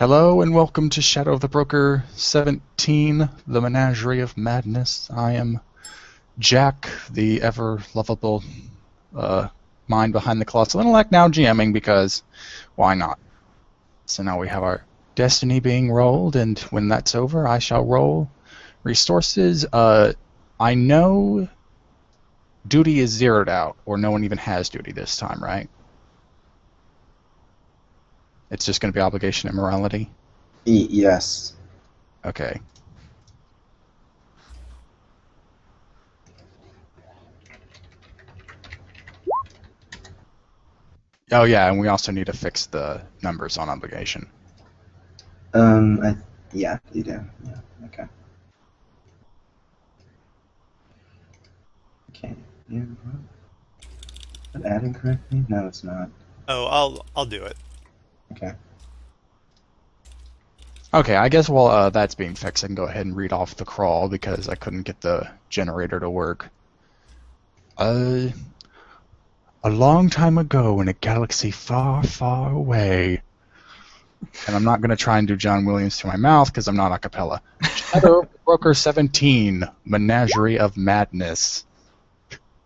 Hello and welcome to Shadow of the Broker 17, the Menagerie of Madness. I am Jack, the ever-lovable mind behind the colossal intellect, now GMing because why not? So now we have our destiny being rolled, and when that's over, I shall roll resources. I know duty is zeroed out, or no one even has duty this time, right? It's just going to be obligation and morality? Yes. Okay. Oh yeah, and we also need to fix the numbers on obligation. Yeah, you do. Yeah, okay. Okay. Yeah. Is that adding correctly? No, it's not. Oh, I'll do it. Okay. Okay, I guess while that's being fixed, I can go ahead and read off the crawl because I couldn't get the generator to work. A long time ago in a galaxy far, far away. And I'm not going to try and do John Williams to my mouth because I'm not a cappella. Shadow Broker 17, Menagerie of Madness.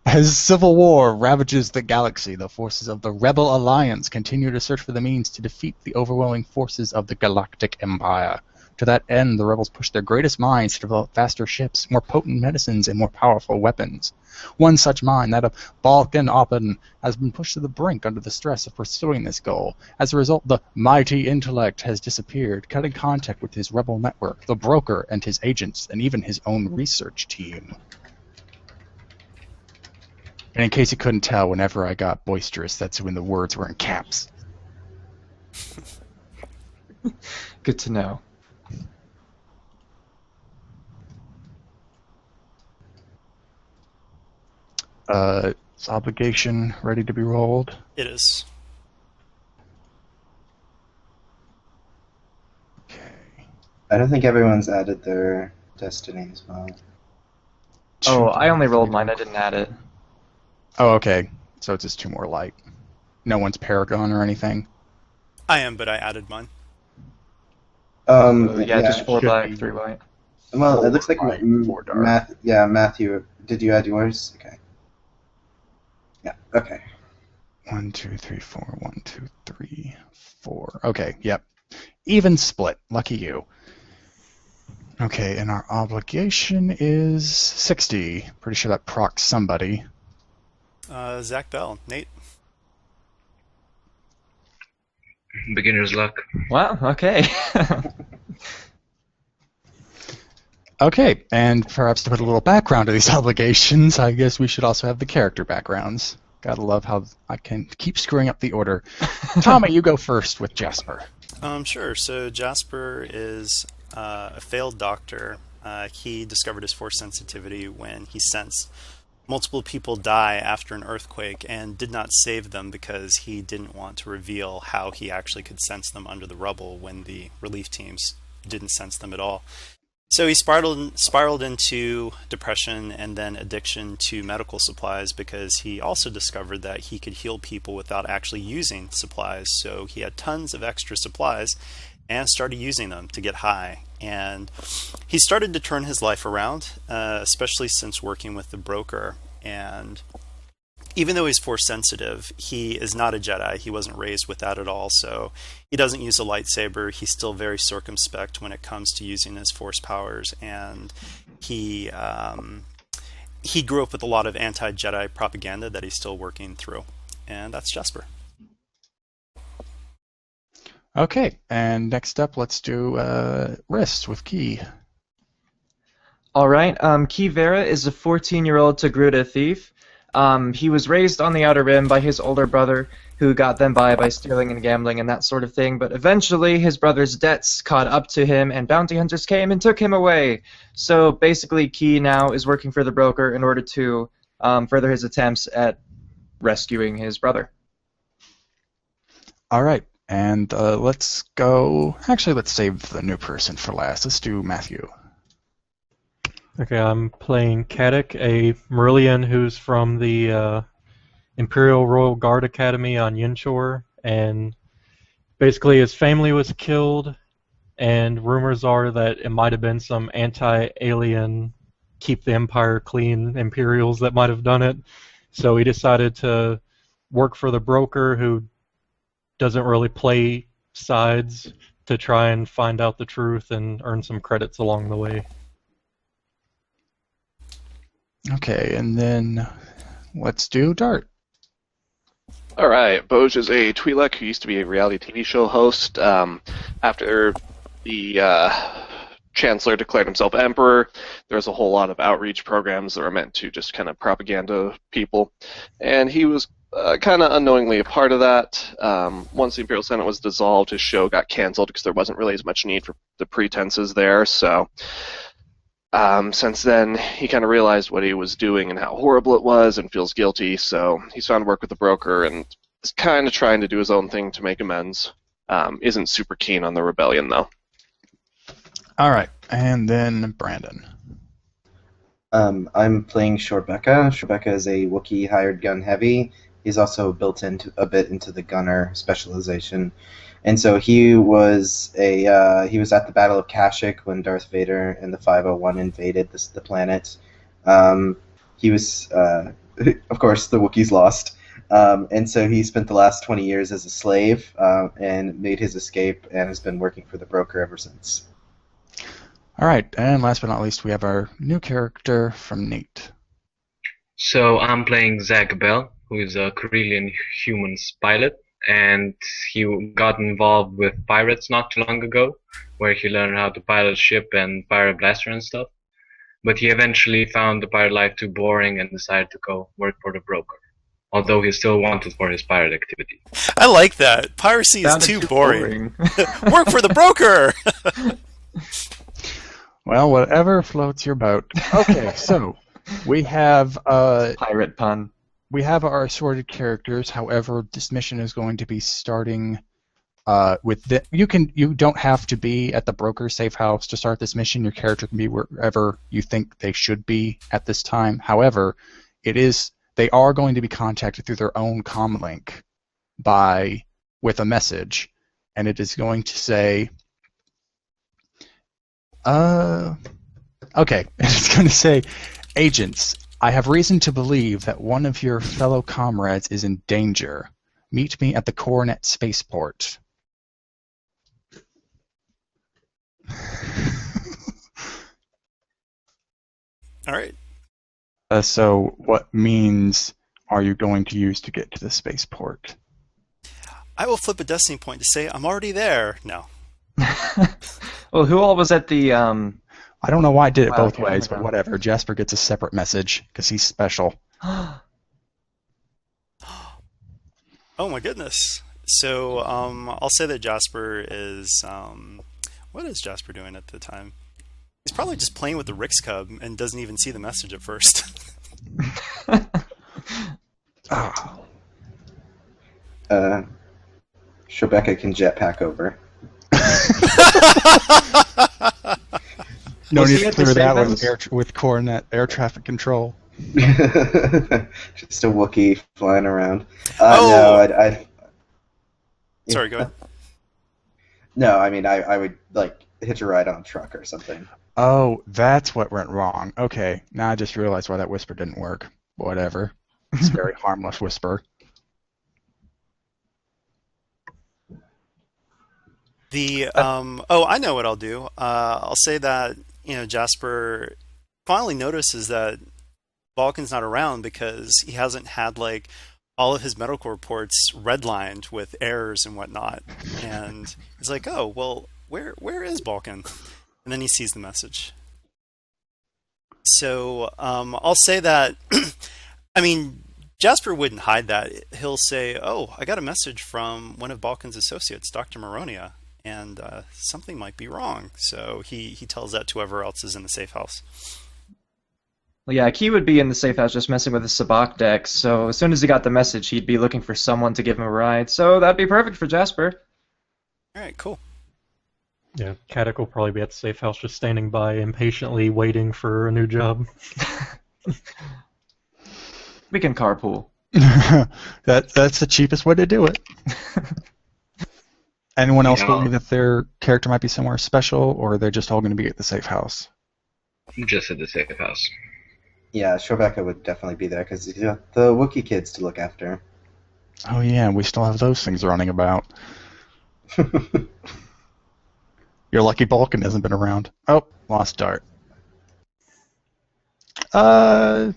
As civil war ravages the galaxy, the forces of the Rebel Alliance continue to search for the means to defeat the overwhelming forces of the Galactic Empire. To that end, the rebels push their greatest minds to develop faster ships, more potent medicines, and more powerful weapons. One such mind, that of Balken Oppen, has been pushed to the brink under the stress of pursuing this goal. As a result, the mighty intellect has disappeared, cutting contact with his rebel network, the broker and his agents, and even his own research team. And in case you couldn't tell, whenever I got boisterous, that's when the words were in caps. Good to know. Is obligation ready to be rolled? It is. Okay. I don't think everyone's added their destiny as well. Oh, I only rolled mine. I didn't add it. Oh, okay. So it's just two more light. No one's Paragon or anything? I am, but I added mine. Yeah, just 4 should black, be. 3 white. Well, it looks like Light, 4 dark. Matthew, did you add yours? Okay. Yeah, okay. 1, 2, 3, 4. 1, 2, 3, 4. Okay, yep. Even split. Lucky you. Okay, and our obligation is 60. Pretty sure that procs somebody. Zach Bell. Nate? Beginner's luck. Wow, okay. Okay, and perhaps to put a little background to these obligations, I guess we should also have the character backgrounds. Gotta love how I can keep screwing up the order. Tommy, you go first with Jasper. Sure. So Jasper is a failed doctor. He discovered his force sensitivity when he sensed multiple people die after an earthquake and did not save them because he didn't want to reveal how he actually could sense them under the rubble when the relief teams didn't sense them at all. So he spiraled into depression and then addiction to medical supplies because he also discovered that he could heal people without actually using supplies. So he had tons of extra supplies and started using them to get high. And he started to turn his life around, especially since working with the broker. And even though he's force sensitive, he is not a Jedi. He wasn't raised with that at all. So he doesn't use a lightsaber. He's still very circumspect when it comes to using his force powers. And he grew up with a lot of anti-Jedi propaganda that he's still working through. And that's Jasper. Okay, and next up, let's do Wrist with Key. Alright, Key Vera is a 14-year-old Togruta thief. He was raised on the Outer Rim by his older brother, who got them by stealing and gambling and that sort of thing, but eventually his brother's debts caught up to him and bounty hunters came and took him away. So basically Key now is working for the broker in order to further his attempts at rescuing his brother. Alright, and let's go... Actually, let's save the new person for last. Let's do Matthew. Okay, I'm playing Kadik, a Marillion who's from the Imperial Royal Guard Academy on Yinshore, and basically his family was killed and rumors are that it might have been some anti-alien, keep the Empire clean Imperials that might have done it. So he decided to work for the broker who doesn't really play sides to try and find out the truth and earn some credits along the way. Okay, and then let's do Dart. All right, Boj is a Twi'lek who used to be a reality TV show host. After the Chancellor declared himself Emperor, there was a whole lot of outreach programs that were meant to just kind of propaganda people, and he was kind of unknowingly a part of that. Once the Imperial Senate was dissolved, his show got canceled because there wasn't really as much need for the pretenses there, so since then, he kind of realized what he was doing and how horrible it was and feels guilty, so he's found work with the broker and is kind of trying to do his own thing to make amends. Isn't super keen on the rebellion, though. All right, and then Brandon. I'm playing Shorebecca. Shorebecca is a Wookiee hired gun heavy. He's also built into a bit into the gunner specialization. And so he was he was at the Battle of Kashyyyk when Darth Vader and the 501 invaded the planet. He was, of course, the Wookiees lost, and so he spent the last 20 years as a slave and made his escape and has been working for the broker ever since. All right, and last but not least, we have our new character from Nate. So I'm playing Zach Bell, who is a Corellian humans pilot, and he got involved with pirates not too long ago, where he learned how to pilot a ship and fire a blaster and stuff. But he eventually found the pirate life too boring and decided to go work for the broker, although he still wanted for his pirate activity. I like that. Piracy is too boring. Work for the broker! Well, whatever floats your boat. Okay, so we have Pirate pun. we have our assorted characters. However, this mission is going to be starting with the. You don't have to be at the broker safe house to start this mission. Your character can be wherever you think they should be at this time. However, they are going to be contacted through their own comm link with a message, and it is going to say. Okay, it's going to say, Agents, I have reason to believe that one of your fellow comrades is in danger. Meet me at the Coronet spaceport. All right. So, what means are you going to use to get to the spaceport? I will flip a destiny point to say I'm already there. No. Well, who all was at the I don't know why I did it Wow, both okay, ways, oh my but God. whatever. Jasper gets a separate message because he's special. Oh my goodness. So I'll say that Jasper is what is Jasper doing at the time? He's probably just playing with the Rix Cub and doesn't even see the message at first. Ah. Shorebecca can jetpack over. No Was need he to at the clear that safe with house? with Coronet air traffic control. Just a Wookiee flying around. Oh! No, I Sorry, go ahead. No, I mean I would like hitch a ride on a truck or something. Oh, that's what went wrong. Okay, now I just realized why that whisper didn't work. Whatever. It's a very harmless whisper. I know what I'll do. I'll say that Jasper finally notices that Balken's not around because he hasn't had like all of his medical reports redlined with errors and whatnot, and he's like, "Oh, well, where is Balken?" And then he sees the message. So I'll say that. I mean, Jasper wouldn't hide that. He'll say, "Oh, I got a message from one of Balken's associates, Dr. Maronia, and something might be wrong." So he tells that to whoever else is in the safe house. Well, yeah, Key would be in the safe house just messing with his Sabak deck, so as soon as he got the message, he'd be looking for someone to give him a ride, so that'd be perfect for Jasper. All right, cool. Yeah, Caddock will probably be at the safe house just standing by, impatiently waiting for a new job. We can carpool. That's the cheapest way to do it. Anyone else Yeah. believe that their character might be somewhere special, or they're just all going to be at the safe house? Just at the safe house. Yeah, Shobeka would definitely be there because he's got the Wookiee kids to look after. Oh yeah, we still have those things running about. You're lucky Balken hasn't been around. Oh, lost dart. Woogie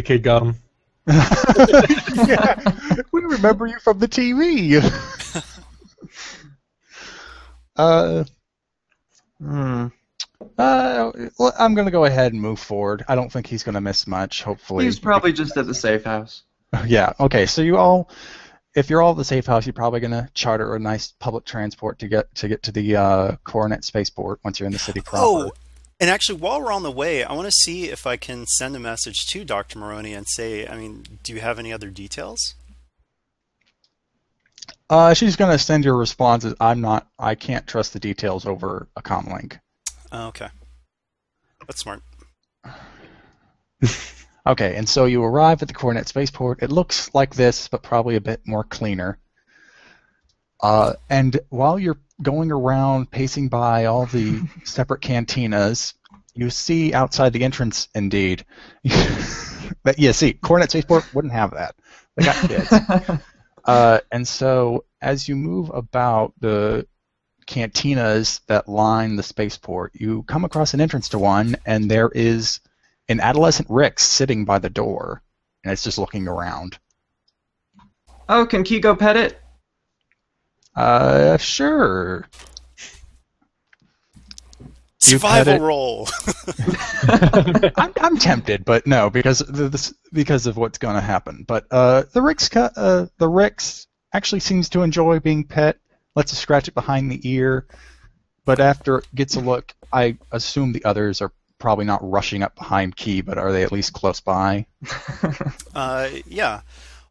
Kid got him. Yeah, we remember you from the TV. Well, I'm going to go ahead and move forward. I don't think he's going to miss much, hopefully. He's probably just at the safe house. Yeah, okay, so you all, if you're all at the safe house, you're probably going to charter a nice public transport to get to the Coronet Spaceport once you're in the city proper. Oh, and actually, while we're on the way, I want to see if I can send a message to Dr. Maroney and say, do you have any other details? She's going to send your responses. I can't trust the details over a comm link. Oh, okay. That's smart. Okay, and so you arrive at the Coronet Spaceport. It looks like this, but probably a bit more cleaner. And while you're going around, pacing by all the separate cantinas, you see outside the entrance, indeed. See, Coronet Spaceport wouldn't have that. They got kids. And so as you move about the cantinas that line the spaceport, you come across an entrance to one, and there is an adolescent Rick sitting by the door, and it's just looking around. Oh, can Key go pet it? Sure. You pet Survival it. roll. I'm tempted, but no, because of what's going to happen. But the Rix actually seems to enjoy being pet. Lets it scratch it behind the ear, but after it gets a look, I assume the others are probably not rushing up behind Key, but are they at least close by? Yeah.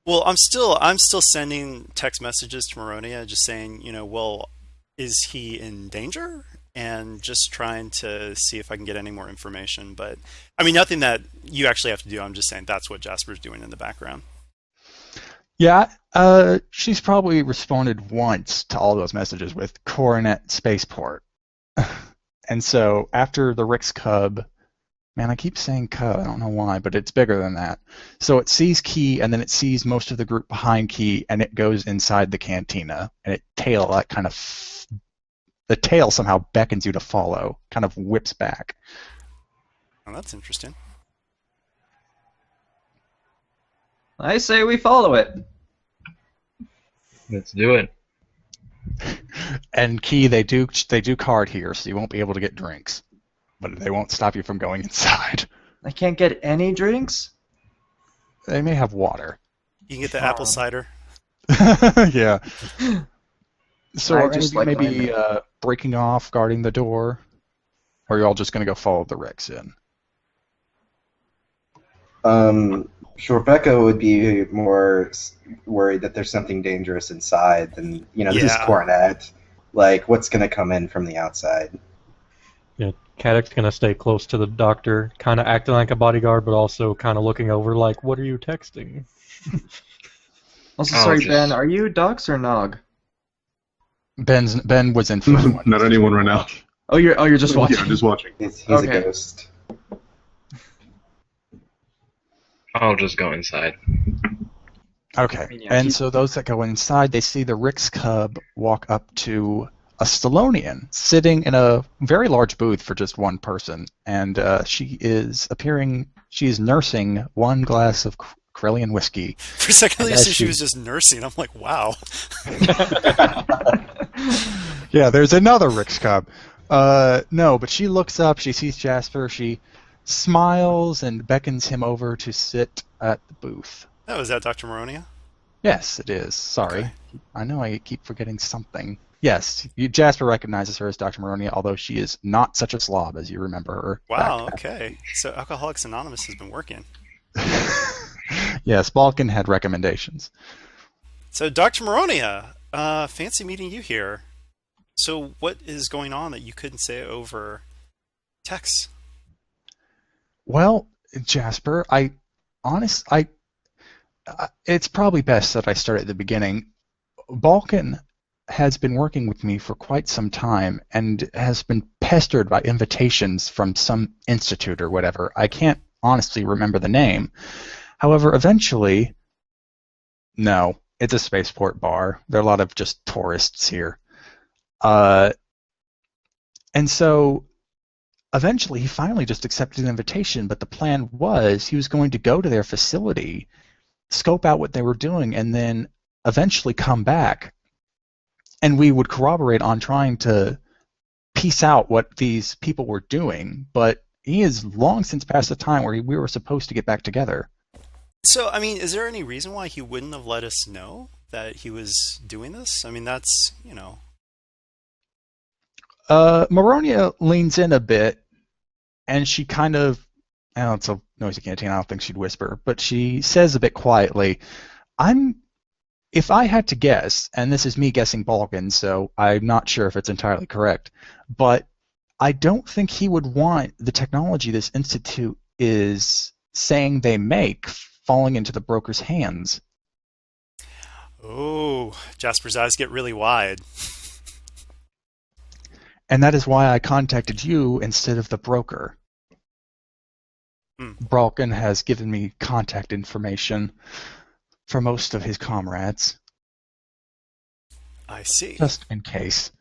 Well, I'm still sending text messages to Maronia, just saying, well, is he in danger? And just trying to see if I can get any more information. But nothing that you actually have to do. I'm just saying that's what Jasper's doing in the background. Yeah, she's probably responded once to all those messages with Coronet Spaceport. And so after the Rix Cub, man, I keep saying Cub, I don't know why, but it's bigger than that. So it sees Key, and then it sees most of the group behind Key, and it goes inside the cantina, and the tail somehow beckons you to follow, kind of whips back. Oh, that's interesting. I say we follow it. Let's do it. And Key, they do card here, so you won't be able to get drinks, but they won't stop you from going inside. I can't get any drinks? They may have water. You can get the apple cider. Yeah. So I are any just of you like maybe breaking off, guarding the door, or are you all just going to go follow the Rex in? Rebecca would be more worried that there's something dangerous inside than, this is Yeah. Coronet. Like, what's going to come in from the outside? Yeah, Caddick's gonna stay close to the doctor, kind of acting like a bodyguard, but also kind of looking over like, what are you texting? Also, Oh, sorry, just- Ben, are you Dox or Nog? Ben was in first one. Not anyone right now. Oh, you're just watching. Yeah, I'm just watching. He's Okay. a ghost. I'll just go inside. Okay. Yeah, And keep- so those that go inside, they see the Rix Cub walk up to a Stallonian sitting in a very large booth for just one person, and she is nursing one glass of Corellian whiskey. For a second, And you as said she was just nursing. I'm like, wow. Yeah, there's another Rix Cub. No, but she looks up, she sees Jasper, she smiles and beckons him over to sit at the booth. Oh, is that Dr. Maronia? Yes, it is. Sorry. Okay. I know I keep forgetting something. Yes, Jasper recognizes her as Dr. Maronia, although she is not such a slob as you remember her. Wow, back. okay. So Alcoholics Anonymous has been working. Yes, Balken had recommendations. So, Dr. Maronia, fancy meeting you here. So, what is going on that you couldn't say over text? Well, Jasper, it's probably best that I start at the beginning. Balken has been working with me for quite some time and has been pestered by invitations from some institute or whatever. I can't honestly remember the name. However, eventually, no, it's a spaceport bar. There are a lot of just tourists here. And so eventually he finally just accepted an invitation, but the plan was he was going to go to their facility, scope out what they were doing, and then eventually come back. And we would corroborate on trying to piece out what these people were doing, but he has long since passed the time where we were supposed to get back together. So, I mean, is there any reason why he wouldn't have let us know that he was doing this? I mean, that's, you know. Maronia leans in a bit, and she kind of, I don't know, it's a noisy canteen, I don't think she'd whisper, but she says a bit quietly, if I had to guess, and this is me guessing Balken, so I'm not sure if it's entirely correct, but I don't think he would want the technology this institute is saying they make falling into the broker's hands. Oh, Jasper's eyes get really wide. And that is why I contacted you instead of the broker. Balken has given me contact information for most of his comrades. I see. Just in case.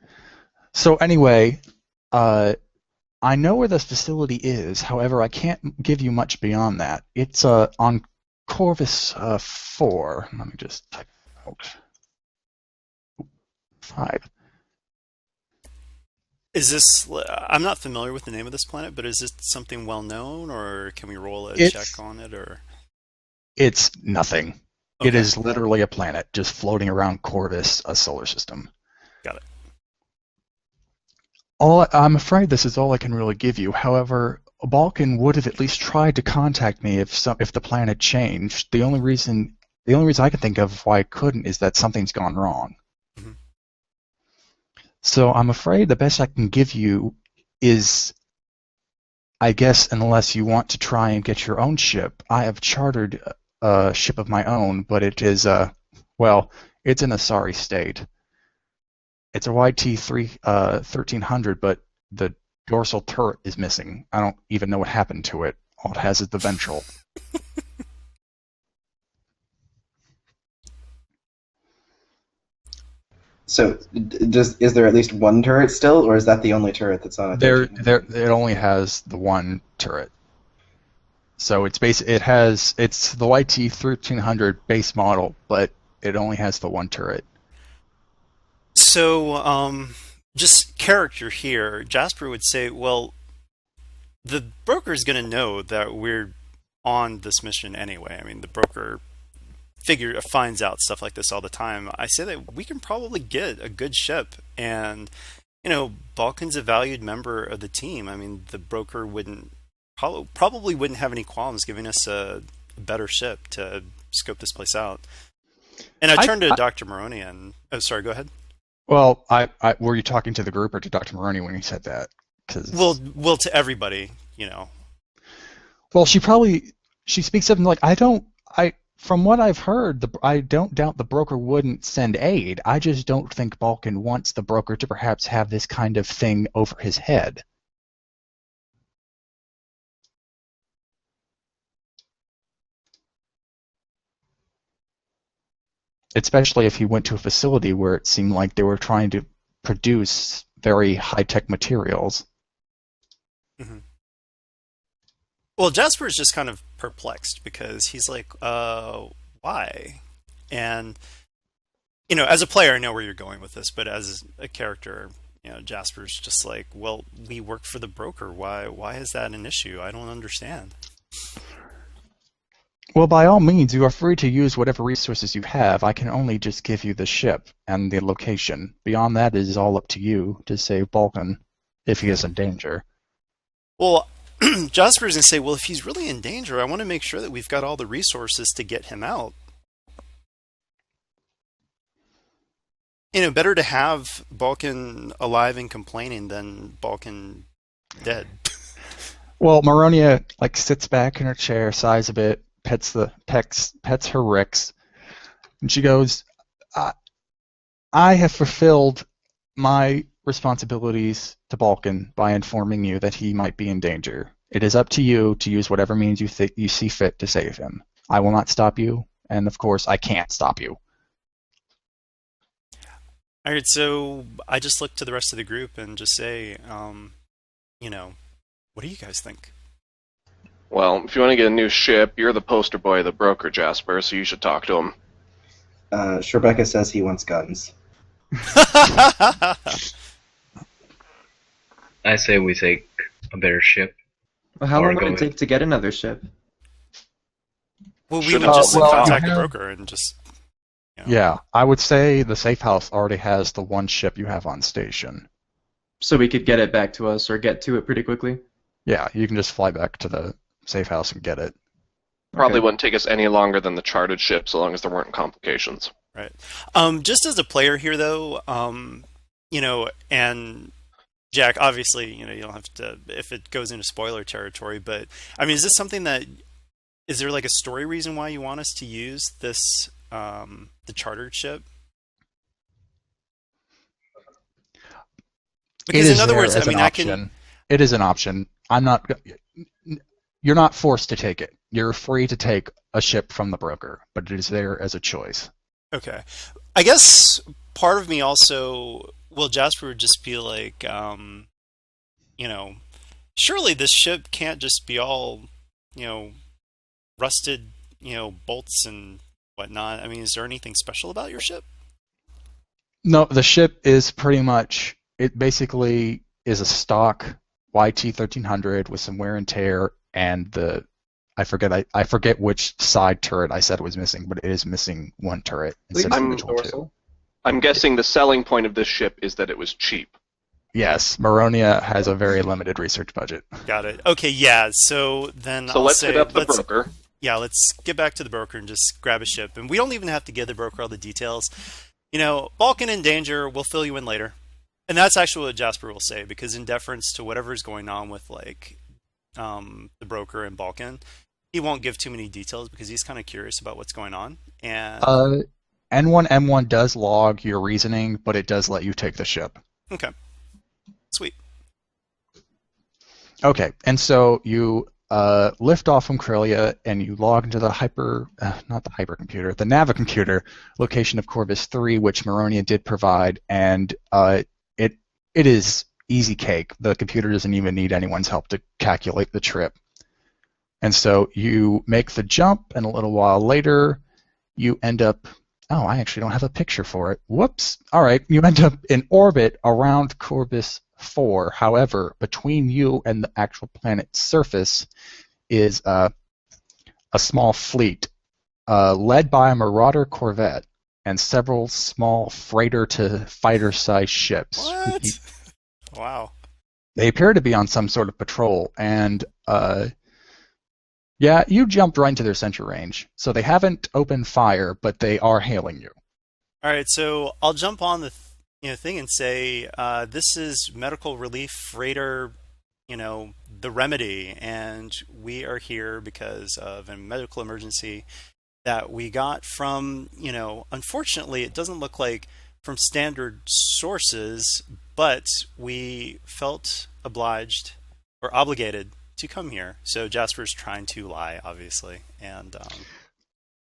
So anyway, I know where this facility is. However, I can't give you much beyond that. It's on Corvus 4. Let me just type it out. 5. Is this? I'm not familiar with the name of this planet, but is this something well known, or can we roll a check on it, or? It's nothing. Okay. It is literally a planet just floating around Corvus, a solar system. Got it. I'm afraid this is all I can really give you. However, Balken would have at least tried to contact me if the plan had changed. The only reason I can think of why I couldn't is that something's gone wrong. Mm-hmm. So I'm afraid the best I can give you is, I guess, unless you want to try and get your own ship. I have chartered a ship of my own, but it is, it's in a sorry state. It's a YT-1300, but the dorsal turret is missing. I don't even know what happened to it. All it has is the ventral. So, is there at least one turret still, or is that the only turret that's on it? It only has the one turret. So it's the YT-1300 base model, but it only has the one turret. So, just character here, Jasper would say, well, the broker's going to know that we're on this mission anyway. I mean, the broker finds out stuff like this all the time. I say that we can probably get a good ship, and Balken's a valued member of the team. I mean, the broker probably wouldn't have any qualms giving us a better ship to scope this place out. And I turned to Dr. Maroney and sorry, go ahead. Well, were you talking to the group or to Dr. Maroney when you said that? Well, to everybody, Well, she speaks something like, from what I've heard, I don't doubt the broker wouldn't send aid. I just don't think Balken wants the broker to perhaps have this kind of thing over his head. Especially if he went to a facility where it seemed like they were trying to produce very high-tech materials. Mm-hmm. Well, Jasper is just kind of perplexed because he's like, why? And, as a player, I know where you're going with this, but as a character, Jasper's just like, well, we work for the broker. Why is that an issue? I don't understand. Well, by all means, you are free to use whatever resources you have. I can only just give you the ship and the location. Beyond that, it is all up to you to save Balken if he is in danger. Well, Jasper's going to say, well, if he's really in danger, I want to make sure that we've got all the resources to get him out. Better to have Balken alive and complaining than Balken dead. Well, Maronia sits back in her chair, sighs a bit, pets her Ricks, and she goes, I have fulfilled my responsibilities to Balken by informing you that he might be in danger. It is up to you to use whatever means you see fit to save him. I will not stop you, and of course, I can't stop you. All right, so I just look to the rest of the group and just say, what do you guys think? Well, if you want to get a new ship, you're the poster boy of the broker, Jasper, so you should talk to him. Rebecca says he wants guns. I say we take a better ship. Well, how Or long would go it in. take to get another ship? Well, we Should- would just well, contact you the have- broker and just. Yeah, I would say the safe house already has the one ship you have on station. So we could get it back to us or get to it pretty quickly? Yeah, you can just fly back to the safe house and get it. Probably Okay. wouldn't take us any longer than the chartered ship, so long as there weren't complications. Right. Just as a player here, though, and Jack, obviously, you don't have to if it goes into spoiler territory. But I mean, is this something that is there like a story reason why you want us to use this the chartered ship? Because in other there words, I as an mean, I option. can. It is an option. I'm not. You're not forced to take it. You're free to take a ship from the broker, but it is there as a choice. Okay. I guess part of me also, well, Jasper would just be like, surely this ship can't just be all, rusted, bolts and whatnot. I mean, is there anything special about your ship? No, the ship is pretty much. It basically is a stock YT-1300 with some wear and tear, and I forget which side turret I said was missing, but it is missing one turret instead of I'm- the original two. Dorsal. I'm guessing the selling point of this ship is that it was cheap. Yes, Maronia has a very limited research budget. Got it. Okay, yeah. So then So I'll let's say, hit up the broker. yeah, let's get back to the broker and just grab a ship. And we don't even have to give the broker all the details. Balken in danger, we'll fill you in later. And that's actually what Jasper will say, because in deference to whatever's going on with the broker and Balken, he won't give too many details because he's kind of curious about what's going on. And N1M1 does log your reasoning, but it does let you take the ship. okay, sweet. Okay, and so you lift off from Corellia and you log into the not the hypercomputer, the navicomputer location of Corvus 3, which Maronia did provide, and it is easy cake. The computer doesn't even need anyone's help to calculate the trip. And so you make the jump, and a little while later, you end up. Oh, I actually don't have a picture for it. Whoops. All right, you end up in orbit around Corvus 4. However, between you and the actual planet's surface is a small fleet led by a Marauder corvette and several small freighter-to-fighter-sized ships. What? Wow. They appear to be on some sort of patrol, and yeah, you jumped right into their sentry range. So they haven't opened fire, but they are hailing you. All right, so I'll jump on the thing and say this is medical relief freighter, the Remedy, and we are here because of a medical emergency that we got from, unfortunately, it doesn't look like from standard sources, but we felt obliged or obligated to come here. So Jasper's trying to lie, obviously, and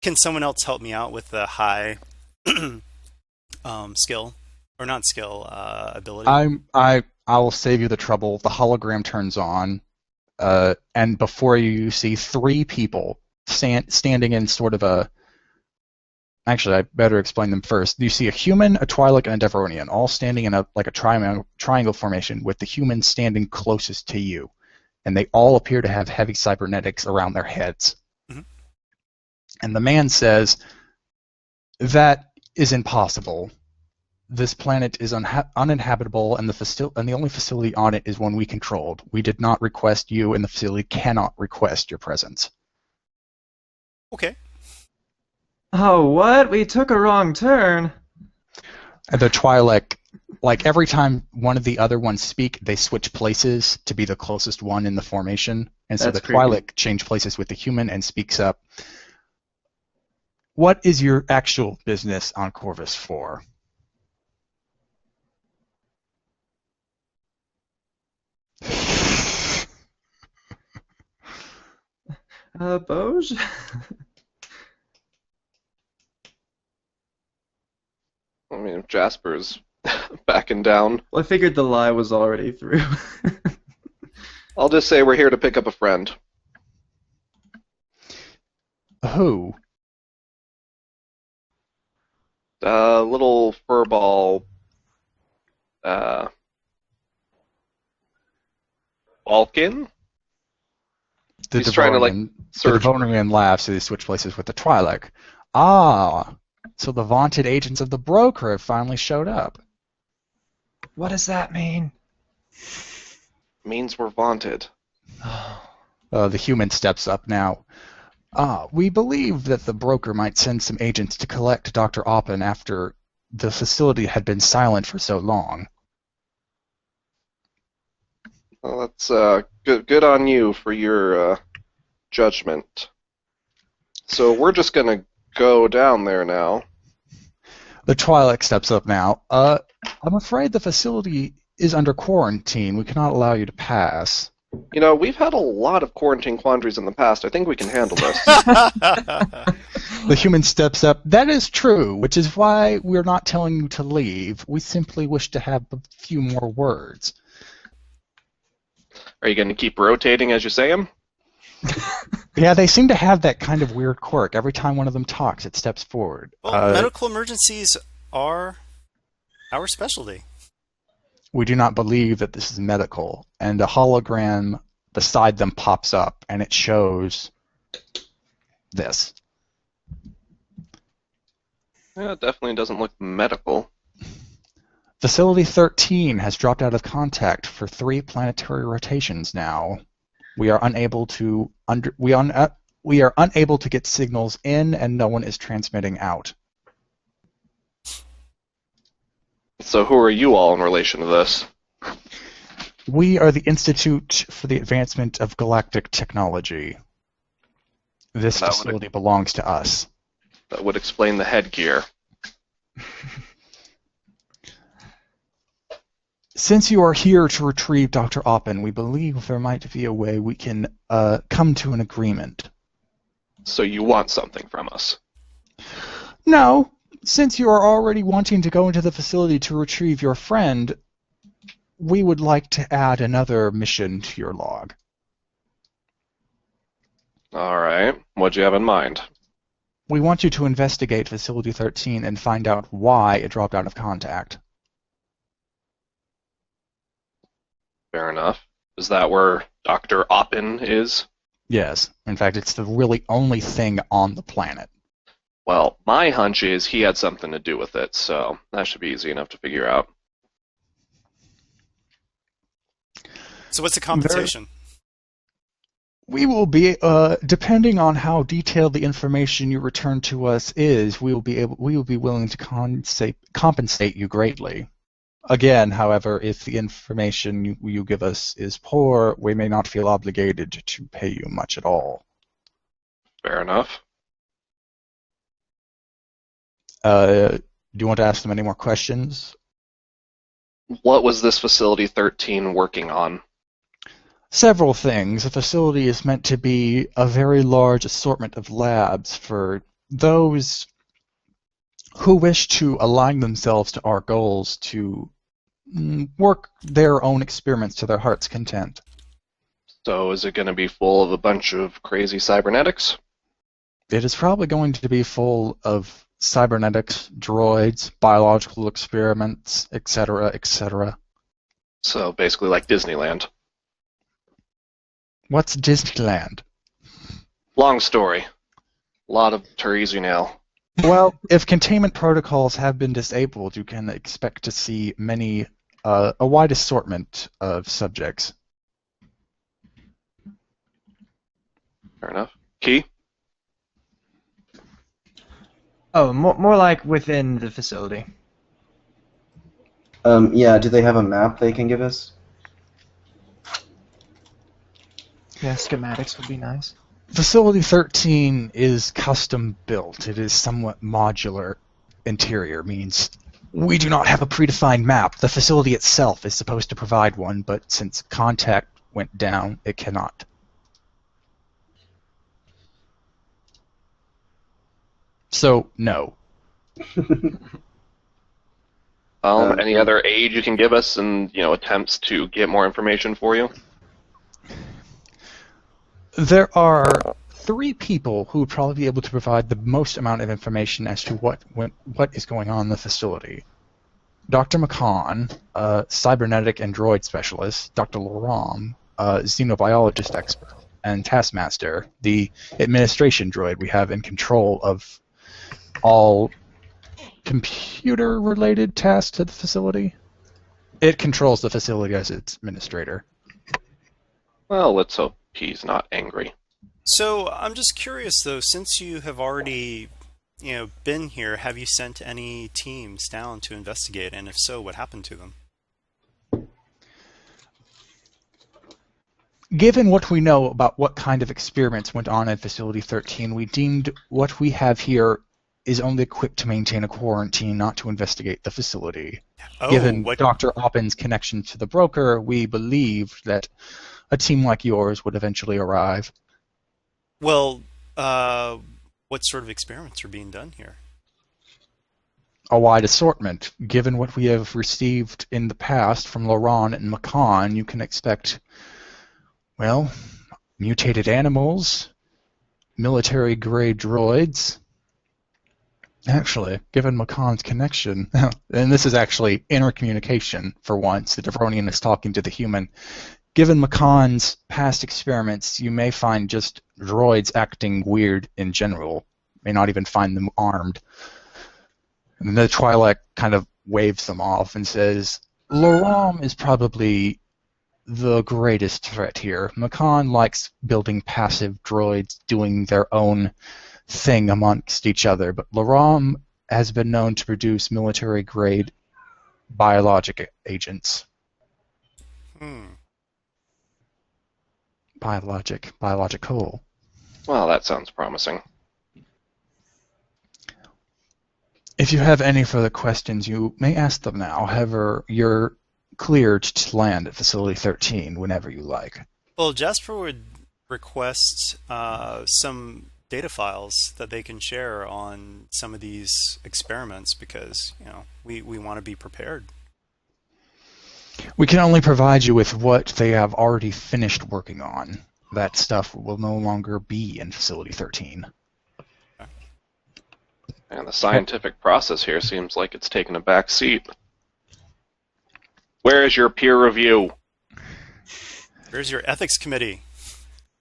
can someone else help me out with the high skill or not skill ability? I will save you the trouble. The hologram turns on, and before you see three people standing in sort of a. Actually, I better explain them first. You see a human, a Twi'lek, and a Deveronian, all standing in a triangle formation, with the human standing closest to you, and they all appear to have heavy cybernetics around their heads. Mm-hmm. And the man says, "That is impossible. This planet is uninhabitable, and the only facility on it is one we controlled. We did not request you, and the facility cannot request your presence." Okay. Oh, what? We took a wrong turn. And the Twi'lek, like every time one of the other ones speak, they switch places to be the closest one in the formation. And so That's the creepy. Twi'lek change places with the human and speaks up. "What is your actual business on Corvus 4? Boj? I mean, if Jasper's backing down, Well, I figured the lie was already through. I'll just say we're here to pick up a friend. Who? Little furball, Balken? He's trying to, like, The search. Devonian laughs as they switch places with the Twi'lek. Ah, so the vaunted agents of the broker have finally showed up. What does that mean? Means we're vaunted. The human steps up now. We believe that the broker might send some agents to collect Dr. Oppen after the facility had been silent for so long. Well, that's good on you for your judgment. So we're just gonna go down there now. The Twi'lek steps up now. I'm afraid the facility is under quarantine. We cannot allow you to pass. You know, we've had a lot of quarantine quandaries in the past. I think we can handle this. The human steps up. That is true, which is why we're not telling you to leave. We simply wish to have a few more words. Are you going to keep rotating as you say them? Yeah, they seem to have that kind of weird quirk. Every time one of them talks, it steps forward. Well, medical emergencies are our specialty. We do not believe that this is medical. And a hologram beside them pops up, and it shows this. Yeah, it definitely doesn't look medical. Facility 13 has dropped out of contact for 3 planetary rotations now. We are unable to get signals in, and no one is transmitting out. So who are you all in relation to this? We are the Institute for the Advancement of Galactic Technology. This That would- facility belongs to us. That would explain the headgear. Since you are here to retrieve Dr. Oppen, we believe there might be a way we can come to an agreement. So you want something from us? No, since you are already wanting to go into the facility to retrieve your friend, we would like to add another mission to your log. All right. What'd you have in mind? We want you to investigate Facility 13 and find out why it dropped out of contact. Fair enough. Is that where Dr. Oppen is? Yes. In fact, it's the really only thing on the planet. Well, my hunch is he had something to do with it, so that should be easy enough to figure out. So what's the compensation? We will be, depending on how detailed the information you return to us is, we will be willing to compensate you greatly. Again, however, if the information you give us is poor, we may not feel obligated to pay you much at all. Fair enough. Do you want to ask them any more questions? What was this Facility 13 working on? Several things. The facility is meant to be a very large assortment of labs for those who wish to align themselves to our goals to work their own experiments to their heart's content. So is it going to be full of a bunch of crazy cybernetics? It is probably going to be full of cybernetics, droids, biological experiments, etc., etc. So basically like Disneyland. What's Disneyland? Long story. A lot of Therese now. Well, if containment protocols have been disabled, you can expect to see a wide assortment of subjects. Fair enough. Key? Oh, more like within the facility. Yeah, do they have a map they can give us? Yeah, schematics would be nice. Facility 13 is custom built. It is somewhat modular. Interior means we do not have a predefined map. The facility itself is supposed to provide one, but since contact went down, it cannot. So, no. Any other aid you can give us and, attempts to get more information for you? There are 3 people who would probably be able to provide the most amount of information as to what is going on in the facility. Dr. McCon, a cybernetic and droid specialist, Dr. Laram, a xenobiologist expert, and Taskmaster, the administration droid we have in control of all computer-related tasks to the facility. It controls the facility as its administrator. Well, let's hope he's not angry. So I'm just curious, though, since you have already, been here, have you sent any teams down to investigate? And if so, what happened to them? Given what we know about what kind of experiments went on in Facility 13, we deemed what we have here is only equipped to maintain a quarantine, not to investigate the facility. Oh, Given Dr. Oppen's connection to the broker, we believed that a team like yours would eventually arrive. Well, what sort of experiments are being done here? A wide assortment. Given what we have received in the past from Laron and McCon, you can expect, well, mutated animals, military-grade droids. Actually, given McCon's connection, and this is actually intercommunication for once, the Devronian is talking to the human. Given McCon's past experiments, you may find just droids acting weird in general. May not even find them armed. And the Twi'lek kind of waves them off and says, Laram is probably the greatest threat here. McCon likes building passive droids, doing their own thing amongst each other, but Laram has been known to produce military-grade biologic agents. Biological. Well, that sounds promising. If you have any further questions, you may ask them now. However, you're cleared to land at Facility 13 whenever you like. Well, Jasper would request some data files that they can share on some of these experiments because, we want to be prepared. We can only provide you with what they have already finished working on. That stuff will no longer be in Facility 13. And the scientific process here seems like it's taken a back seat. Where is your peer review? Where's your ethics committee?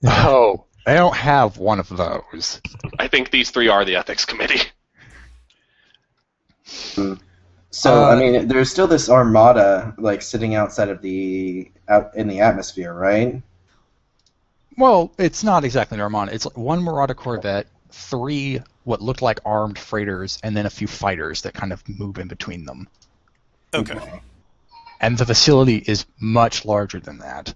Oh, I don't have one of those. I think these 3 are the ethics committee. So, there's still this armada, sitting outside of out in the atmosphere, right? Well, it's not exactly an armada. It's 1 Marauder Corvette, 3 what looked like armed freighters, and then a few fighters that kind of move in between them. Okay. And the facility is much larger than that.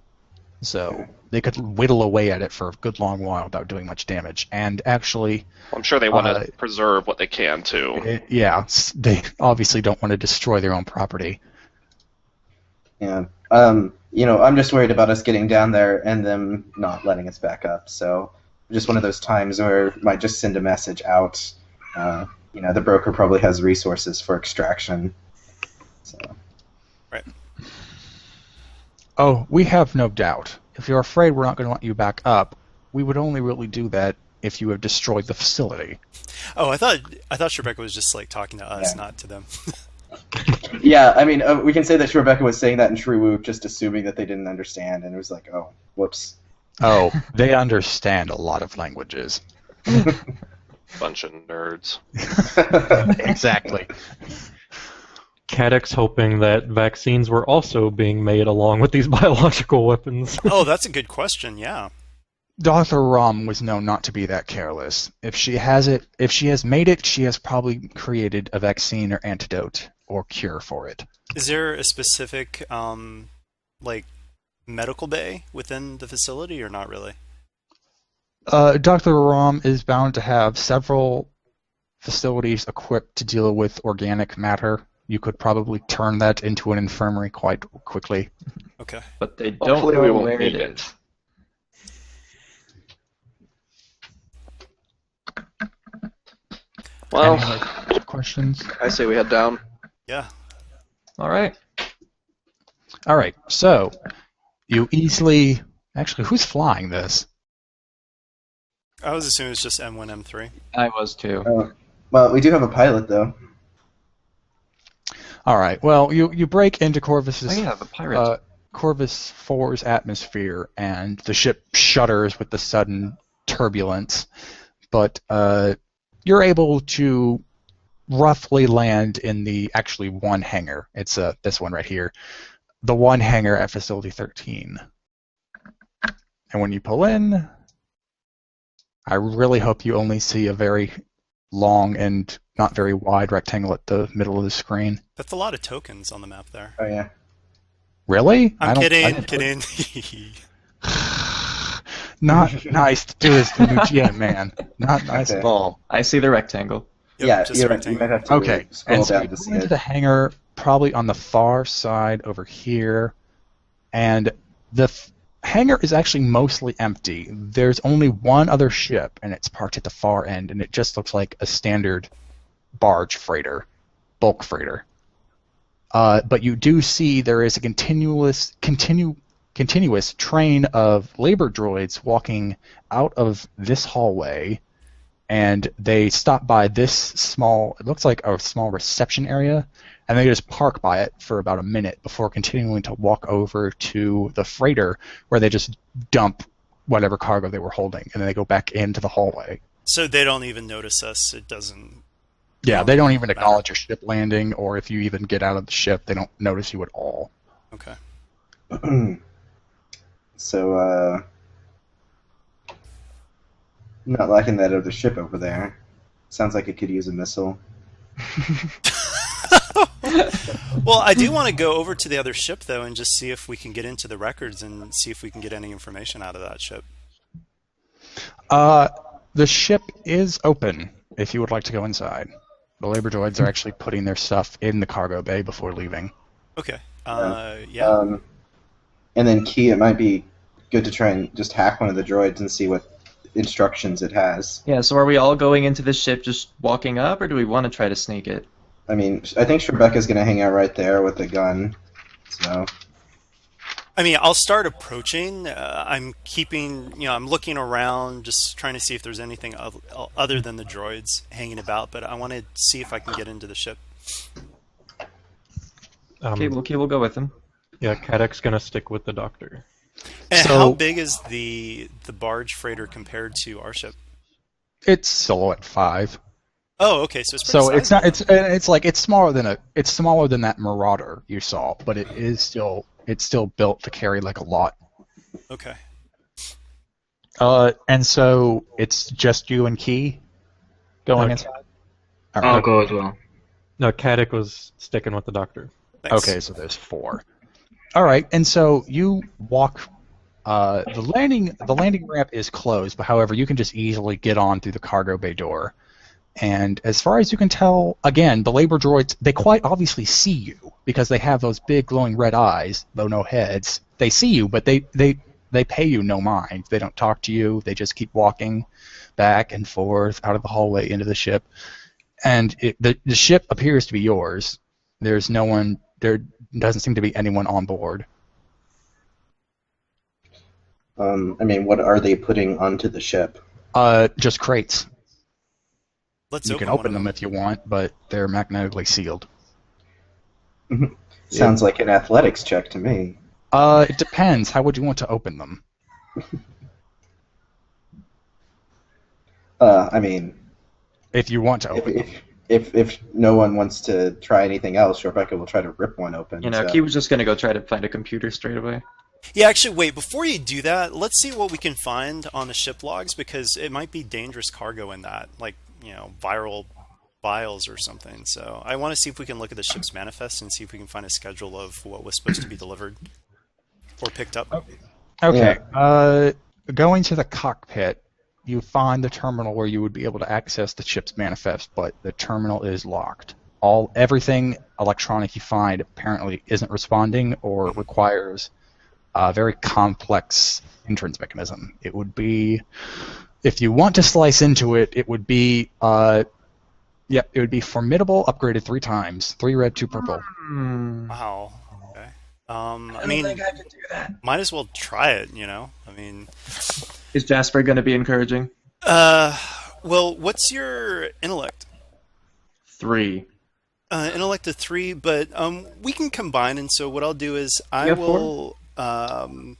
So they could whittle away at it for a good long while without doing much damage. And actually... I'm sure they want to preserve what they can, too. They obviously don't want to destroy their own property. Yeah. I'm just worried about us getting down there and them not letting us back up. So just one of those times where I might just send a message out. The broker probably has resources for extraction. So. Right. Oh, we have no doubt. If you're afraid we're not going to let you back up, we would only really do that if you have destroyed the facility. Oh, I thought Rebecca was just talking to us, not to them. Yeah, we can say that Rebecca was saying that in Shriwook, just assuming that they didn't understand, and it was like, oh, whoops. Oh, they understand a lot of languages. Bunch of nerds. Exactly. Cadix hoping that vaccines were also being made along with these biological weapons. Oh, that's a good question, yeah. Dr. Rom was known not to be that careless. If she has made it, she has probably created a vaccine or antidote or cure for it. Is there a specific, medical bay within the facility, or not really? Dr. Rom is bound to have several facilities equipped to deal with organic matter. You could probably turn that into an infirmary quite quickly. Okay. But they don't Hopefully we know won't where it need it. is. Well, Any other questions? I say we head down. Yeah. All right. All right, so you easily... Actually, who's flying this? I was assuming it's just M1, M3. I was too. Well, we do have a pilot, though. All right, well, you break into Corvus's... Oh yeah, the pirate. Corvus 4's atmosphere, and the ship shudders with the sudden turbulence, but you're able to roughly land in the actually one hangar. It's this one right here, the one hangar at Facility 13. And when you pull in, I really hope you only see a very long and not very wide rectangle at the middle of the screen. That's a lot of tokens on the map there. Oh, yeah. Really? I'm I kidding. didn't- Kidding. Not nice to do this to the GM, man. Not nice Okay. at all. I see the rectangle. Yep, Yeah, just you're right. You rectangle. might have to Okay, scroll and so down you to go see into it. the hangar, probably on the far side over here, and the hangar is actually mostly empty. There's only one other ship, and it's parked at the far end, and it just looks like a standard barge freighter, bulk freighter. But you do see there is a continuous train of labor droids walking out of this hallway, and they stop by this small, it looks like a small reception area, and they just park by it for about a minute before continuing to walk over to the freighter, where they just dump whatever cargo they were holding, and then they go back into the hallway. So they don't even notice us. It doesn't. Yeah, they don't even Matter. acknowledge your ship landing, or if you even get out of the ship, they don't notice you at all. Okay. So, not liking that other ship over there. Sounds like it could use a missile. Well, I do want to go over to the other ship, though, and just see if we can get into the records and see if we can get any information out of that ship. The ship is open, if you would like to go inside. The labor droids are actually putting their stuff in the cargo bay before leaving. Okay. Yeah. And then Key, it might be good to try and just hack one of the droids and see what instructions it has. Yeah, so are we all going into the ship just walking up, or do we want to try to sneak it? I mean, I think Rebecca's going to hang out right there with the gun. So, I mean, I'll start approaching. I'm keeping, I'm looking around, just trying to see if there's anything other than the droids hanging about, but I want to see if I can get into the ship. Okay, we'll go with him. Yeah, Cadec's gonna stick with the doctor. And So- how big is the barge freighter compared to our ship? It's still at 5. Oh, okay, so it's pretty So it's not. sizable. It's smaller than that Marauder you saw, but it's still built to carry like a lot. Okay. And so it's just you and Key going Okay. inside. All I'll right. go as well. No, Cadec was sticking with the doctor. Thanks. Okay, so there's 4. All right, and so you walk. The landing ramp is closed, but however, you can just easily get on through the cargo bay door. And as far as you can tell, again, the labor droids, they quite obviously see you because they have those big glowing red eyes, though no heads. They see you, but they pay you no mind. They don't talk to you. They just keep walking back and forth out of the hallway into the ship. And the ship appears to be yours. There's no one. There doesn't seem to be anyone on board. I mean, what are they putting onto the ship? Just crates. Let's You can one open of them if you want, but they're magnetically sealed. Sounds like an athletics check to me. It depends. How would you want to open them? I mean, If you want to open them. if no one wants to try anything else, Rebecca will try to rip one open. so. Key was just gonna go try to find a computer straight away. Yeah, actually, wait, before you do that, let's see what we can find on the ship logs, because it might be dangerous cargo in that, like, viral vials or something. So I want to see if we can look at the ship's manifest and see if we can find a schedule of what was supposed to be delivered or picked up. Okay. Going to the cockpit, you find the terminal where you would be able to access the ship's manifest, but the terminal is locked. Everything electronic you find apparently isn't responding or requires a very complex entrance mechanism. It would be, if you want to slice into it, it would be Yep, it would be formidable, upgraded 3 times. 3 red, 2 purple. Wow. Okay. I I mean, think I could do that. might as well try it, you know? I mean, Is Jasper going to be encouraging? well, what's your intellect? 3. Intellect of 3, but we can combine, and so what I'll do is I You have 4? will, I'm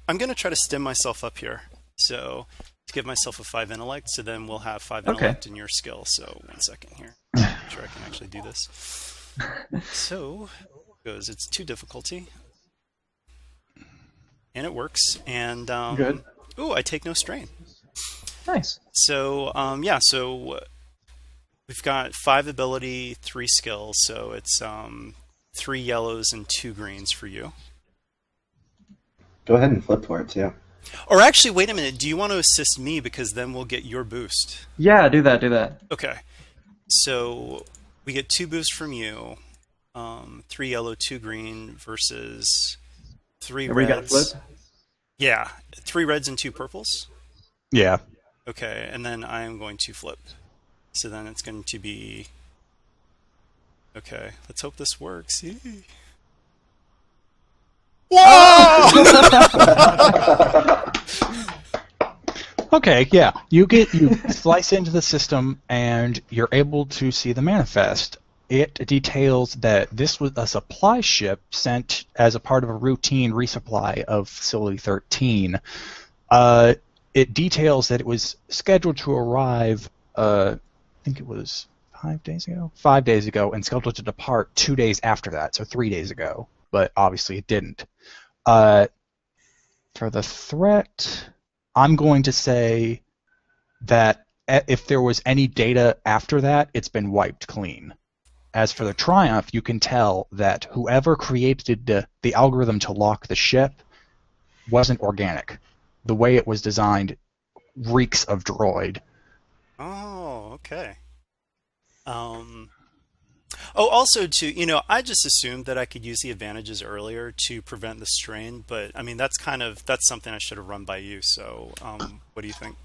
going to try to stem myself up here. So, to give myself a 5 intellect, so then we'll have 5 Okay. intellect in your skill. So, 1 second here. Make sure I can actually do this. So, goes, it's 2 difficulty. And it works, and, Good. ooh, I take no strain. Nice. So, yeah, so we've got 5 ability, 3 skills, so it's 3 yellows and 2 greens for you. Go ahead and flip for it too. Or actually, wait a minute, do you want to assist me, because then we'll get your boost? Yeah, do that. Okay, so we get 2 boosts from you, 3 yellow, 2 green versus 3 Are we gonna reds. flip? Yeah, 3 reds and 2 purples. Yeah. Okay, and then I am going to flip. So then it's going to be... Okay, let's hope this works. Yee. Okay, yeah. You slice into the system, and you're able to see the manifest. It details that this was a supply ship sent as a part of a routine resupply of Facility 13. It details that it was scheduled to arrive, I think it was 5 days ago? 5 days ago, and scheduled to depart 2 days after that, so 3 days ago. But obviously it didn't. For the threat, I'm going to say that if there was any data after that, it's been wiped clean. As for the Triumph, you can tell that whoever created the algorithm to lock the ship wasn't organic. The way it was designed reeks of droid. Oh, okay. Oh, also, too, you know, I just assumed that I could use the advantages earlier to prevent the strain, but, I mean, that's something I should have run by you, so, what do you think?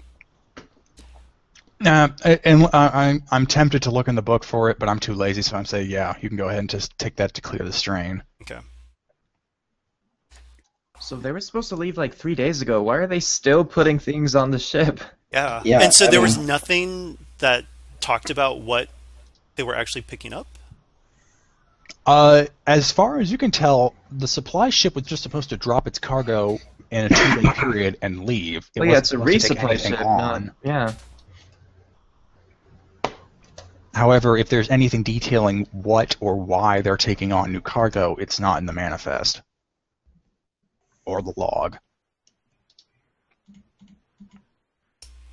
I'm tempted to look in the book for it, but I'm too lazy, so I'm saying, yeah, you can go ahead and just take that to clear the strain. Okay. So they were supposed to leave like 3 days ago. Why are they still putting things on the ship? Yeah. Yeah, And so I there was mean- nothing that talked about what they were actually picking up? As far as you can tell, the supply ship was just supposed to drop its cargo in a 2-day period and leave. It Oh yeah, wasn't it's a supposed to take resupply anything ship. on. Yeah. However, if there's anything detailing what or why they're taking on new cargo, it's not in the manifest. Or the log.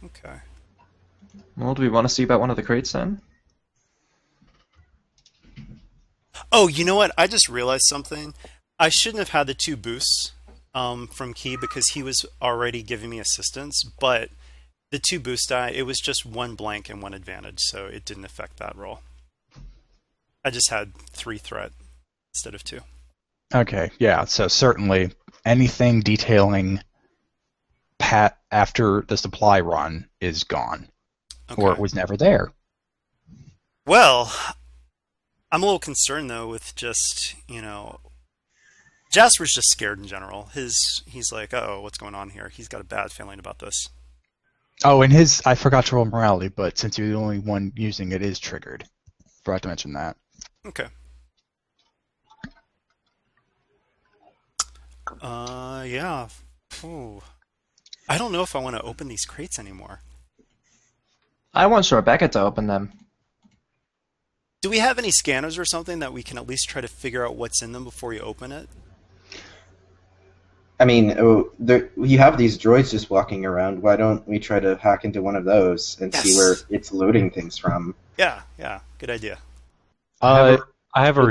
Okay. Well, do we want to see about one of the crates then? Oh, you know what? I just realized something. I shouldn't have had the 2 boosts from Key because he was already giving me assistance, but the 2 boost die, it was just 1 blank and 1 advantage, so it didn't affect that roll. I just had 3 threat instead of 2. Okay, yeah, so certainly anything detailing Pat after the supply run is gone. Okay. Or it was never there. Well, I'm a little concerned though with just, you know, Jasper's just scared in general. He's like, uh-oh, what's going on here? He's got a bad feeling about this. Oh, and I forgot to roll morality, but since you're the only one using it, is triggered. Forgot to mention that. Okay. Yeah. Ooh. I don't know if I want to open these crates anymore. I want Rebecca to open them. Do we have any scanners or something that we can at least try to figure out what's in them before we open it? I mean, you have these droids just walking around. Why don't we try to hack into one of those and see Yes. where it's loading things from? Yeah, good idea. I have a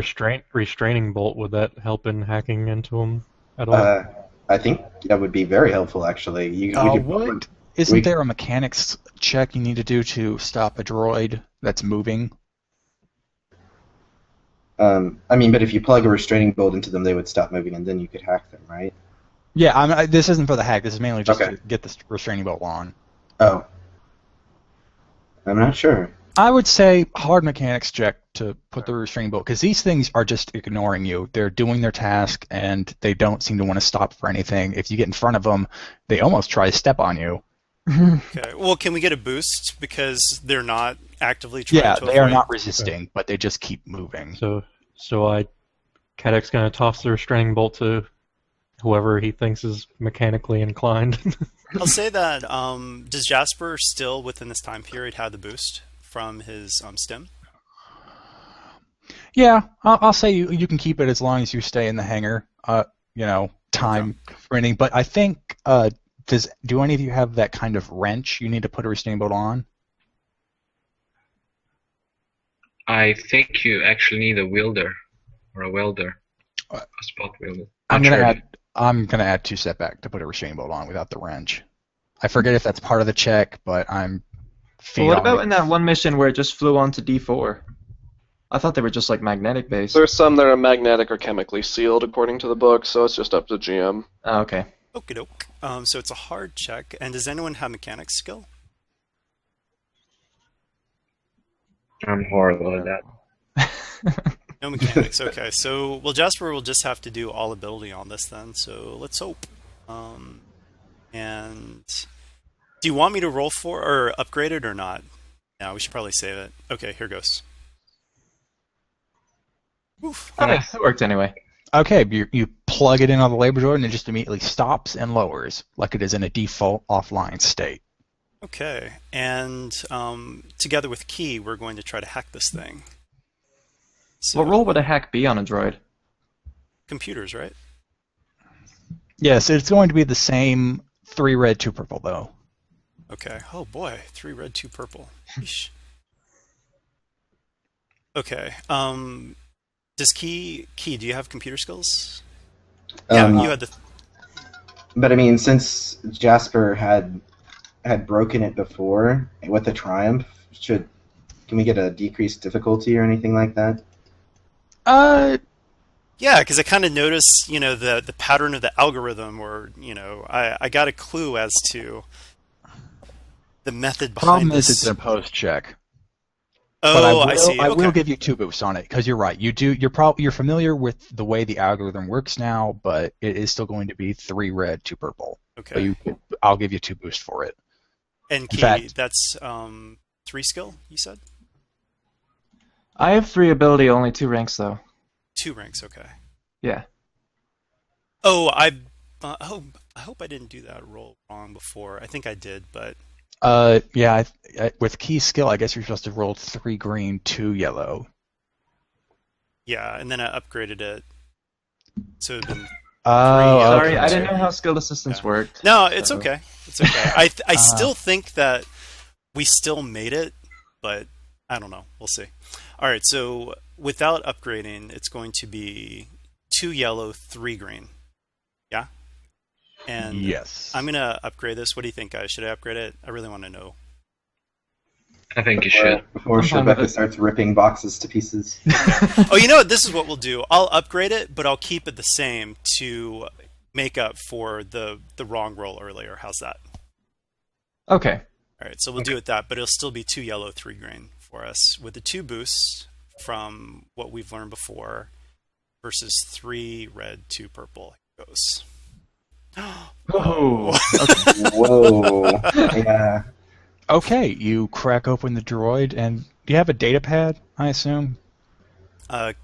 restraining bolt. Would that help in hacking into them at all? I think that would be very helpful, actually. We could What? Isn't there a mechanics check you need to do to stop a droid that's moving? I mean, but if you plug a restraining bolt into them, they would stop moving, and then you could hack them, right? Yeah, this isn't for the hack. This is mainly just Okay. to get the restraining bolt on. Oh. I'm not sure. I would say hard mechanics check to put the restraining bolt, because these things are just ignoring you. They're doing their task, and they don't seem to want to stop for anything. If you get in front of them, they almost try to step on you. Okay. Well, can we get a boost because they're not actively trying Yeah, to they are avoid? not resisting, but they just keep moving. So Kadek's gonna toss the restraining bolt to whoever he thinks is mechanically inclined. I'll say that. Does Jasper still within this time period have the boost from his stim? Yeah, I'll say you can keep it as long as you stay in the hangar. Time running. But I think do any of you have that kind of wrench you need to put a restraining bolt on? I think you actually need a wielder or a welder, a spot welder. I'm Not gonna sure. add 2 setback to put a restraining bolt on without the wrench. I forget if that's part of the check, but I'm Well, what feeling. about in that one mission where it just flew onto D4? I thought they were just like magnetic based. There's some that are magnetic or chemically sealed according to the book, so it's just up to GM. Oh, okay. Okie doke. So it's a hard check. And does anyone have mechanics skill? I'm horrible at that. No mechanics. Okay. So Jasper will just have to do all ability on this then. So let's hope. And do you want me to roll for or upgrade it or not? No, we should probably save it. Okay, here goes. Oof. Okay, it worked anyway. Okay, you plug it in on the labor droid and it just immediately stops and lowers, like it is in a default offline state. Okay, and together with Key, we're going to try to hack this thing. So, What role would a hack be on a droid? computers, right? Yes, it's going to be the same 3 red, 2 purple, though. Okay. Oh boy, 3 red, 2 purple. Yeesh. Okay. Does Key? Do you have computer skills? Yeah, you had the. But I mean, since Jasper had broken it before with the Triumph, can we get a decreased difficulty or anything like that? Yeah, because I kind of noticed, the pattern of the algorithm, or I got a clue as to the method behind Problem this. is it's a post check. Oh, But I see. I will Okay. give you 2 boosts on it, because you're right. You're familiar with the way the algorithm works now, but it is still going to be 3 red, 2 purple. Okay. But I'll give you 2 boosts for it. And Key, fact- that's 3 skill, you said? I have 3 ability, only 2 ranks though. 2 ranks, okay. Yeah. Oh, I hope I didn't do that roll wrong before. I think I did, but Yeah, with key skill, I guess you're supposed to roll 3 green, 2 yellow. yeah, and then I upgraded it. So it'd been Oh, Three, Sorry, okay. I didn't know how skilled assistance Yeah. worked. No, it's So- okay. It's okay. I still think that we still made it, but I don't know. We'll see. All right, so without upgrading, it's going to be 2 yellow, 3 green. Yeah? And Yes. I'm going to upgrade this. What do you think, guys? Should I upgrade it? I really want to know. I think you should. Before I'm fine with Rebecca it. starts ripping boxes to pieces. Oh, you know what? This is what we'll do. I'll upgrade it, but I'll keep it the same to make up for the wrong roll earlier. How's that? Okay. All right, so we'll do it that, but it'll still be 2 yellow, 3 green for us with the 2 boosts from what we've learned before versus 3 red, 2 purple. Here goes. Oh. Whoa. Yeah. Okay, you crack open the droid, and do you have a data pad, I assume?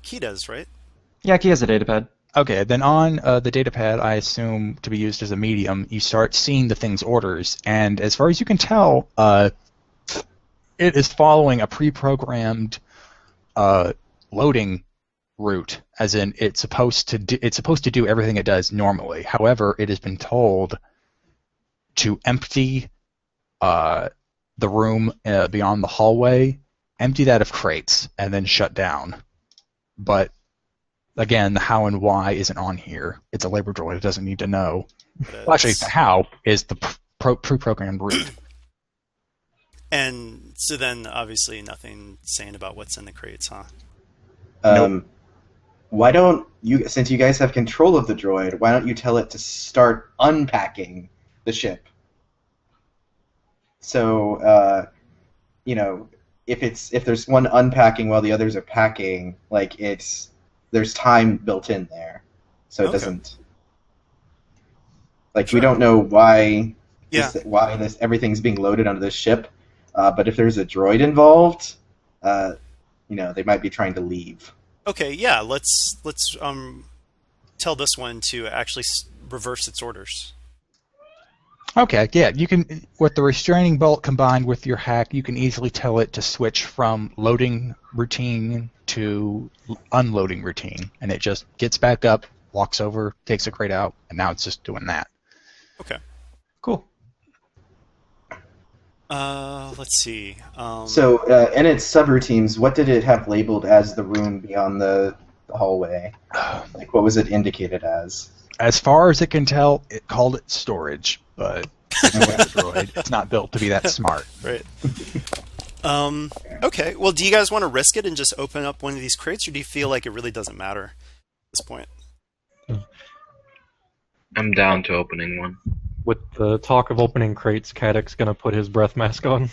Key does, right? Yeah, he has a datapad. Okay, then on the data pad, I assume to be used as a medium, you start seeing the thing's orders, and as far as you can tell, it is following a pre-programmed loading route, as in it's supposed to do everything it does normally. However, it has been told to empty the room beyond the hallway, empty that of crates, and then shut down. But again, the how and why isn't on here. It's a labor droid. It doesn't need to know. Well, actually, the how is the pre-programmed route. And so then, obviously, nothing saying about what's in the crates, huh? Why don't you, since you guys have control of the droid, why don't you tell it to start unpacking the ship? So, if there's one unpacking while the others are packing, like there's time built in there, so it Okay. doesn't. Like Sure. we don't know why Yeah. this everything's being loaded onto this ship, but if there's a droid involved, they might be trying to leave. Okay. Yeah. Let's tell this one to actually reverse its orders. Okay, yeah, you can, with the restraining bolt combined with your hack, you can easily tell it to switch from loading routine to unloading routine, and it just gets back up, walks over, takes a crate out, and now it's just doing that. Okay. Cool. Let's see. So in its subroutines, what did it have labeled as the room beyond the hallway? Like what was it indicated as? As far as it can tell, it called it storage, but it's a droid. It's not built to be that smart. Right. Okay. Well, do you guys want to risk it and just open up one of these crates, or do you feel like it really doesn't matter at this point? I'm down to opening one. With the talk of opening crates, Caddick's gonna put his breath mask on.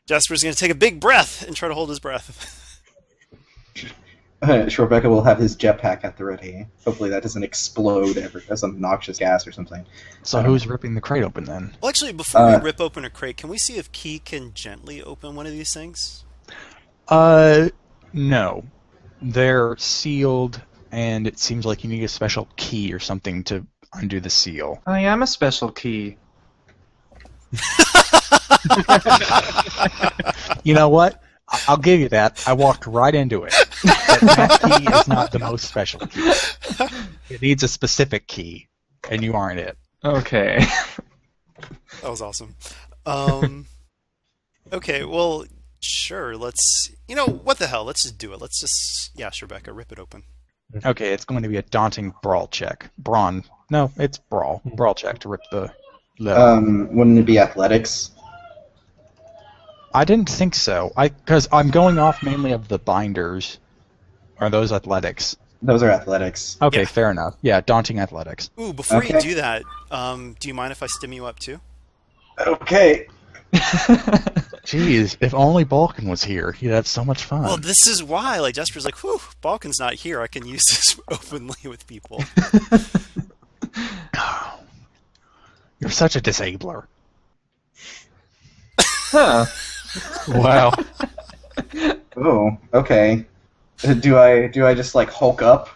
Jasper's going to take a big breath and try to hold his breath. Rebecca will have his jetpack at the ready. Hopefully that doesn't explode as some noxious gas or something. So who's ripping the crate open then? Well, actually, before we rip open a crate, can we see if Key can gently open one of these things? No. They're sealed, and it seems like you need a special key or something to undo the seal. I am a special key. You know what? I'll give you that. I walked right into it. That key is not the most special key. It needs a specific key, and you aren't it. Okay. That was awesome. Okay, well, sure. Let's. What the hell? Let's just do it. Let's just. Yes, Rebecca, rip it open. Okay, it's going to be a daunting brawl check. No, it's brawl. Brawl check to rip the lid off. Wouldn't it be athletics? I didn't think so. Because I'm going off mainly of the binders. Are those athletics? Those are athletics. Okay, Yeah. fair enough. Yeah, daunting athletics. Ooh, before you Okay. do that, do you mind if I stim you up too? Okay. Jeez, if only Balken was here, he'd have so much fun. Well, this is why. Like Jasper's like, whew, Balkan's not here. I can use this openly with people. You're such a disabler. Huh. Wow. Oh, okay. Do I just like Hulk up?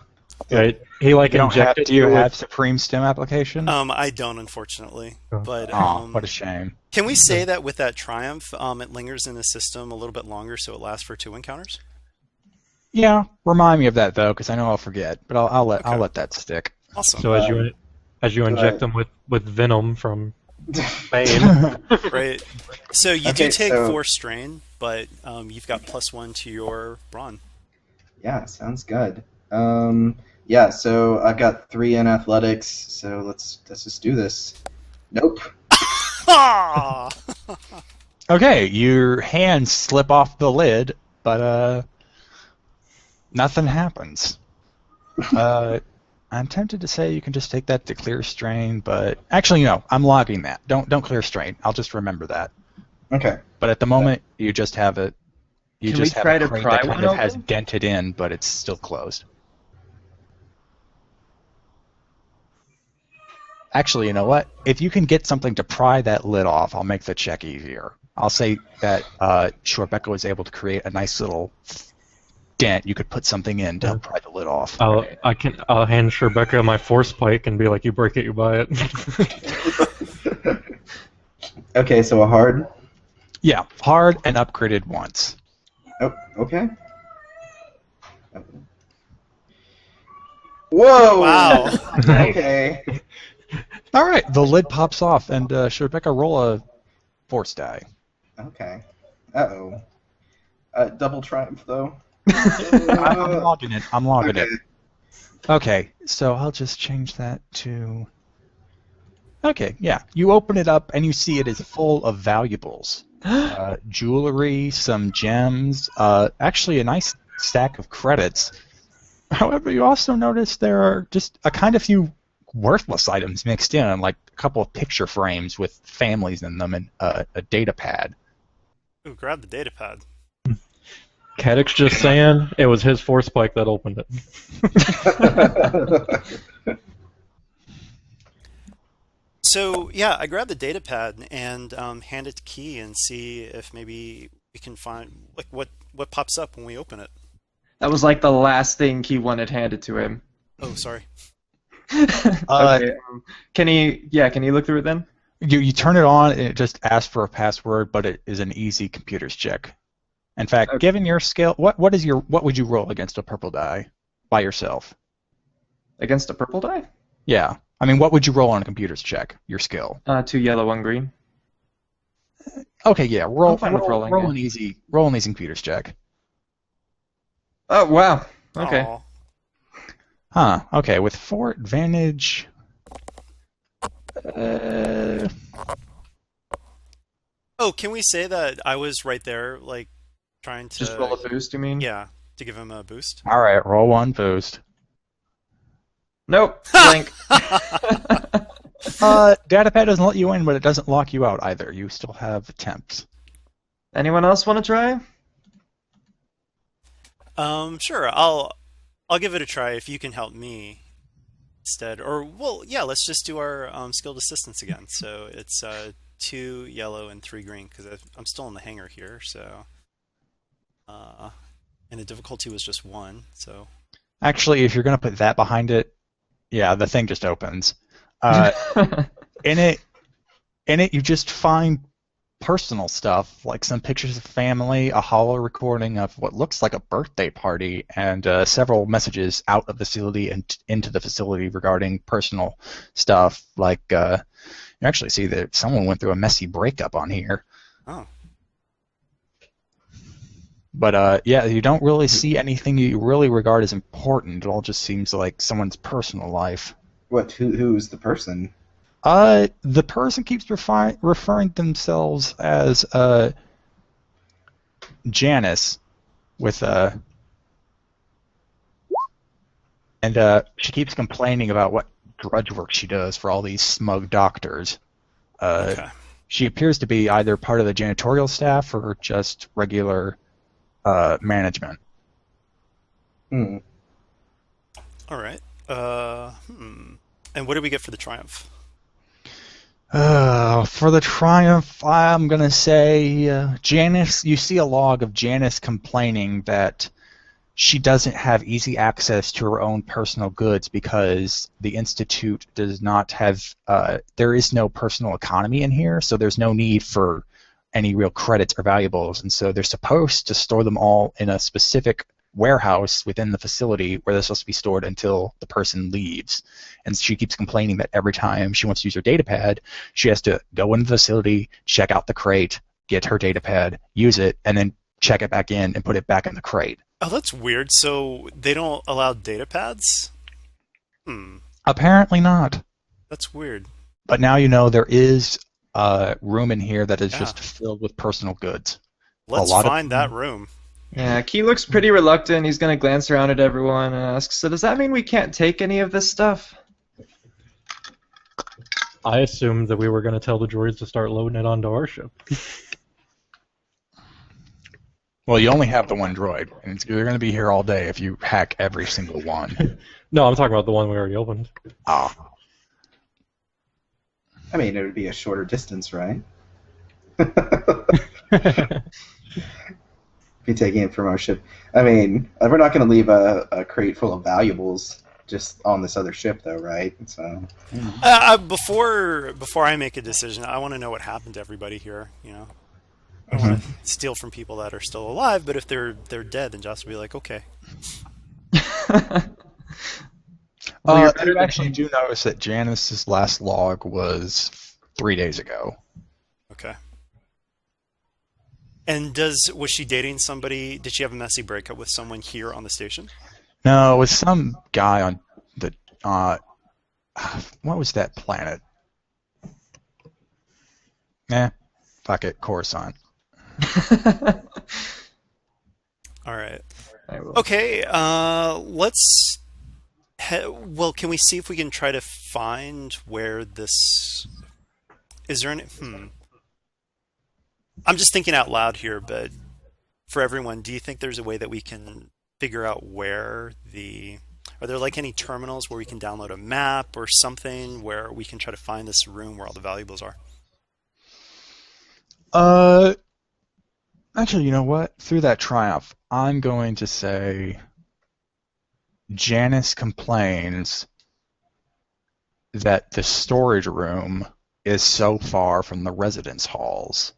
Right. He like You don't have, injected do you with- have Supreme Stim application? I don't, unfortunately. But Oh, what a shame. can we say that with that Triumph, it lingers in the system a little bit longer, so it lasts for 2 encounters? Yeah, remind me of that though, because I know I'll forget. But I'll let that stick. Awesome. So as you inject them with venom from Bane. Right. So you Okay, do take so- 4 strain, but you've got +1 to your brawn. Yeah, sounds good. Yeah, so I've got 3 in athletics, so let's just do this. Nope. Ah! Okay, your hands slip off the lid, but nothing happens. I'm tempted to say you can just take that to clear strain, but actually no, I'm logging that. Don't clear strain. I'll just remember that. Okay. But at the moment, you just have it. You Can we just have try a to crate pry that kind one of has open? dented in, but it's still closed. Actually, you know what? If you can get something to pry that lid off, I'll make the check easier. I'll say that Rebecca was able to create a nice little dent. You could put something in to help pry the lid off. I'll hand Rebecca my force pike and be like, you break it, you buy it. Okay, so a hard. Yeah, hard and upgraded once. Oh, okay. Whoa! Wow. Okay. All right, the lid pops off, and Rebecca, roll a force die. Okay. Uh-oh. Double triumph, though. I'm logging it. I'm logging Okay. it. Okay, so I'll just change that to... Okay, yeah. You open it up, and you see it is full of valuables. Jewelry, some gems, actually a nice stack of credits. However, you also notice there are just a kind of few worthless items mixed in, like a couple of picture frames with families in them and a data pad. Ooh, grab the data pad. Cadix just saying it was his force spike that opened it. So yeah, I grab the data pad and hand it to Key and see if maybe we can find like what pops up when we open it. That was like the last thing he wanted handed to him. Oh, sorry. Okay. Can he look through it then? You turn it on and it just asks for a password, but it is an easy computer's check. In fact, Okay. given your skill, what would you roll against a purple die by yourself? Against a purple die? Yeah. I mean, what would you roll on a computer's check? Your skill. 2 yellow, 1 green. Okay, yeah. Roll I'm fine with rolling, roll yeah. an easy computer's check. Oh, wow. Okay. Aw. Huh. Okay, with 4 advantage. Oh, can we say that I was right there, like trying to Just roll a boost, you mean? Yeah, to give him a boost. All right, roll 1 boost. Nope. Blank. Datapad doesn't let you in, but it doesn't lock you out either. You still have attempts. Anyone else want to try? Sure. I'll give it a try if you can help me instead. Or well, yeah, let's just do our skilled assistance again. So it's 2 yellow and 3 green because I'm still in the hangar here. So and the difficulty was just 1. So Actually, if you're gonna put that behind it, yeah, the thing just opens. In it, you just find personal stuff, like some pictures of family, a hollow recording of what looks like a birthday party, and several messages out of the facility and into the facility regarding personal stuff. Like you actually see that someone went through a messy breakup on here. oh, But yeah, you don't really see anything you really regard as important. It all just seems like someone's personal life. Who's the person? The person keeps referring themselves as Janice, with and she keeps complaining about what drudge work she does for all these smug doctors. okay. She appears to be either part of the janitorial staff or just regular management. Hmm. All right. And what did we get for the triumph? For the triumph, I'm gonna say Janice. You see a log of Janice complaining that she doesn't have easy access to her own personal goods because the Institute does not have. There is no personal economy in here, so there's no need for any real credits or valuables, and so they're supposed to store them all in a specific warehouse within the facility where they're supposed to be stored until the person leaves. And she keeps complaining that every time she wants to use her data pad, she has to go into the facility, check out the crate, get her data pad, use it, and then check it back in and put it back in the crate. Oh, that's weird. So they don't allow data pads? Apparently not. That's weird. But now you know there is room in here that is Yeah. just filled with personal goods. Let's lot of- find that room. Yeah, Key looks pretty reluctant. He's going to glance around at everyone and ask, so does that mean we can't take any of this stuff? I assumed that we were going to tell the droids to start loading it onto our ship. Well, you only have the one droid, and they're going to be here all day if you hack every single one. No, I'm talking about the one we already opened. Ah. I mean, it would be a shorter distance, right? Be taking it from our ship. I mean, we're not going to leave a crate full of valuables just on this other ship, though, right? So Before I make a decision, I want to know what happened to everybody here. You know, I don't want to steal from people that are still alive, but if they're dead, then Joss will be like, okay. You actually do notice that Janice's last log was 3 days ago. Okay. And was she dating somebody? Did she have a messy breakup with someone here on the station? No, it was some guy on the what was that planet? Fuck it, Coruscant. All right. I will. Okay. Let's. Well, can we see if we can try to find where this? Is there any? I'm just thinking out loud here, but for everyone, do you think there's a way that we can figure out where the are there like any terminals where we can download a map or something where we can try to find this room where all the valuables are? Uh, Actually, you know what? Through that triumph, I'm going to say Janice complains that the storage room is so far from the residence halls.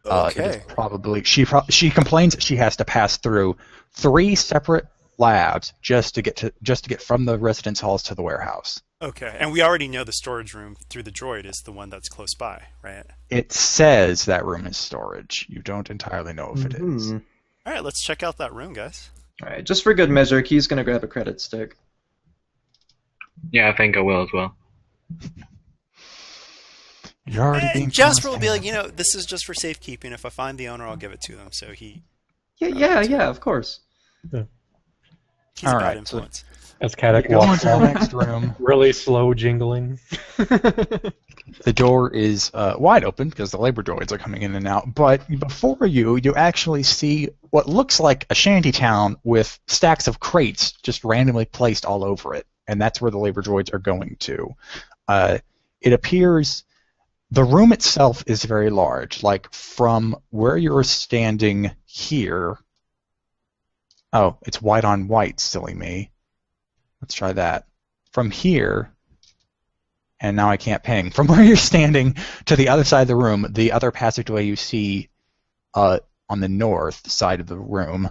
It is Okay. probably she complains that she has to pass through 3 separate labs just to get from the residence halls to the warehouse. Okay. And we already know the storage room through the droid is the one that's close by, right? It says that room is storage. You don't entirely know if it is. Mhm. All right, let's check out that room, guys. All right, just for good measure, Key's gonna grab a credit stick. Yeah, I think I will as well. You're already being Jasper will be promised like, this is just for safekeeping. If I find the owner, I'll give it to them. So he's Yeah, of course. a All bad right, influence. As Kadek Go walks into the off, next room. really slow jingling. The door is wide open because the labor droids are coming in and out. But before you actually see what looks like a shanty town with stacks of crates just randomly placed all over it, and that's where the labor droids are going to. It appears the room itself is very large. Like from where you're standing here. Oh, it's white on white, silly me. Let's try that. From here, and now I can't ping. From where you're standing to the other side of the room, the other passageway you see on the north side of the room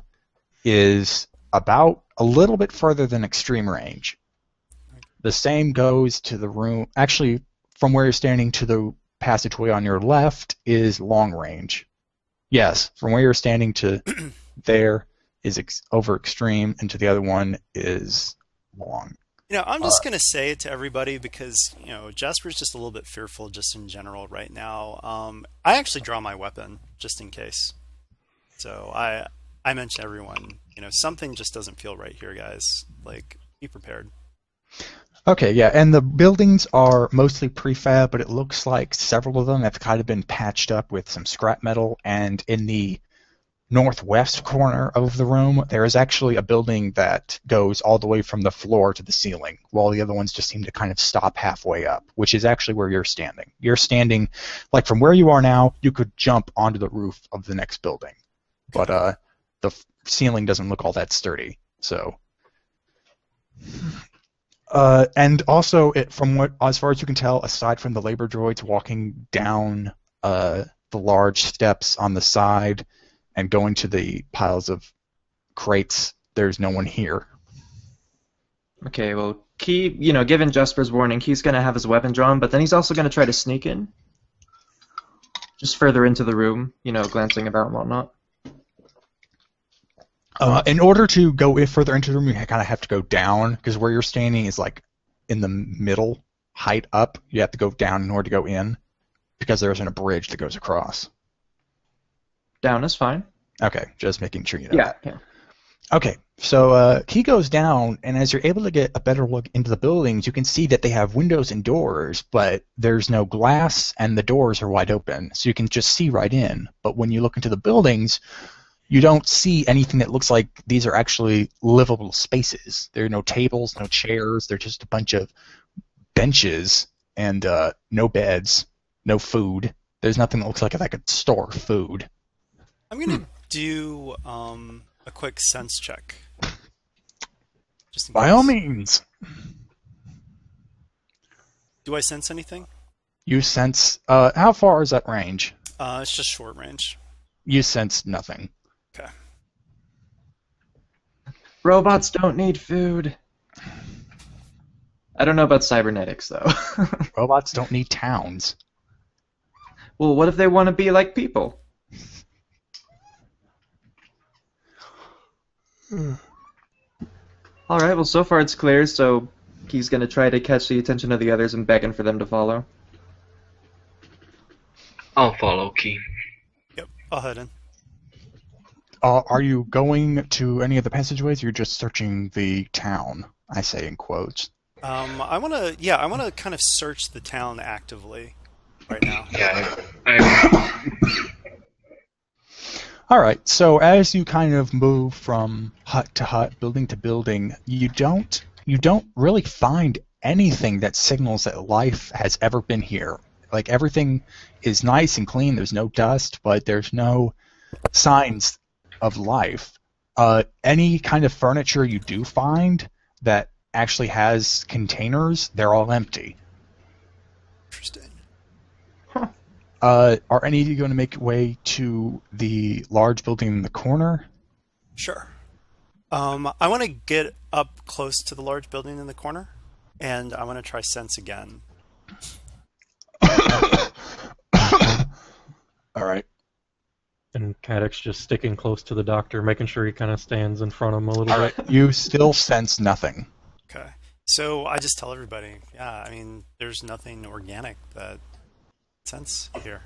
is about a little bit further than extreme range. The same goes to the room. Actually, from where you're standing to the passageway on your left is long range. Yes, from where you're standing to there is over extreme, and to the other one is long. I'm just going to say it to everybody because, Jasper's just a little bit fearful just in general right now. I actually draw my weapon just in case. So I mention to everyone, something just doesn't feel right here, guys. Like, be prepared. Okay, yeah, and the buildings are mostly prefab, but it looks like several of them have kind of been patched up with some scrap metal, and in the northwest corner of the room, there is actually a building that goes all the way from the floor to the ceiling, while the other ones just seem to kind of stop halfway up, which is actually where you're standing. You're standing, like from where you are now, you could jump onto the roof of the next building, but the ceiling doesn't look all that sturdy, so... and also, from what, as far as you can tell, aside from the labor droids walking down the large steps on the side and going to the piles of crates, there's no one here. Okay, well, Key, given Jasper's warning, Key's gonna have his weapon drawn, but then he's also gonna try to sneak in. Just further into the room, glancing about and whatnot. In order to go further into the room, you kind of have to go down, because where you're standing is like in the middle, height up. You have to go down in order to go in, because there isn't a bridge that goes across. Down is fine. Okay, just making sure you know. Yeah. Okay, so Key goes down, and as you're able to get a better look into the buildings, you can see that they have windows and doors, but there's no glass, and the doors are wide open, so you can just see right in. But when you look into the buildings, you don't see anything that looks like these are actually livable spaces. There are no tables, no chairs, they're just a bunch of benches, and no beds, no food. There's nothing that looks like I could store food. I'm going to do a quick sense check. Just in By case. all means. Do I sense anything? You sense... how far is that range? It's just short range. You sense nothing. Okay. Robots don't need food. I don't know about cybernetics, though. Robots don't need towns. Well, what if they want to be like people? Alright, well, so far it's clear, so he's going to try to catch the attention of the others and beckon for them to follow. I'll follow Key. Yep, I'll head in. Are you going to any of the passageways, or you're just searching the town? I say in quotes. I want to kind of search the town actively right now. Yeah, All right. So as you kind of move from hut to hut, building to building, you don't really find anything that signals that life has ever been here. Like everything is nice and clean. There's no dust, but there's no signs of life. Any kind of furniture you do find that actually has containers, they're all empty. Interesting. Are any of you going to make your way to the large building in the corner? Sure. I want to get up close to the large building in the corner, and I want to try sense again. All right. And Caddick's just sticking close to the doctor, making sure he kind of stands in front of him a little All bit. right. You still sense nothing. Okay. So I just tell everybody, yeah, I mean, there's nothing organic that sense here.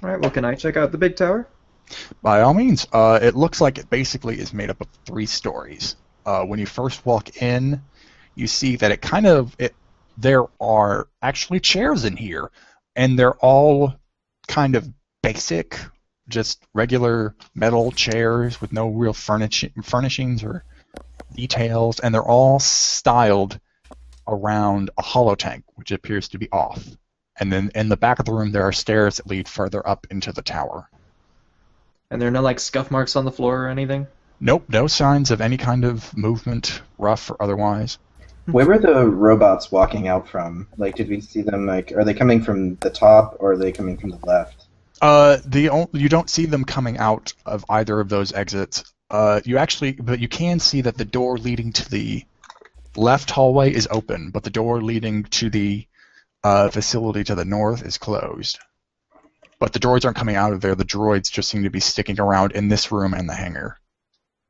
Alright, well, can I check out the big tower? By all means. It looks like it basically is made up of 3 stories. When you first walk in, you see that there are actually chairs in here, and they're all kind of basic, just regular metal chairs with no real furnishings or details, and they're all styled around a hollow tank, which appears to be off. And then in the back of the room, there are stairs that lead further up into the tower. And there are no, like, scuff marks on the floor or anything? Nope, no signs of any kind of movement, rough or otherwise. Where were the robots walking out from? Like, did we see them, like, are they coming from the top, or are they coming from the left? You don't see them coming out of either of those exits. But you can see that the door leading to the left hallway is open, but the door leading to the facility to the north is closed. But the droids aren't coming out of there. The droids just seem to be sticking around in this room and the hangar.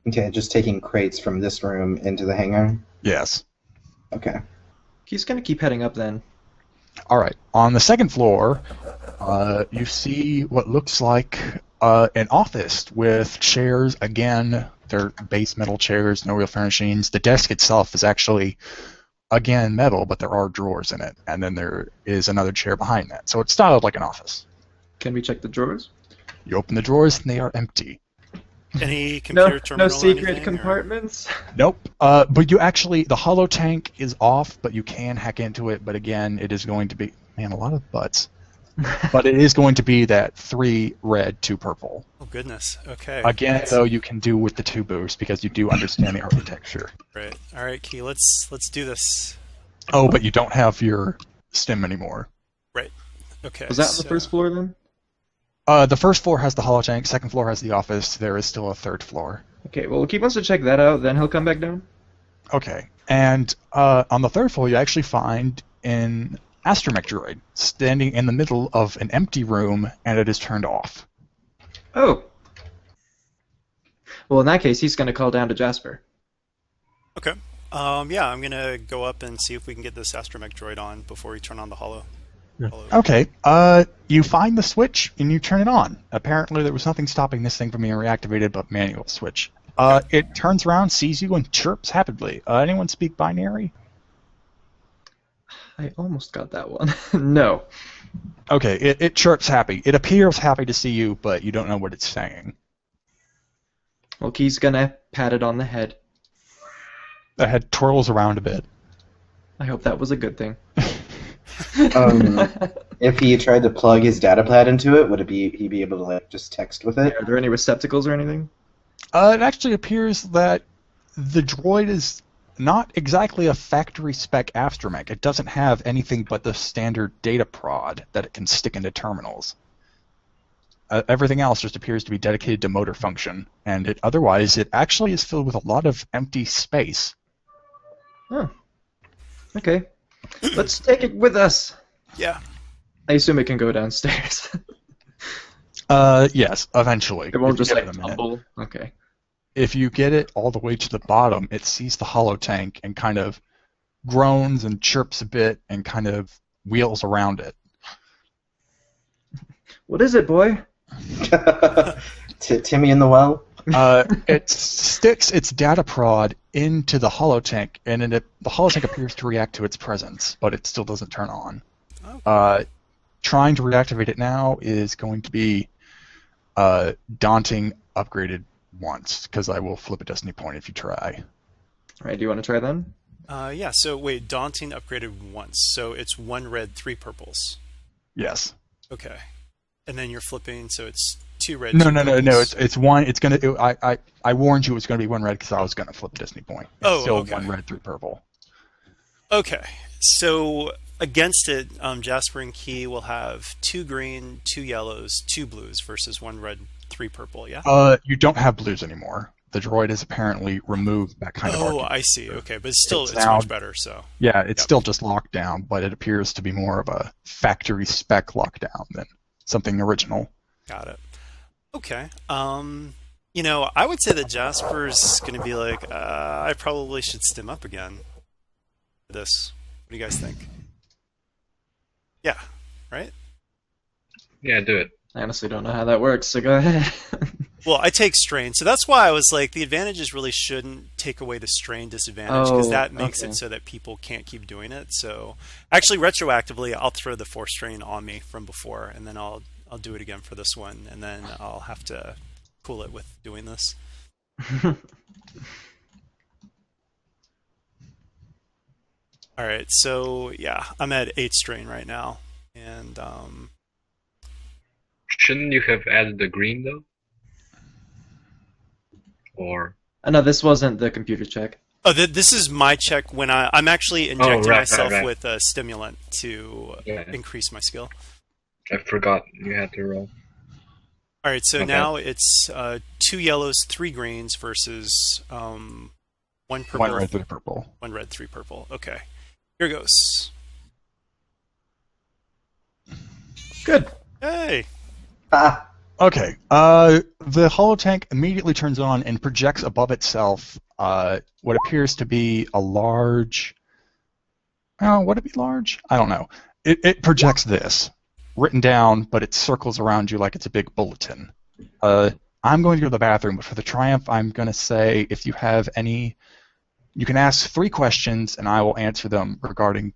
Okay, just taking crates from this room into the hangar? Yes. Okay. He's gonna keep heading up then. All right. On the second floor, you see what looks like an office with chairs. Again, they're base metal chairs, no real furnishings. The desk itself is actually, again, metal, but there are drawers in it. And then there is another chair behind that. So it's styled like an office. Can we check the drawers? You open the drawers and they are empty. Any computer No terminal? secret anything, compartments? Nope. But you actually, the hollow tank is off, but you can hack into it. But again, it is going to be, man, a lot of butts. But it is going to be that 3 red, 2 purple. Oh goodness. Okay. Again, though, you can do with the 2 boosts because you do understand the architecture. Right. All right, Key. Let's do this. Oh, but you don't have your stem anymore. Right. Okay. Was that on the first floor then? The first floor has the holotank, second floor has the office, there is still a third floor. Okay, well, Keith wants to check that out, then he'll come back down. Okay, and on the third floor you actually find an astromech droid standing in the middle of an empty room, and it is turned off. Oh. Well, in that case, he's going to call down to Jasper. Okay. Yeah, I'm gonna go up and see if we can get this astromech droid on before we turn on the holo. Okay, you find the switch and you turn it on. Apparently there was nothing stopping this thing from being reactivated but manual switch. It turns around, sees you, and chirps happily. Anyone speak binary? I almost got that one. No. Okay, it chirps happy. It appears happy to see you, but you don't know what it's saying. Well, Key's going to pat it on the head. The head twirls around a bit. I hope that was a good thing. If he tried to plug his data pad into it, would he be able to like just text with it? Are there any receptacles or anything? It actually appears that the droid is not exactly a factory spec astromech. It doesn't have anything but the standard data prod that it can stick into terminals. Everything else just appears to be dedicated to motor function, and otherwise it actually is filled with a lot of empty space. Oh. Okay. Let's take it with us. Yeah. I assume it can go downstairs. Yes, eventually. It won't If you just give like it a minute. tumble. Okay. If you get it all the way to the bottom, it sees the hollow tank and kind of groans and chirps a bit and kind of wheels around it. What is it, boy? Timmy in the well? It sticks its data prod into the holotank, and the holotank appears to react to its presence, but it still doesn't turn on. Okay. Trying to reactivate it now is going to be Daunting upgraded once, because I will flip a destiny point if you try. All right, do you want to try then? Yeah, so wait, Daunting upgraded once, so it's 1 red, 3 purples. Yes. Okay. And then you're flipping, so it's 2 red, No, 2 no, no, purples. no. It's one. It's gonna. I warned you it was gonna be 1 red because I was gonna flip a destiny point. It's still okay. 1 red, 3 purple. Okay. So against it, Jasper and Key will have 2 green, 2 yellows, 2 blues versus 1 red, 3 purple, yeah? You don't have blues anymore. The droid has apparently removed that kind of argument. I see. Okay, but still, it's now, much better, so. Yeah, it's still just locked down, but it appears to be more of a factory spec lockdown than something original. Got it. Okay. I would say that Jasper's going to be like, I probably should stim up again for this. What do you guys think? Yeah, right? Yeah, do it. I honestly don't know how that works, so go ahead. Well, I take strain, so that's why I was like, the advantages really shouldn't take away the strain disadvantage, because that makes it so that people can't keep doing it. So, actually, retroactively, I'll throw the 4 strain on me from before, and then I'll do it again for this one, and then I'll have to cool it with doing this. All right, so yeah, I'm at 8 strain right now, and Shouldn't you have added the green though? Or No, this wasn't the computer check. oh, this is my check when I'm actually injecting myself right. with a stimulant to increase my skill. I forgot you had to roll. All right, so now it's 2 yellows, 3 greens versus 1 purple. 1 red, 3 purple. 1 red, 3 purple. Okay, here goes. Good. Hey. Ah, Okay. The holotank immediately turns on and projects above itself what appears to be a large. Oh, would it be large? I don't know. It projects this written down, but it circles around you like it's a big bulletin. I'm going to go to the bathroom, but for the triumph, I'm going to say if you have any, you can ask 3 questions, and I will answer them regarding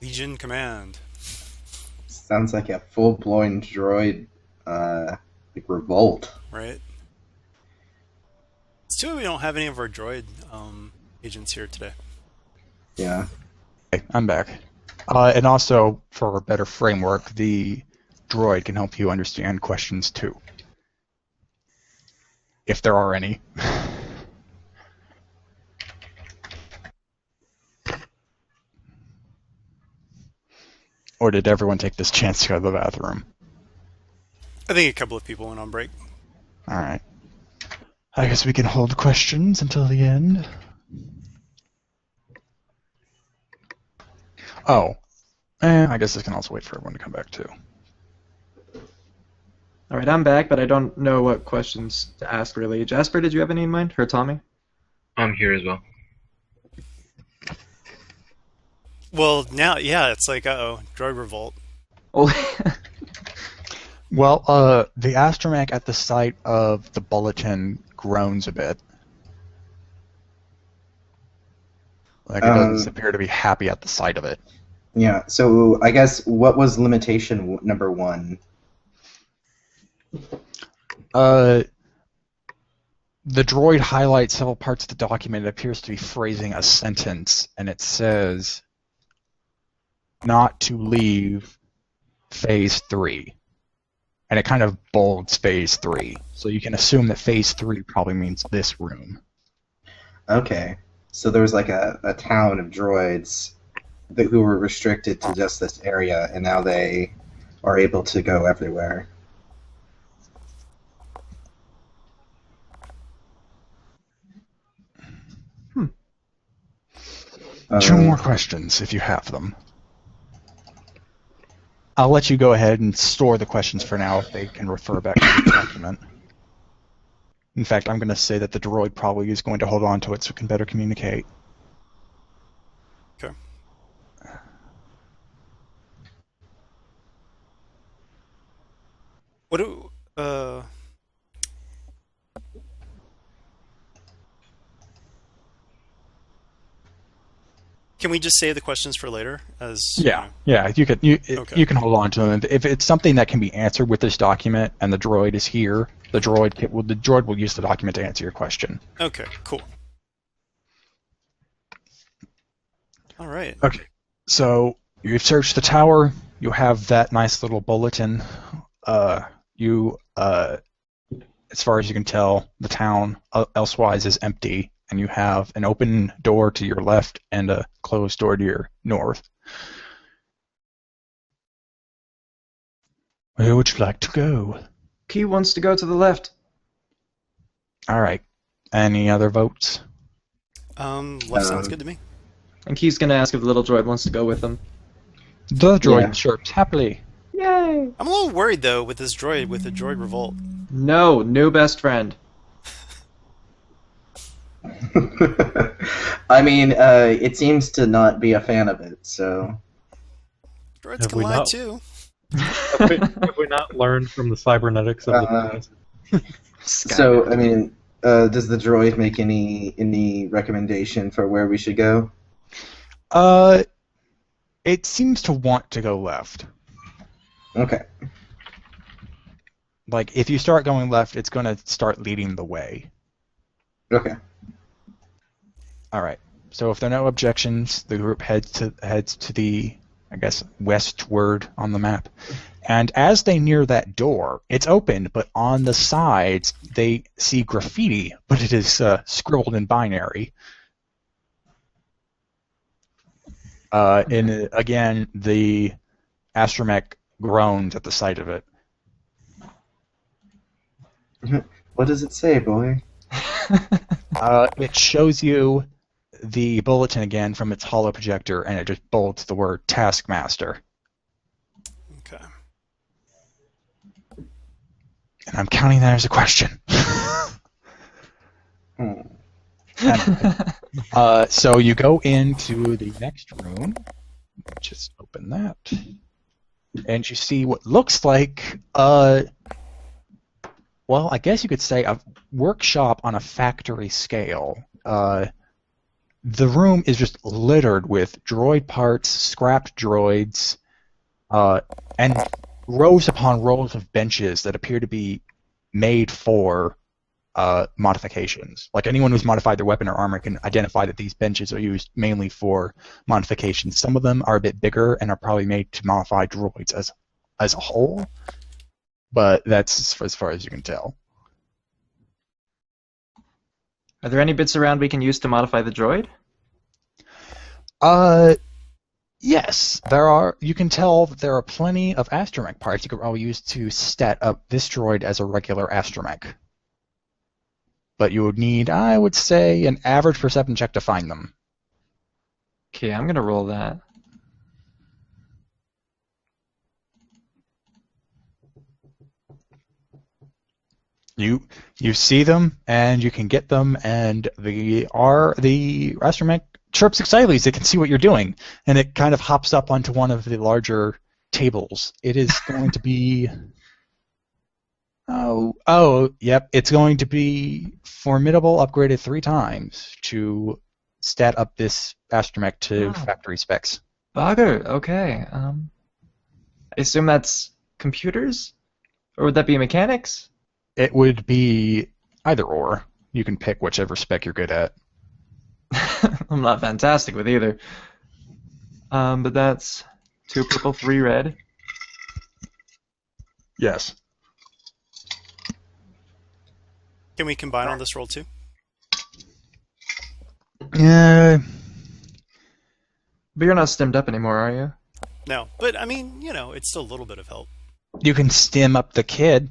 Legion Command. sounds like a full-blown droid, revolt. Right. It's too bad we don't have any of our droid agents here today. Yeah. Okay, I'm back. And also, for a better framework, the droid can help you understand questions too. If there are any. Or did everyone take this chance to go to the bathroom? I think a couple of people went on break. Alright. I guess we can hold questions until the end. Oh. And I guess this can also wait for everyone to come back too. All right, I'm back, but I don't know what questions to ask really. Jasper, did you have any in mind? Or Tommy? I'm here as well. Well, now, yeah, it's like, droid revolt. Oh, Well, the astromech at the site of the bulletin groans a bit. Like, it doesn't appear to be happy at the sight of it. Yeah, so I guess what was limitation number 1? The droid highlights several parts of the document. It appears to be phrasing a sentence, and it says, not to leave Phase 3. And it kind of bolds Phase 3. So you can assume that Phase 3 probably means this room. Okay, so there was like a town of droids who were restricted to just this area, and now they are able to go everywhere. Two more questions, if you have them. I'll let you go ahead and store the questions for now if they can refer back to the document. In fact, I'm going to say that the droid probably is going to hold on to it so it can better communicate. Okay. What do, Can we just save the questions for later? Yeah, Okay. you can hold on to them. If it's something that can be answered with this document and the droid is here, the droid will use the document to answer your question. Okay, cool. All right. Okay, so you've searched the tower. You have that nice little bulletin. As far as you can tell, the town elsewise is empty, and you have an open door to your left and a closed door to your north. Where would you like to go? Key wants to go to the left. All right. Any other votes? Left sounds good to me. And Key's gonna ask if the little droid wants to go with him. The droid Yeah. chirps happily. Yay! I'm a little worried though with the droid revolt. No, new best friend. I mean, it seems to not be a fan of it, so... Droids Have can we lie not? too. Have we not learned from the cybernetics of the planet? So, I mean, does the droid make any recommendation for where we should go? It seems to want to go left. Okay. Like, if you start going left, it's going to start leading the way. Okay. All right. So if there are no objections, the group heads to the, I guess, westward on the map. And as they near that door, it's open, but on the sides they see graffiti, but it is scribbled in binary. And again, the astromech groans at the sight of it. What does it say, boy? It shows you the bulletin again from its holo projector, and it just bolts the word Taskmaster. Okay. And I'm counting that as a question. So you go into the next room. Just open that. And you see what looks like, well, I guess you could say a workshop on a factory scale. The room is just littered with droid parts, scrapped droids, and rows upon rows of benches that appear to be made for modifications. Like anyone who's modified their weapon or armor can identify that these benches are used mainly for modifications. Some of them are a bit bigger and are probably made to modify droids as a whole, but that's as far as you can tell. Are there any bits around we can use to modify the droid? Yes, there are. You can tell that there are plenty of astromech parts you could probably use to stat up this droid as a regular astromech. But you would need, I would say, an average perception check to find them. Okay, I'm gonna roll that. You see them, and you can get them, and the astromech chirps excitedly so it can see what you're doing, and it kind of hops up onto one of the larger tables. It is going to be... Yep, it's going to be formidable upgraded 3 times to stat up this astromech to factory specs. Bugger, okay. I assume that's computers? Or would that be mechanics? It would be either or. You can pick whichever spec you're good at. I'm not fantastic with either. But that's 2 purple, 3 red. Yes. Can we combine on this roll too? Yeah. But you're not stemmed up anymore, are you? No, but I mean, it's still a little bit of help. You can stim up the kid.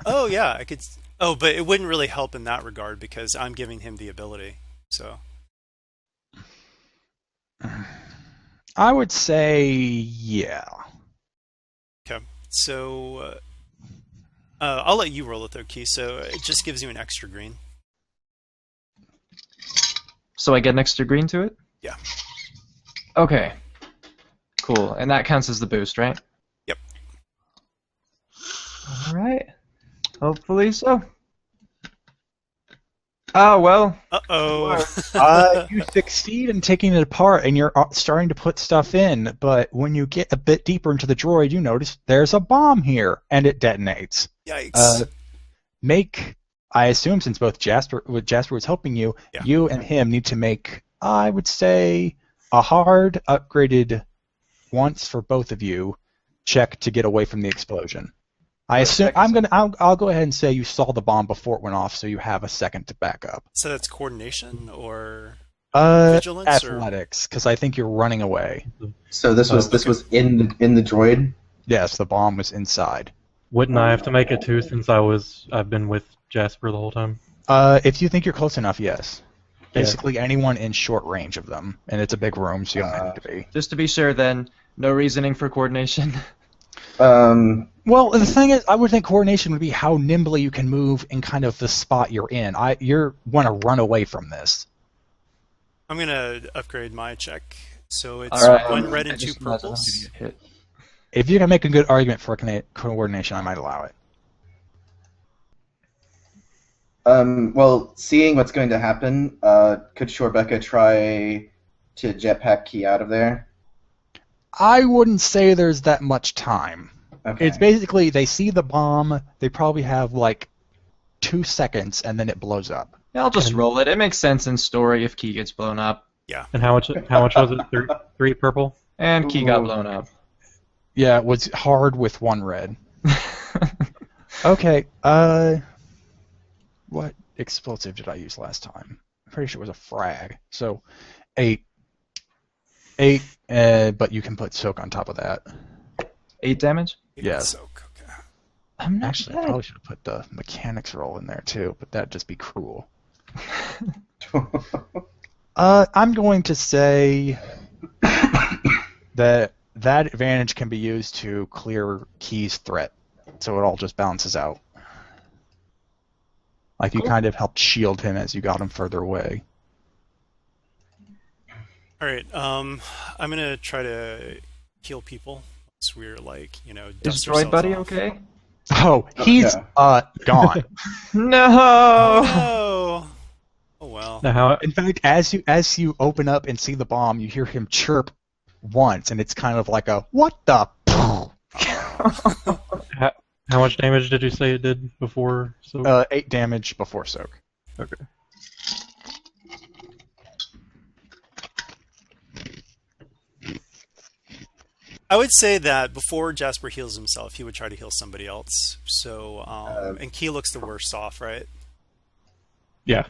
Oh yeah, I could. Oh, but it wouldn't really help in that regard because I'm giving him the ability. So. I would say, yeah. Okay, so I'll let you roll it though, Key. So it just gives you an extra green. So I get an extra green to it? Yeah. Okay. Cool. And that counts as the boost, right? Yep. Alright. Hopefully so. Ah, well. Uh-oh. You succeed in taking it apart, and you're starting to put stuff in, but when you get a bit deeper into the droid, you notice there's a bomb here, and it detonates. Yikes. I assume since both Jasper was helping you, Yeah. you and him need to make, I would say, a hard upgraded once for both of you check to get away from the explosion. I'll go ahead and say you saw the bomb before it went off, so you have a second to back up. So that's coordination or vigilance? Athletics, because I think you're running away. So this was in the droid. Yes, the bomb was inside. Wouldn't I have to make it too, since I've been with Jasper the whole time? If you think you're close enough, yes. Basically anyone in short range of them, and it's a big room, so you don't need to be. Just to be sure, then, no reasoning for coordination. Well, the thing is, I would think coordination would be how nimbly you can move in kind of the spot you're in. You want to run away from this. I'm going to upgrade my check. So it's Alright, 1 red and I 2 just imagine I'm purples. gonna get hit. If you can make a good argument for coordination, I might allow it. Well, seeing what's going to happen, could Shorebecca try to jetpack Key out of there? I wouldn't say there's that much time. Okay. It's basically, they see the bomb, they probably have like 2 seconds, and then it blows up. Yeah, I'll just roll it. It makes sense in story if Key gets blown up. And how much was it? 3 purple? And Key got Ooh. blown up. Yeah, it was hard with 1 red. Okay, what explosive did I use last time? I'm pretty sure it was a frag. So, 8. 8, but you can put soak on top of that. 8 damage? Yes. Soak, okay. I'm not Actually, I probably should have put the mechanics roll in there too, but that'd just be cruel. I'm going to say that advantage can be used to clear Key's threat, so it all just balances out. Like you kind of helped shield him as you got him further away. Alright, I'm going to try to heal people. Once we're like, Is dust Droid ourselves Buddy off. okay? Oh, he's gone. No! Oh, oh well. Now, how In fact, as you open up and see the bomb, you hear him chirp once, and it's kind of like a what the. how much damage did you say it did before? So 8 damage before soak. okay. I would say that before Jasper heals himself, he would try to heal somebody else. So, and Key looks the worst off, right? Yeah.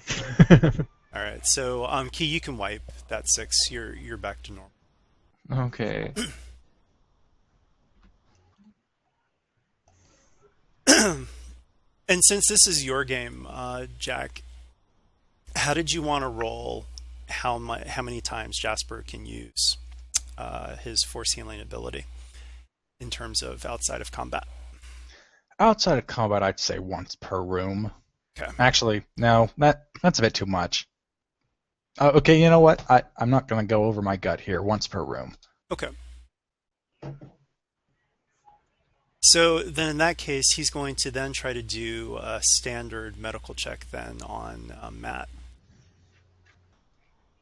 All right. So, Key, you can wipe that 6. You're back to normal. Okay. And since this is your game, Jack, how did you want to roll? How many times Jasper can use his force healing ability in terms of outside of combat? Outside of combat, I'd say once per room. Okay. Actually, no, that's a bit too much. Okay, you know what? I'm not going to go over my gut here. Once per room. Okay. So then in that case, he's going to then try to do a standard medical check then on Matt.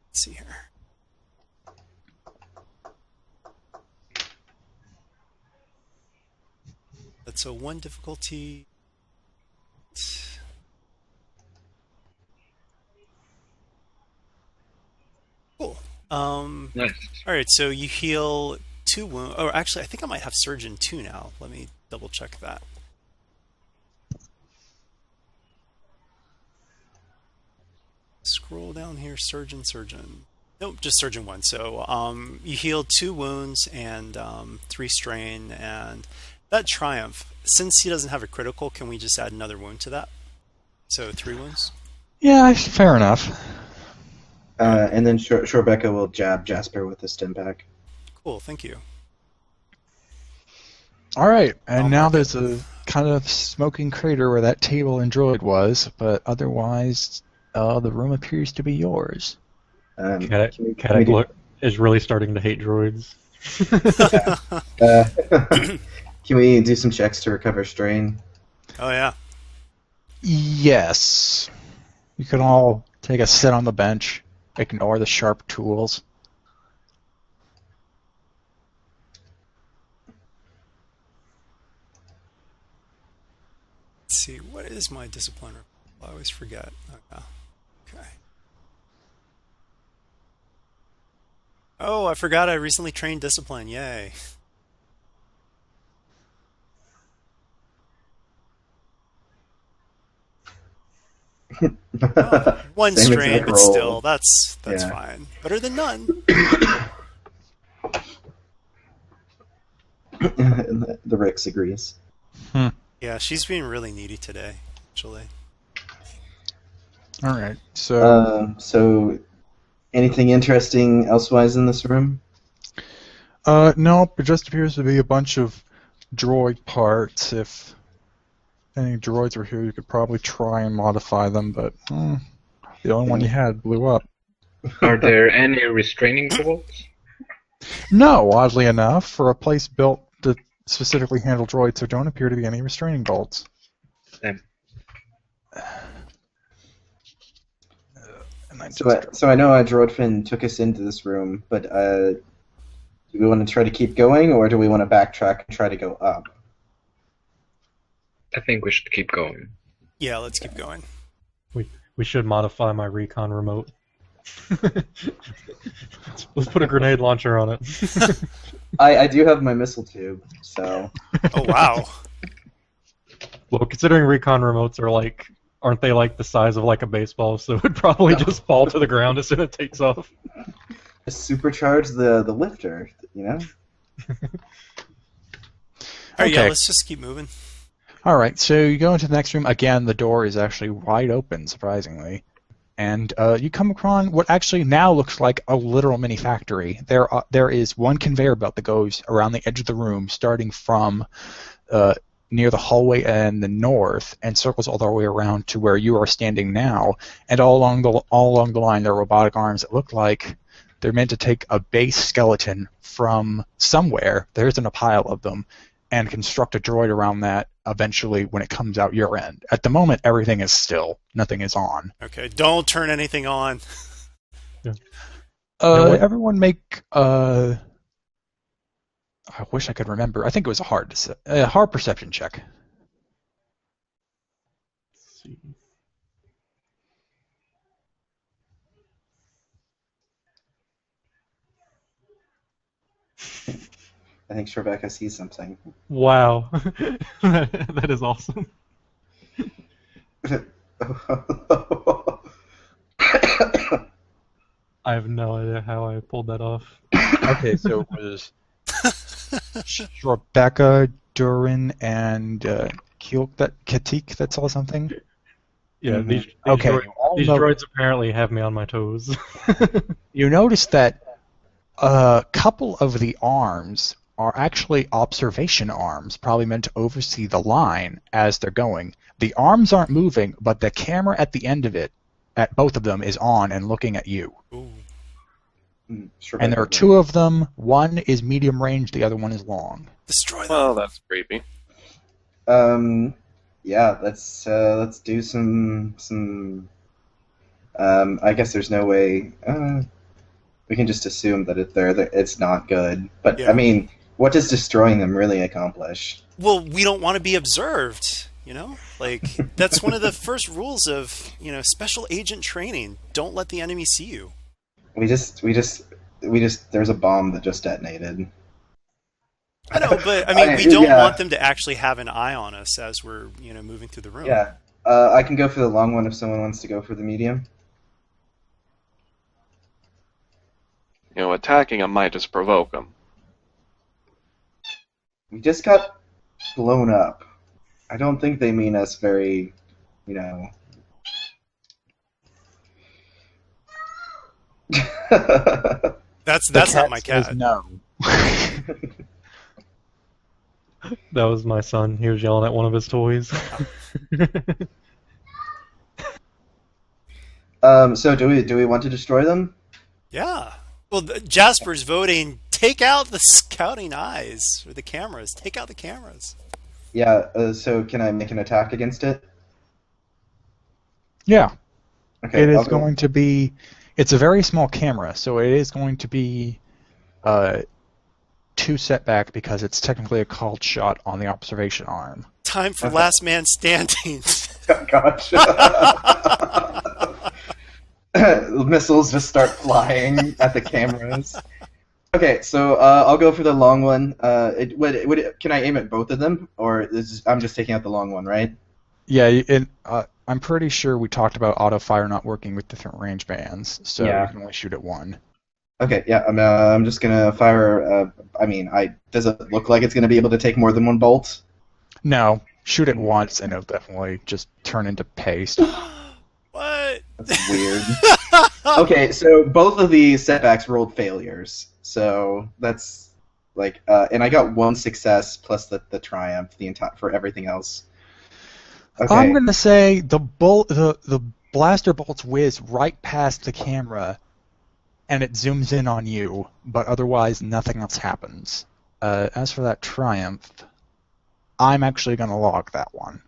Let's see here. That's a 1 difficulty. Cool. Nice. All right, so you heal 2 wounds. Or actually, I think I might have Surgeon 2 now. Let me double check that. Scroll down here, Surgeon. Nope, just Surgeon 1. So you heal 2 wounds and 3 strain, and that Triumph. Since he doesn't have a critical, can we just add another wound to that? So 3 wounds? Yeah, fair enough. And then Shorebecca will jab Jasper with a stim pack. Cool, thank you. All right, and I'll now mark there's it. a kind of smoking crater where that table and droid was, but otherwise, the room appears to be yours. Caddick is really starting to hate droids. Can we do some checks to recover strain? Oh, yeah. Yes. You can all take a sit on the bench, ignore the sharp tools. Let's see, what is my discipline? I always forget. Oh, yeah. Okay. Oh, I forgot I recently trained discipline. Yay. Oh, one Same strain, exact but roll. still, that's Yeah. fine. Better than none. The Rix agrees. Yeah, she's being really needy today, actually. All right. So, So, anything interesting elsewise in this room? nope. It just appears to be a bunch of droid parts. If any droids were here, you could probably try and modify them, but the only one you had blew up. Are there any restraining bolts? No, oddly enough, for a place built to specifically handle droids, there don't appear to be any restraining bolts. Damn. And I So I know Droidfin took us into this room, but do we want to try to keep going, or do we want to backtrack and try to go up? I think we should keep going. Yeah, let's keep going. We should modify my recon remote. Let's put a grenade launcher on it. I do have my missile tube, so Oh, wow. Well, considering recon remotes aren't they like the size of like a baseball, so it would probably just fall to the ground as soon as it takes off. supercharge the lifter, you know? All right, yeah, Okay. let's just keep moving. All right, so you go into the next room. Again, the door is actually wide open, surprisingly. And you come across what actually now looks like a literal mini factory. There is one conveyor belt that goes around the edge of the room, starting from near the hallway in the north, and circles all the way around to where you are standing now. And all along the line, there are robotic arms that look like they're meant to take a base skeleton from somewhere. There isn't a pile of them, and construct a droid around that eventually when it comes out your end. At the moment, everything is still. Nothing is on. Okay, don't turn anything on. Everyone make. I wish I could remember. I think it was a hard perception check. Let's see. I think Rebecca sees something. Wow, that is awesome. I have no idea how I pulled that off. Okay, so it was Rebecca, Durin, and Katik that saw something. Yeah, Mhm. these Okay, droids, you all these know- droids apparently have me on my toes. You notice that a couple of the arms are actually observation arms, probably meant to oversee the line as they're going. The arms aren't moving, but the camera at the end of it, at both of them, is on and looking at you. Ooh. And there are two of them. One is medium range, the other one is long. Destroy them. Well, that's creepy. Yeah, let's do some. I guess there's no way. We can just assume that it's not good. But Yeah. I mean, what does destroying them really accomplish? Well, we don't want to be observed, you know? Like, that's one of the first rules of, special agent training. Don't let the enemy see you. We just. There's a bomb that just detonated. I know, but, we don't yeah. want them to actually have an eye on us as we're, moving through the room. Yeah. I can go for the long one if someone wants to go for the medium. Attacking them might just provoke them. We just got blown up. I don't think they mean us very, That's The not my says cat. no. That was my son. He was yelling at one of his toys. So do we want to destroy them? Yeah. Well, Jasper's voting, take out the scouting eyes, or the cameras. Take out the cameras. Yeah. So can I make an attack against it? Yeah. Okay, It I'll is go. going to be. It's a very small camera, so it is going to be 2 setback because it's technically a called shot on the observation arm. Time for Okay. last man standing. Gosh. Missiles just start flying at the cameras. Okay, so I'll go for the long one. Can I aim at both of them, or I'm just taking out the long one, right? Yeah, I'm pretty sure we talked about auto fire not working with different range bands, so Yeah. you can only shoot at one. Okay, yeah, I'm just gonna fire. Does it look like it's gonna be able to take more than one bolt? No, shoot it once and it'll definitely just turn into paste. What? That's weird. Okay, so both of the setbacks rolled failures, so that's like, and I got 1 success plus the triumph for everything else. Okay. I'm gonna say the blaster bolts whiz right past the camera, and it zooms in on you, but otherwise nothing else happens. As for that triumph, I'm actually gonna log that one.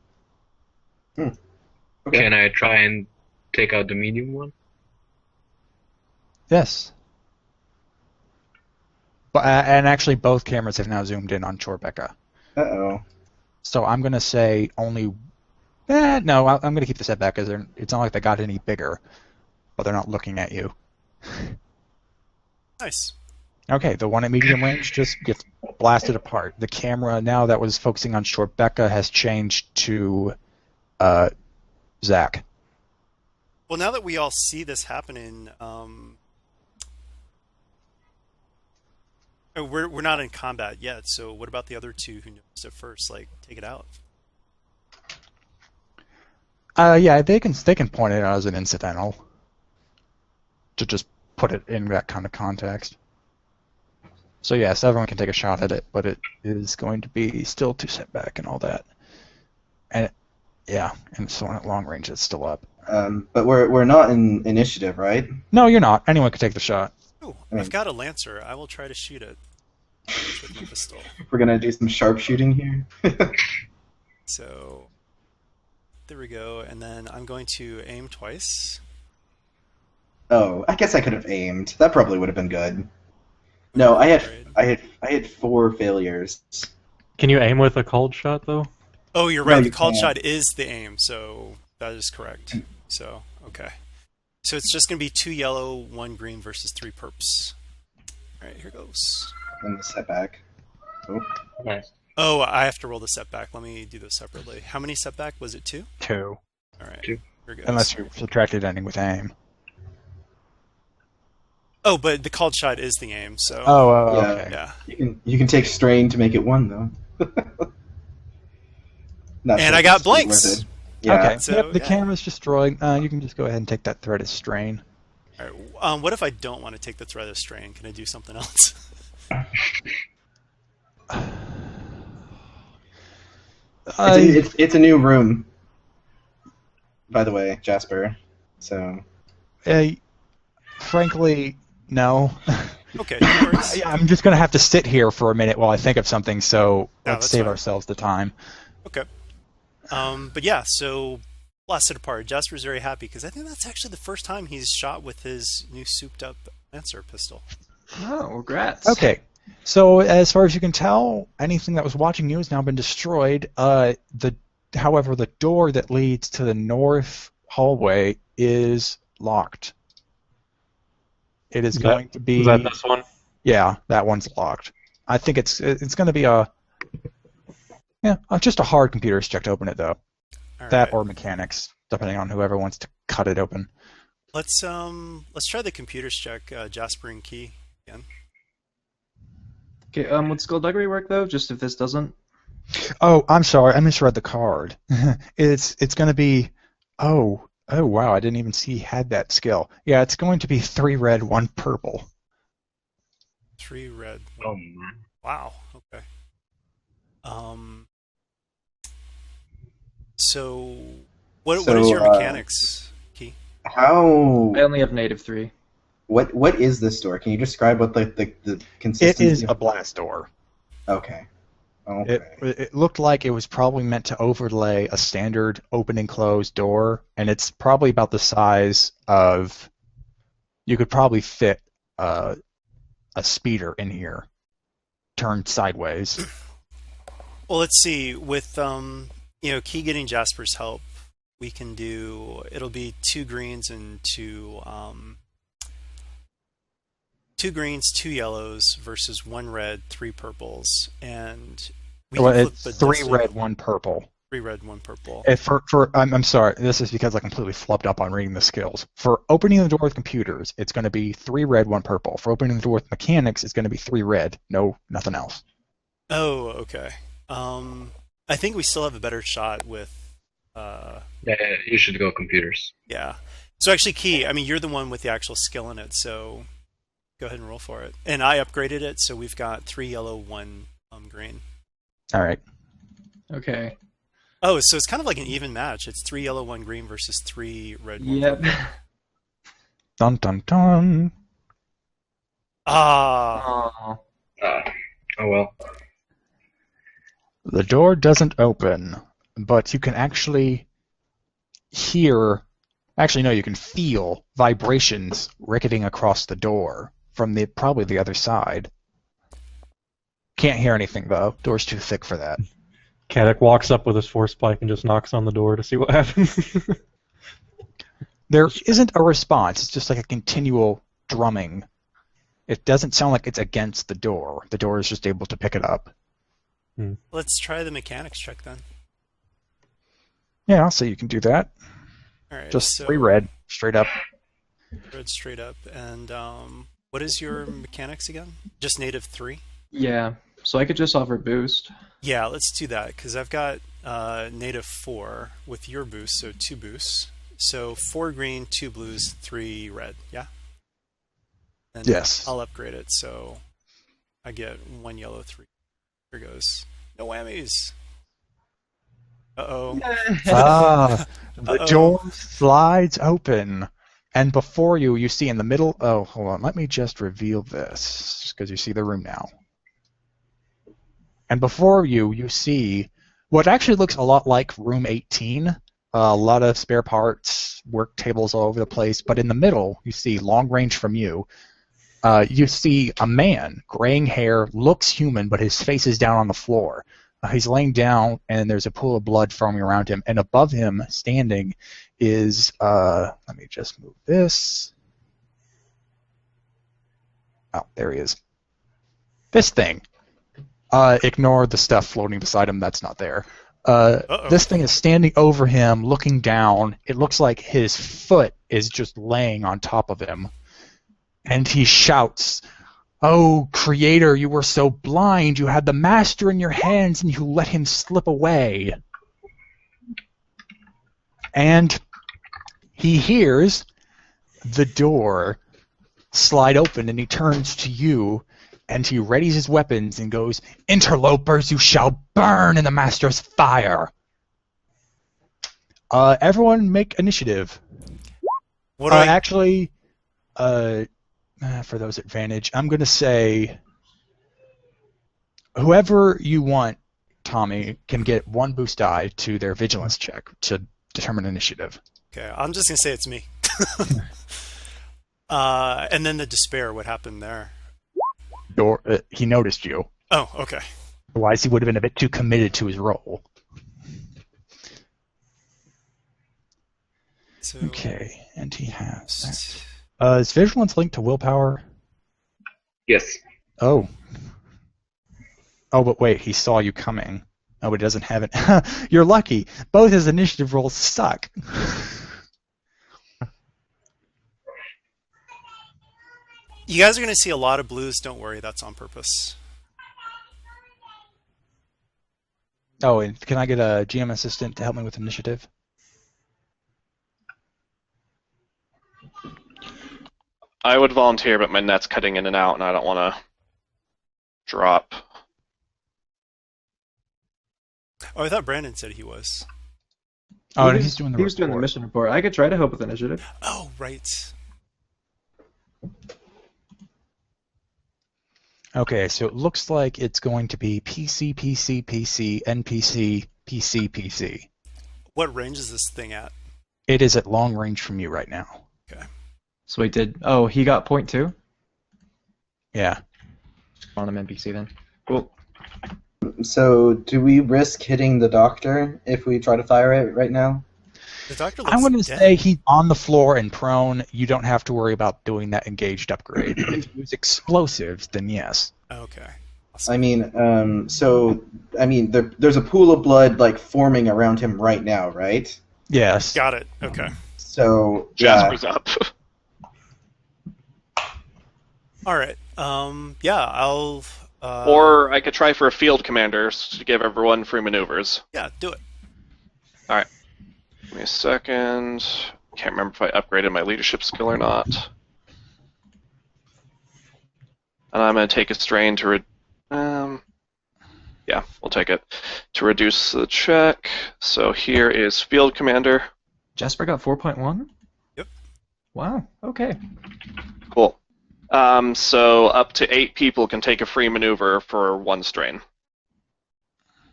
Okay. Can I try and take out the medium one? Yes. But and actually, both cameras have now zoomed in on Chorbecca. Uh-oh. So I'm gonna say only. No, I'm gonna keep the setback because it's not like they got any bigger, but they're not looking at you. Nice. Okay, the one at medium range just gets blasted apart. The camera now that was focusing on Chorbecca has changed to Zach. Well, now that we all see this happening, we're not in combat yet. So what about the other two who noticed it first? Like, take it out. Yeah, they can point it out as an incidental to just put it in that kind of context. So yes, everyone can take a shot at it, but it is going to be still 2 setback and all that. And and so at long range it's still up. But we're not in initiative, right? No, you're not. Anyone can take the shot. Oh, I mean- I've got a lancer. I will try to shoot it with my pistol. We're gonna do some sharpshooting here. So there we go, and then I'm going to aim twice. Oh, I guess I could have aimed. That probably would have been good. No, I had 4 failures. Can you aim with a cold shot though? Oh, you're No, right. you The called can't. shot is the aim, so that is correct. So okay, so it's just going to be 2 yellow, 1 green versus 3 perps. All right, here goes. And the setback. Oh. Nice. Oh, I have to roll the setback. Let me do this separately. How many setback was it? 2? 2. All right. 2. Here goes. Unless you subtracted ending with aim. Oh, but the called shot is the aim, so. Oh, Yeah. okay. Yeah. You can take strain to make it 1 though. Not And sure I if got it's worth blanks. it. Yeah. Okay. So, Yep, the yeah. camera's destroyed. You can just go ahead and take that threat as strain. All right. What if I don't want to take the threat of strain? Can I do something else? It's a new room, by the way, Jasper. So Frankly, no. Okay, no worries. I'm just gonna have to sit here for a minute while I think of something. So No, let's that's save fine. ourselves the time. Okay. But yeah, so blasted apart. Jasper's very happy because I think that's actually the first time he's shot with his new souped-up Lancer pistol. Oh, congrats. Okay. So as far as you can tell, anything that was watching you has now been destroyed. However, the door that leads to the north hallway is locked. It is going to be. Is that this one? Yeah, that one's locked. I think it's going to be just a hard computer's check to open it though. All That right. or mechanics, depending on whoever wants to cut it open. Let's try the computers check, Jasper and Key again. Okay, would skullduggery work though? Just if this doesn't? Oh, I'm sorry, I misread the card. It's going to be. Oh wow, I didn't even see he had that skill. Yeah, it's going to be 3 red, 1 purple. 3 red. Oh man. Wow. Okay. So what is So, your mechanics, Key? how? I only have native 3. What is this door? Can you describe what the It consistency? is a blast door. Okay. Okay. It looked like it was probably meant to overlay a standard open and close door, and it's probably about the size of you could probably fit a speeder in here, turned sideways. Well, let's see. With Key getting Jasper's help, we can do. It'll be 2 greens and 2 greens, 2 yellows versus 1 red, 3 purples, and we Well, can flip it's the 3 destiny- red, 1 purple. 3 red, 1 purple. I'm sorry, this is because I completely flubbed up on reading the skills. For opening the door with computers, it's going to be 3 red, 1 purple. For opening the door with mechanics, it's going to be 3 red, nothing else. Oh, okay. I think we still have a better shot with. Yeah, you should go computers. Yeah. So actually, Key, I mean, you're the one with the actual skill in it, so go ahead and roll for it. And I upgraded it, so we've got 3 yellow, 1 green. All right. Okay. Oh, so it's kind of like an even match. It's 3 yellow, 1 green versus 3 red, 1 Yep. purple. Dun dun dun. Ah. Aw. Oh well. The door doesn't open, but you can actually hear. Actually, no, you can feel vibrations ricketing across the door from probably the other side. Can't hear anything though. Door's too thick for that. Caddock walks up with his force pike and just knocks on the door to see what happens. There isn't a response. It's just like a continual drumming. It doesn't sound like it's against the door. The door is just able to pick it up. Let's try the mechanics check then. Yeah, so you can do that. All right. Just so 3 red, straight up. red straight up. And what is your mechanics again? Just native 3? Yeah. So I could just offer boost. Yeah, let's do that because I've got native 4 with your boost, so 2 boosts. So 4 green, 2 blues, 3 red. Yeah. And Yes. I'll upgrade it, so I get 1 yellow, 3. Here goes. No whammies. Uh-oh. Ah, the Uh-oh. door slides open, and before you, you see in the middle. Oh, hold on. Let me just reveal this, because you see the room now. And before you, you see what actually looks a lot like room 18. A lot of spare parts, work tables all over the place. But in the middle, you see long range from you. You see a man, graying hair, looks human, but his face is down on the floor. He's laying down, and there's a pool of blood foaming around him. And above him, standing, is let me just move this. Oh, there he is. This thing. Ignore the stuff floating beside him. That's not there. This thing is standing over him, looking down. It looks like his foot is just laying on top of him. And he shouts, "Oh, Creator, you were so blind. You had the Master in your hands, and you let him slip away." And he hears the door slide open, and he turns to you, and he readies his weapons and goes, "Interlopers, you shall burn in the Master's fire." Everyone make initiative. What do I... Actually, for those advantage, I'm going to say whoever you want, Tommy, can get 1 boost die to their vigilance check to determine initiative. Okay, I'm just going to say it's me. And then the despair, what happened there? He noticed you. Oh, okay. Otherwise, he would have been a bit too committed to his role. So, Okay, and he has that. Is vigilance linked to willpower? Yes. Oh. Oh, but wait, he saw you coming. Oh, but he doesn't have it. You're lucky. Both his initiative rolls suck. you guys are going to see a lot of blues. Don't worry, that's on purpose. Oh, and can I get a GM assistant to help me with initiative? I would volunteer, but my net's cutting in and out, and I don't want to drop. Oh, I thought Brandon said he was. Oh, and he's doing the He was doing the report. mission report. I could try to help with initiative. Oh, right. Okay, so it looks like it's going to be PC, PC, PC, NPC, PC, PC. What range is this thing at? It is at long range from you right now. Okay. So we did. Oh, he got point 2? Yeah. On him NPC then. Cool. So, do we risk hitting the doctor if we try to fire it right now? The doctor looks I'm going to dead. say he's on the floor and prone. You don't have to worry about doing that engaged upgrade. If you use explosives, then yes. Okay. I mean, there's a pool of blood like forming around him right now, right? Yes. Got it. Okay. So, Jasper's up. All right. Yeah, I'll. Or I could try for a field commander to give everyone free maneuvers. Yeah, do it. Alright. Give me a second. Can't remember if I upgraded my leadership skill or not. And I'm going to take a strain to... yeah, we'll take it. To reduce the check. So here is field commander. Jasper got 4.1? Yep. Wow, okay. Cool. So up to 8 people can take a free maneuver for 1 strain.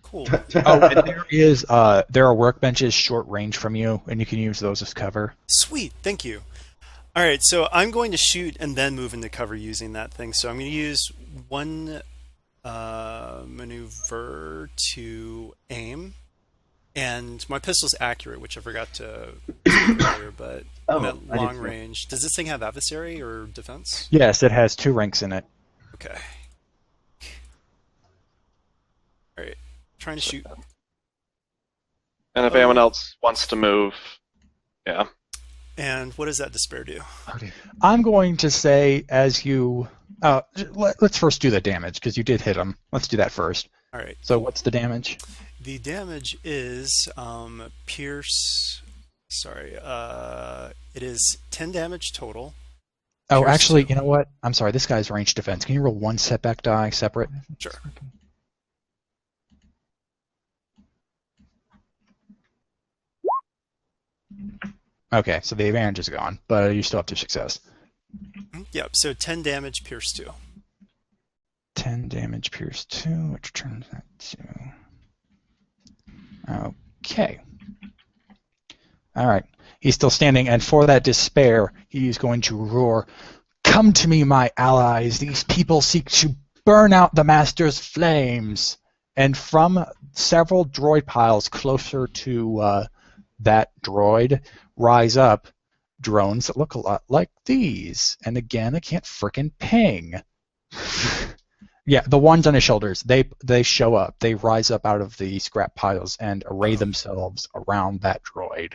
Cool. Oh, and there are workbenches short range from you, and you can use those as cover. Sweet. Thank you. All right, so I'm going to shoot and then move into cover using that thing. So I'm going to use 1 maneuver to aim. And my pistol's accurate, which I forgot to say earlier, but I'm at I did long too. range. Does this thing have adversary or defense? Yes, it has 2 ranks in it. Okay. All right. Trying to shoot. And if anyone else wants to move, yeah. And what does that despair do? I'm going to say as you... let's first do the damage, because you did hit him. Let's do that first. All right. So what's the damage? The damage is pierce. Sorry. It is 10 damage total. Oh, Pierce actually, 2. you know what? I'm sorry, this guy's range defense. Can you roll 1 setback die separate? Sure. Okay, so the advantage is gone, but you still have 2 success. Yep. So 10 damage, pierce 2. 10 damage, pierce 2, which turns that to... Okay. Alright. He's still standing, and for that despair, he's going to roar, "Come to me, my allies! These people seek to burn out the Master's flames!" And from several droid piles closer to that droid rise up drones that look a lot like these. And again, I can't frickin' ping. Yeah, the ones on his shoulders, they show up. They rise up out of the scrap piles and array themselves around that droid.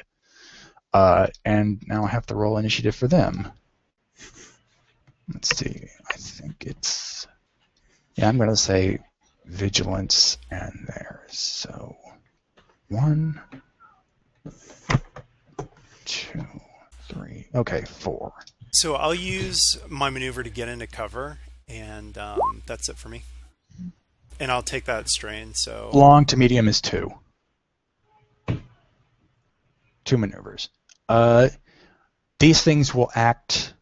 And now I have to roll initiative for them. Let's see. I think it's... Yeah, I'm going to say vigilance and theirs. So 1, 2, 3. Okay, 4. So I'll use my maneuver to get into cover, and that's it for me. And I'll take that strain. So Long to medium is 2. 2 maneuvers. These things will act...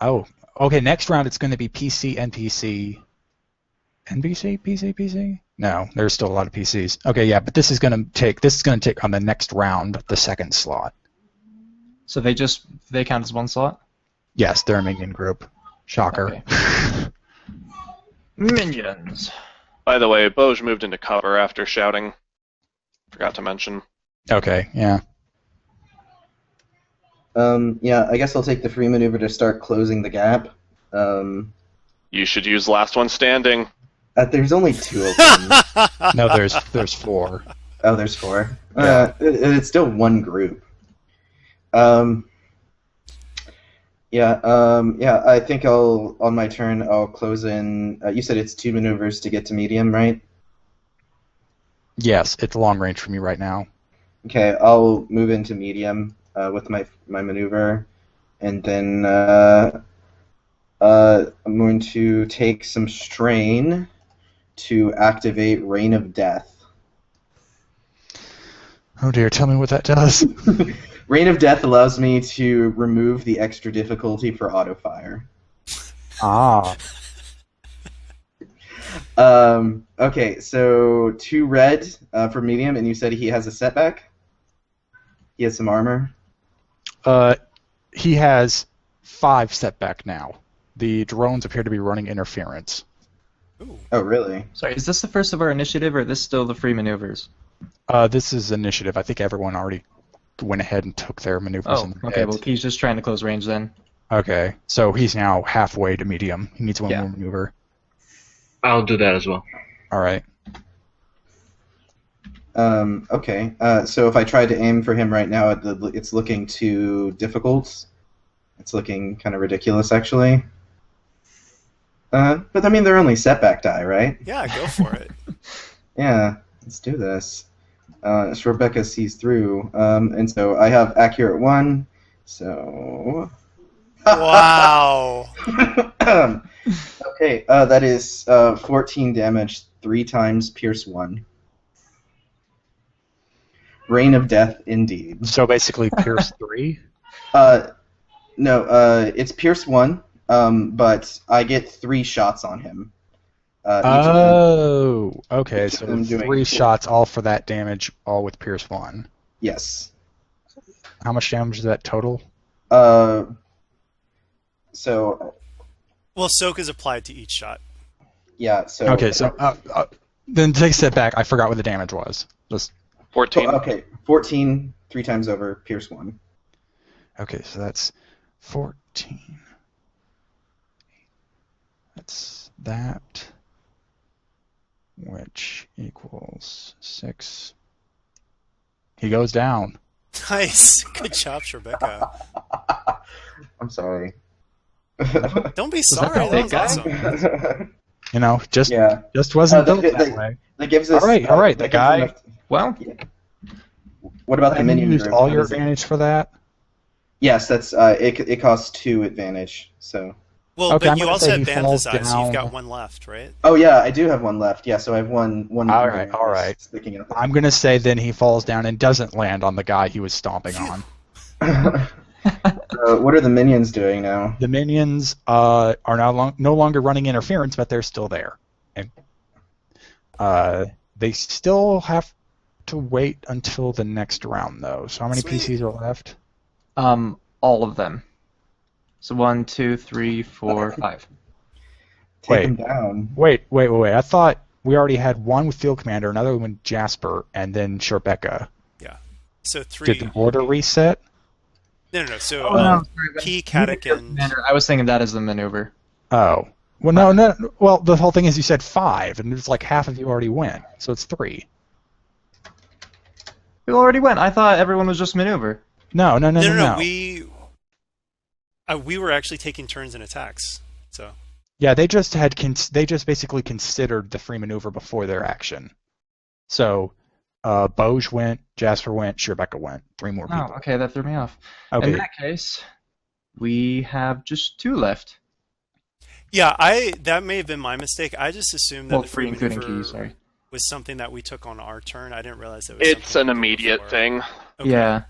Oh, okay, next round it's going to be PC, NPC... NPC? PC, PC? No, there's still a lot of PCs. Okay, yeah, but this is going to take on the next round, the second slot. So they count as 1 slot? Yes, they're a minion group. Shocker. Okay. Minions. By the way, Boj moved into cover after shouting. Forgot to mention. Okay, yeah. Yeah, I guess I'll take the free maneuver to start closing the gap. You should use last one standing. There's only 2 of them. No, there's 4. Oh, there's 4. Yeah. It's still 1 group. Yeah, I think on my turn, I'll close in... you said it's 2 maneuvers to get to medium, right? Yes, it's long range from you right now. Okay, I'll move into medium with my maneuver, and then I'm going to take some strain to activate Rain of Death. Oh dear, tell me what that does. Rain of Death allows me to remove the extra difficulty for auto fire. Ah. Okay, so 2 red for medium, and you said he has a setback? He has some armor? He has 5 setback now. The drones appear to be running interference. Ooh. Oh, really? Sorry, is this the first of our initiative, or is this still the free maneuvers? This is initiative. I think everyone already went ahead and took their maneuvers Oh, in their okay, heads. well, he's just trying to close range then. Okay, so he's now halfway to medium. He needs one Yeah. more maneuver. I'll do that as well. All right. Okay, so if I try to aim for him right now, it's looking too difficult. It's looking kind of ridiculous, actually. But I mean, they're only setback die, right? Yeah, go for it. Yeah, let's do this. So Rebecca sees through, and so I have accurate 1, so... Wow. Okay, that is 14 damage, 3 times Pierce 1. Reign of Death, indeed. So basically, Pierce 3. No, it's Pierce 1, but I get 3 shots on him. Each of them, Oh, okay. each of So them doing 3 4. shots, all for that damage, all with Pierce 1. Yes. How much damage is that total? So, Well, soak is applied to each shot. yeah, so... Okay, so then take a step back. I forgot what the damage was. Just 14. Okay, 14, 3 times over, Pierce 1. okay. So that's 14. That's that, which equals 6. He goes down. Nice. Good job, Rebecca. I'm sorry. Don't be that sorry. the That big was guy? awesome. You know, just Yeah. wasn't built that- that way. That gives us... All right, that the gives guy- enough- Well, What about the And you minion used group? all How your does it- advantage for that. Yes, that's it costs 2 advantage. So. Well, Okay, I'm but you gonna also say have he falls Banthas so you've got down. 1 left, right? Oh yeah, I do have 1 left. Yeah, so I have one. All right, all right. Sticking up. I'm gonna say then he falls down and doesn't land on the guy he was stomping on. What are the minions doing now? The minions are now no longer running interference, but they're still there. And they still have to wait until the next round, though. So how many Sweet. PCs are left? all of them. So 1, 2, 3, 4, 5. Take Wait. him down. Wait. I thought we already had one with Field Commander, another one with Jasper, and then Sherbecca. So 3. Did the order reset? No. So Oh, no, sorry, Key, when- Katic, and... Commander, I was thinking that as the maneuver. Oh. Well, no. Well, the whole thing is you said 5, and it's like half of you already went, so it's 3. Who already went? I thought everyone was just maneuver. No. No. We were actually taking turns in attacks. So Yeah, they just basically considered the free maneuver before their action. So, Boj went, Jasper went, Sherbecca went. 3 more people. Oh, okay, that threw me off. Okay. In that case, we have just 2 left. yeah, that may have been my mistake. I just assumed that Well, the 3 free including maneuver keys, sorry. was something that we took on our turn. I didn't realize it was. It's something an we did immediate before. thing. Okay. Yeah.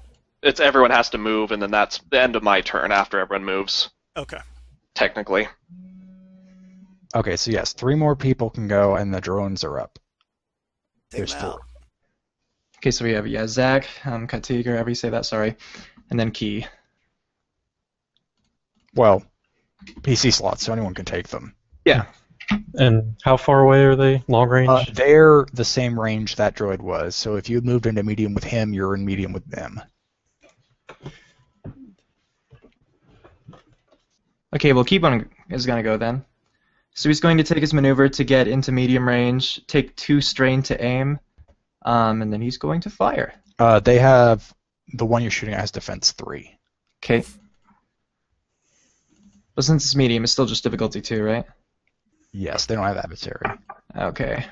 It's everyone has to move, and then that's the end of my turn after everyone moves, Okay. technically. Okay, so yes, 3 more people can go, and the drones are up. Take There's them 4. out. Okay, so we have, Zach, Katig, or however you say that, sorry. And then Key. Well, PC slots, so anyone can take them. Yeah. And how far away are they? Long range? They're the same range that droid was, so if you moved into medium with him, you're in medium with them. Okay, well, Keybone is going to go then. So he's going to take his maneuver to get into medium range, take 2 strain to aim, and then he's going to fire. They have the one you're shooting at has defense 3. Okay. But since it's medium, it's still just difficulty 2, right? Yes, they don't have adversary. Okay.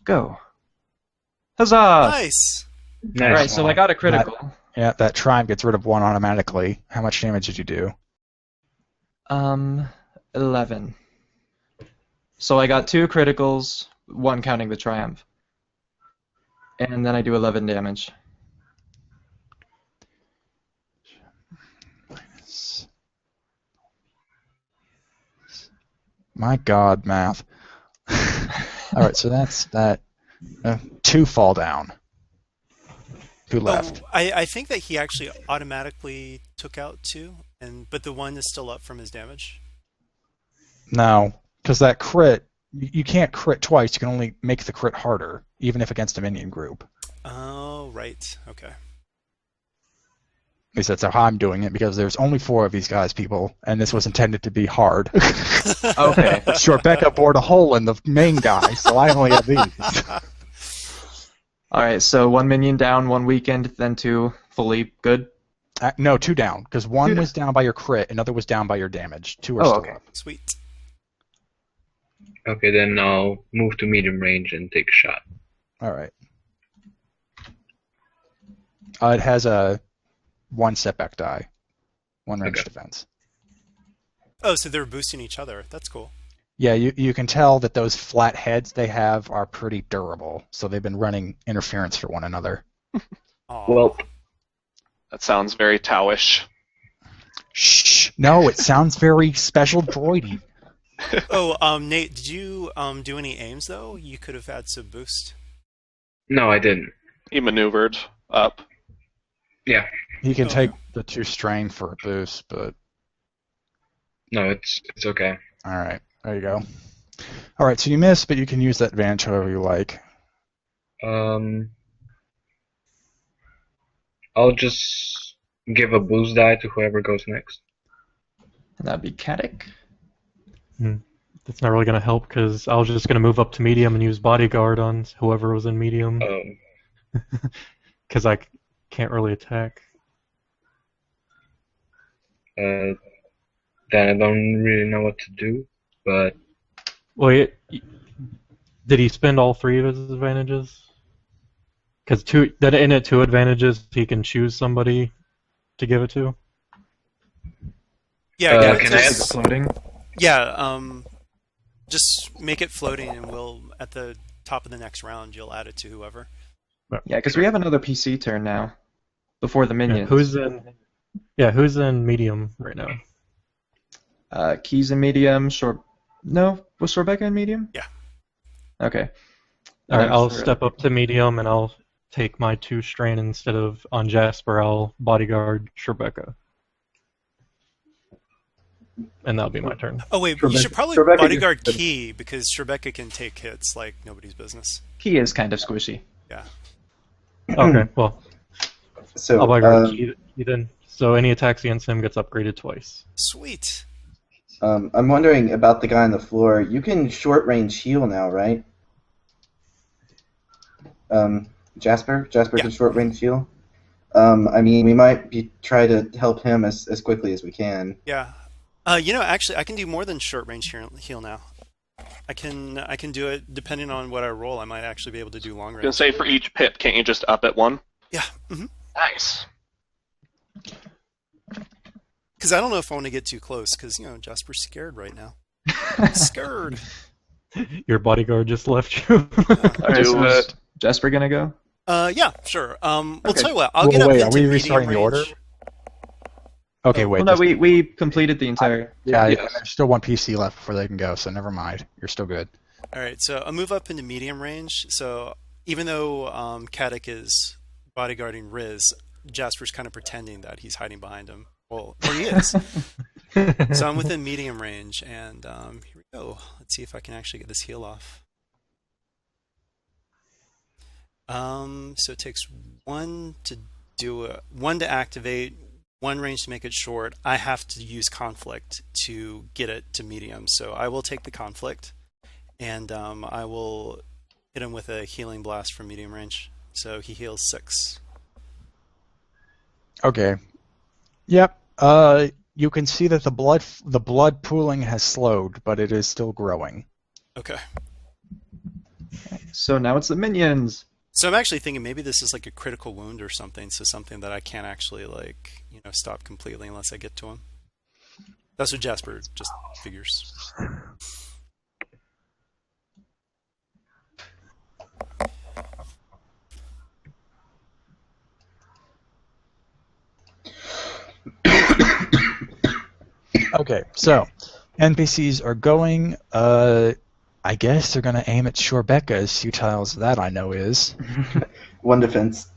Go. Huzzah! Nice. Alright, so I got a critical. Yeah, that triumph gets rid of 1 automatically. How much damage did you do? 11. So I got 2 criticals, 1 counting the triumph. And then I do 11 damage. My God, math. All right, so that's that. 2 fall down. 2 left. Oh, I think that he actually automatically took out 2, but the 1 is still up from his damage. No, because that crit, you can't crit twice. You can only make the crit harder, even if against a minion group. Oh, right. Okay. At least that's how I'm doing it, because there's only 4 of these guys, people, and this was intended to be hard. Okay. Rebecca bored a hole in the main guy, so I only have these. All right, so 1 minion down, 1 weakened, then 2 fully good. No, 2 down, because 1 Two was down by your crit, another was down by your damage. 2 are Oh, still okay. up. Sweet. Okay, then I'll move to medium range and take a shot. All right. It has a 1 setback die, 1 range Okay. defense. Oh, so they're boosting each other. That's cool. Yeah, you can tell that those flat heads they have are pretty durable, so they've been running interference for one another. Aw. Well, That sounds very Taoish. Shh! No, it sounds very special droidy. Oh, Nate, did you do any aims though? You could have had some boost. no, I didn't. He maneuvered up. Yeah, He can Okay. take the 2 strain for a boost, but no, it's okay. all right, there you go. All right, so you miss, but you can use that advantage however you like. I'll just give a boost die to whoever goes next. And that'd be Katic. That's not really going to help because I was just going to move up to medium and use bodyguard on whoever was in medium because I can't really attack. Then I don't really know what to do, but Wait, did he spend all 3 of his advantages? Because in it 2 advantages, he can choose somebody to give it to. Yeah, yeah. can I just- ask- Floating. Yeah, just make it floating, and we'll at the top of the next round you'll add it to whoever. Yeah, because we have another PC turn now. Before the Yeah, minions. who's in medium right now? Keys in medium. No, was Rebecca in medium? Yeah. Okay. All right, then I'll for- step up to medium and I'll take my 2 strain instead of on Jasper. I'll bodyguard Rebecca, and that'll be my turn. Oh wait, you should probably Rebecca bodyguard gets- Key because Rebecca can take hits like nobody's business. Key is kind of squishy. Yeah. Okay, well, So, I'll bodyguard Key then. So any attacks against him gets upgraded twice. Sweet. I'm wondering about the guy on the floor. You can short range heal now, right? Jasper Yeah. can short range heal. I mean, we might try to help him as quickly as we can. Yeah. Actually, I can do more than short range heal now. I can do it depending on what I roll. I might actually be able to do long I was gonna range. say for each pip, can't you just up at 1? Yeah. Mm-hmm. Nice. Because I don't know if I want to get too close. Because Jasper's scared right now. Scared. Your bodyguard just left you. Alright, Do so it. is Jasper gonna go? Yeah, sure. We'll Okay. tell you what. I'll Well, get up wait, are into we medium restarting the order? range. Okay, wait. Well, no, there's- we completed the entire. yeah, Yes. there's still 1 PC left before they can go, so never mind. You're still good. All right, so I'll move up into medium range. So even though Katic is bodyguarding Riz, Jasper's kind of pretending that he's hiding behind him. Well, or he is. So I'm within medium range, and here we go. Let's see if I can actually get this heal off. So it takes 1 to do it, 1 to activate, 1 range to make it short. I have to use conflict to get it to medium, so I will take the conflict, and I will hit him with a healing blast from medium range. So he heals 6. Okay. Yep. You can see that the blood pooling has slowed, but it is still growing. Okay. So now it's the minions. So I'm actually thinking maybe this is like a critical wound or something, so something that I can't actually stop completely unless I get to him. That's what Jasper just figures. Okay, so NPCs are going. I guess they're going to aim at Shorebecca, as futile as that I know is. 1 defense.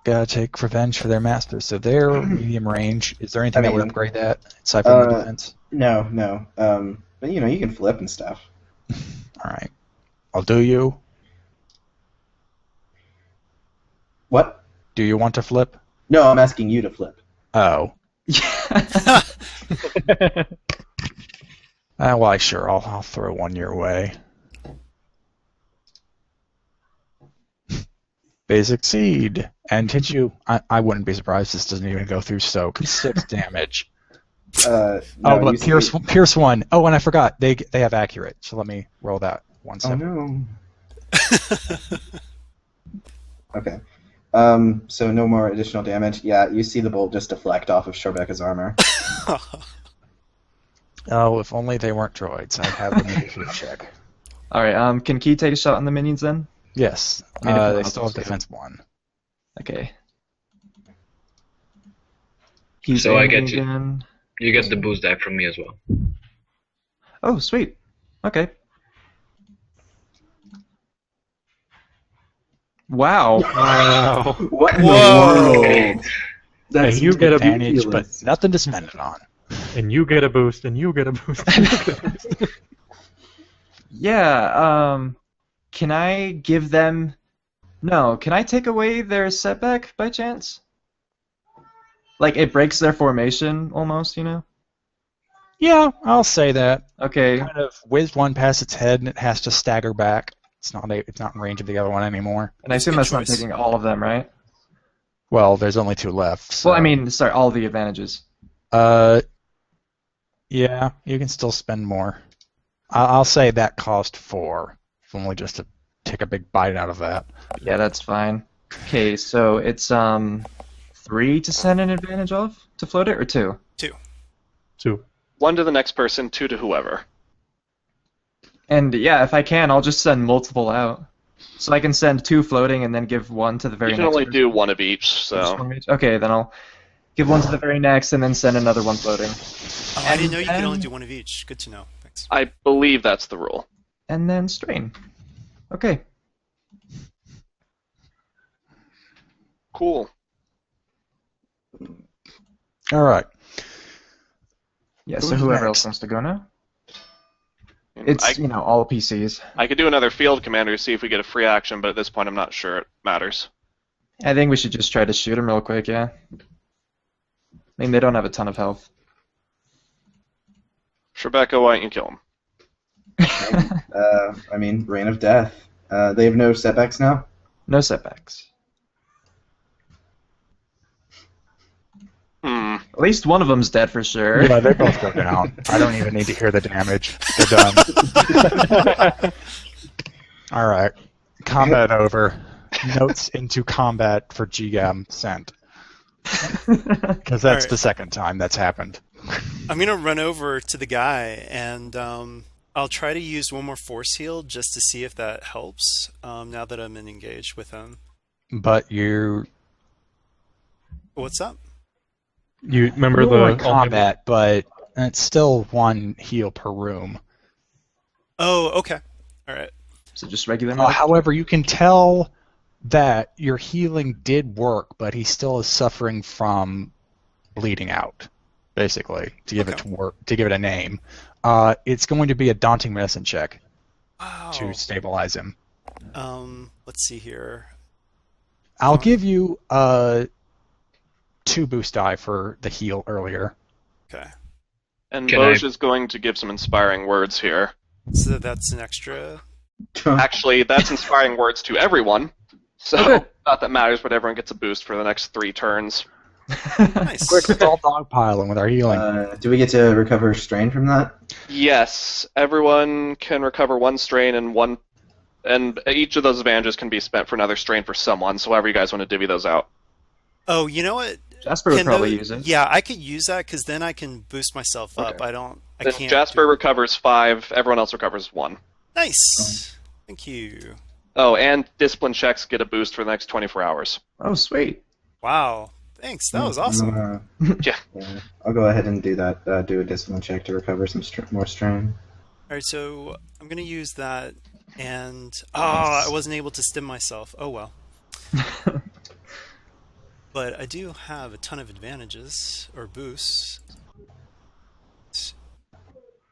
Gotta take revenge for their master. So they're medium range. Is there anything that would mean, upgrade that aside from the defense? No. But you can flip and stuff. Alright. I'll do you. What? Do you want to flip? No, I'm asking you to flip. Oh. Why, sure. I'll throw one your way. They succeed. And hit you. I wouldn't be surprised this doesn't even go through soak. 6 damage. No, but Pierce 1. Oh, and I forgot. They have accurate. So let me roll that 1 second. Oh, no. Okay. So no more additional damage. Yeah, you see the bolt just deflect off of Shorebecca's armor. Oh, if only they weren't droids. I'd have them make a check. Alright, can Key take a shot on the minions then? Yes. I mean, if They not, still have let's do it. defense 1. Okay. He's So I aiming get you. again. You get the boost die from me as well. Oh, sweet. Okay. Wow. Wow. What in Whoa. the world? That's And you get a Advantage, but ridiculous. nothing to spend it on. And you get a boost, and you get a boost. And you get a boost. Yeah, can I give them... No, can I take away their setback by chance? Like, it breaks their formation, almost, you know? Yeah, I'll say that. Okay, Kind of whizzed one past its head, and it has to stagger back. It's not in range of the other one anymore. and I assume Good that's not choice. taking all of them, right? Well, there's only 2 left. So. Well, I mean, sorry, all the advantages. Yeah, you can still spend more. I'll say that cost 4. If only just to take a big bite out of that. Yeah, that's fine. Okay, so it's 3 to send an advantage off to float it, or 2? 2. 1 to the next person, 2 to whoever. And yeah, if I can, I'll just send multiple out. So I can send 2 floating and then give 1 to the very You can next only person. do 1 of each, Just so. one each? Okay, then I'll give 1 to the very next and then send another 1 floating. Oh, I didn't know you could only And- do 1 of each. Good to know. Thanks. I believe that's the rule. And then strain. Okay. Cool. Alright. Yeah, so Who's whoever next? else wants to go now? It's, all PCs. I could do another field commander to see if we get a free action, but at this point I'm not sure it matters. I think we should just try to shoot them real quick, yeah. I mean, they don't have a ton of health. Rebecca, why don't you kill him? Reign of Death. They have no setbacks now? No setbacks. At least one of them's dead for sure. Yeah, they both go down. I don't even need to hear the damage. They're done. Alright. Combat over. Notes into combat for GM sent. Because that's Alright. the second time that's happened. I'm going to run over to the guy, and I'll try to use 1 more force heal just to see if that helps, now that I'm engaged with him. But you What's up? You remember You're in the combat, but it's still 1 heal per room. Oh, okay. All right. So just regular medic? However, you can tell that your healing did work, but he still is suffering from bleeding out, basically, to give it Okay. to work, to give it a name. It's going to be a daunting medicine check Wow. to stabilize him. Let's see here. I'll give you 2 boost die for the heal earlier. Okay. And Can Boj I- is going to give some inspiring words here. So that's an extra. Actually, that's inspiring words to everyone. So, Okay. not that matters, but everyone gets a boost for the next 3 turns. Nice. Quick, it's all dogpiling with our healing. Do we get to recover strain from that? Yes, everyone can recover 1 strain and each of those advantages can be spent for another strain for someone, so however you guys want to divvy those out. Oh, you know what? Jasper would Can probably tho- use it. Yeah, I could use that because then I can boost myself up. Okay. I If can't. Jasper recovers 5, everyone else recovers 1. Nice. Thank you. Oh, and discipline checks get a boost for the next 24 hours. Oh, sweet. Wow. Thanks, that was awesome. Yeah. Yeah, I'll go ahead and do that. Do a discipline check to recover some more strain. Alright, so I'm going to use that, and... I wasn't able to stim myself. Oh well. But I do have a ton of advantages, or boosts.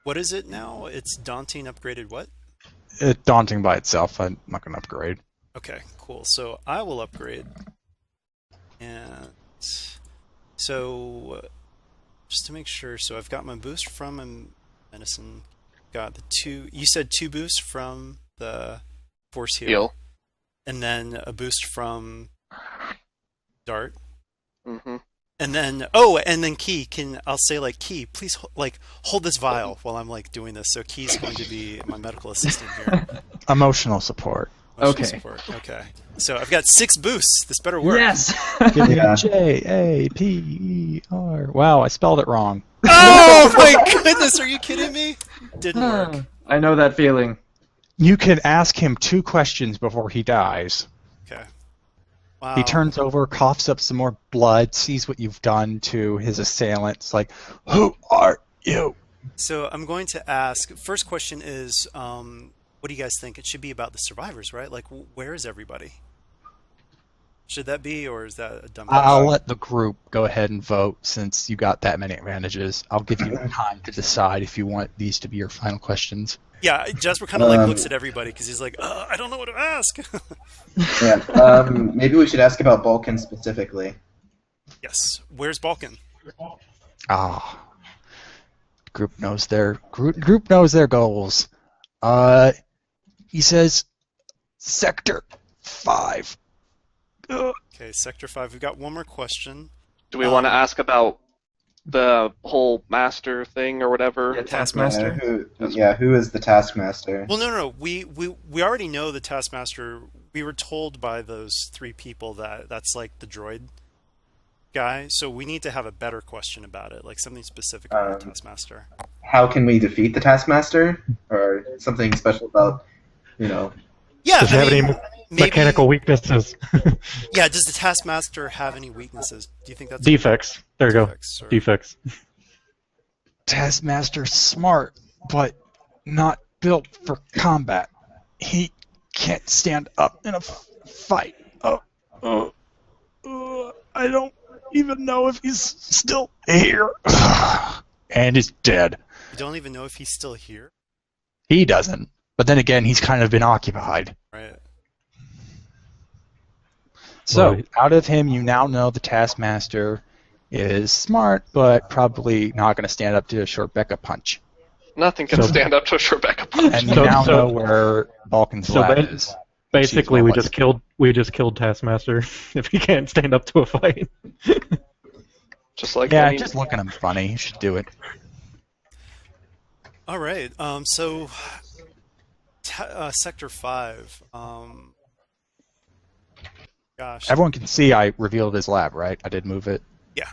What is it now? It's daunting upgraded what? It's daunting by itself. I'm not going to upgrade. Okay, cool. So I will upgrade. And so, just to make sure, so I've got my boost from medicine. Got the two. You said 2 boosts from the force heal. And then a boost from dart. Mm-hmm. And then, and then Key, I'll say like, Key, please hold this vial while I'm like doing this. So Key's going to be my medical assistant here. Emotional support. Emotional support. Okay. So I've got 6 boosts. This better work. Yes! Give me Yeah. Japer. Wow, I spelled it wrong. Oh my goodness, are you kidding me? Didn't work. I know that feeling. You can ask him 2 questions before he dies. Okay. Wow. He turns over, coughs up some more blood, sees what you've done to his assailants, like, who are you? So I'm going to ask, first question is, what do you guys think? It should be about the survivors, right? Like, where is everybody? Should that be, or is that a dumb question? I'll let the group go ahead and vote since you got that many advantages. I'll give you time to decide if you want these to be your final questions. Yeah, Jasper kind of like looks at everybody because he's like, I don't know what to ask. Yeah. Maybe we should ask about Balken specifically. Yes. Where's Balken? Group knows their goals. He says, Sector 5. Okay, Sector 5. We've got one more question. Do we want to ask about the whole master thing or whatever? Yeah, Taskmaster. Who is the Taskmaster? Well, no. We already know the Taskmaster. We were told by those 3 people that that's like the droid guy. So we need to have a better question about it, like something specific about the Taskmaster. How can we defeat the Taskmaster? Or something special about, Yeah, Does he have any maybe, mechanical weaknesses? Yeah, does the Taskmaster have any weaknesses? Do you think that's Defects. There you go. Defects, or- Defects. Taskmaster's smart, but not built for combat. He can't stand up in a fight. I don't even know if he's still here. And he's dead. You don't even know if he's still here, He doesn't. But then again, he's kind of been occupied. right? So, Right. out of him, you now know the Taskmaster is smart, but probably not going to stand up to a Shortbecca punch. Nothing can So- stand up to a Shortbecca punch. And you So- now so- know where Balkan's so lab ba- is. Basically, we She's just killed Taskmaster if he can't stand up to a fight. Just like Yeah, any- just looking at him funny. You should do it. All right. So Sector 5. Gosh. Everyone can see I revealed his lab, right? I did move it. Yeah.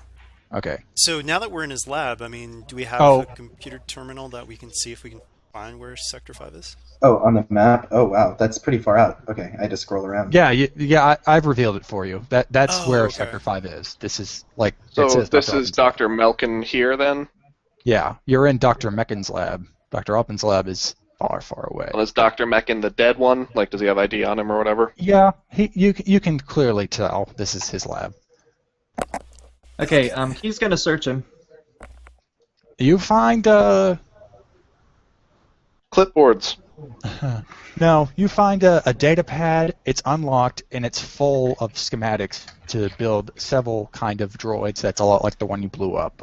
Okay. So now that we're in his lab, I mean, do we have Oh. a computer terminal that we can see if we can find where Sector 5 is? Oh, on the map? Oh, wow. That's pretty far out. Okay, I had to scroll around. Yeah. I've revealed it for you. That's Oh, where okay. Sector 5 is. This is like. So it says this Dr. is Uppen's Dr. Melkin here then? Yeah, you're in Dr. Meckin's lab. Dr. Uppen's lab is far, far away. Well, is Dr. Meckin the dead one? Like, does he have ID on him or whatever? Yeah, you can clearly tell this is his lab. Okay, he's gonna search him. You find Clipboards. no, you find a data pad. It's unlocked and it's full of schematics to build several kind of droids. That's a lot like the one you blew up.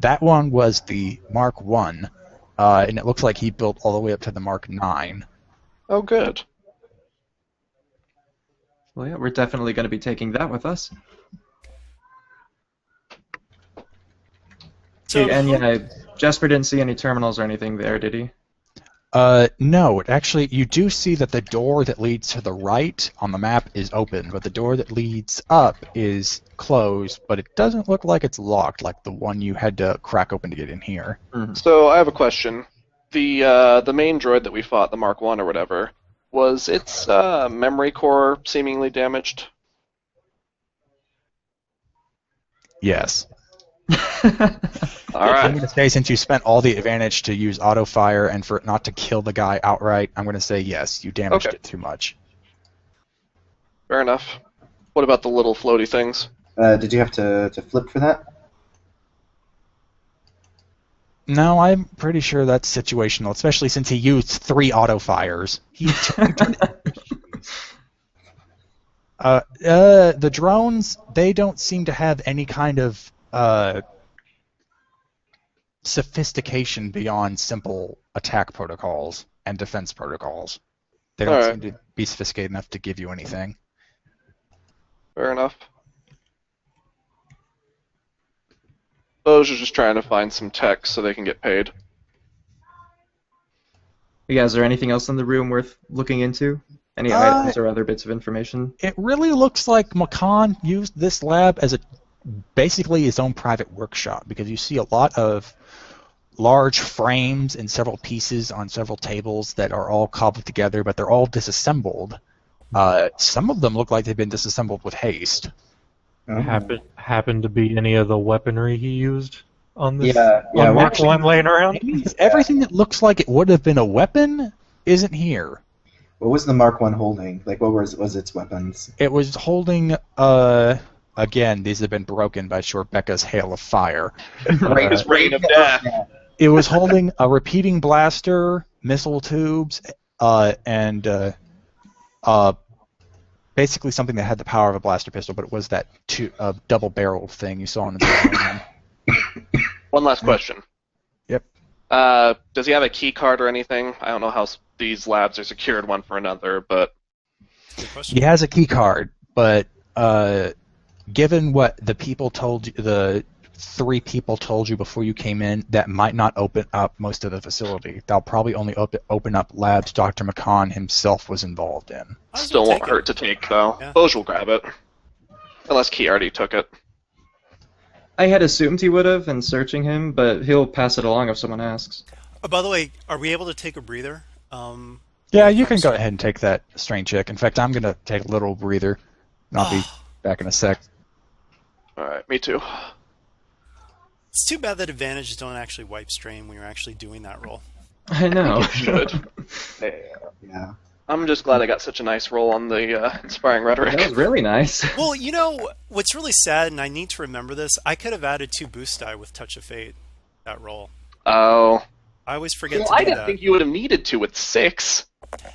That one was the Mark 1, and it looks like he built all the way up to the Mark 9. Oh, good. Well, yeah, we're definitely gonna be taking that with us. So, And yeah, Jasper didn't see any terminals or anything there, did he? No, actually, you do see that the door that leads to the right on the map is open, but the door that leads up is closed, but it doesn't look like it's locked like the one you had to crack open to get in here. So I have a question. The main droid that we fought, the Mark 1 or whatever, was its memory core seemingly damaged? Yes. All I'm right. going to say, since you spent all the advantage to use auto fire and for it not to kill the guy outright, I'm going to say yes, you damaged Okay. it too much. Fair enough. What about the little floaty things? Did you have to flip for that? No, I'm pretty sure that's situational, especially since he used 3 auto fires. The drones, they don't seem to have any kind of sophistication beyond simple attack protocols and defense protocols. They don't Alright. seem to be sophisticated enough to give you anything. Fair enough. Those are just trying to find some tech so they can get paid. Yeah, is there anything else in the room worth looking into? Any Uh, items or other bits of information? It really looks like Makan used this lab as basically his own private workshop, because you see a lot of large frames and several pieces on several tables that are all cobbled together, but they're all disassembled. Some of them look like they've been disassembled with haste. Oh. Happen to be any of the weaponry he used on this Yeah, on Mark actually- 1 laying around? Everything that looks like it would have been a weapon isn't here. What was the Mark 1 holding? Like, what was its weapons? It was holding, again, these have been broken by Shorebecca's hail of fire. His rain of death. It was holding a repeating blaster, missile tubes, and basically something that had the power of a blaster pistol, but it was that double-barreled thing you saw in the video. One last question. Yep. Does he have a key card or anything? I don't know how these labs are secured one for another, but Good question. He has a key card, but given what the people told you, the 3 people told you before you came in, that might not open up most of the facility. They'll probably only open up labs Dr. McCon himself was involved in. I was still gonna won't take hurt it. to take, though. Yeah. Boj will grab it. Unless Key already took it. I had assumed he would have in searching him, but he'll pass it along if someone asks. Oh, by the way, are we able to take a breather? Yeah, you can go ahead and take that strain check. In fact, I'm going to take a little breather, and I'll be back in a sec. Alright, me too. It's too bad that advantages don't actually wipe strain when you're actually doing that roll. I know. Should. Yeah. I'm just glad I got such a nice roll on the Inspiring Rhetoric. That was really nice. Well, you know, what's really sad, and I need to remember this, I could have added 2 boost die with Touch of Fate, that roll. Oh. I always forget Well, to I do didn't that. think you would have needed to with 6.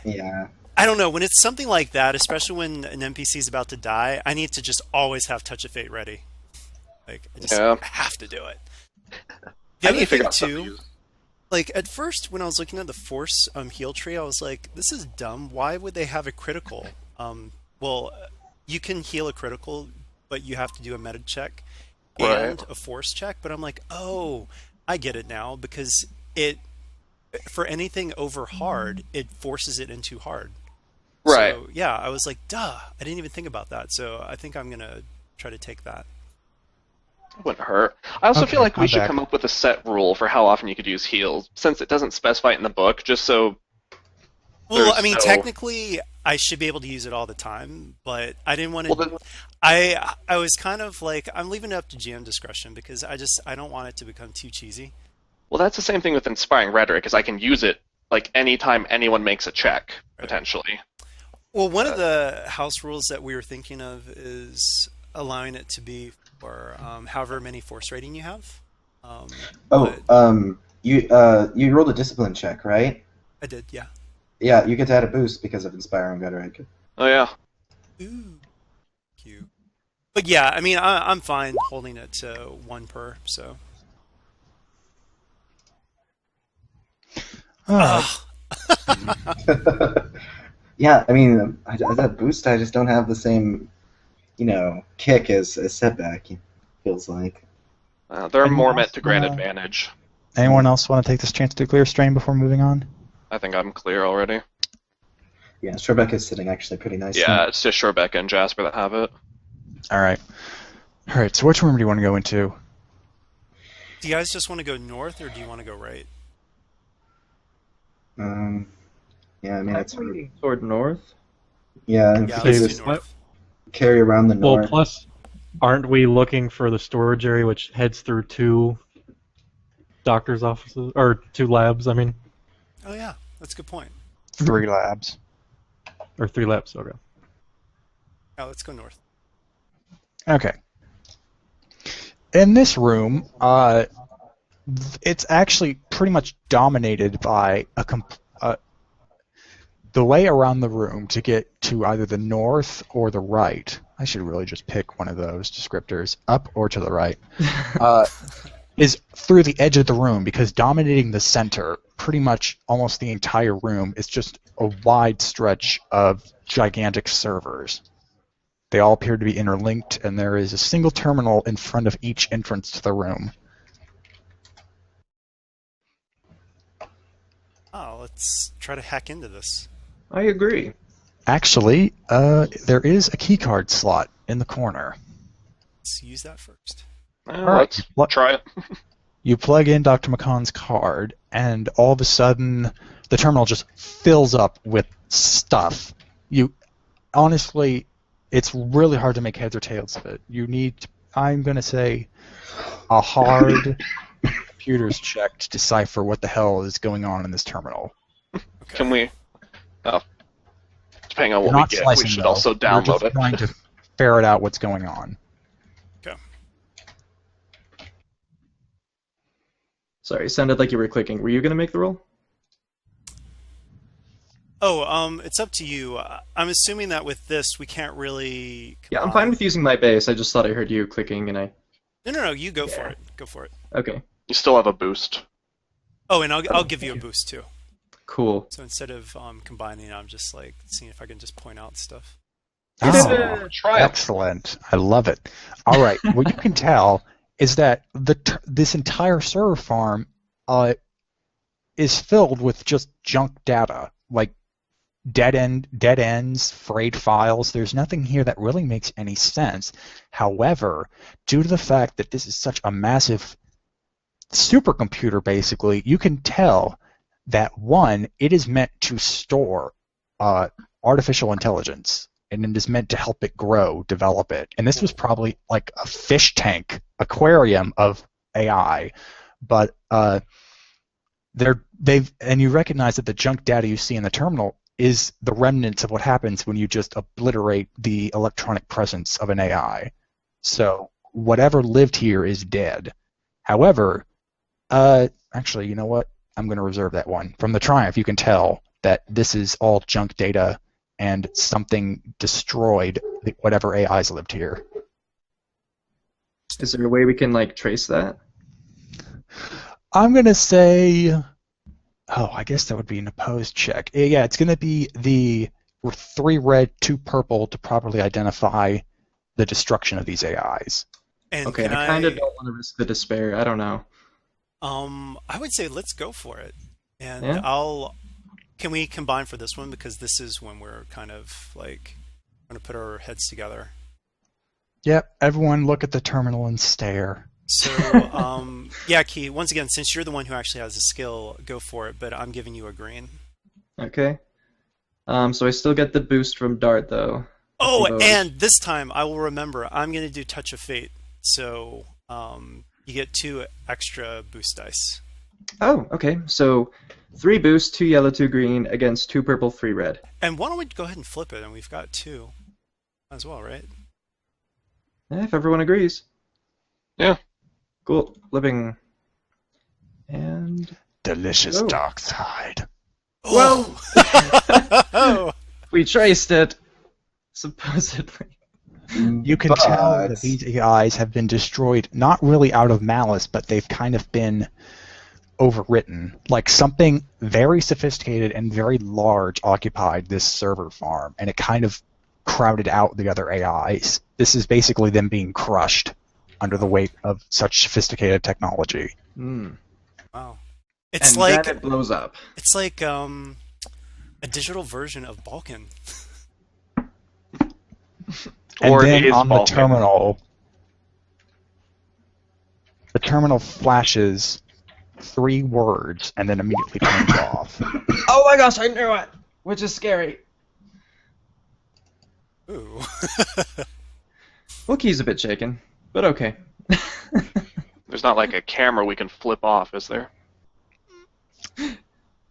Yeah. I don't know, when it's something like that, especially when an NPC is about to die, I need to just always have Touch of Fate ready. Like, I just have to do it. The I other need to figure thing, out something to too, use. like, at first, when I was looking at the Force heal tree, I was like, this is dumb. Why would they have a critical? Well, you can heal a critical, but you have to do a meta check and a Force check. But I'm like, oh, I get it now, because it, for anything over hard, it forces it into hard. Right. So, yeah, I was like, duh, I didn't even think about that. So I think I'm going to try to take that. Wouldn't hurt. I also Okay, feel like we I'm should back. come up with a set rule for how often you could use heals, since it doesn't specify it in the book, just so... Well, There's I mean, no- technically, I should be able to use it all the time, but I didn't want to. Well, then, I was kind of like, I'm leaving it up to GM discretion, because I don't want it to become too cheesy. well, that's the same thing with Inspiring Rhetoric, is I can use it like anytime anyone makes a check, potentially. Well, one of the house rules that we were thinking of is allowing it to be for however many force rating you have. You rolled a discipline check, right? I did, yeah. Yeah, you get to add a boost because of Inspiring Rhetoric. Oh, yeah. Ooh, cute. But yeah, I mean, I'm fine holding it to 1 per. So. Yeah, I mean, that boost I just don't have the same, kick as setback. Feels like. They're Anyone more else meant to grant wanna- advantage. Anyone else want to take this chance to clear strain before moving on? I think I'm clear already. Yeah, Trebek sitting actually pretty nicely. Yeah, it's just Shorebecca and Jasper that have it. All right. So which room do you want to go into? Do you guys just want to go north, or do you want to go right? Yeah, I mean, it's leaning toward north. yeah. Yeah, If you let's just do north. carry around the Well, north. plus aren't we looking for the storage area which heads through 2 doctor's offices, or 2 labs, I mean? Oh yeah, that's a good point. 3 labs. Or 3 labs, okay. Yeah, let's go north. Okay. In this room, it's actually pretty much dominated by the way around the room to get to either the north or the right. I should really just pick one of those descriptors, up or to the right. Is through the edge of the room, because dominating the center, pretty much almost the entire room, is just a wide stretch of gigantic servers. They all appear to be interlinked, and there is a single terminal in front of each entrance to the room. Oh, let's try to hack into this. I agree. Actually, there is a keycard slot in the corner. Let's use that first. Let's try it. You plug in Dr. McConn's card, and all of a sudden, the terminal just fills up with stuff. Honestly, it's really hard to make heads or tails of it. You need, I'm going to say, a hard computer's check to decipher what the hell is going on in this terminal. Okay. Can we? Oh, depending on You're what we not get, slicing, we should though. also You're download just it. trying to ferret out what's going on. Okay. Sorry, it sounded like you were clicking. Were you going to make the roll? Oh, it's up to you. I'm assuming that with this, we can't really... Yeah, I'm fine with using my base. I just thought I heard you clicking, and I... No, you go for it. Go for it. Okay, You still have a boost. Oh, and I'll give you a boost, too. cool. So instead of combining, I'm just, like, seeing if I can just point out stuff. Oh, Try it. excellent. I love it. All right, what you can tell is that this entire server farm is filled with just junk data, like dead ends, frayed files. There's nothing here that really makes any sense. However, due to the fact that this is such a massive supercomputer, basically, you can tell that, one, it is meant to store artificial intelligence, and it is meant to help it grow, develop it. And this was probably like a fish tank aquarium of AI, but you recognize that the junk data you see in the terminal is the remnants of what happens when you just obliterate the electronic presence of an AI. So whatever lived here is dead. However, actually, you know what? I'm going to reserve that one. From the Triumph, you can tell that this is all junk data and something destroyed whatever AIs lived here. Is there a way we can, like, trace that? I'm going to say... Oh, I guess that would be an opposed check. Yeah, it's going to be the 3 red, 2 purple to properly identify the destruction of these AIs. And Okay, I kind of don't want to risk the despair. I don't know. I would say let's go for it. And Yeah? Can we combine for this one? Because this is when we're kind of, like, going to put our heads together. Yep, everyone look at the terminal and stare. So, yeah, Key, once again, since you're the one who actually has the skill, go for it, but I'm giving you a green. Okay. So I still get the boost from Dart, though. Oh, Those. and this time I will remember, I'm going to do Touch of Fate. So, you get 2 extra boost dice. Oh, okay. So 3 boost, 2 yellow, 2 green, against 2 purple, 3 red. And why don't we go ahead and flip it, and we've got 2 as well, right? Yeah, if everyone agrees. Yeah. Cool. Flipping. And... Delicious Oh. dark side. Well, Oh! we traced it. Supposedly. You can tell that these AIs have been destroyed not really out of malice, but they've kind of been overwritten. Like something very sophisticated and very large occupied this server farm, and it kind of crowded out the other AIs. This is basically them being crushed under the weight of such sophisticated technology. Wow. It's And like then it blows up. it's like a digital version of Balken. And Or then is on the Balken. terminal flashes 3 words and then immediately turns off. Oh my gosh, I knew it! Which is scary. Ooh. Wookiee's a bit shaken, but okay. There's not like a camera we can flip off, is there?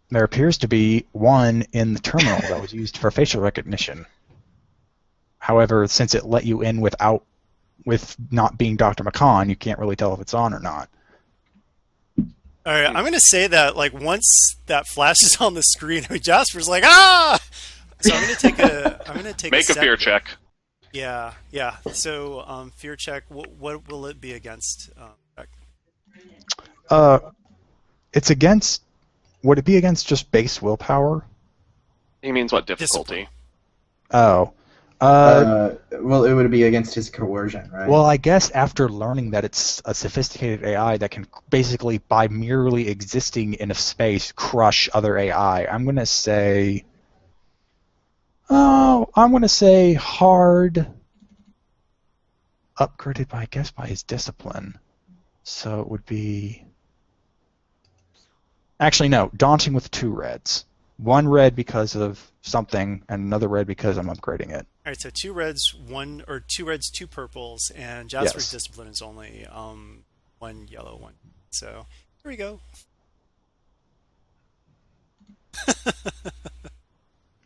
There appears to be one in the terminal that was used for facial recognition. However, since it let you in with not being Dr. McCon, you can't really tell if it's on or not. All right, I'm gonna say that like once that flashes on the screen, Jasper's like, ah! So I'm gonna take Make a sec- fear check. Yeah. So fear check. What will it be against? Jack? It's against. Would it be against just base willpower? He means what difficulty? Oh. Well, it would be against his coercion, right? Well, I guess after learning that it's a sophisticated AI that can basically, by merely existing in a space, crush other AI, I'm going to say hard, upgraded by, I guess, by his discipline. So it would be... Actually, no, daunting with 2 reds. 1 red because of something, and another red because I'm upgrading it. All right, so 2 reds, 2 purples, and Jasper's Yes. discipline is only 1 yellow, 1. So here we go.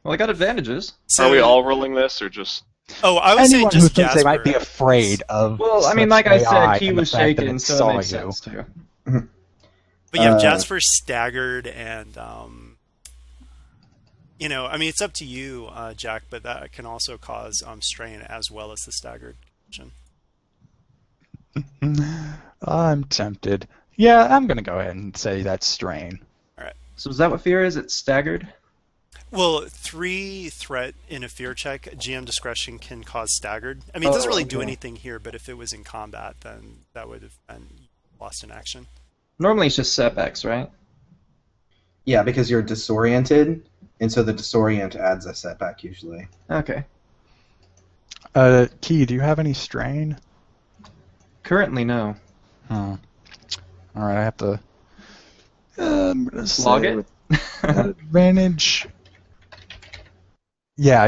Well, I got advantages. So, Are we all rolling this, or just... Oh, I was saying Anyone who just thinks Jasper. they might be afraid of Well, I mean, such like I AI said, he and the was fact that shaken, it so saw it makes you. sense too. But yeah, Uh, Jasper's staggered, and I mean, it's up to you, Jack, but that can also cause strain as well as the staggered condition. I'm tempted. Yeah, I'm going to go ahead and say that's strain. So is that what fear is? It's staggered? Well, 3 threat in a fear check, GM discretion can cause staggered. I mean, it doesn't really do okay. anything here, but if it was in combat, then that would have been lost in action. Normally it's just setbacks, right? Yeah, because you're disoriented, and so the disorient adds a setback usually. Okay. Key, do you have any strain? Currently, no. All right, I have to. I'm gonna say Log it? advantage. Yeah,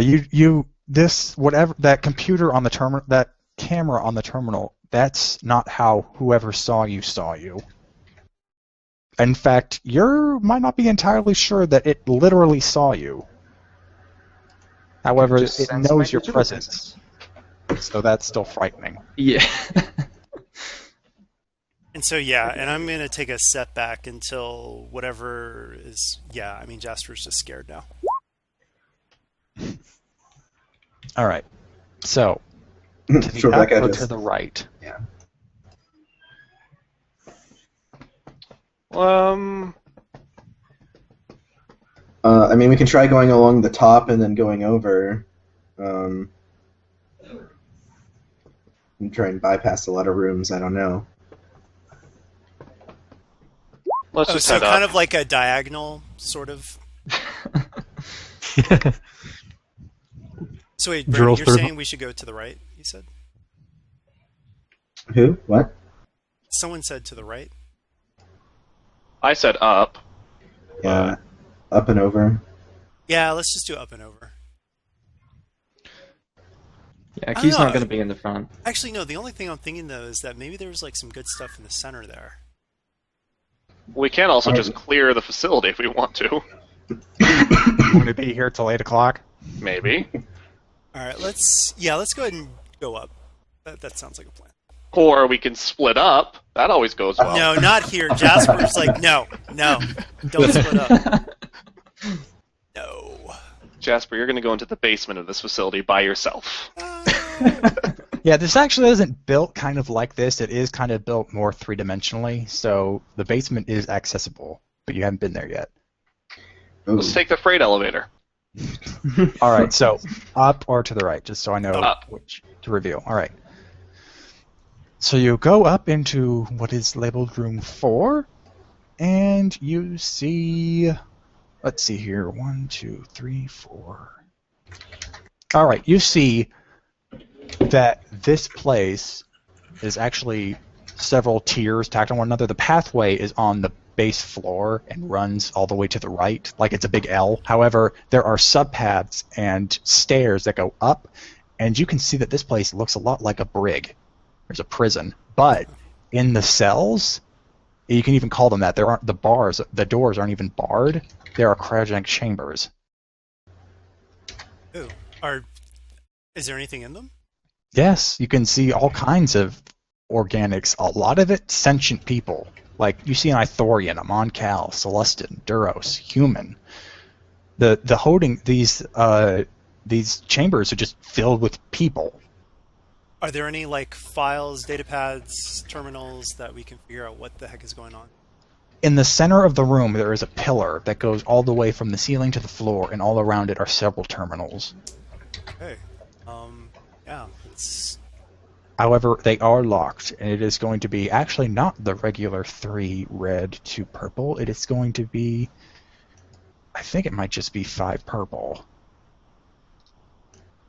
whatever that computer on the terminal, that camera on the terminal. That's not how whoever saw you saw you. In fact, you might not be entirely sure that it literally saw you. However, Just it sense my knows your digital presence, so that's still frightening. Yeah. And so, yeah, and I'm going to take a setback until whatever is... Yeah, I mean, Jasper's just scared now. All right, so to the Sure, left Becca or just- to the right? Yeah. I mean, we can try going along the top and then going over. And try and bypass a lot of rooms. I don't know. Let's Oh, just so head kind up. of like a diagonal, sort of. So wait, Brandon, Drills you're through. saying we should go to the right, you said? Who? What? Someone said to the right. I said up. Yeah. Up and over. Yeah, let's just do up and over. Yeah, I Key's don't know. not going to be in the front. Actually, no, the only thing I'm thinking, though, is that maybe there's like some good stuff in the center there. We can also just clear the facility if we want to. Want to be here till 8 o'clock? Maybe. All right, let's go ahead and go up. That sounds like a plan. Or we can split up. That always goes well. No, not here. Jasper's like, no, don't split up. No. Jasper, you're going to go into the basement of this facility by yourself. Yeah, this actually isn't built kind of like this. It is kind of built more three-dimensionally, so the basement is accessible, but you haven't been there yet. Ooh. Let's take the freight elevator. All right, so up or to the right, just so I know Up. which to reveal. All right. So you go up into what is labeled room 4, and you see... Let's see here. 1, 2, 3, 4. All right, you see that this place is actually several tiers tacked on one another. The pathway is on the base floor and runs all the way to the right, like it's a big L. However, there are subpaths and stairs that go up and you can see that this place looks a lot like a brig. There's a prison, but in the cells, you can even call them that. There aren't the doors aren't even barred. There are cryogenic chambers. Ooh. Is there anything in them? Yes, you can see all kinds of organics. A lot of it sentient people. Like you see an Ithorian, a Moncal, Celestin, Duros, human. The holding these chambers are just filled with people. Are there any like files, datapads, terminals that we can figure out what the heck is going on? In the center of the room, there is a pillar that goes all the way from the ceiling to the floor, and all around it are several terminals. Okay. Yeah. However, they are locked, and it is going to be actually not the regular 3 red, 2 purple. It is going to be, I think it might just be 5 purple.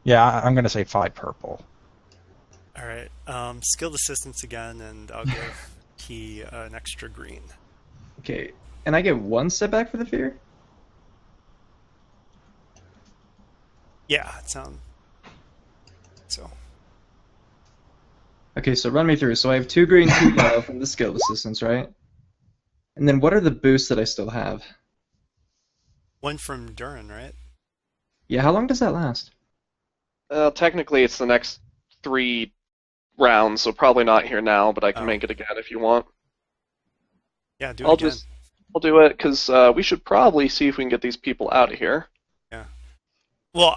Yeah, I'm going to say 5 purple. All right. Skilled assistance again, and I'll give Key an extra green. Okay, and I get 1 setback for the fear? Yeah, it sounds so. Okay, so run me through. So I have 2 green, 2 yellow from the skilled assistance, right? And then what are the boosts that I still have? 1 from Durin, right? Yeah, how long does that last? Technically, it's the next 3 rounds, so probably not here now, but I can Oh. make it again if you want. Yeah, do it again. I'll do it, because we should probably see if we can get these people out of here. Well,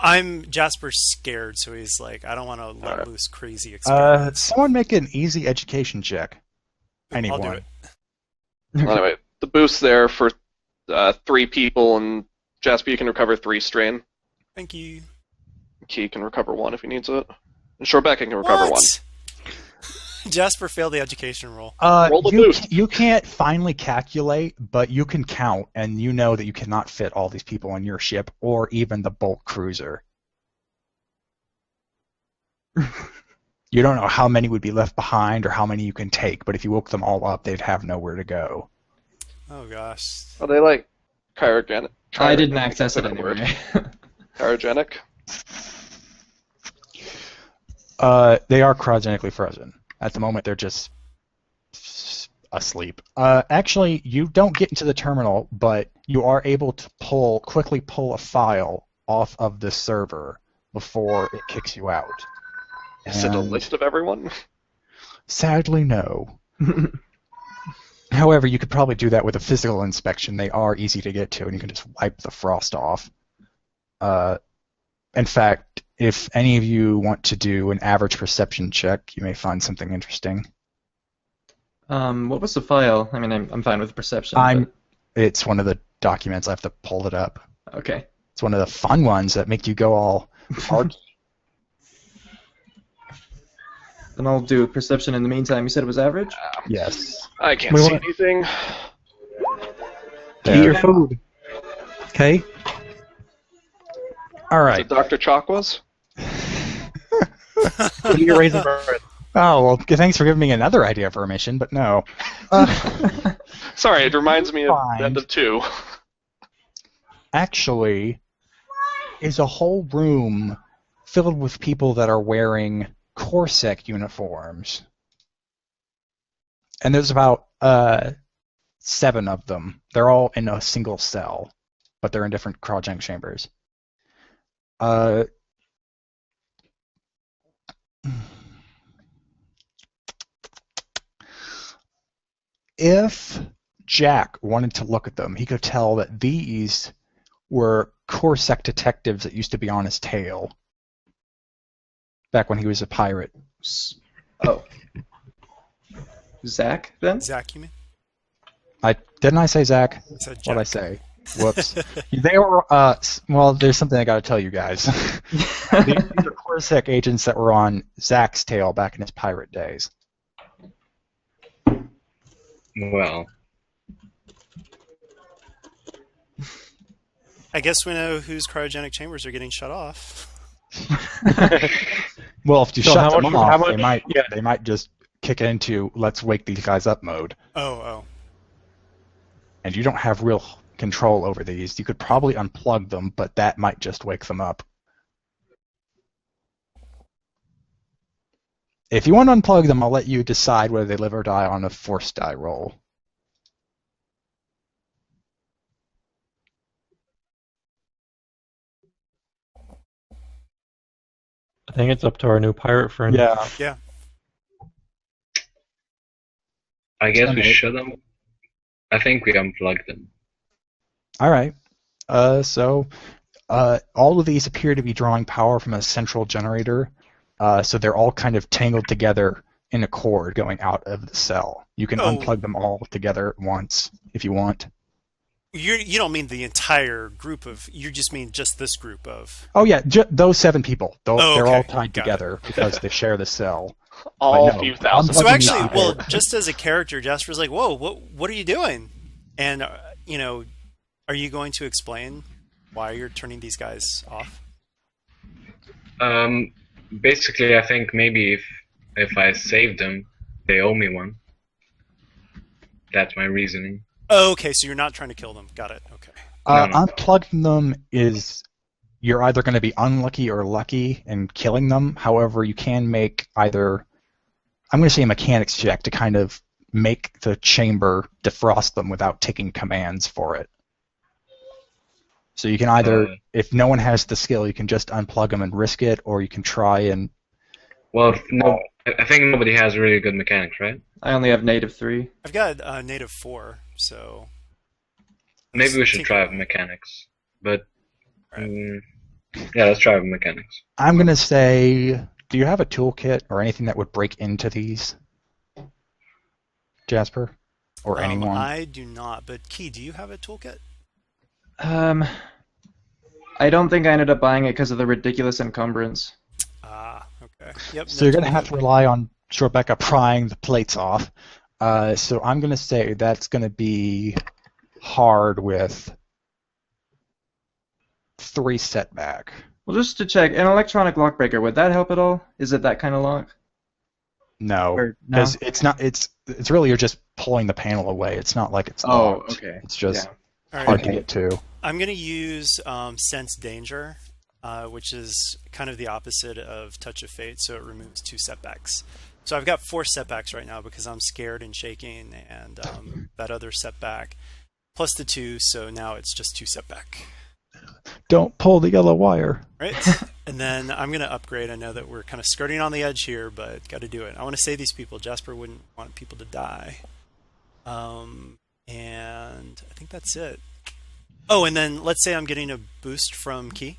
Jasper's scared, so he's like, I don't want to let Alright. loose crazy experiments. Someone make an easy education check. Anyone. I'll do it. Anyway, the boost there for 3 people, and Jasper, you can recover 3 strain. Thank you. Key can recover 1 if he needs it. And Shorebecca can recover 1. Jasper failed the education roll. Roll the boost. You can't finally calculate, but you can count, and you know that you cannot fit all these people on your ship, or even the bulk cruiser. You don't know how many would be left behind or how many you can take, but if you woke them all up, they'd have nowhere to go. Oh gosh. Are they like cryogenic? I didn't access it anyway. Cryogenic? They are cryogenically frozen. At the moment, they're just asleep. Actually, you don't get into the terminal, but you are able to quickly pull a file off of the server before it kicks you out. Is it a list of everyone? Sadly, no. However, you could probably do that with a physical inspection. They are easy to get to, and you can just wipe the frost off. In fact, if any of you want to do an average perception check, you may find something interesting. What was the file? I mean, I'm fine with perception. It's one of the documents. I have to pull it up. But... Okay. It's one of the fun ones that make you go all argy. Then I'll do perception in the meantime. You said it was average? Yes. I can't see anything. Eat your food. Okay. All Is right. it Dr. Chakwas? Eat your raisin bread. Oh, well, thanks for giving me another idea for a mission, but no. Sorry, it reminds me of Fine. the end of 2. Actually, is a whole room filled with people that are wearing Corsac uniforms. And there's about 7 of them. They're all in a single cell, but they're in different cryogenic chambers. If Jack wanted to look at them, he could tell that these were Corsac detectives that used to be on his tail back when he was a pirate. Oh. Zach, then? Zach, you mean? Didn't I say Zach? You said What'd I Jack. say? Whoops. They were, well, there's something I gotta tell you guys. These are Corsac agents that were on Zach's tail back in his pirate days. Well, I guess we know whose cryogenic chambers are getting shut off. Well, if you So shut how them much- off, how much- they might yeah. they might just kick into let's wake these guys up mode. Oh. And you don't have real control over these. You could probably unplug them, but that might just wake them up. If you want to unplug them, I'll let you decide whether they live or die on a force die roll. I think it's up to our new pirate friend. Yeah. Yeah. I guess we Okay. should. I think we unplugged them. All right. So all of these appear to be drawing power from a central generator. So they're all kind of tangled together in a cord going out of the cell. You can Oh. unplug them all together at once if you want. You don't mean the entire group of. You just mean just this group of. Oh yeah, those 7 people. Oh, They're okay. all tied Got together because they share the cell. All no, few thousand. So unplugging actually, these well, people- just as a character, Jasper's like, "Whoa, what are you doing?" And are you going to explain why you're turning these guys off? Basically, I think maybe if I save them, they owe me one. That's my reasoning. Oh, okay, so you're not trying to kill them. Got it. Okay. No. Unplugging them is you're either going to be unlucky or lucky in killing them. However, you can make either, I'm going to say a mechanics check to kind of make the chamber defrost them without taking commands for it. So you can either, if no one has the skill, you can just unplug them and risk it, or you can try and... Well, no, I think nobody has really good mechanics, right? I only have native 3. I've got native 4, so Maybe we should try mechanics. But, yeah, let's try mechanics. I'm going to say, do you have a toolkit or anything that would break into these? Jasper? Or anyone? I do not, but Key, do you have a toolkit? I don't think I ended up buying it because of the ridiculous encumbrance. Ah, okay. Yep. So you're going to have to rely on Rebecca prying the plates off. So I'm going to say that's going to be hard with 3 setback. Well, just to check, an electronic lockbreaker, would that help at all? Is it that kind of lock? No, Or- because no? it's not. It's really you're just pulling the panel away. It's not like it's locked. okay. It's just Yeah. All hard right. to get to. I'm going to use Sense Danger, which is kind of the opposite of Touch of Fate, so it removes 2 setbacks. So I've got 4 setbacks right now because I'm scared and shaking, and that other setback, plus the 2, so now it's just 2 setback. Don't pull the yellow wire. Right? And then I'm going to upgrade. I know that we're kind of skirting on the edge here, but got to do it. I want to save these people. Jasper wouldn't want people to die. And I think that's it. Oh, and then let's say I'm getting a boost from Key.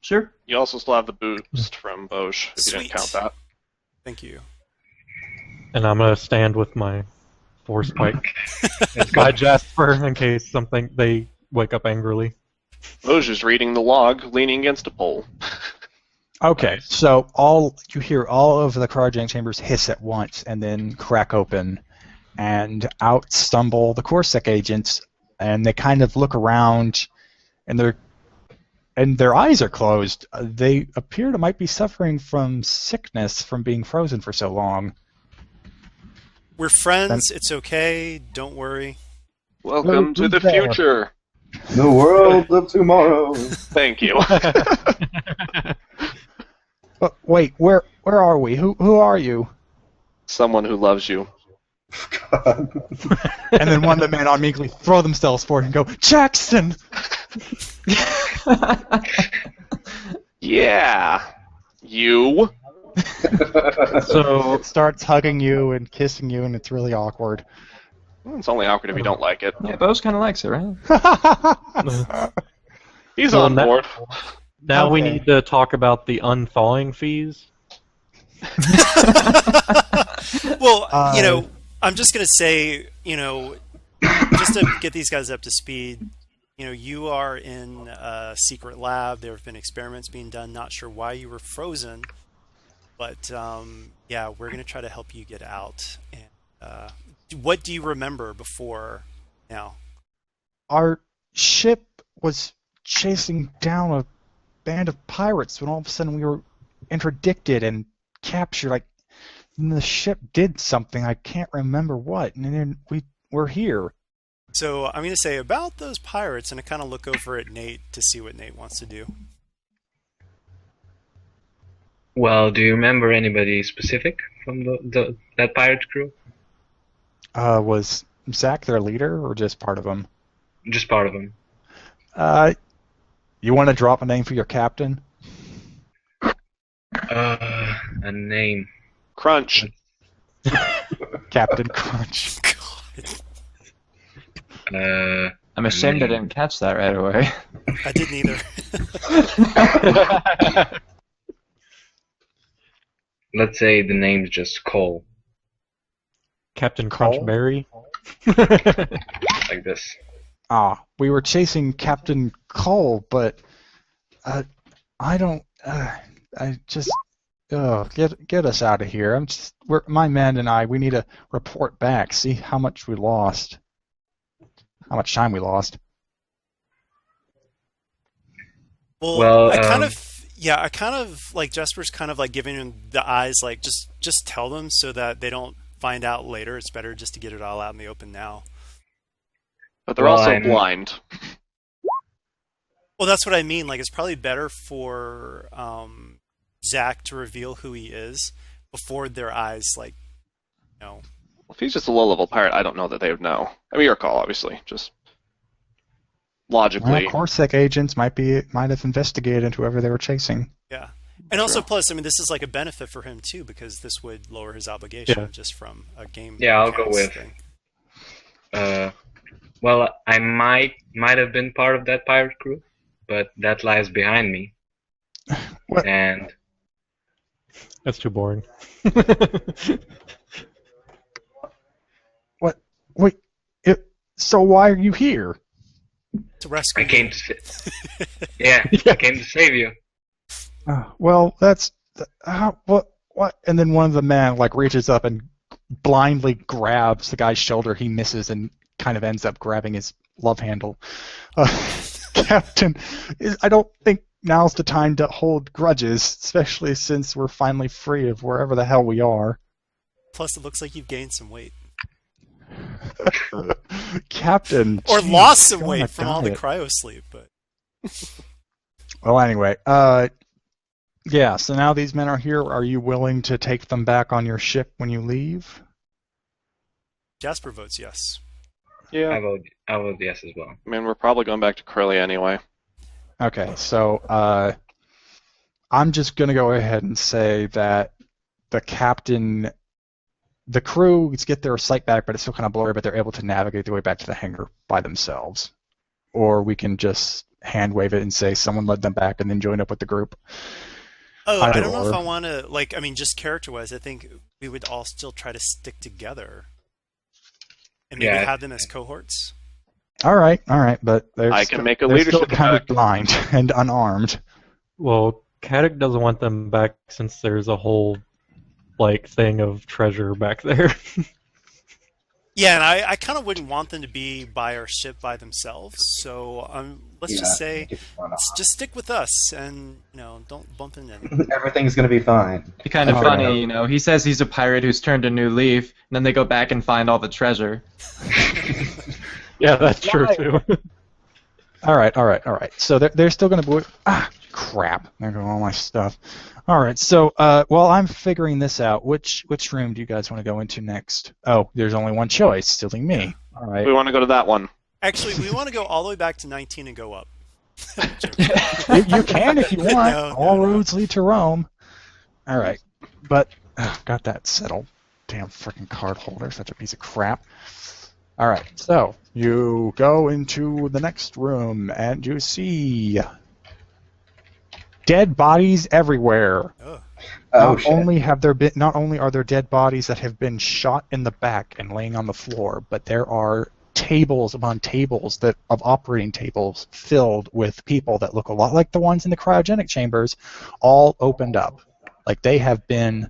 Sure. You also still have the boost from Bosch, if you Sweet. didn't count that. Thank you. And I'm gonna stand with my force pike by Jasper in case they wake up angrily. Bosch is reading the log, leaning against a pole. Okay, so you hear all of the cryogenic chambers hiss at once and then crack open, and out stumble the Corsac agents, and they kind of look around, and their eyes are closed. They appear to might be suffering from sickness from being frozen for so long. We're friends. It's okay. Don't worry. Welcome to the there. future. The world of tomorrow. Thank you. But wait, where are we? Who are you? Someone who loves you. God. And then one of the men on meekly throw themselves forward and go, Jackson! Yeah. You. So It starts hugging you and kissing you, and it's really awkward. It's only awkward if you don't like it. Yeah, Bose kind of likes it, right? He's Well, on board. now we Okay. need to talk about the unthawing fees. Well, I'm just going to say, just to get these guys up to speed, you are in a secret lab. There have been experiments being done. Not sure why you were frozen, but yeah, we're going to try to help you get out. And what do you remember before now? Our ship was chasing down a band of pirates when all of a sudden we were interdicted and captured. And the ship did something. I can't remember what. And then we're here. So I'm going to say about those pirates, and I kind of look over at Nate to see what Nate wants to do. Well, do you remember anybody specific from that pirate crew? Was Zach their leader or just part of them? Just part of them. You want to drop a name for your captain? A name. Crunch. Captain Crunch. I'm ashamed I didn't catch that right away. I didn't either. Let's say the name's just Cole, Captain Cole? Crunchberry. like this. We were chasing Captain Cole, but I don't. I just. Get us out of here. My men and I. We need to report back. See how much we lost. How much time we lost. Well, I kind of like Jesper's kind of like giving him the eyes, like just tell them so that they don't find out later. It's better just to get it all out in the open now. But they're Well, also blind. Well, that's what I mean. Like, it's probably better for Zach to reveal who he is before their eyes, like, you know. If he's just a low-level pirate, I don't know that they would know. I mean, your call, obviously. Just logically. Well, Corsac agents might have investigated whoever they were chasing. Yeah. And also, plus, I mean, this is like a benefit for him, too, because this would lower his obligation just from a game. Yeah, I'll go with. Thing. Well, I might have been part of that pirate crew, but that lies behind me. What? And That's too boring. What? Wait. So why are you here? To rescue I came him. to I came to save you. Well, that's what? And then one of the men like reaches up and blindly grabs the guy's shoulder. He misses and kind of ends up grabbing his love handle. Captain, I don't think now's the time to hold grudges, especially since we're finally free of wherever the hell we are. Plus, it looks like you've gained some weight. Captain. Or geez, lost some go on weight a from all the diet. cryo sleep, but... Well, anyway, yeah, so now these men are here. Are you willing to take them back on your ship when you leave? Jasper votes yes. Yeah. I vote yes as well. I mean, we're probably going back to Curly anyway. Okay, so I'm just going to go ahead and say that the captain, the crew get their sight back, but it's still kind of blurry, but they're able to navigate their way back to the hangar by themselves. Or we can just hand wave it and say someone led them back and then join up with the group. Oh, I Either don't know or. if I want to, like, I mean, just character-wise, I think we would all still try to stick together. And maybe Yeah, have them as cohorts. All right, but I can make a they're leadership still kind of check. blind and unarmed. Well, Caddick doesn't want them back since there's a whole thing of treasure back there. Yeah, and I kind of wouldn't want them to be by our ship by themselves. So let's just say, just stick with us, and don't bump into them. Everything's gonna be fine. It's kind of funny, He says he's a pirate who's turned a new leaf, and then they go back and find all the treasure. Yeah, that's true too. All right. So they're still going to... crap. There goes all my stuff. All right, so while I'm figuring this out, which room do you guys want to go into next? Oh, there's only one choice, silly me. All right. We want to go to that one. Actually, we want to go all the way back to 19 and go up. You can if you want. No, all roads lead to Rome. All right, but got that settled. Damn freaking card holder, such a piece of crap. All right, so you go into the next room and you see dead bodies everywhere. Oh. Oh, shit. Not only are there dead bodies that have been shot in the back and laying on the floor, but there are tables upon tables of operating tables filled with people that look a lot like the ones in the cryogenic chambers, all opened up. Like they have been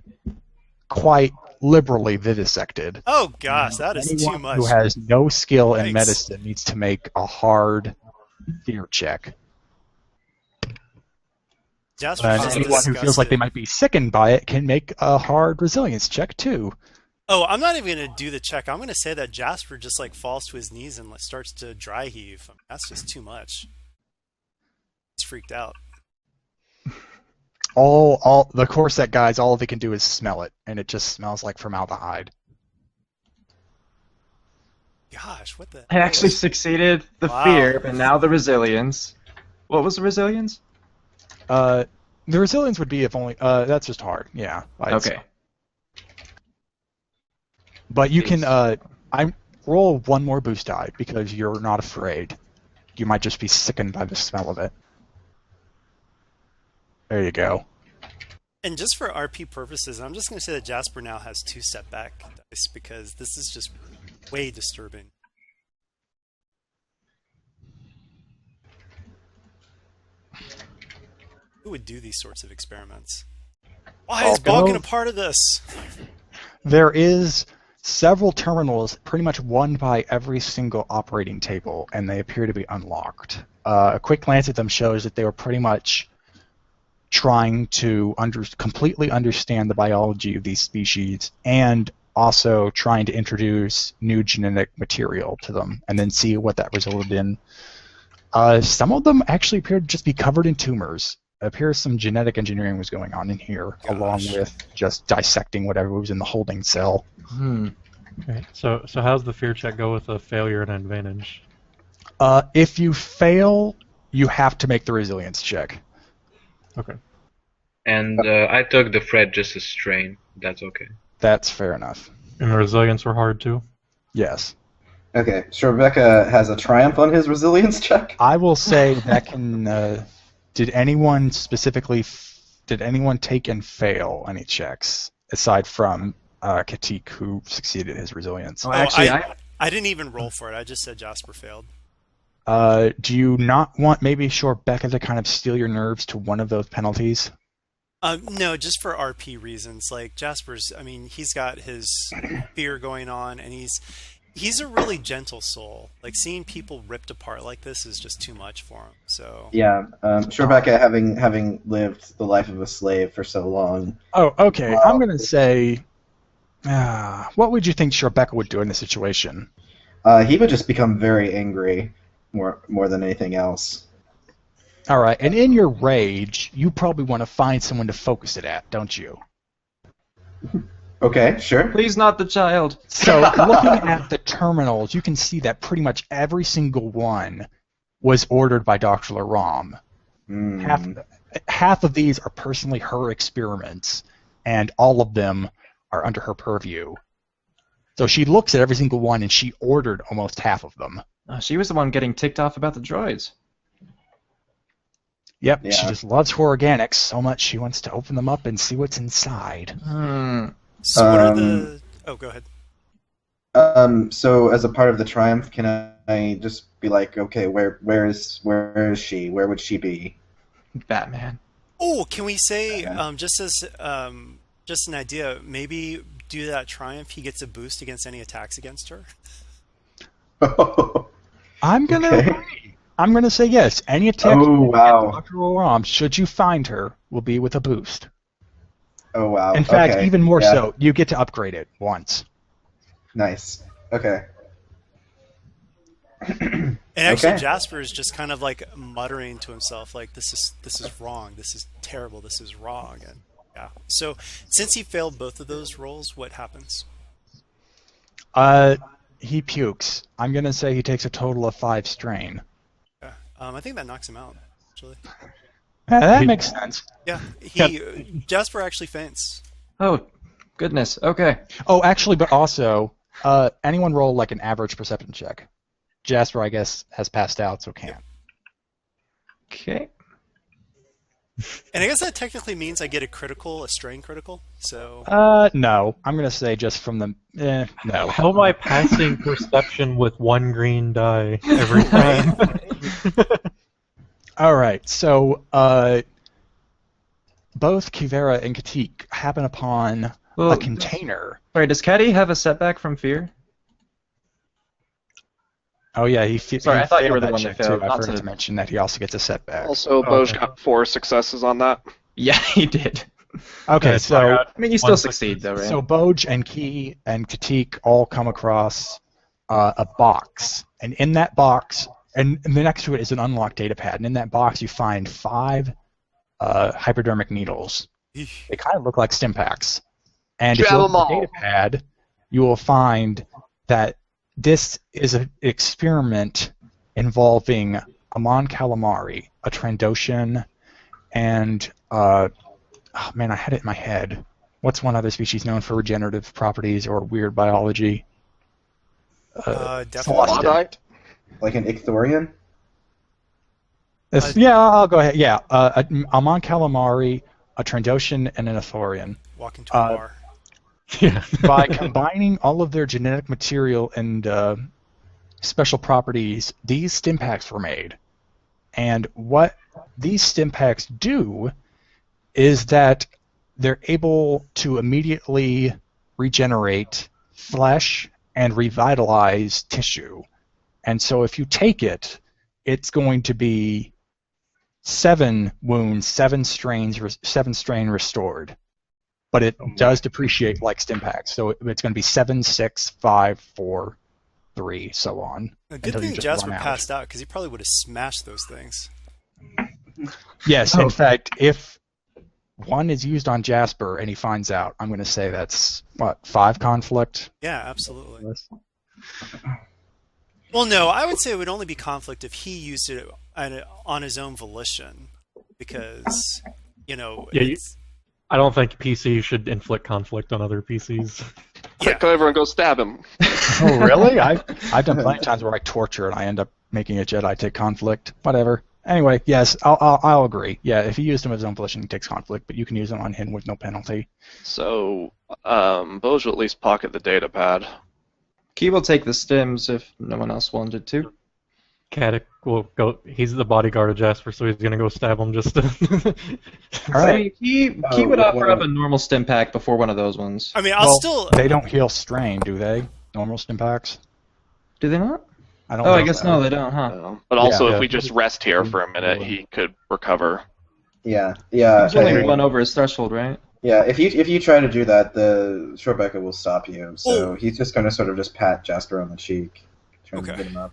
quite liberally vivisected. Oh gosh, that is too Anyone much. who has no skill in Yikes. medicine needs to make a hard fear check. Jasper And feels anyone who feels like they disgusted. might be sickened by it can make a hard resilience check too. Oh, I'm not even going to do the check. I'm going to say that Jasper just falls to his knees and starts to dry heave. That's just too much. He's freaked out. All the core set guys, all they can do is smell it, and it just smells like formaldehyde. Gosh, what the? I actually succeeded the Wow. fear, but now the resilience. What was the resilience? The resilience would be if only. That's just hard. Yeah. Okay. But you can. I roll one more boost die because you're not afraid. You might just be sickened by the smell of it. There you go. And just for RP purposes, I'm just going to say that Jasper now has 2 setback dice because this is just way disturbing. Who would do these sorts of experiments? Why is Balken a part of this? There is several terminals, pretty much one by every single operating table, and they appear to be unlocked. A quick glance at them shows that they were pretty much trying to completely understand the biology of these species and also trying to introduce new genetic material to them and then see what that resulted in. Some of them actually appear to just be covered in tumors. It appears some genetic engineering was going on in here, along with just dissecting whatever was in the holding cell. Okay. So how's the fear check go with a failure and an advantage? If you fail, you have to make the resilience check. Okay. And I took the Fred just a strain. That's okay. That's fair enough. And the resilience were hard too? Yes. Okay, so Rebecca has a triumph on his resilience check. I will say that can. Did anyone take and fail any checks aside from Katik, who succeeded his resilience? Oh, actually, I didn't even roll for it. I just said Jasper failed. Do you not want maybe Becca to kind of steal your nerves to one of those penalties? No, just for RP reasons. Like Jasper's, I mean, he's got his fear going on, and he's a really gentle soul. Like seeing people ripped apart like this is just too much for him. So Yeah, Rebecca, having lived the life of a slave for so long. Oh, okay. I'm gonna say, what would you think Rebecca would do in this situation? He would just become very angry, more than anything else. All right, and in your rage, you probably want to find someone to focus it at, don't you? Okay, sure. please not the child. So, looking at the terminals, you can see that pretty much every single one was ordered by Dr. Laram. Half of these are personally her experiments, and all of them are under her purview. So she looks at every single one, and she ordered almost half of them. She was the one getting ticked off about the droids. Yep, Yeah. she just loves her organics so much she wants to open them up and see what's inside. So what are the? Oh, go ahead. So as a part of the triumph, can I just be like, okay, where is she? Where would she be? Batman. Oh, can we say just as just an idea? Maybe do that triumph. He gets a boost against any attacks against her. I'm gonna Okay. agree. I'm gonna say yes. Any attack Oh, wow. against Dr. Laram, should you find her, will be with a boost. Oh wow. In fact, Okay. even more Yeah. so, you get to upgrade it once. Nice. Okay. And actually, Okay. Jasper is just kind of like muttering to himself, like, "This is wrong. This is terrible. This is wrong." And yeah. So since he failed both of those rolls, what happens? He pukes. I'm gonna say he takes a total of 5 strain. Yeah. I think that knocks him out. Actually, That makes sense. yeah. Jasper actually faints. Oh, goodness. Okay. Oh, actually, but also, anyone roll like an average perception check. Jasper, I guess, has passed out, so can't. Okay. And I guess that technically means I get a strain critical. So No. I'm gonna say just from the. No. How am I passing perception with 1 green die every time? All right, so both Kivera and Katik happen upon Well, a container. Sorry, does Caddy have a setback from fear? Oh yeah, he Sorry, I thought you were the one that check, failed, too. I not forgot to- to mention that he also gets a setback. Also, Boj got 4 successes on that. Yeah, he did. Okay, Yeah, so I mean, you still One succeed, though, right? so Boj and Key and Katik all come across a box, and in that box, and next to it is an unlocked data pad, and in that box you find 5 hypodermic needles. Eesh. They kind of look like stim packs. And if you Grab look 'em at the all. data pad, you will find that this is an experiment involving Amon calamari, a Trandoshan, and oh man, I had it in my head. What's one other species known for regenerative properties or weird biology? Definitely. Celestin. Luddite? Like an Icthorian? Yeah, I'll go ahead. Yeah, Amon calamari, a Trandoshan, and an Ithorian. Walk into a bar. Yeah. By combining all of their genetic material and special properties, these stim packs were made. And what these stim packs do is that they're able to immediately regenerate flesh and revitalize tissue. And so if you take it, it's going to be 7 wounds, 7 strain restored. But it does depreciate like stim packs. So it's going to be 7, 6, 5, 4, 3, so on. A good until you thing just Jasper run out. passed out because he probably would have smashed those things. Yes, Oh. in fact, if one is used on Jasper and he finds out, I'm going to say that's, 5 conflict? Yeah, absolutely. Well, no, I would say it would only be conflict if he used it on his own volition, because Yeah, it's, I don't think PCs should inflict conflict on other PCs. yeah. Quick, everyone go stab him. Oh, really? I've done plenty of times where I torture and I end up making a Jedi take conflict. Whatever. Anyway, yes, I'll agree. Yeah, if he used him as his own volition, he takes conflict, but you can use him on him with no penalty. So, Bose will at least pocket the data pad. Key will take the stims if no one else wanted to. Caddick will go. He's the bodyguard of Jasper, so he's gonna go stab him just to. All right. Key would offer up a normal stim pack before one of those ones. I mean, I'll Well, still. They don't heal strain, do they? Normal stim packs? Do they not? I don't Oh, I think guess so. no, they don't, huh? But also, Yeah. if we just rest here for a minute, he could recover. Yeah. He's only okay. one over his threshold, right? Yeah, if you try to do that, the Shorebecca will stop you. So Oh. he's just going to sort of just pat Jasper on the cheek, trying to Okay. get him up.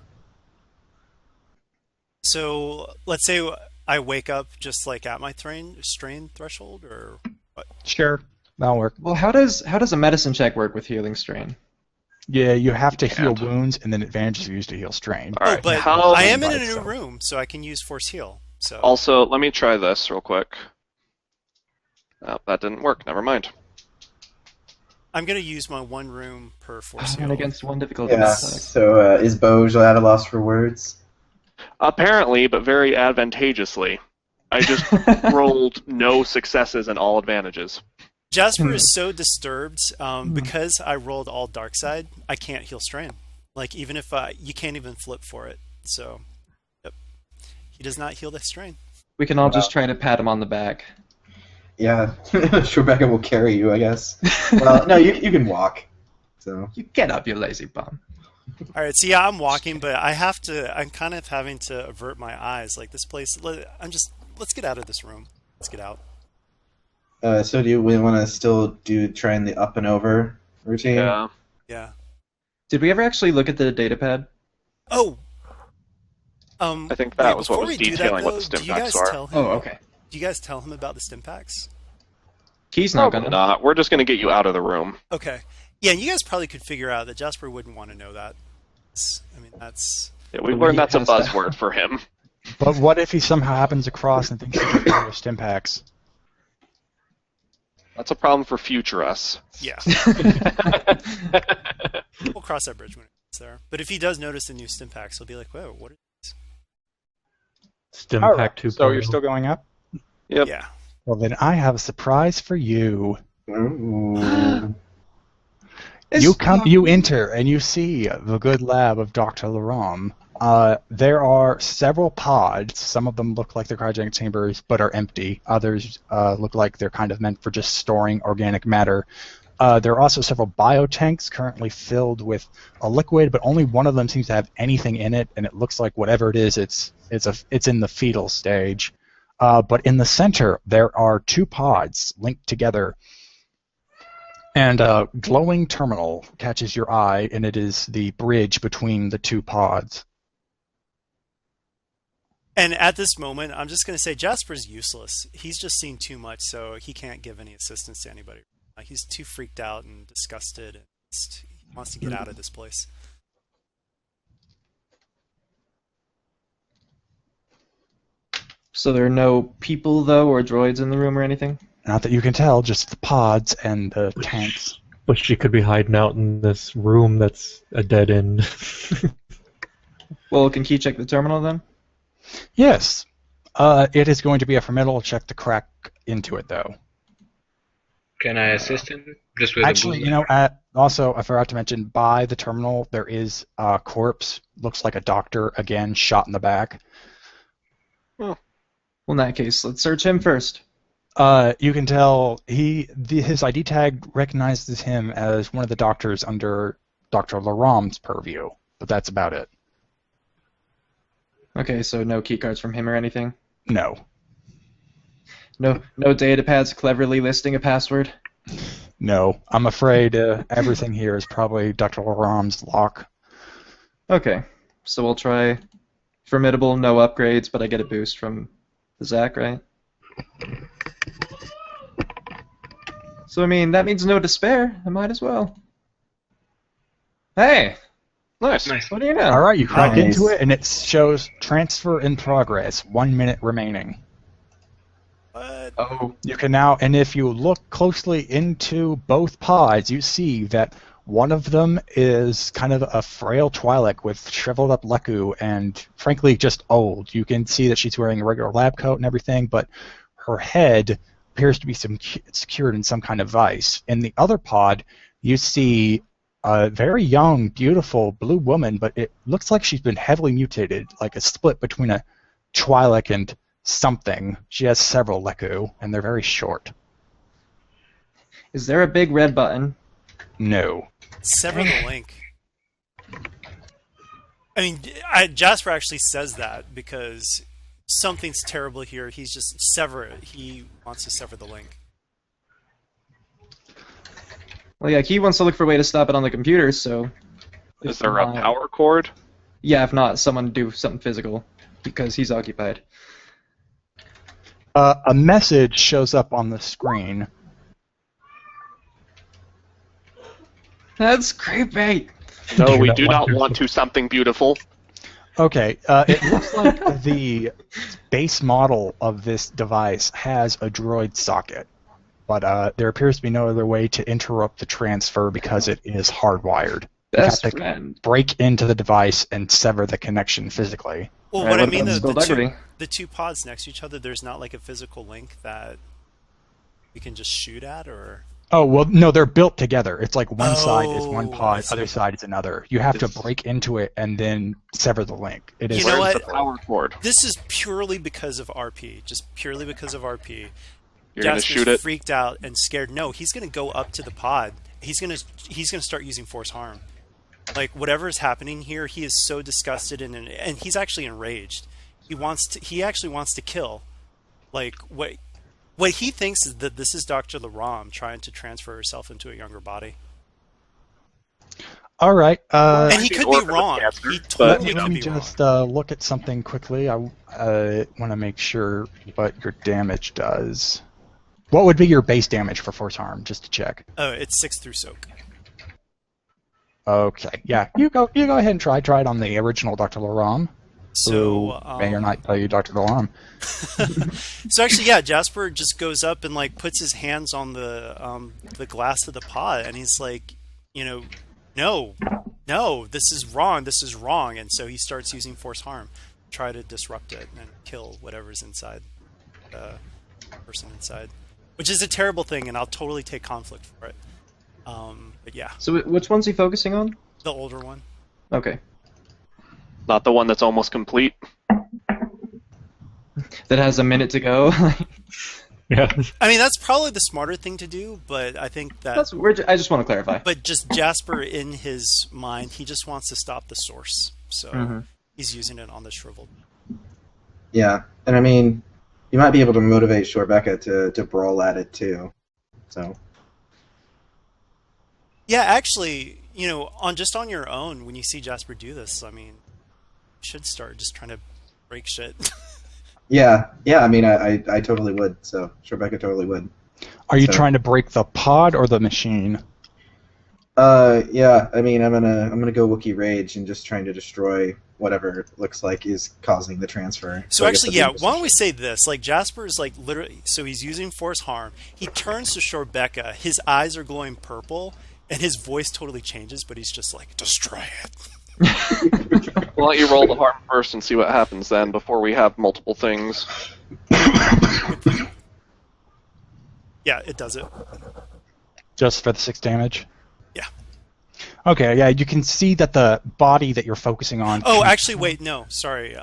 So let's say I wake up just like at my strain threshold, or what? Sure, that'll work. Well, how does a medicine check work with healing strain? Yeah, you have to heal Can't. wounds, and then advantages are used to heal strain. All right. but how- I am in by a new itself. room, so I can use force heal. So Also, let me try this real quick. Oh, that didn't work. Never mind. I'm gonna use my 1 room per force heal. And against one difficulty. Yeah. So is Boj at a loss for words? Apparently, but very advantageously. I just rolled no successes and all advantages. Jasper is so disturbed because I rolled all dark side. I can't heal strain. Like even if you can't even flip for it. So, yep, he does not heal the strain. We can all just try to pat him on the back. Yeah, Shorebecca will carry you, I guess. Well, no, you can walk. So You get up, you lazy bum. All right, so yeah, I'm walking, but I'm kind of having to avert my eyes. Like this place, let's get out of this room. Let's get out. so do we want to still try the up and over routine? Yeah. Yeah. Did we ever actually look at the data pad? Oh. I think that was what before was we do that, detailing what the though, stim do you packs guys are. tell him? Oh, okay. Do you guys tell him about the stim packs? Key's not Probably gonna. not. We're just going to get you out of the room. Okay. Yeah, and you guys probably could figure out that Jasper wouldn't want to know that. I mean, that's. Yeah, we've Well, learned he that's a has that. buzzword for him. But what if he somehow happens across and thinks he's got stim packs? That's a problem for future us. Yeah. We'll cross that bridge when it's there. But if he does notice the new stim packs, he'll be like, "Whoa, what?" Stim All pack right, 2.0. so you're still going up? Yep. Yeah. Well, then I have a surprise for you. Ooh. You enter and you see the good lab of Dr. Laram. There are several pods. Some of them look like they're cryogenic chambers, but are empty. Others look like they're kind of meant for just storing organic matter. There are also several biotanks currently filled with a liquid, but only one of them seems to have anything in it, and it looks like whatever it is, it's in the fetal stage. But in the center, there are 2 pods linked together. And a glowing terminal catches your eye, and it is the bridge between the 2 pods. And at this moment, I'm just going to say Jasper's useless. He's just seen too much, so he can't give any assistance to anybody. He's too freaked out and disgusted, and he wants to get out of this place. So there are no people, though, or droids in the room or anything? Not that you can tell, just the pods and the tanks. But she could be hiding out in this room that's a dead end. Well, can Key check the terminal, then? Yes. It is going to be a formidable check to crack into it, though. Can I assist him? Just with Actually, a also, I forgot to mention, by the terminal, there is a corpse. Looks like a doctor, again, shot in the back. Well, in that case, let's search him first. You can tell his ID tag recognizes him as one of the doctors under Dr. Laram's purview, but that's about it. Okay, so no keycards from him or anything? No. No datapads cleverly listing a password? No. I'm afraid everything here is probably Dr. Laram's lock. Okay, so we'll try formidable, no upgrades, but I get a boost from the Zach, right? So, I mean, that means no despair. I might as well. Hey! Nice. What do you know? All right, you crack Nice. into it, and it shows transfer in progress. 1 minute remaining. But Oh, You can now, and if you look closely into both pods, you see that one of them is kind of a frail Twi'lek with shriveled up Leku and, frankly, just old. You can see that she's wearing a regular lab coat and everything, but her head appears to be secured in some kind of vice. In the other pod, you see a very young, beautiful blue woman, but it looks like she's been heavily mutated, like a split between a Twi'lek and something. She has several Leku, and they're very short. is there a big red button? No. sever the link. I mean, Jasper actually says that because something's terrible here. He's just sever it. He wants to sever the link. Well, yeah, Key wants to look for a way to stop it on the computer, so... Is if there a not- power cord? Yeah, if not, someone do something physical, because he's occupied. A message shows up on the screen. That's creepy! No, we do not want to something beautiful. Okay, it looks like the base model of this device has a droid socket, but there appears to be no other way to interrupt the transfer because it is hardwired. You have Best to friend. break into the device and sever the connection physically. Well, Right, what I what mean, about skullduggery? the two pods next to each other, there's not like a physical link that you can just shoot at, or... Oh, well, no, they're built together. It's like one side is one Oh, I pod, see. other side is another. You have to break into it and then sever the link. It is You know Where's what? the power cord? This is purely because of RP. Just purely because of RP. You're gonna Jasper's shoot it? freaked out and scared. No, he's gonna go up to the pod. He's gonna start using force harm. Like whatever is happening here, he is so disgusted and he's actually enraged. He actually wants to kill. Like what he thinks is that this is Dr. Laram trying to transfer herself into a younger body. All right. And he She's could be orphaned with wrong. cancer, He but, totally you know, could Let me be wrong. just look at something quickly. I want to make sure what your damage does. What would be your base damage for force harm, just to check? Oh, it's 6 through soak. Okay, yeah, you go ahead and try it on the original Dr. Laram. So who may or not tell you Dr. Laram. So actually, yeah, Jasper just goes up and like puts his hands on the glass of the pot, and he's like, no, this is wrong, and so he starts using force harm, to try to disrupt it and kill whatever's inside, the person inside, which is a terrible thing, and I'll totally take conflict for it. But yeah, So which one's he focusing on? the older one. Okay. Not the one that's almost complete. That has a minute to go. Yeah. I mean, that's probably the smarter thing to do, but I think that. I just want to clarify. But just Jasper, in his mind, he just wants to stop the source, so Mhm. he's using it on the shriveled. Yeah, and I mean, you might be able to motivate Shorebecca to brawl at it too. So Yeah, actually, on your own, when you see Jasper do this, I mean, you should start just trying to break shit. Yeah. I mean, I totally would. So Rebecca totally would. Are you So- trying to break the pod or the machine? Yeah. I mean, I'm gonna go Wookiee Rage and just trying to destroy whatever it looks like is causing the transfer. So I guess actually, that'd yeah, be why don't we say this? Like, Jasper is like literally, so he's using force harm. He turns to Shorebecca. His eyes are glowing purple, and his voice totally changes, but he's just like, destroy it. We'll let you roll the harm first and see what happens then before we have multiple things. Yeah, it does it. Just for the 6 damage? Yeah. Okay, yeah, you can see that the body that you're focusing on... Oh, actually, wait, no, sorry.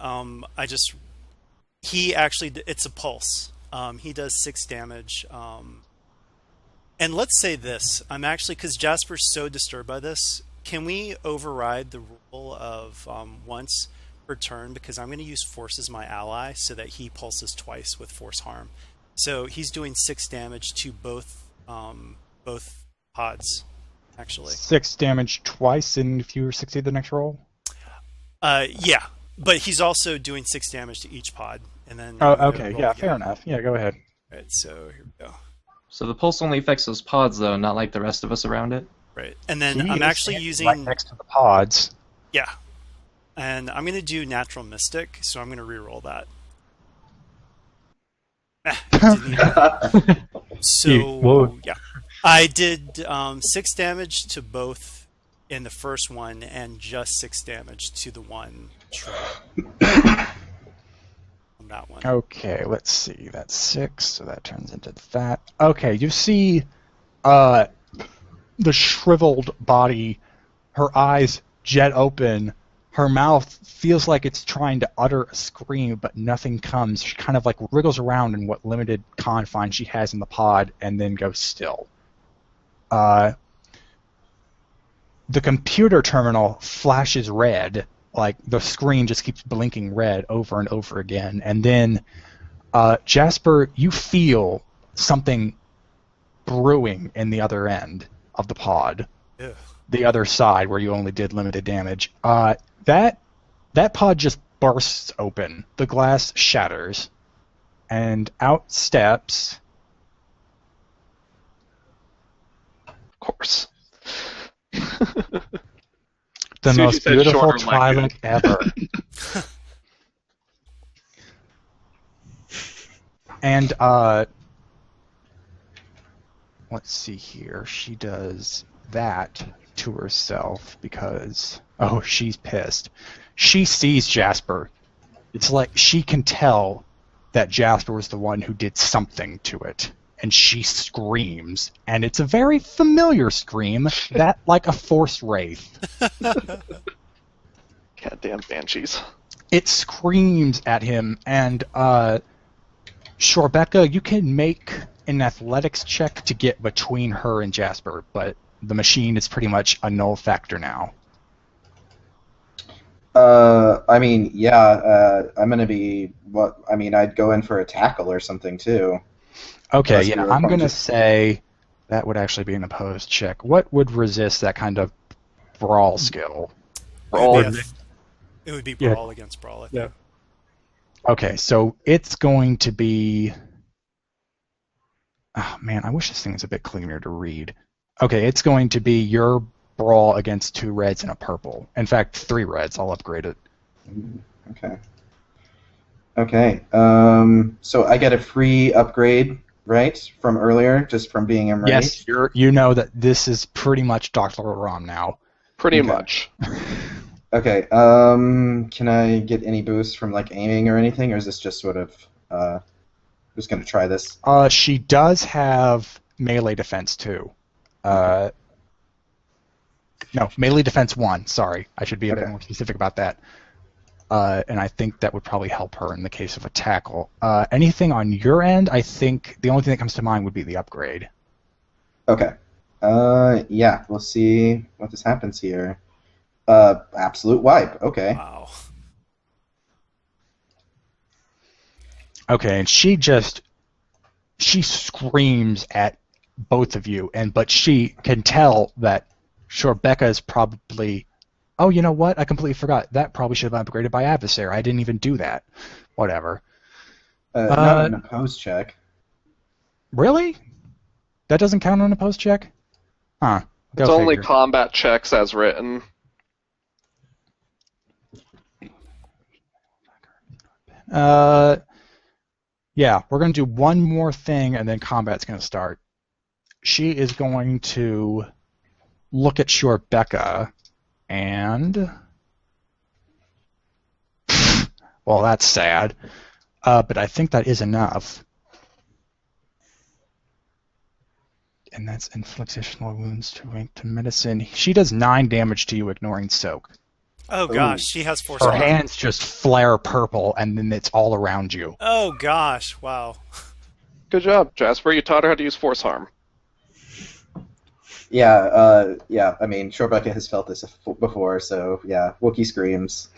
It's a pulse. He does 6 damage. And let's say this. I'm actually, because Jasper's so disturbed by this, can we override the rule of once per turn? Because I'm going to use Force as my ally so that he pulses twice with Force Harm. So he's doing 6 damage to both pods, actually. 6 damage twice, and if you succeed the next roll? Yeah, but he's also doing 6 damage to each pod. And then Oh, I'm gonna okay, roll yeah, again. fair enough. Yeah, go ahead. Right, so here we go. So the pulse only affects those pods, though, not like the rest of us around it. Right, and then He I'm is actually standing using right next to the pods. yeah, and I'm gonna do Natural Mystic, so I'm gonna reroll that. Didn't even- so whoa. yeah, I did 6 damage to both in the first one, and just 6 damage to the one on that one. Okay, let's see. That's 6, so that turns into that. Okay, you see the shriveled body, her eyes jet open, her mouth feels like it's trying to utter a scream, but nothing comes. She kind of like wriggles around in what limited confines she has in the pod, and then goes still. The computer terminal flashes red, like the screen just keeps blinking red over and over again, and then Jasper, you feel something brewing in the other end of the pod, Ugh. the other side where you only did limited damage. That pod just bursts open. The glass shatters, and out steps Of course. the Soon you most said beautiful shorter Twi'lek ever. And let's see here. She does that to herself because she's pissed. She sees Jasper. It's like she can tell that Jasper was the one who did something to it. And she screams, and it's a very familiar scream, that like a Force Wraith. Goddamn banshees. It screams at him, and Shorebecca, you can make an athletics check to get between her and Jasper, but the machine is pretty much a null factor now. I mean, yeah, I'm gonna be I'd go in for a tackle or something too. Okay, Unless yeah, you were I'm going to punches. say that would actually be an opposed check. What would resist that kind of brawl skill? Brawl. It would be Yeah. brawl against brawl, I think. Yeah. Okay, so it's going to be... Oh, man, I wish this thing was a bit cleaner to read. Okay, it's going to be your brawl against 2 reds and a purple. In fact, 3 reds. I'll upgrade it. Okay. Okay. So I get a free upgrade, right, from earlier, just from being enraged? Yes, you know that this is pretty much Dr. Ram now. Pretty Okay. much. Okay. Can I get any boost from like aiming or anything, or is this just sort of just gonna try this? She does have melee defense too. No, melee defense 1. Sorry, I should be a bit Okay. more specific about that. And I think that would probably help her in the case of a tackle. Anything on your end, I think the only thing that comes to mind would be the upgrade. Okay. Yeah. We'll see what this happens here. Absolute wipe. Okay. Wow. Okay, and she screams at both of you, but she can tell that Shorebecca is probably Oh, you know what? I completely forgot. That probably should have been upgraded by adversary. I didn't even do that. Whatever. Not an opposed check. Really? That doesn't count on a post check? Huh. It's Go only figure. combat checks as written. Yeah, we're going to do one more thing and then combat's going to start. She is going to look at Shorebecca and... well, that's sad. But I think that is enough. And that's inflicts additional wounds to medicine. She does 9 damage to you, ignoring soak. Oh gosh, she has force Her harm. hands just flare purple, and then it's all around you. Oh gosh, wow. Good job, Jasper. You taught her how to use force harm. Yeah, I mean, Shorebecca has felt this before, so yeah, Wookiee screams.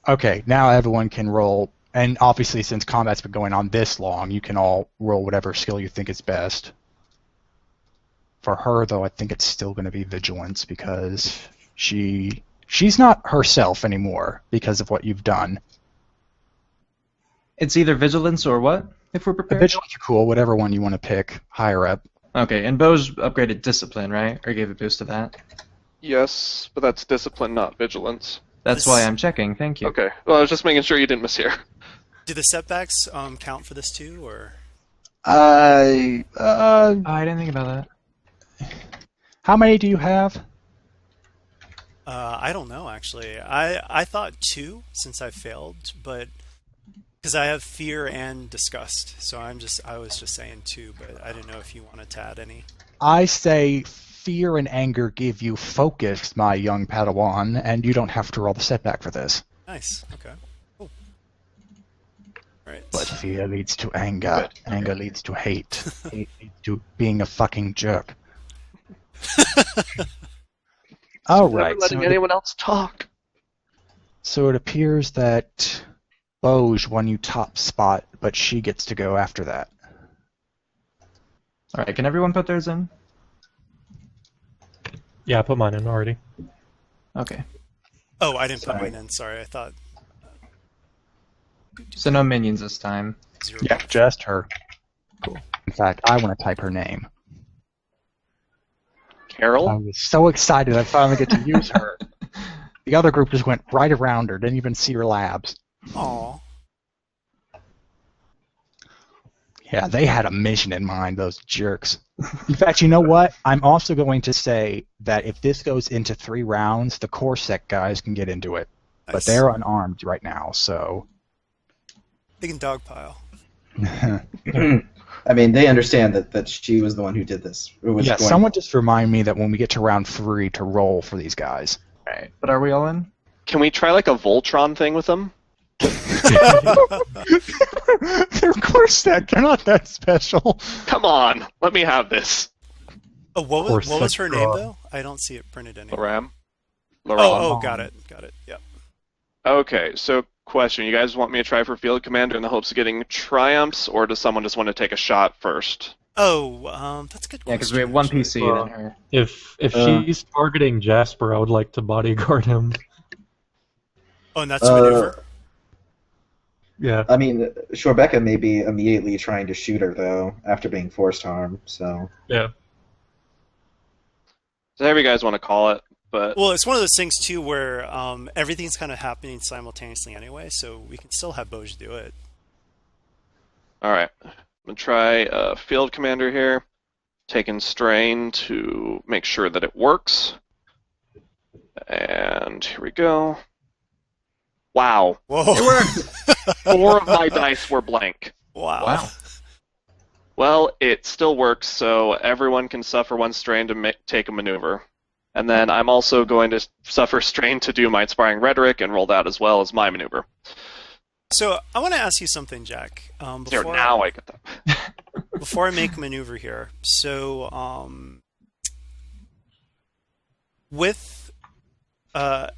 Okay, now everyone can roll, and obviously since combat's been going on this long, you can all roll whatever skill you think is best. For her, though, I think it's still going to be vigilance, because she's not herself anymore because of what you've done. It's either vigilance or what, if we're prepared? Vigilance are cool, whatever one you want to pick, higher up. Okay, and Bo's upgraded discipline, right? Or gave a boost to that? Yes, but that's discipline, not vigilance. That's why I'm checking, thank you. Okay. Well, I was just making sure you didn't mishear. Do the setbacks count for this too, or? I didn't think about that. How many do you have? I don't know actually. I thought 2 since I failed, but because I have fear and disgust, so I was just saying 2, but I didn't know if you wanted to add any. I say fear and anger give you focus, my young Padawan, and you don't have to roll the setback for this. Nice. Okay. Cool. Right. But fear leads to anger. Anger leads to hate. Hate leads to being a fucking jerk. All right. Never letting anyone else talk. So it appears that Boj won you top spot, but she gets to go after that. Alright, can everyone put theirs in? Yeah, I put mine in already. Okay. Oh, I didn't put Sorry. mine in. Sorry, I thought So no minions this time. 0. Yeah, just her. Cool. In fact, I want to type her name. I Carol? was so excited I finally get to use her. The other group just went right around her, didn't even see her labs. Aw. Yeah, they had a mission in mind, those jerks. In fact, you know what? I'm also going to say that if this goes into 3 rounds, the Corset guys can get into it. But Nice. they're unarmed right now, so... They can dogpile. I mean, they understand that she was the one who did this. Who was Yeah, going- someone just remind me that when we get to round 3 to roll for these guys. Right. But are we all in? Can we try like a Voltron thing with them? They're Corset, they're not that special. Come on, let me have this. Oh, what was Corset her name draw. though? I don't see it printed anywhere. Loram? Oh, got it. Yep. Okay, so question. You guys want me to try for field commander in the hopes of getting triumphs, or does someone just want to take a shot first? Oh, that's a good question. Yeah, because we have one actually. PC Well, in her. If she's targeting Jasper, I would like to bodyguard him. Oh, and that's a maneuver? Yeah. I mean, Shorebecca may be immediately trying to shoot her, though, after being forced harm, so... Yeah. So however you guys want to call it, but Well, it's one of those things too where everything's kind of happening simultaneously anyway, so we can still have Boj do it. alright. I'm going to try field commander here. Taking strain to make sure that it works. And here we go. Wow. Whoa! 4 of my dice were blank. Wow. Well, it still works, so everyone can suffer 1 strain to take a maneuver. And then I'm also going to suffer strain to do my inspiring rhetoric and roll that as well as my maneuver. So I want to ask you something, Jack. There, now I get that. Before I make maneuver here, so with I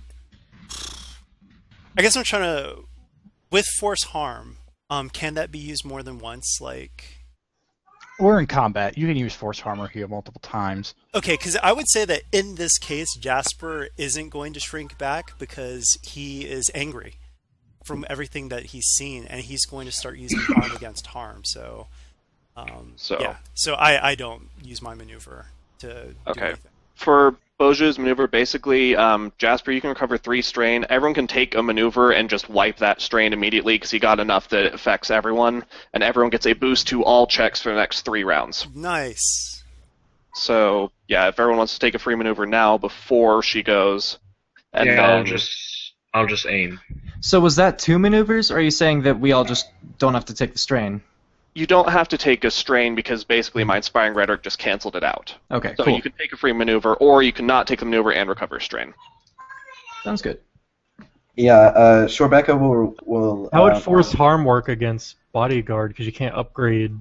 guess I'm trying to with force harm. Can that be used more than once? Like, We're in combat. You can use force armor here multiple times. Okay, because I would say that in this case, Jasper isn't going to shrink back because he is angry from everything that he's seen, and he's going to start using harm against harm. So I don't use my maneuver to do anything. For Boja's maneuver, basically, Jasper, you can recover 3 strain. Everyone can take a maneuver and just wipe that strain immediately because he got enough that it affects everyone, and everyone gets a boost to all checks for the next 3 rounds. Nice. So, yeah, if everyone wants to take a free maneuver now before she goes, and then... I'll just aim. So was that 2 maneuvers, or are you saying that we all just don't have to take the strain? You don't have to take a strain because basically my Inspiring Rhetoric just canceled it out. Okay, So cool. you can take a free maneuver, or you can not take the maneuver and recover a strain. Sounds good. Yeah, Shorebecca will. How would force harm work against bodyguard? Because you can't upgrade.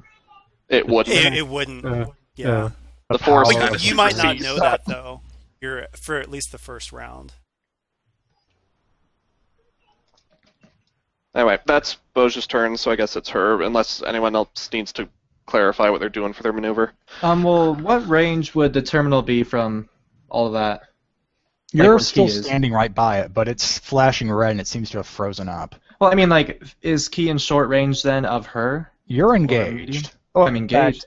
It wouldn't. It wouldn't. Yeah. The force. But you might not know that though. You're for at least the first round. Anyway, that's Boja's turn, so I guess it's her, unless anyone else needs to clarify what they're doing for their maneuver. Well, what range would the terminal be from all of that? You're Like still standing right by it, but it's flashing red and it seems to have frozen up. Well, I mean, like, is Key in short range then of her? You're engaged. I'm engaged.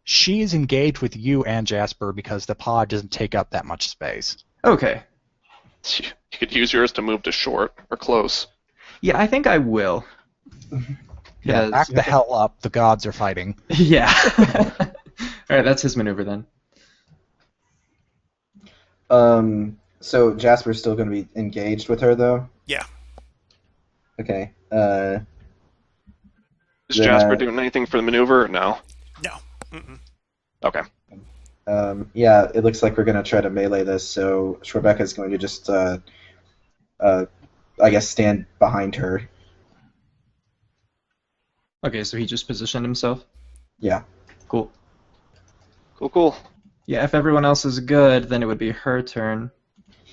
She's engaged with you and Jasper because the pod doesn't take up that much space. Okay. You could use yours to move to short or close. Yeah, I think I will. Yeah, back the hell up. The gods are fighting. Yeah. Alright, that's his maneuver then. So Jasper's still going to be engaged with her, though? Yeah. Okay. Is Jasper doing anything for the maneuver or no? No. Mm-mm. Okay. Yeah, it looks like we're going to try to melee this, so Rebecca's going to just, I guess, stand behind her. Okay, so he just positioned himself? Yeah. Cool. Cool. Yeah, if everyone else is good, then it would be her turn.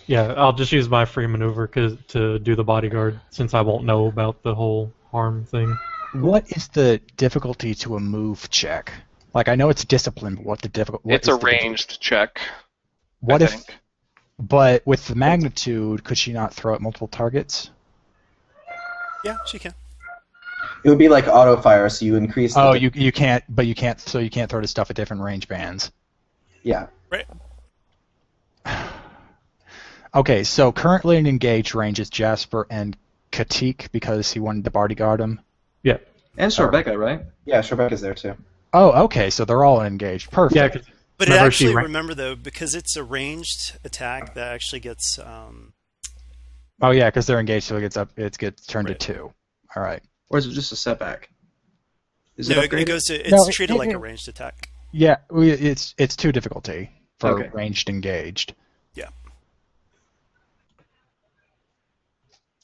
Yeah, I'll just use my free maneuver to do the bodyguard, since I won't know about the whole harm thing. What is the difficulty to a move check? Like, I know it's discipline, but It's a ranged check. What I if? think. But with the magnitude, could she not throw at multiple targets? Yeah, she can. It would be like auto fire, so you increase. You can't, but you can't. So you can't throw to stuff at different range bands. Yeah. Right. Okay, so currently in engaged range is Jasper and Katik because he wanted to bodyguard him. Yeah. And Rebecca, right? Yeah, Rebecca's there too. Oh, okay, so they're all engaged. Perfect. Yeah, 'cause But it remember actually, she remember though, because it's a ranged attack, that actually gets. Oh yeah, because they're engaged, so it gets turned Right. to 2. All right. Or is it just a setback? Is No, it it goes to. It's No, treated like a ranged attack. Yeah, it's 2 difficulty for Okay. ranged engaged. Yeah.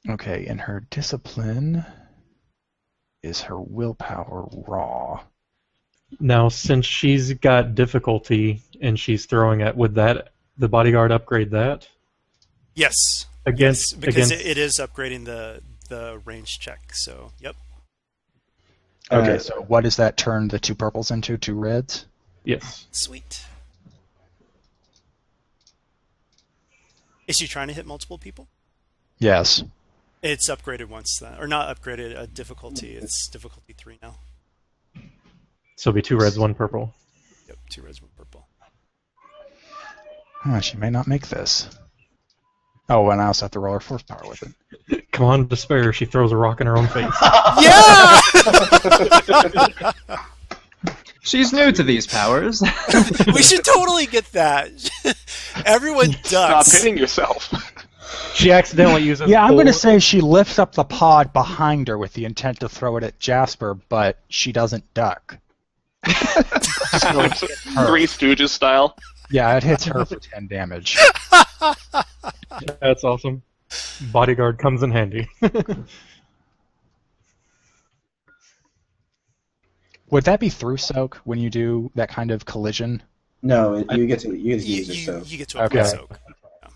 Okay, and her discipline is her willpower raw. now since she's got difficulty and she's throwing it, would the bodyguard upgrade that? Yes. Against Because it is upgrading the range check. So, yep. Okay, so what does that turn the 2 purples into? 2 reds? Yes. Sweet. Is she trying to hit multiple people? Yes. It's upgraded once then, or not upgraded. Difficulty. It's difficulty 3 now. So it'll be 2 reds, 1 purple. Yep, 2 reds, 1 purple. She may not make this. Oh, and I also have to roll her force power with it. Come on, despair. She throws a rock in her own face. Yeah. She's new to these powers. We should totally get that. Everyone Stop ducks. hitting yourself. She accidentally uses. Yeah, I'm full- going to say she lifts up the pod behind her with the intent to throw it at Jasper, but she doesn't duck. Three Stooges style. Yeah, it hits her for 10 damage. That's awesome. Bodyguard comes in handy. Would that be through soak when you do that kind of collision? No, you get to use it. So You get to apply Okay. soak. Yeah.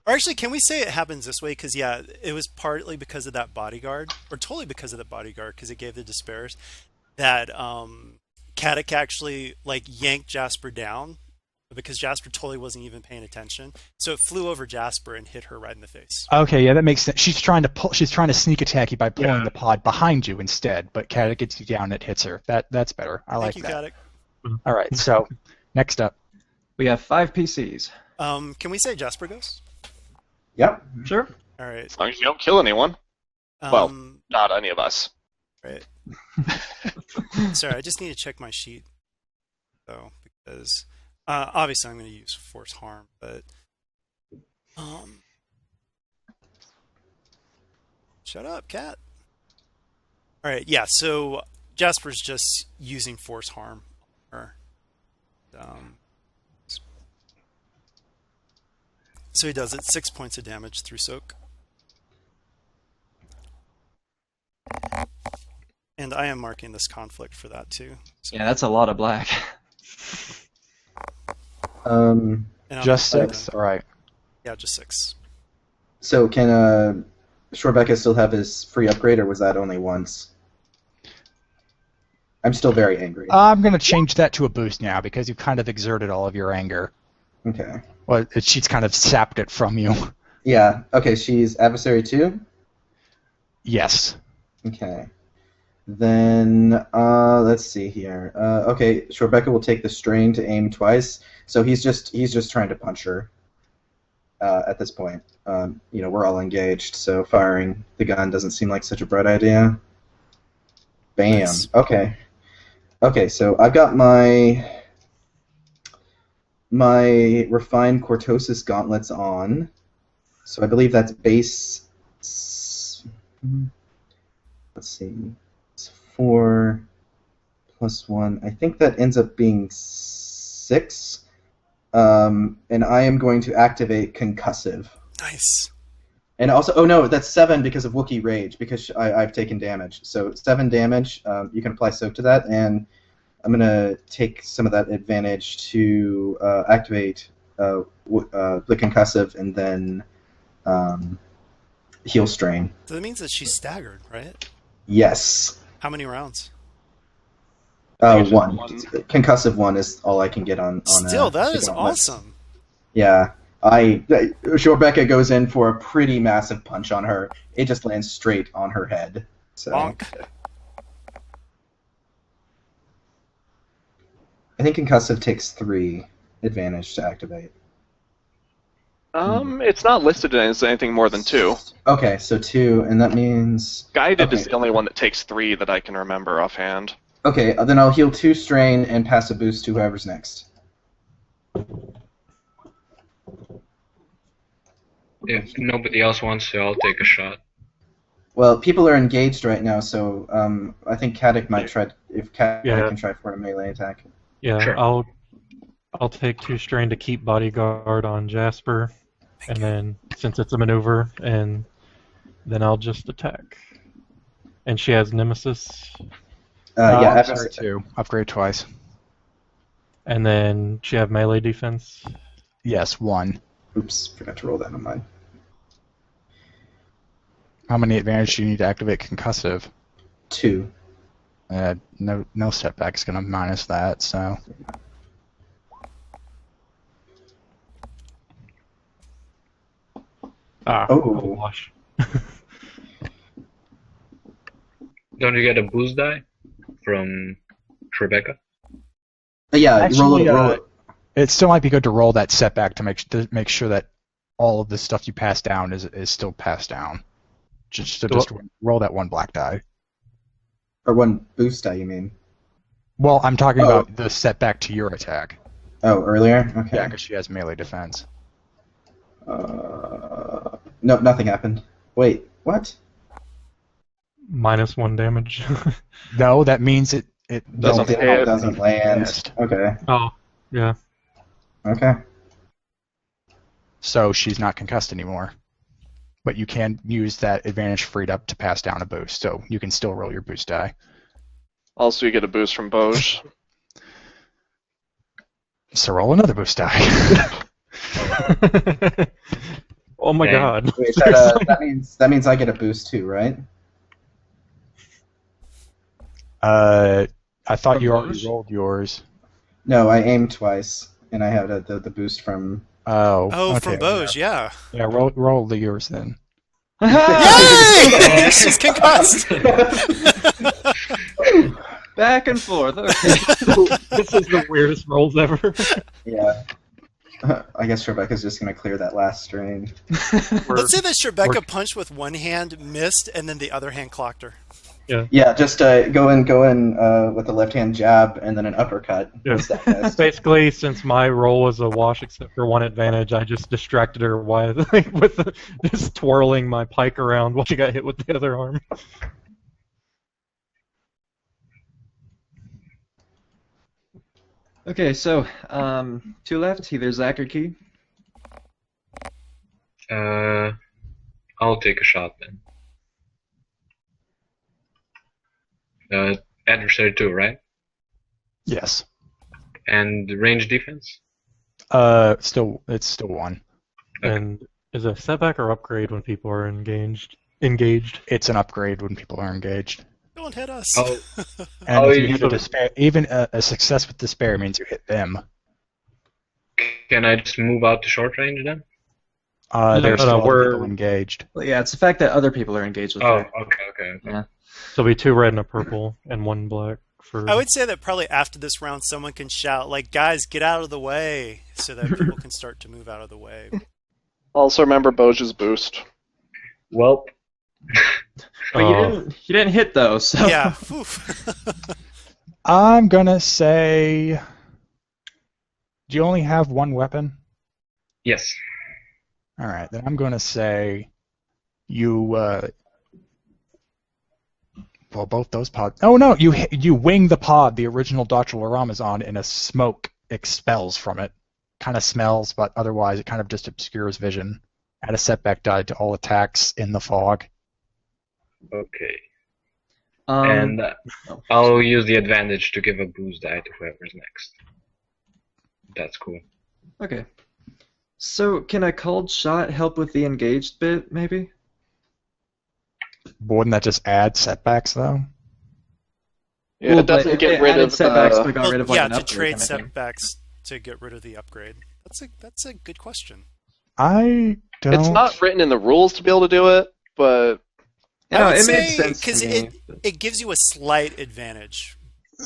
Or actually, can we say it happens this way? Because, yeah, it was partly because of that bodyguard, or totally because of the bodyguard, because it gave the despairs. that Caddick actually like yanked Jasper down because Jasper totally wasn't even paying attention. So it flew over Jasper and hit her right in the face. Okay, yeah, that makes sense. She's trying to sneak attack you by pulling Yeah. the pod behind you instead, but Caddick gets you down and it hits her. That's better. I like Thank you, that. Caddick. All right, so next up. We have 5 PCs. Can we say Jasper goes? Yep. Sure. All right. As long as you don't kill anyone. Well, Um, not any of us. right. Sorry, I just need to check my sheet, though, because obviously I'm going to use force harm, but shut up, cat. All right, yeah. So Jasper's just using force harm on her. So he does it 6 points of damage through soak. And I am marking this conflict for that too. So, Yeah, that's a lot of black. Um. and I'm Just gonna- 6? All right. Yeah, just 6. So can Shorebecca still have his free upgrade, or was that only once? I'm still very angry. I'm going to change that to a boost now because you've kind of exerted all of your anger. Okay. Well, she's kind of sapped it from you. Yeah. Okay. She's adversary 2. Yes. Okay. Then let's see here. Okay, Shorebecca will take the strain to aim twice. So he's just trying to punch her. At this point, we're all engaged, so firing the gun doesn't seem like such a bright idea. Bam. Nice. Okay. Okay. So I've got my refined cortosis gauntlets on. So I believe that's base. Let's see. It's 4 plus 1. I think that ends up being 6. And I am going to activate concussive. Nice. And also, oh no, that's 7 because of Wookiee Rage, because I've taken damage. So 7 damage, you can apply soak to that, and I'm going to take some of that advantage to activate the concussive and then heal strain. So that means that she's staggered, right? Yes. How many rounds? Usually 1. one. Concussive 1 is all I can get on. Still, that is gauntlets. awesome. Yeah. Shorebecca goes in for a pretty massive punch on her. It just lands straight on her head. So Bonk. I think concussive takes 3 advantage to activate. It's not listed as anything more than 2. Okay, so 2, and that means... Guided Okay. is the only one that takes 3 that I can remember offhand. Okay, then I'll heal 2 strain and pass a boost to whoever's next. If nobody else wants to, I'll take a shot. Well, people are engaged right now, so I think Caddick might try... If Caddick Yeah. can try for a melee attack. Yeah, Sure. I'll take 2 strain to keep bodyguard on Jasper, and then since it's a maneuver, and then I'll just attack. And she has Nemesis, Yeah, upgrade adversary 2. Upgrade twice. and then she have melee defense. Yes, 1. Oops, forgot to roll that on mine. How many advantage do you need to activate concussive? 2. No setback's going to minus that, so... Ah, Oh. wash. Don't you get a boost die from Rebecca? Yeah, Actually, roll it. It still might be good to roll that setback to make sure that all of the stuff you pass down is still passed down. Just roll that 1 black die. Or 1 boost die, you mean? Well, I'm talking Oh. about the setback to your attack. Oh, earlier? Okay. Yeah, because she has melee defense. No, nothing happened. Wait, what? -1 damage. No, that means it Doesn't hit. hit. It doesn't land. Missed. Okay. Oh, yeah. Okay. So she's not concussed anymore. But you can use that advantage freed up to pass down a boost, so you can still roll your boost die. Also, you get a boost from Boj. So roll another boost die. Oh my Dang. god. Wait, that means I get a boost too, right? I thought From you already Bose? rolled yours. No, I aimed twice, and I had the boost from. Oh, Oh, okay. from Bose, yeah. Yeah, roll the yours then. Yay! She's concussed. Back and forth. Okay. This is the weirdest rolls ever. Yeah. I guess Rebecca's just gonna clear that last strain. Let's say that Rebecca we're- punched with one hand, missed, and then the other hand clocked her. Yeah, just go in with a left hand jab and then an uppercut. Yeah. Stack fist. Basically, since my roll was a wash except for one advantage, I just distracted her with just twirling my pike around while she got hit with the other arm. Okay, so two left. Either Zach or Key. I'll take a shot then. Adversary 2, right? Yes. And range defense? It's still 1. Okay. And is it a setback or upgrade when people are engaged? It's an upgrade when people are engaged. Don't hit us. Oh, And Oh, if you you hit a sort of- despair, even a success with despair means you hit them. can I just move out to short range then? There's no, still other we're- people engaged. Well, yeah, it's the fact that other people are engaged with Oh, her. okay. Yeah. So it'll be 2 red and a purple and 1 black for. I would say that probably after this round, someone can shout, like, guys, get out of the way, so that people can start to move out of the way. Also remember Boja's boost. Well, But you didn't hit though, so Yeah. Oof. I'm gonna say. Do you only have one weapon? yes. All right, then I'm gonna say you. Well, both those pods. Oh no, you wing the pod the original Dr. Laram is on, and a smoke expels from it. Kind of smells, but otherwise it kind of just obscures vision. Add a setback die to all attacks in the fog. Okay. um, And I'll use the advantage to give a boost die to whoever's next. That's cool. okay. So can a cold shot help with the engaged bit, maybe? Wouldn't that just add setbacks though? Yeah, Well, it doesn't but get it rid added of setbacks, but got Well, rid of like yeah, an to upgrade trade kind of thing. setbacks to get rid of the upgrade. That's a good question. I don't. It's not written in the rules to be able to do it, but You I know, would it made say sense to because me. it gives you a slight advantage,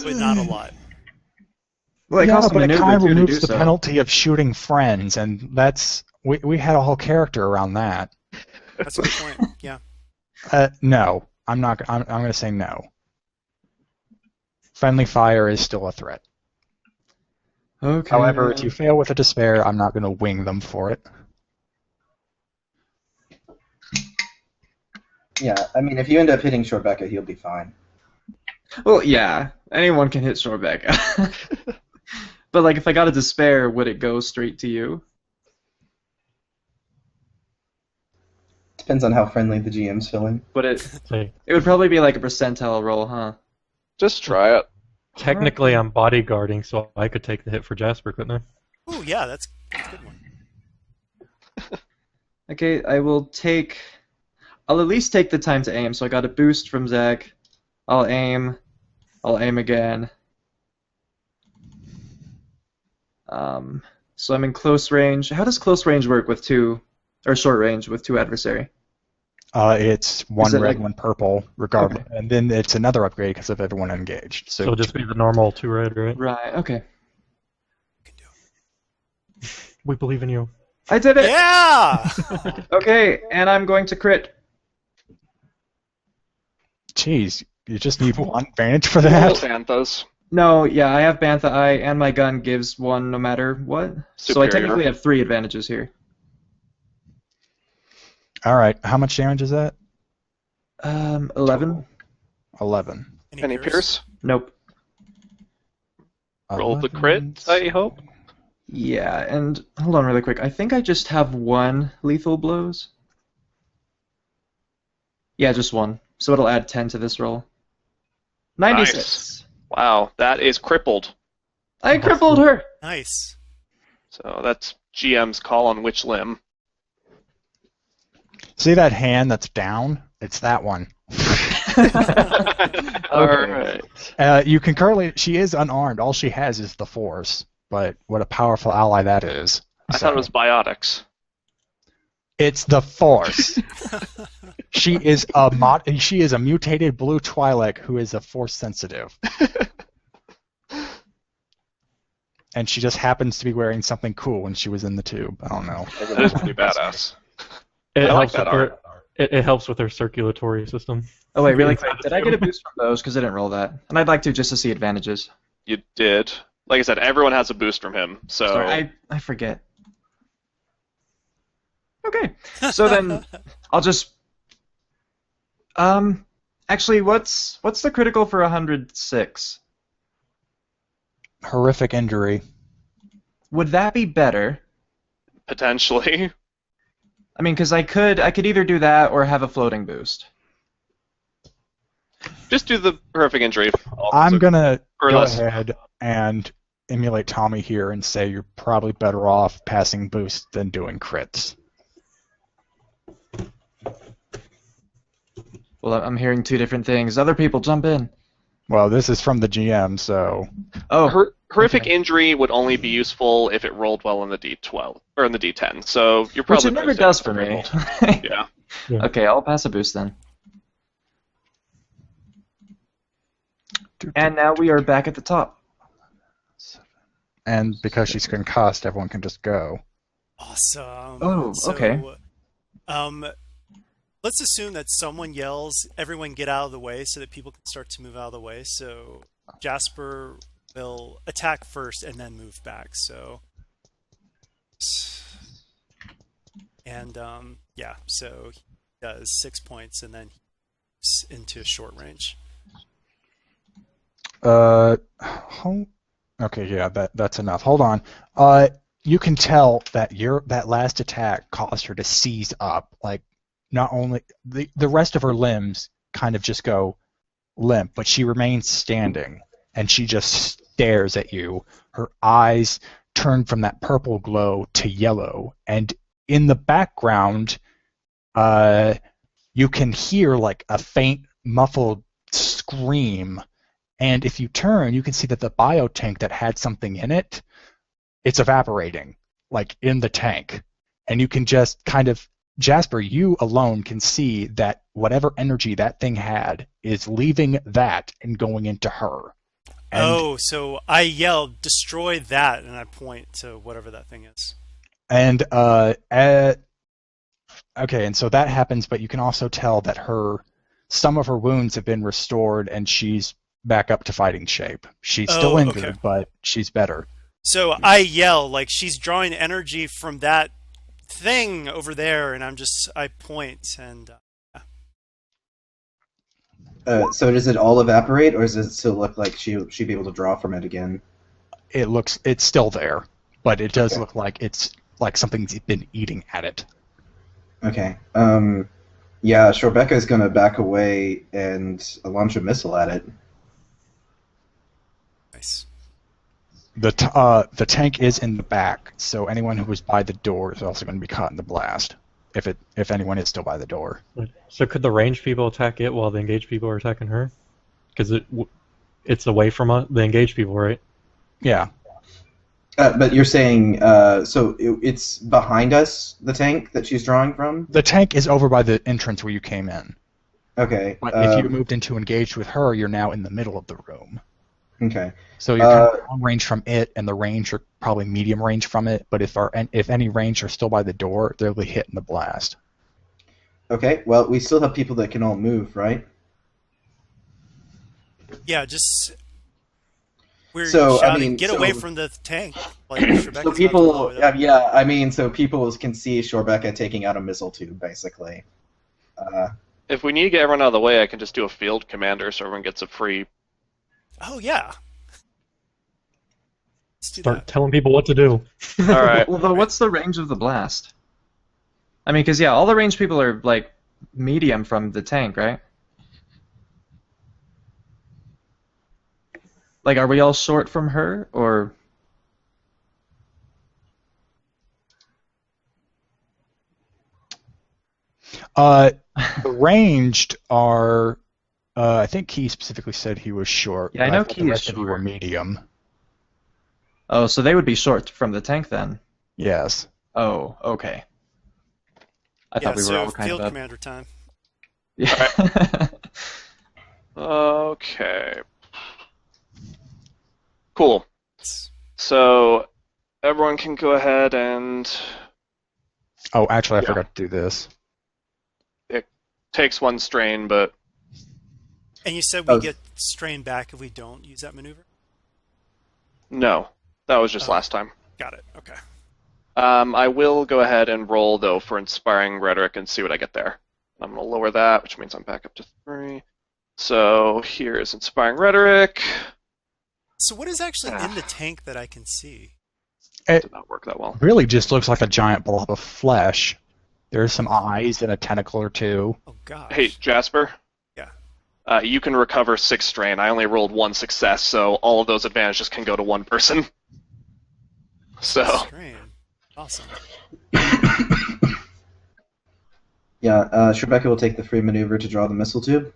but not a lot. Well, it Yeah, costs but it maneuver kind of too to removes do the so. penalty of shooting friends, and that's we had a whole character around that. That's a good point. Yeah. No, I'm not. I'm going to say no. Friendly fire is still a threat. Okay. However, if you fail with a despair, I'm not going to wing them for it. Yeah, I mean, if you end up hitting Rebecca, he'll be fine. Well, yeah, anyone can hit Shoreback. But like, if I got a despair, would it go straight to you? Depends on how friendly the GM's feeling. But Say, it would probably be like a percentile roll, huh? just try it. technically, I'm bodyguarding, so I could take the hit for Jasper, couldn't I? Ooh, yeah, that's a good one. Okay, I'll at least take the time to aim. So I got a boost from Zach. I'll aim again. So I'm in close range. How does close range work with short range with 2 adversary? It's one it red, like- one purple, regardless, and then it's another upgrade because of everyone engaged. So it'll just be the normal 2 red, right? Right, okay. Can do We believe in you. I did it. it! Yeah. Okay, and I'm going to crit. Jeez, you just need one advantage for that. Banthas. No, yeah, I have Bantha Eye, and my gun gives 1 no matter what. So I Superior. technically have 3 advantages here. All right, how much damage is that? 11? 11. Any Pierce? Nope. Roll the 11. crit, I hope. Yeah, and hold on really quick. I think I just have 1 lethal blows. Yeah, just 1. So it'll add 10 to this roll. 96. Nice. Wow, that is crippled. I crippled her! Nice. So that's GM's call on which limb. See that hand that's down? It's that one. Alright. You can currently. She is unarmed. All she has is the Force. But what a powerful ally that is. I thought it was biotics. It's the Force. She is a mutated blue Twi'lek who is a Force sensitive. And she just happens to be wearing something cool when she was in the tube. I don't know. That is pretty badass. It I like helps that with her. art. It helps with her circulatory system. Oh wait, really quick. Did I get a boost from those? Because I didn't roll that. And I'd like to just to see advantages. You did. Like I said, everyone has a boost from him. So Sorry, I forget. Okay. So then I'll just actually what's the critical for 106? Horrific injury. Would that be better? potentially. I mean, because I could either do that or have a floating boost. Just do the horrific injury. I'm gonna or go less. ahead and emulate Tommy here and say you're probably better off passing boost than doing crits. Well, I'm hearing two different things. Other people, jump in. Well, this is from the GM, so Oh, Horrific okay. injury would only be useful if it rolled well in the D12 or in the D10. So you're probably which it never better does safe for with me. the roll. Yeah. Okay, I'll pass a boost then. And now we are back at the top. and because she's concussed, everyone can just go. Awesome. Oh, okay. Let's assume that someone yells, "Everyone get out of the way," so that people can start to move out of the way. So Jasper will attack first and then move back. So, and yeah, so he does 6 points and then he's into short range. Okay, yeah, that's enough. Hold on. You can tell that that last attack caused her to seize up. Like, not only the rest of her limbs kind of just go limp, but she remains standing, and she just stares at you. Her eyes turn from that purple glow to yellow, and in the background, you can hear like a faint, muffled scream. And if you turn, you can see that the biotank that had something in it, it's evaporating, like in the tank. And you can just kind of, Jasper, you alone can see that whatever energy that thing had is leaving that and going into her. And, So I yell, "Destroy that," and I point to whatever that thing is. And, okay, and so that happens, but you can also tell that some of her wounds have been restored and she's back up to fighting shape. She's still injured, okay. but she's better. So I yell, like, she's drawing energy from that thing over there, and I point, and So does it all evaporate, or does it still look like she'd be able to draw from it again? It's still there, but it does Okay. look like it's like something's been eating at it. Okay. Yeah, Shorebecca's gonna back away and launch a missile at it. nice. The tank is in the back, so anyone who was by the door is also going to be caught in the blast. If anyone is still by the door. So could the ranged people attack it while the engaged people are attacking her? Because it's away from the engaged people, right? Yeah. But you're saying, so it's behind us, the tank that she's drawing from? The tank is over by the entrance where you came in. Okay. But if you moved into engaged with her, you're now in the middle of the room. Okay. So you're kind of long range from it, and the range are probably medium range from it. But if any range are still by the door, they'll be hit in the blast. Okay, well, we still have people that can all move, right? Yeah, we're So, I shouting, mean, "Get so- away from the tank!" Like, Rebecca's So about to people, blow it up. yeah, I mean, so people can see Shorebecca taking out a missile tube, basically. If we need to get everyone out of the way, I can just do a field commander so everyone gets a free. Oh yeah. Let's do Start that. telling people what to do. All right. Well, what's the range of the blast? I mean, because, yeah, all the ranged people are, like, medium from the tank, right? Like, are we all short from her, or... The ranged are I think he specifically said he was short. Yeah, I but know thought Key the is rest of you were short. medium. Oh, so they would be short from the tank then. Yes. Oh, okay. I Yeah, thought we were so all kind field of up. commander time. Yeah. Okay. Cool. So everyone can go ahead and Oh, actually, I Yeah. forgot to do this. takes one strain, but And you said we Oh. get strained back if we don't use that maneuver? no, that was just Oh. last time. Got it. Okay. I will go ahead and roll though for inspiring rhetoric and see what I get there. I'm gonna lower that, which means I'm back up to 3. So here is inspiring rhetoric. So what is actually in the tank that I can see? It Did not work that well. really just looks like a giant blob of flesh. There's some eyes and a tentacle or two. Oh gosh. Hey, Jasper. Yeah. You can recover 6 strain. I only rolled 1 success, so all of those advantages can go to one person. So, Strain. Awesome. Yeah, Rebecca will take the free maneuver to draw the missile tube.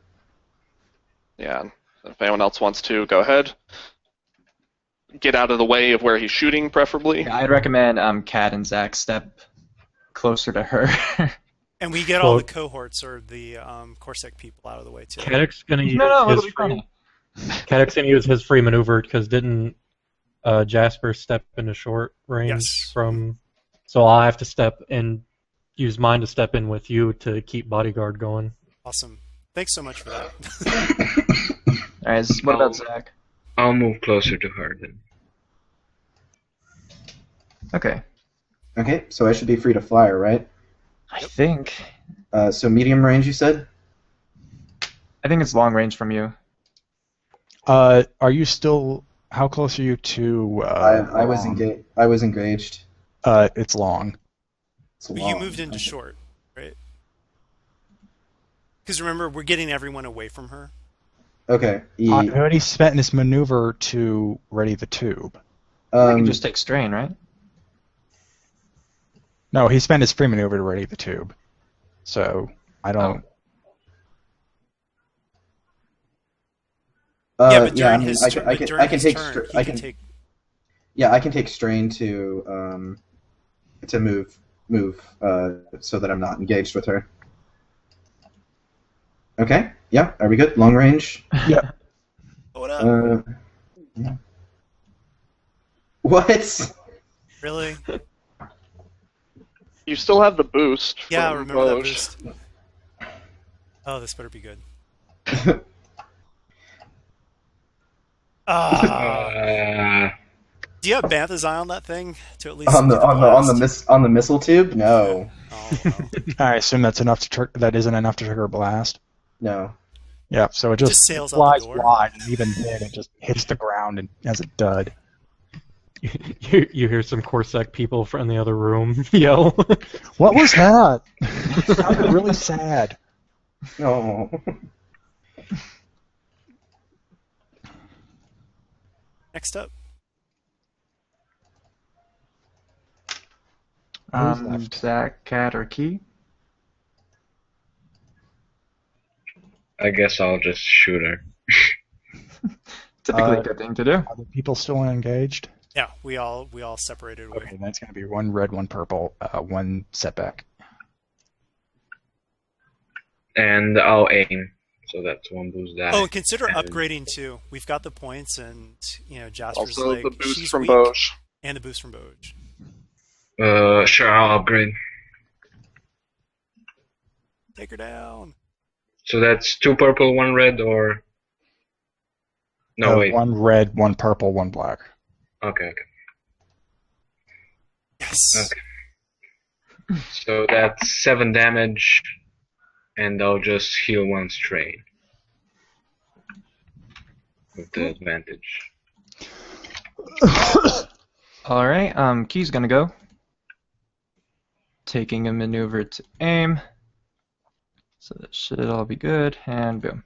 yeah. If anyone else wants to, go ahead. Get out of the way of where he's shooting, preferably. Yeah, I'd recommend Kat and Zach step closer to her. And we get all the Well- cohorts or the Corsac people out of the way too. Caddick's gonna use no, it'll his be free. fine. Caddick's gonna use his free maneuver because didn't Jasper step into short range Yes. from? So I'll have to step and use mine to step in with you to keep bodyguard going. Awesome. Thanks so much for that. All right, what about Zach? I'll move closer to her then. Okay, Okay, so I should be free to fire, right? I think So medium range, you said? it's long range from you. Are you still? How close are you to? I was engaged. I was engaged. It's long. It's But long. you moved into short, right? Because remember, we're getting everyone away from her. Okay. I already spent this maneuver to ready the tube. You Um, can just take strain, right? No, he spent his free maneuver to ready the tube. So I don't. Yeah, but yeah, I during mean, his I turn, can, I but can, during I can his take, turn, stra- he I can can, take. yeah, I can take strain to move, so that I'm not engaged with her. Okay. Yeah. Are we good? Long range. What up? Yeah. What? Really? You still have the boost. Yeah, from remember that Vosges. boost. Oh, this better be good. Do you have Banthazai on that thing to at least on the do blast? on the missile tube? No. Oh, no. I assume that's enough to that isn't enough to trigger a blast. No. Yeah, so it Just just sails out flies the door. wide, and even then it just hits the ground and as a dud. You hear some Corsac people from the other room yell. What was that? It sounded really sad. No. Next up. Who's left? Zach, Kat, or Key? I guess I'll just shoot her. Typically a good thing to do. Are the people still engaged? Yeah, we all separated away. Okay, that's going to be 1 red, 1 purple, 1 setback. And I'll aim. So that's 1 boost die. Oh, and consider And- upgrading too. We've got the points, and Jasper's Also, like the boost she's from weak, Vosges. and the boost from Vosges. Sure, I'll upgrade. Take her down. So that's 2 purple, 1 red, or... No, wait. 1 red, 1 purple, 1 black. Okay. Yes. Okay. So that's 7 damage, and I'll just heal 1 strain. With the advantage. All right, Key's gonna go. Taking a maneuver to aim. So that should all be good, and boom.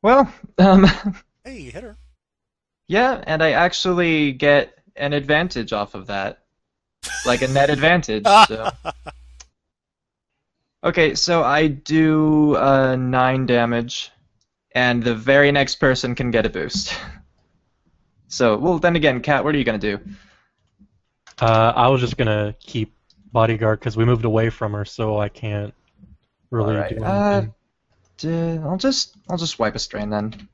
Well, Hey, you hit her. yeah, and I actually get an advantage off of that. Like a net advantage, so. Okay, so I do 9 damage, and the very next person can get a boost. So, well, then again, Kat, what are you gonna do? I was just gonna keep bodyguard because we moved away from her, so I can't really Alright, do anything. I'll just wipe a strain then.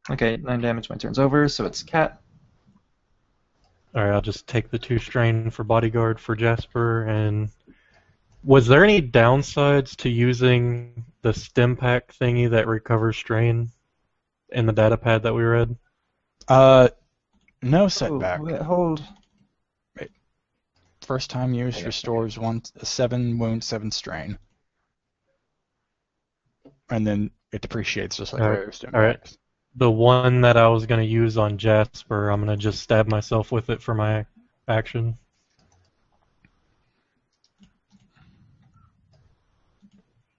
Okay, 9 damage. My turn's over, so it's Kat. Alright, I'll just take the 2 strain for bodyguard for Jasper. And was there any downsides to using the stim pack thingy that recovers strain in the data pad that we read? No setback. Oh, wait, hold. First time used restores 7 wound, 7 strain. And then it depreciates just like regular stim packs. The one that I was going to use on Jasper, I'm going to just stab myself with it for my action.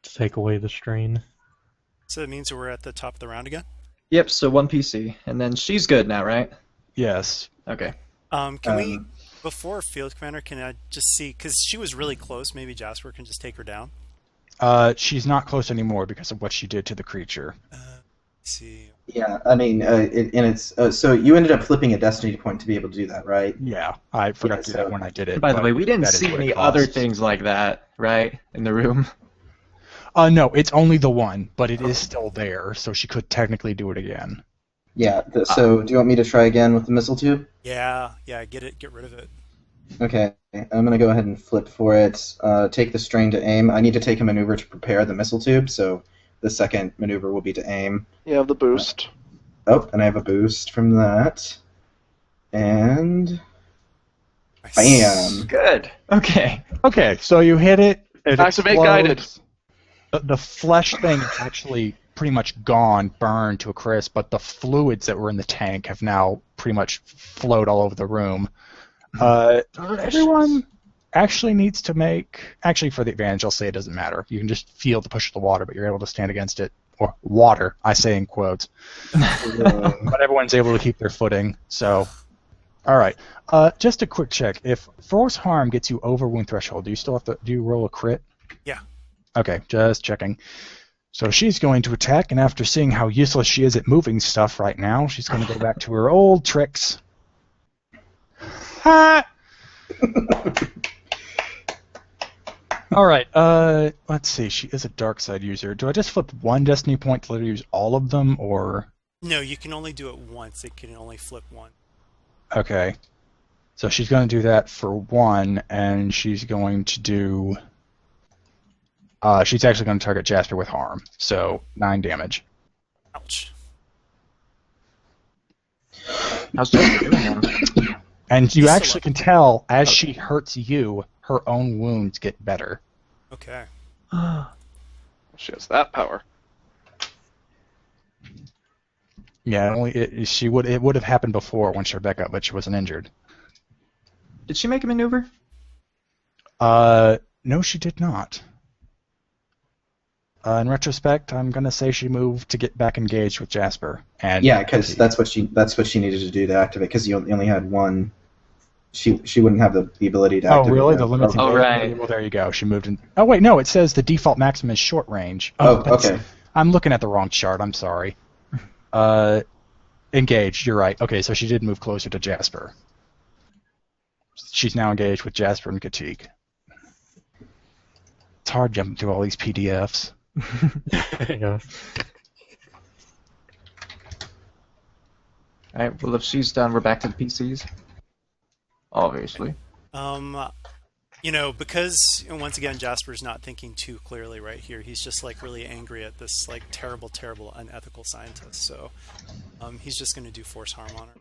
To take away the strain. So that means we're at the top of the round again? Yep, so 1 PC. And then she's good now, right? Yes. Okay. Can we, before Field Commander, can I just see, because she was really close, maybe Jasper can just take her down? She's not close anymore because of what she did to the creature. Let's see. Yeah, I mean, so you ended up flipping a destiny point to be able to do that, right? Yeah, I forgot to do that when I did it. By the but way, we didn't that is see what it any other costs. things like that, right, in the room? No, it's only the one, but it is still there, so she could technically do it again. Yeah, so do you want me to try again with the missile tube? Yeah, get rid of it. Okay, I'm going to go ahead and flip for it. Take the strain to aim. I need to take a maneuver to prepare the missile tube, so the second maneuver will be to aim. You have the boost. Oh, and I have a boost from that. And Nice. bam! Good. Okay. Okay, so you hit it. It Activate explodes. The flesh thing is actually pretty much gone, burned to a crisp, but the fluids that were in the tank have now pretty much flowed all over the room. Everyone actually needs to make... Actually, for the advantage, I'll say it doesn't matter. You can just feel the push of the water, but you're able to stand against it. Or water, I say in quotes. But everyone's able to keep their footing, so... Alright, just a quick check. If force harm gets you over wound threshold, do you still have to... Do you roll a crit? Yeah. Okay, just checking. So she's going to attack, and after seeing how useless she is at moving stuff right now, she's going to go back to her old tricks. Ha! Alright, let's see. She is a dark side user. Do I just flip one destiny point to let her use all of them, or... No, you can only do it once. It can only flip one. Okay. So she's going to do that for 1, and she's going to do... she's actually going to target Jasper with harm, so 9 damage. Ouch. How's Jasper doing now? And you He's actually still can tell, as she hurts you, her own wounds get better. Okay. She has that power. Yeah, it would have happened before when she back up, but she wasn't injured. Did she make a maneuver? No, she did not. In retrospect, I'm gonna say she moved to get back engaged with Jasper. And Yeah, because that's what she needed to do to activate. Because you only had one. She wouldn't have the ability to Oh, activate. really? that. The limiting. Oh, right. Well, there you go. She moved in. Oh, wait, no. It says the default maximum is short range. Oh, that's- okay. I'm looking at the wrong chart. I'm sorry. Engaged. You're right. Okay, so she did move closer to Jasper. She's now engaged with Jasper and Katik. It's hard jumping through all these PDFs. Yeah. Alright, well if she's done, we're back to the PCs. Obviously. Because once again Jasper's not thinking too clearly right here. He's just like really angry at this like terrible, unethical scientist. So he's just going to do force harm on her.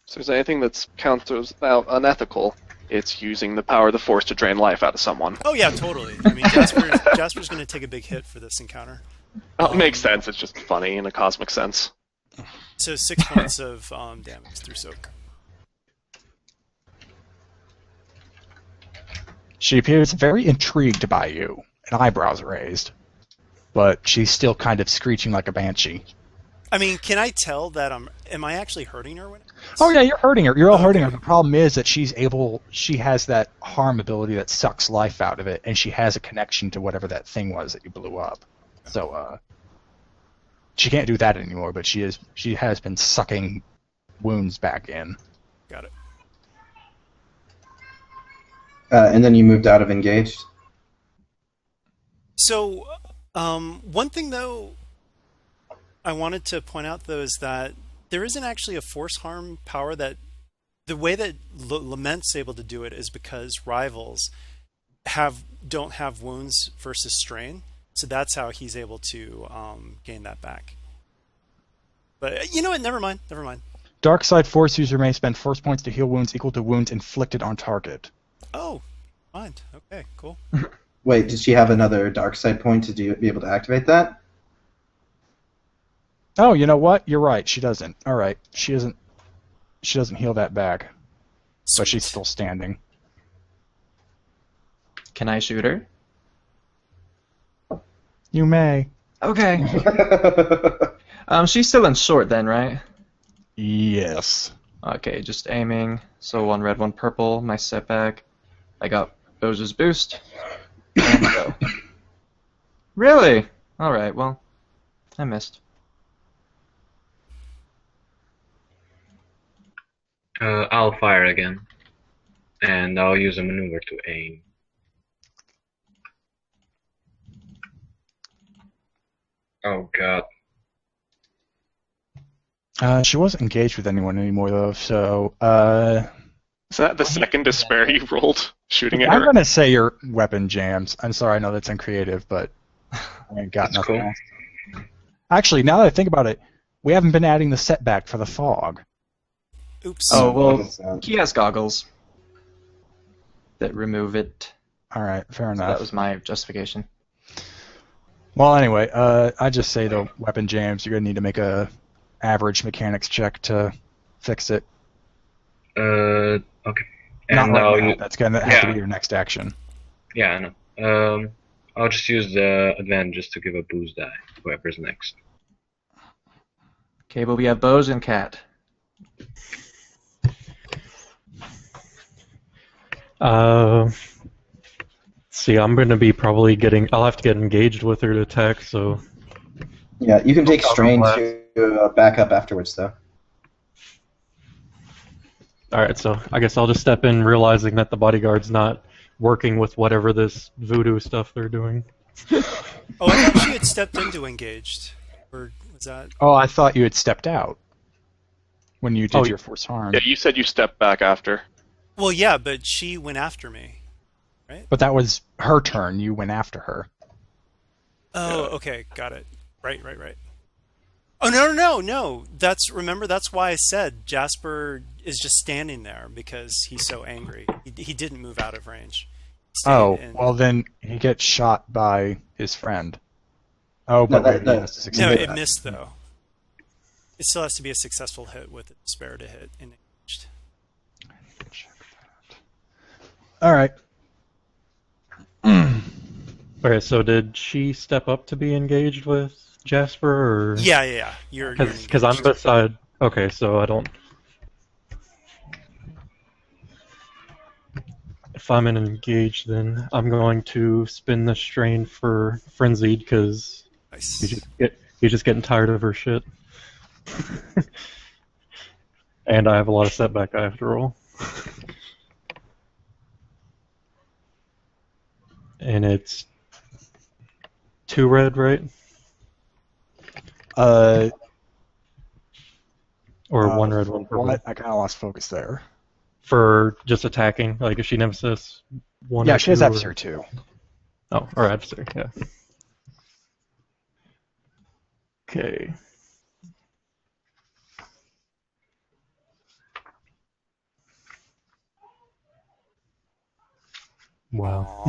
So if there's anything that's counters unethical, it's using the power of the Force to drain life out of someone. Oh yeah, totally. I mean, Jasper's going to take a big hit for this encounter. It makes sense. It's just funny in a cosmic sense. So 6 points of damage through soak. She appears very intrigued by you, and eyebrows raised. But she's still kind of screeching like a banshee. I mean, can I tell that am I actually hurting her when? Oh yeah, you're hurting her. You're all hurting her. Okay. The problem is that she has that harm ability that sucks life out of it, and she has a connection to whatever that thing was that you blew up. So she can't do that anymore, but she has been sucking wounds back in. Got it. And then you moved out of engaged. So, one thing though, I wanted to point out though is that there isn't actually a force harm power that the way that Lament's able to do it is because rivals don't have wounds versus strain, so that's how he's able to gain that back. But you know what? Never mind. Dark side force user may spend force points to heal wounds equal to wounds inflicted on target. Oh, mind. Okay, cool. Wait, did she have another dark side point to be able to activate that? Oh, you know what? You're right. She doesn't. All right, she doesn't heal that back, but she's still standing. Can I shoot her? You may. Okay. She's still in short then, right? Yes. Okay, just aiming. So 1 red, 1 purple. Nice setback. I got Boja's boost. And go. Really? Alright, well, I missed. I'll fire again, and I'll use a maneuver to aim. Oh god. She wasn't engaged with anyone anymore though, so Is that the second despair you rolled shooting at I'm her? gonna say your weapon jams. I'm sorry, I know that's uncreative, but I ain't got That's nothing cool. else. Actually, now that I think about it, we haven't been adding the setback for the fog. Oops. Oh, well, What's that? he has goggles that remove it. All right, fair So enough. that was my justification. Well, anyway, I just say the weapon jams. You're gonna need to make a average mechanics check to fix it. Okay. Not And right I'll now. That's gonna have to be your next action. yeah, I know. I'll just use the advantage to give a boost die, whoever's next. Okay, but we have Boj and Cat. See, I'm going to be probably I'll have to get engaged with her to attack, so. Yeah, you can take I'll strain blast. to back up afterwards, though. Alright, so I guess I'll just step in realizing that the bodyguard's not working with whatever this voodoo stuff they're doing. Oh, I thought she had stepped into engaged. Or was that? Oh, I thought you had stepped out when you did Oh, your force harm. Yeah, you said you stepped back after. Well, yeah, but she went after me. But that was her turn. You went after her. Oh, okay, got it. Right. Oh no! Remember that's why I said Jasper is just standing there because he's so angry. He didn't move out of range. He stayed Oh, in- well then he gets shot by his friend. Oh, No, but that- he has to No, succeed. it missed though. It still has to be a successful hit with a despair to hit engaged. All right. Okay, so did she step up to be engaged with Jasper, or? Yeah. You're Because I'm engaged. beside. Okay, so I don't. If I'm engaged, then I'm going to spin the strain for frenzied because Nice. he's just getting tired of her shit. And I have a lot of setback I have to roll. And it's 2 red, right? Or 1 red, 1 purple. Well, I kind of lost focus there. For just attacking, like if she nemesis 1 Yeah, or she has 2 or- adversary too. Oh, or adversary, yeah. Okay. Wow.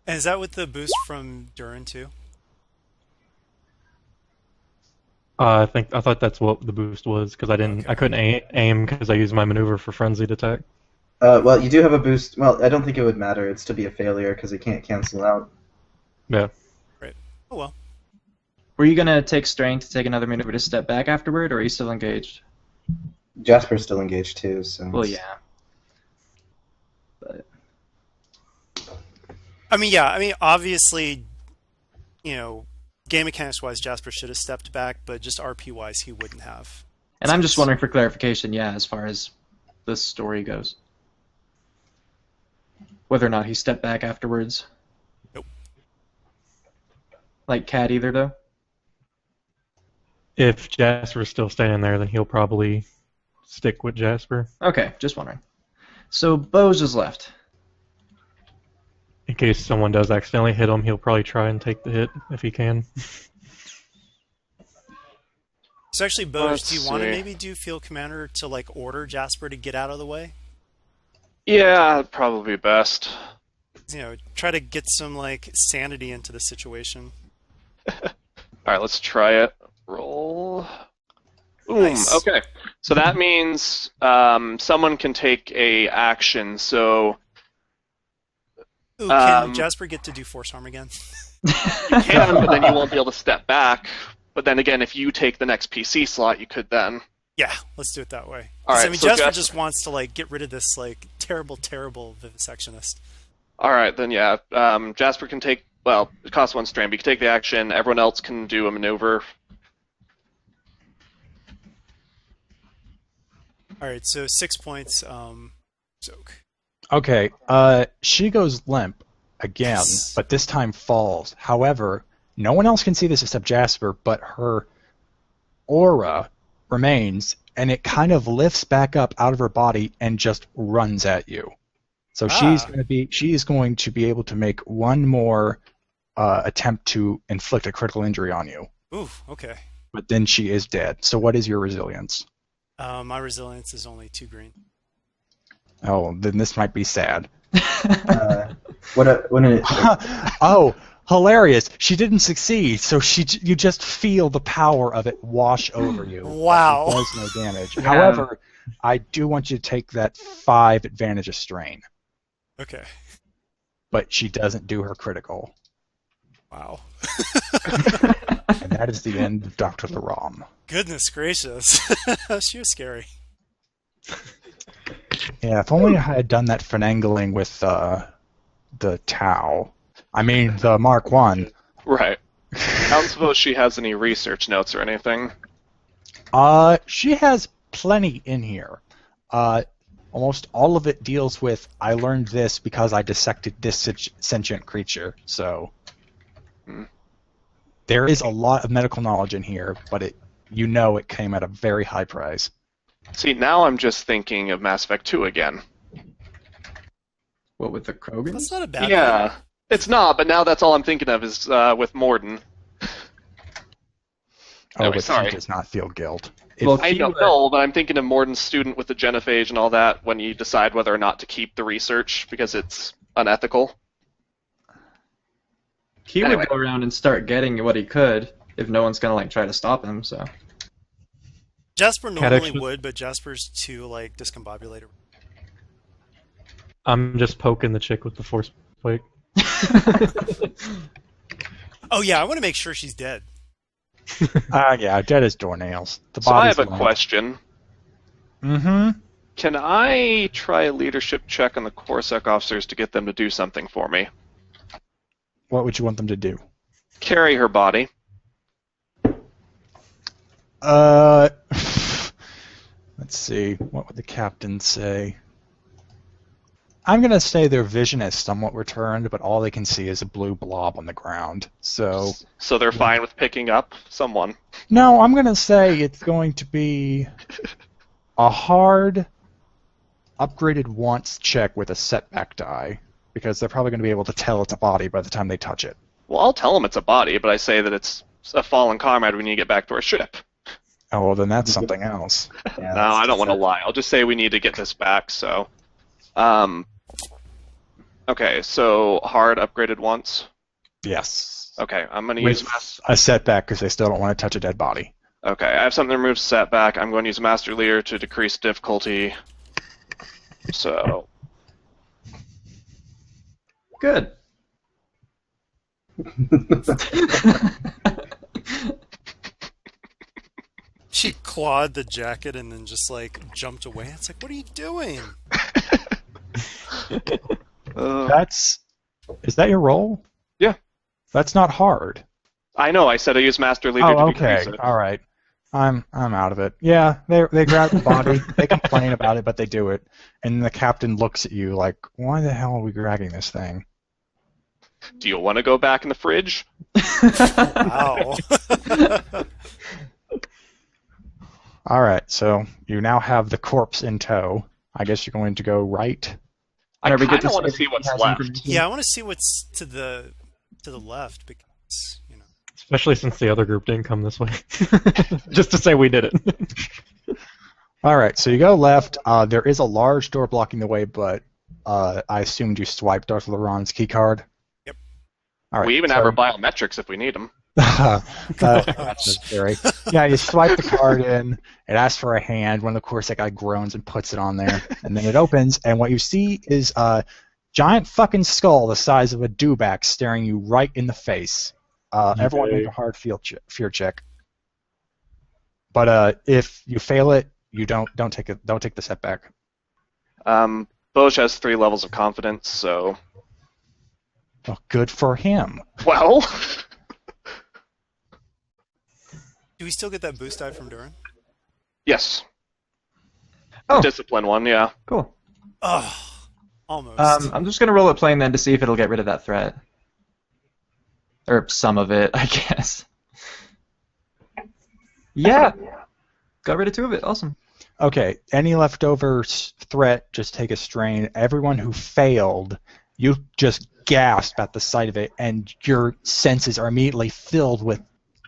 And is that with the boost from Durin too? I thought that's what the boost was because I couldn't aim because I used my maneuver for frenzied attack. Well, you do have a boost. Well, I don't think it would matter. It's to be a failure because it can't cancel out. Yeah. Oh well. Were you gonna take strength to take another maneuver to step back afterward, or are you still engaged? Jasper's still engaged too, so. Well, yeah. But I mean, yeah. I mean, obviously, game mechanics wise, Jasper should have stepped back, but just RP wise, he wouldn't have. and I'm just wondering for clarification, yeah, as far as the story goes, whether or not he stepped back afterwards. Nope. Like Cat either, though. If Jasper's still standing there, then he'll probably stick with Jasper. Okay, just wondering. So Bose is left. In case someone does accidentally hit him, he'll probably try and take the hit if he can. So actually, Boj, Let's do you want to see. maybe do Field Commander to like order Jasper to get out of the way? Yeah, that'd probably be best. Try to get some like sanity into the situation. Alright, let's try it. Roll. Boom. Nice. Okay. So that means someone can take a action. So Ooh, can Jasper get to do Force Arm again? you can, but then you won't be able to step back. But then again, if you take the next PC slot, you could then. Yeah, let's do it that way. All 'Cause, right, I mean, so Jasper Jasper- just wants to like get rid of this like terrible vivisectionist. Alright, then yeah. Jasper can take. Well, it costs 1 strain, but you can take the action. Everyone else can do a maneuver. All right, so 6 points. Soak. Okay, she goes limp again, Yes. but this time falls. However, no one else can see this except Jasper, but her aura remains, and it kind of lifts back up out of her body and just runs at you. So she is going to be able to make one more attempt to inflict a critical injury on you, Ooh, okay. but then she is dead. So what is your resilience? My resilience is only 2 green. Oh, then this might be sad. When it, Oh, hilarious! She didn't succeed, so you just feel the power of it wash over you. Wow. It does no damage. Yeah. However, I do want you to take that 5 advantage of strain, Okay. but she doesn't do her critical, Wow. and that is the end of Dr. Laram. Goodness gracious. She was scary. Yeah, if only I had done that finagling with the Tau. I mean, the Mark 1. Right. I don't suppose she has any research notes or anything. She has plenty in here. Almost all of it deals with, I learned this because I dissected this sentient creature, so... There is a lot of medical knowledge in here, but it came at a very high price. See, now I'm just thinking of Mass Effect 2 again. What with the Krogans? That's not a bad Yeah. thing. It's not, but now that's all I'm thinking of is with Morden. Oh, Anyway, but sorry. he does not feel guilt. Well, I don't know, but I'm thinking of Morden's student with the genophage and all that when you decide whether or not to keep the research because it's unethical. He Anyway. would go around and start getting what he could if no one's gonna try to stop him. So Jasper Cat normally actually- would, but Jasper's too discombobulated. I'm just poking the chick with the force plate. Oh yeah, I want to make sure she's dead. Yeah, dead as doornails. The So I body's have a limp. question. Mm-hmm. Can I try a leadership check on the Corsac officers to get them to do something for me? What would you want them to do? Carry her body. Let's see. What would the captain say? I'm going to say their vision is somewhat returned, but all they can see is a blue blob on the ground. So, So they're fine with picking up someone. no, I'm going to say it's going to be a hard, upgraded once check with a setback die, because they're probably going to be able to tell it's a body by the time they touch it. Well, I'll tell them it's a body, but I say that it's a fallen comrade when you get back to our ship. Oh, well, then that's something else. yeah, No, I don't want to lie. I'll just say we need to get this back, so... Okay, so hard upgraded once. Yes. Okay, I'm going to use... With a setback, because they still don't want to touch a dead body. Okay, I have something that removes setback. I'm going to use Master Leader to decrease difficulty. So... good. She clawed the jacket and then just like jumped away. It's like, what are you doing? Is that your roll? Yeah. That's not hard. I know. I said I use Master Leader to decrease it. All right. I'm out of it. Yeah, they grab the body. They complain about it, but they do it. And the captain looks at you like, "Why the hell are we dragging this thing?" Do you want to go back in the fridge? Wow. All right. So you now have the corpse in tow. I guess you're going to go right. I Whenever we kind get of to want to see see if what's he has left. information. Yeah, I want to see what's to the left because Especially since the other group didn't come this way. Just to say we did it. All right. So you go left. There is a large door blocking the way, but I assumed you swiped Darth Laron's key card. Yep. All right. We even so, have our biometrics if we need them. that's necessary. Yeah, you swipe the card in. It asks for a hand. One of the Corsair guy groans and puts it on there, and then it opens. And what you see is a giant fucking skull the size of a dewback staring you right in the face. Everyone make a hard fear check. But if you fail it, you don't take the setback. Boj has 3 levels of confidence, so Well, good for him. well. do we still get that boost die from Durin? Yes. Oh. Discipline one, yeah. Cool. Oh, almost. I'm just gonna roll it plain then to see if it'll get rid of that threat. Or some of it, I guess. Yeah. Got rid of 2 of it. Awesome. Okay, any leftover threat, just take a strain. Everyone who failed, you just gasp at the sight of it, and your senses are immediately filled with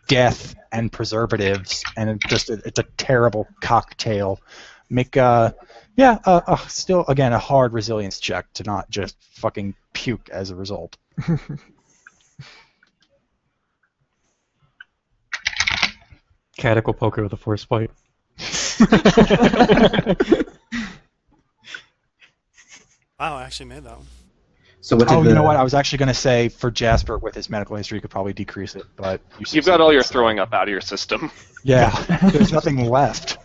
death and preservatives, and it's a terrible cocktail. Make still again a hard resilience check to not just fucking puke as a result. Caddick will poke it with a force spike. Wow, I actually made that one. So what did You know what? I was actually going to say for Jasper with his medical history, you could probably decrease it, but You've got all your throwing up out of your system. Yeah, there's nothing left.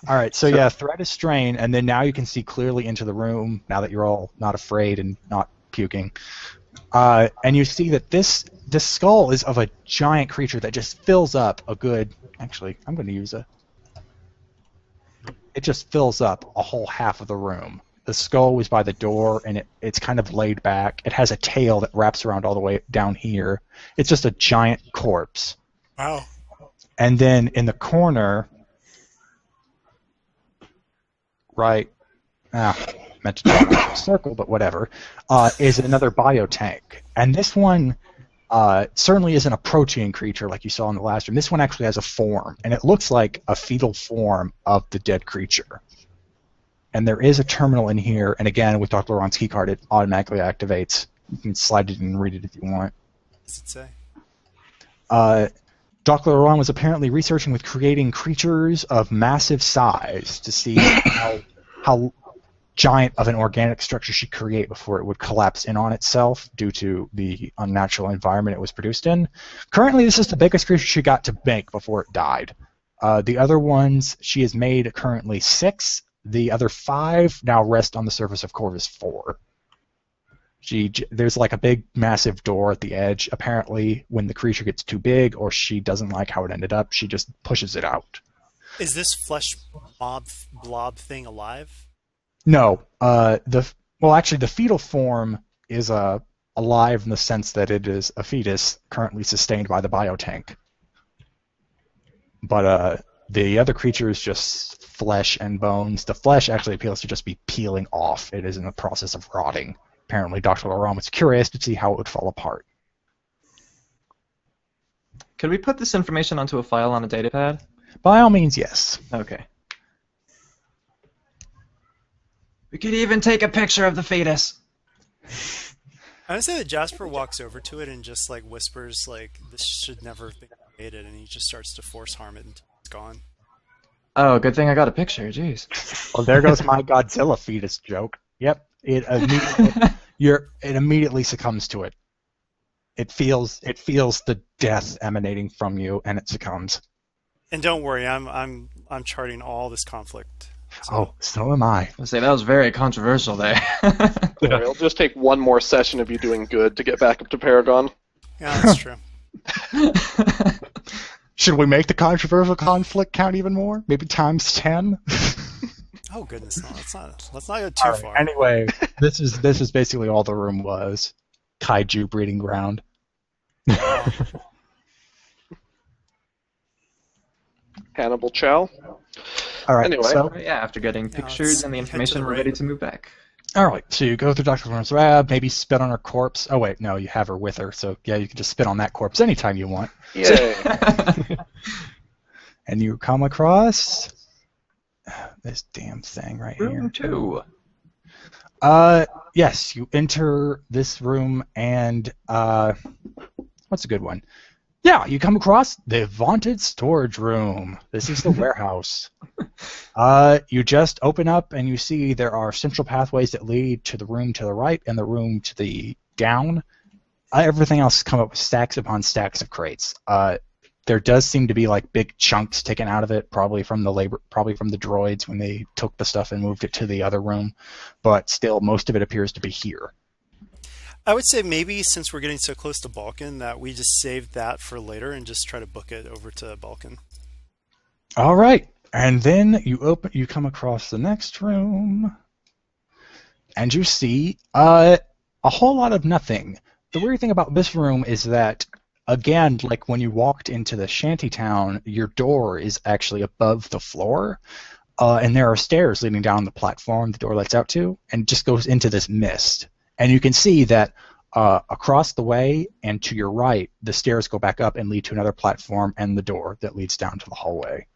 All right, so yeah, threat is strain, and then now you can see clearly into the room now that you're all not afraid and not puking. And you see that this skull is of a giant creature that just fills up a good. Actually, I'm going to use a. It just fills up a whole half of the room. The skull was by the door, and it's kind of laid back. It has a tail that wraps around all the way down here. It's just a giant corpse. Wow. And then in the corner, right, meant to draw a circle, but whatever, is another biotank. And this one certainly isn't a protein creature like you saw in the last room. This one actually has a form, and it looks like a fetal form of the dead creature. And there is a terminal in here, and again, with Dr. Laron's keycard, it automatically activates. You can slide it in and read it if you want. What does it say? Dr. Laron was apparently researching with creating creatures of massive size to see how giant of an organic structure she could create before it would collapse in on itself due to the unnatural environment it was produced in. Currently, this is the biggest creature she got to make before it died. The other ones, she has made currently 6. The other 5 now rest on the surface of Corvus 4. There's like a big, massive door at the edge. Apparently, when the creature gets too big or she doesn't like how it ended up, she just pushes it out. Is this flesh blob thing alive? No. Actually, the fetal form is alive in the sense that it is a fetus currently sustained by the biotank. But the other creature is just flesh and bones. The flesh actually appears to just be peeling off. It is in the process of rotting. Apparently, Dr. Laron was curious to see how it would fall apart. Could we put this information onto a file on a datapad? By all means, yes. Okay. We could even take a picture of the fetus. I would say that Jasper walks over to it and just like whispers like, "This should never have been created," and he just starts to force harm it until it's gone. Oh, good thing I got a picture. Jeez. Well, there goes my Godzilla fetus joke. Yep, it immediately succumbs to it. It feels the death emanating from you, and it succumbs. And don't worry, I'm charting all this conflict. So, Oh, so am I. I say that was very controversial there. Don't worry, it'll just take one more session of you doing good to get back up to Paragon. yeah, that's true. Should we make the controversial conflict count even more? Maybe times 10? Oh goodness, no, let's not go too far. Anyway, this is basically all the room was. Kaiju breeding ground. Hannibal Chow. All right. Anyway. So, Yeah, after getting let's pictures and the head to information, the we're right. ready to move back. all right. So you go through Dr. Lawrence's lab, maybe spit on her corpse. Oh wait, no, you have her with her. So yeah, you can just spit on that corpse anytime you want. Yay. And you come across this damn thing right here. Room 2. Yes, you enter this room and what's a good one? Yeah, you come across the vaunted storage room. This is the warehouse. You just open up and you see there are central pathways that lead to the room to the right and the room to the down. Everything else has come up with stacks upon stacks of crates. There does seem to be like big chunks taken out of it, probably from the droids when they took the stuff and moved it to the other room. But still, most of it appears to be here. I would say maybe since we're getting so close to Balken that we just save that for later and just try to book it over to Balken. All right, and then you come across the next room, and you see a whole lot of nothing. The weird thing about this room is that, again, like when you walked into the shantytown, your door is actually above the floor, and there are stairs leading down the platform the door lets out to, and just goes into this mist. And you can see that across the way and to your right, the stairs go back up and lead to another platform and the door that leads down to the hallway.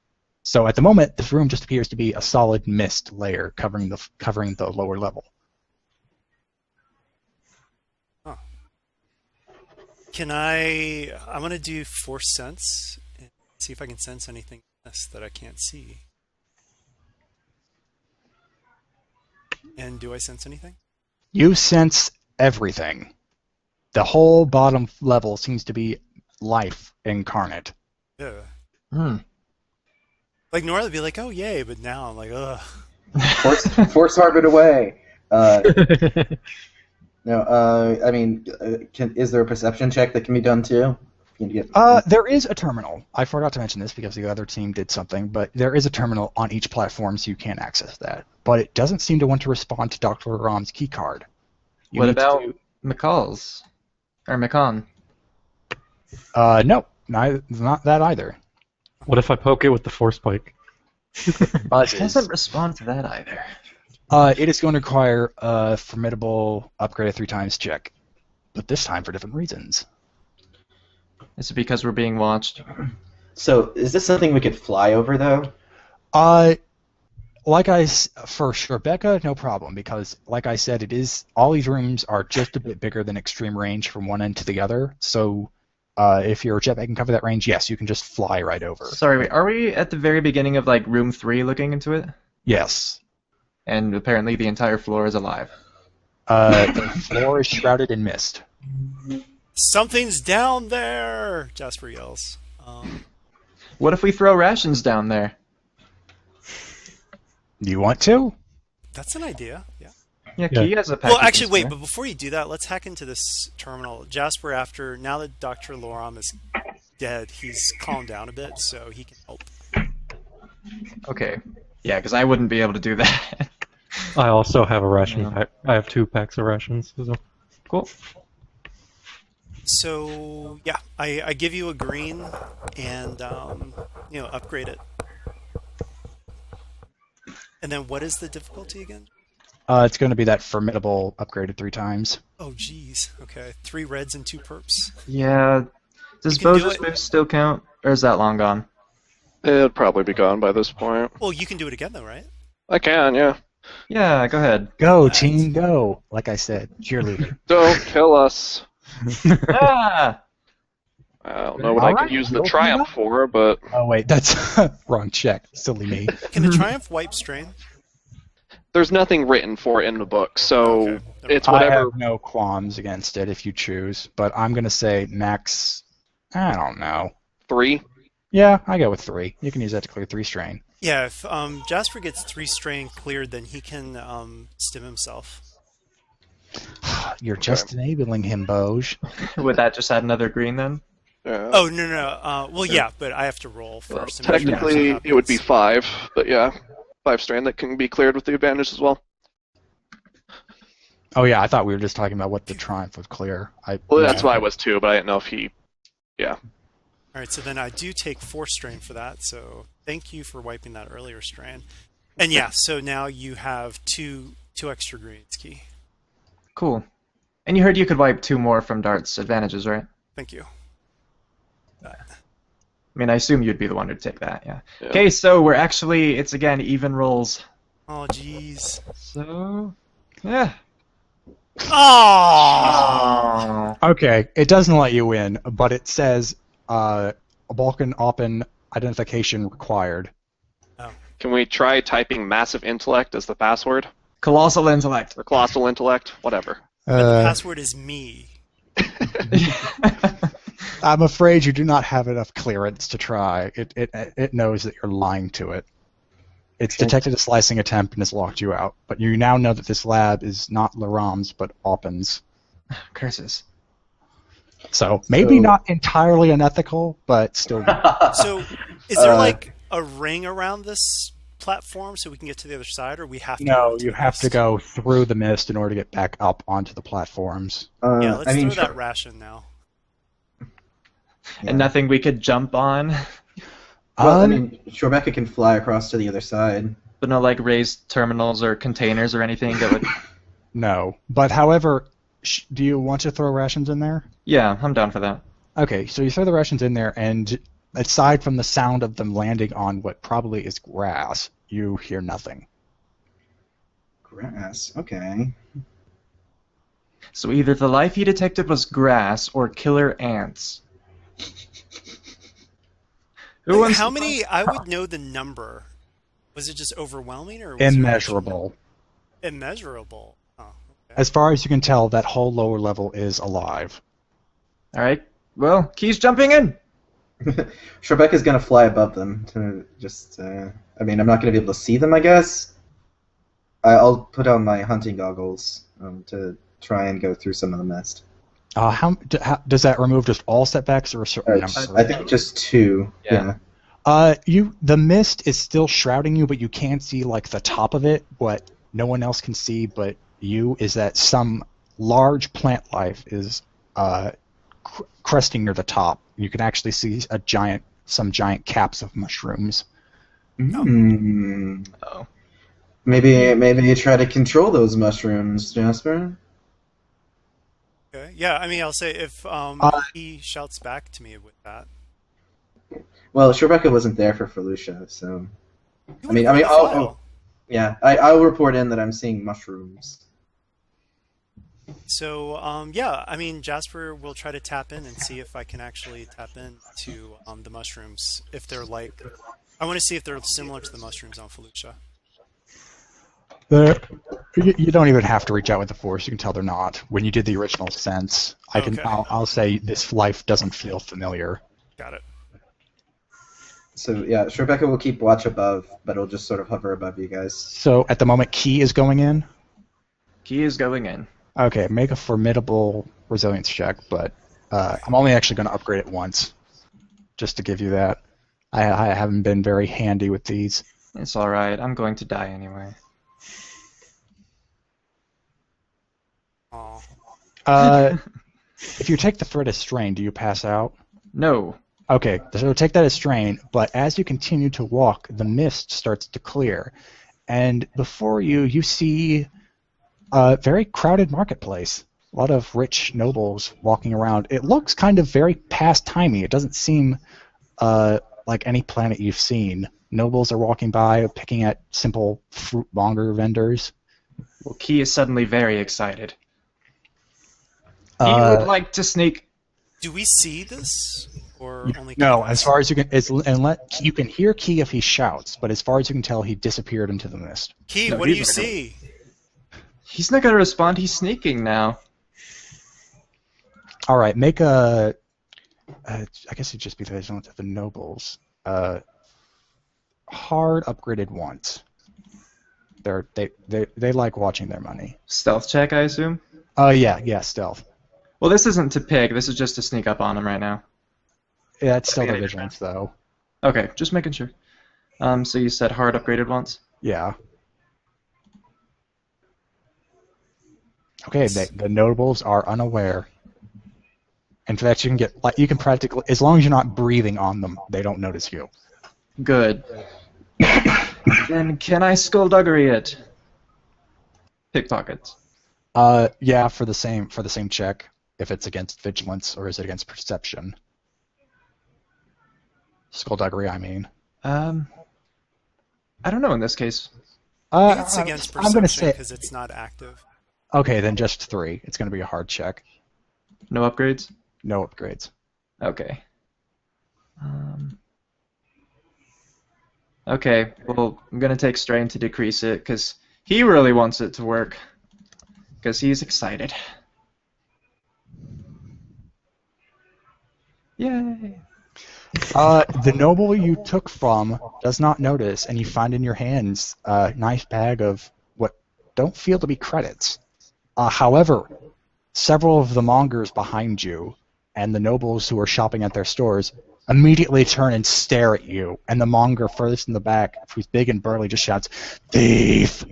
So at the moment, this room just appears to be a solid mist layer covering the lower level. Huh. I'm going to do Force Sense and see if I can sense anything else that I can't see. And do I sense anything? You sense everything. The whole bottom level seems to be life incarnate. Yeah. Like normally I'd be like, oh yay, but now I'm like, ugh. Force harbored away. No, I mean, is there a perception check that can be done too? There is a terminal. I forgot to mention this because the other team did something, but there is a terminal on each platform so you can access that. But it doesn't seem to want to respond to Dr. Ram's keycard. What about McCall's? Or McCon? No, not that either. What if I poke it with the force pike? It doesn't respond to that either. It is going to require a formidable upgrade 3 times check, but this time for different reasons. Is it because we're being watched? So, is this something we could fly over, though? For Rebecca, no problem, because like I said, all these rooms are just a bit bigger than extreme range from one end to the other. So, if your jetpack can cover that range, yes, you can just fly right over. Sorry, wait, are we at the very beginning of like room 3 looking into it? Yes. And apparently the entire floor is alive. The floor is shrouded in mist. Something's down there! Jasper yells. What if we throw rations down there? You want to? That's an idea, yeah. Yeah, Key has a package. Well, actually, wait, but before you do that, let's hack into this terminal. Jasper, now that Dr. Loram is dead, he's calmed down a bit, so he can help. Okay. Yeah, because I wouldn't be able to do that. I also have a ration pack. I have 2 packs of rations. So. Cool. So, yeah, I give you a green and, upgrade it. And then what is the difficulty again? It's going to be that formidable upgraded 3 times. Oh, geez. Okay, 3 reds and 2 perps. Yeah. Does Boja's move still count, or is that long gone? It'd probably be gone by this point. Well, you can do it again, though, right? I can, yeah. Yeah, go ahead. Go, team, go! Like I said, cheerleader. Don't kill us. Ah! I don't know what I can use the Triumph for, but... Oh, wait, that's wrong check. Silly me. Can the Triumph wipe strain? there's nothing written for it in the book, so Okay. it's I whatever. have no qualms against it if you choose, but I'm going to say max, I don't know. 3. Yeah, I go with 3. You can use that to clear 3 strain. Yeah, if Jasper gets 3 strain cleared, then he can stim himself. You're just enabling him, Boj. Would that just add another green then? Oh, no. Well, yeah, but I have to roll first. and make sure Technically, nothing it would be happens. 5, but yeah, 5 strain that can be cleared with the advantage as well. Oh yeah, I thought we were just talking about what the triumph would clear. Well, that's why I was 2, but I didn't know if he. Yeah. All right, so then I do take 4 strain for that. So thank you for wiping that earlier strain. And yeah, so now you have two extra greens, Key. Cool. And you heard you could wipe 2 more from Dart's advantages, right? Thank you. I mean, I assume you'd be the one to take that, yeah. Yeah. Okay, so it's again even rolls. Oh, jeez. So, yeah. Oh! Okay, it doesn't let you in, but it says a Balken Oppen identification required. Can we try typing massive intellect as the password? Colossal intellect. Or colossal intellect? Whatever. But the password is me. I'm afraid you do not have enough clearance to try. It knows that you're lying to it. It's detected a slicing attempt and has locked you out. But you now know that this lab is not Laram's, but Oppen's. Curses. So maybe not entirely unethical, but still. So, is there like a ring around this platform so we can get to the other side, or we have to? No, go into you the have to mist? go through the mist in order to get back up onto the platforms. Yeah, let's I mean, throw that ration now. And nothing we could jump on? Well, I mean, Rebecca can fly across to the other side. But no, like, raised terminals or containers or anything that would... No. But however, do you want to throw rations in there? Yeah, I'm down for that. Okay, so you throw the rations in there, and aside from the sound of them landing on what probably is grass, you hear nothing. Grass, okay. So either the life he detected was grass or killer ants. Who wants How to- many? I would know the number. Was it just overwhelming, or was there Immeasurable. immeasurable? Oh, okay. As far as you can tell, that whole lower level is alive. All right. Well, Key's jumping in. Rebecca's gonna fly above them to just. I mean, I'm not gonna be able to see them, I guess. I'll put on my hunting goggles to try and go through some of the mist. How does that remove just all setbacks or a certain number? I think just 2. Yeah. The mist is still shrouding you, but you can see like the top of it. What no one else can see but you is that some large plant life is cresting near the top. You can actually see some giant caps of mushrooms. Oh. Maybe you try to control those mushrooms, Jasper. Okay. Yeah, I mean, I'll say if he shouts back to me with that. Well, Rebecca wasn't there for Felucia, so You I mean, would've I'll- got a file. yeah, I'll report in that I'm seeing mushrooms. So, yeah, I mean, Jasper will try to tap in and see if I can actually tap into the mushrooms. If they're like, I want to see if they're similar to the mushrooms on Felucia. You don't even have to reach out with the force. You can tell they're not. When you did the original sense, Okay. I'll say this life doesn't feel familiar. Got it. So yeah, Rebecca will keep watch above, but it'll just sort of hover above you guys. So at the moment, Key is going in. Key is going in. Okay, make a formidable resilience check, but I'm only actually going to upgrade it once, just to give you that. I haven't been very handy with these. It's all right. I'm going to die anyway. Aw. If you take the threat as strain, do you pass out? No. Okay, so take that as strain, but as you continue to walk, the mist starts to clear, and before you see a very crowded marketplace. A lot of rich nobles walking around. It looks kind of very past-timey. It doesn't seem like any planet you've seen. Nobles are walking by, picking at simple fruit monger vendors. Well, Key is suddenly very excited. He would like to sneak. Do we see this? Or only No, Key as does? far as you can, you can hear Key if he shouts, but as far as you can tell, he disappeared into the mist. Key, No, what do he's you not gonna- see? He's not gonna respond. He's sneaking now. All right, make a. I guess it'd just be vigilant to the nobles. Hard upgraded once. They like watching their money. Stealth check, I assume. Yeah, stealth. Well, this isn't to pick. This is just to sneak up on him right now. Yeah, it's still Yeah, the vigilance though. Okay, just making sure. So you said hard upgraded once. Yeah. Okay, the notables are unaware. In fact, you can practically, as long as you're not breathing on them, they don't notice you. Good. Then can I skullduggery it? Pickpockets. Yeah, for the same check, if it's against vigilance or is it against perception? Skullduggery, I mean. I don't know in this case. I think it's against I'm gonna perception say. because it's not active. Okay, then just 3. It's gonna be a hard check. No upgrades? No upgrades. Okay. Okay, well, I'm gonna take strain to decrease it, because he really wants it to work. Because he's excited. Yay! The noble you took from does not notice, and you find in your hands a nice bag of what don't feel to be credits. However, several of the mongers behind you and the nobles who are shopping at their stores immediately turn and stare at you, and the monger furthest in the back, who's big and burly, just shouts, "Thief!"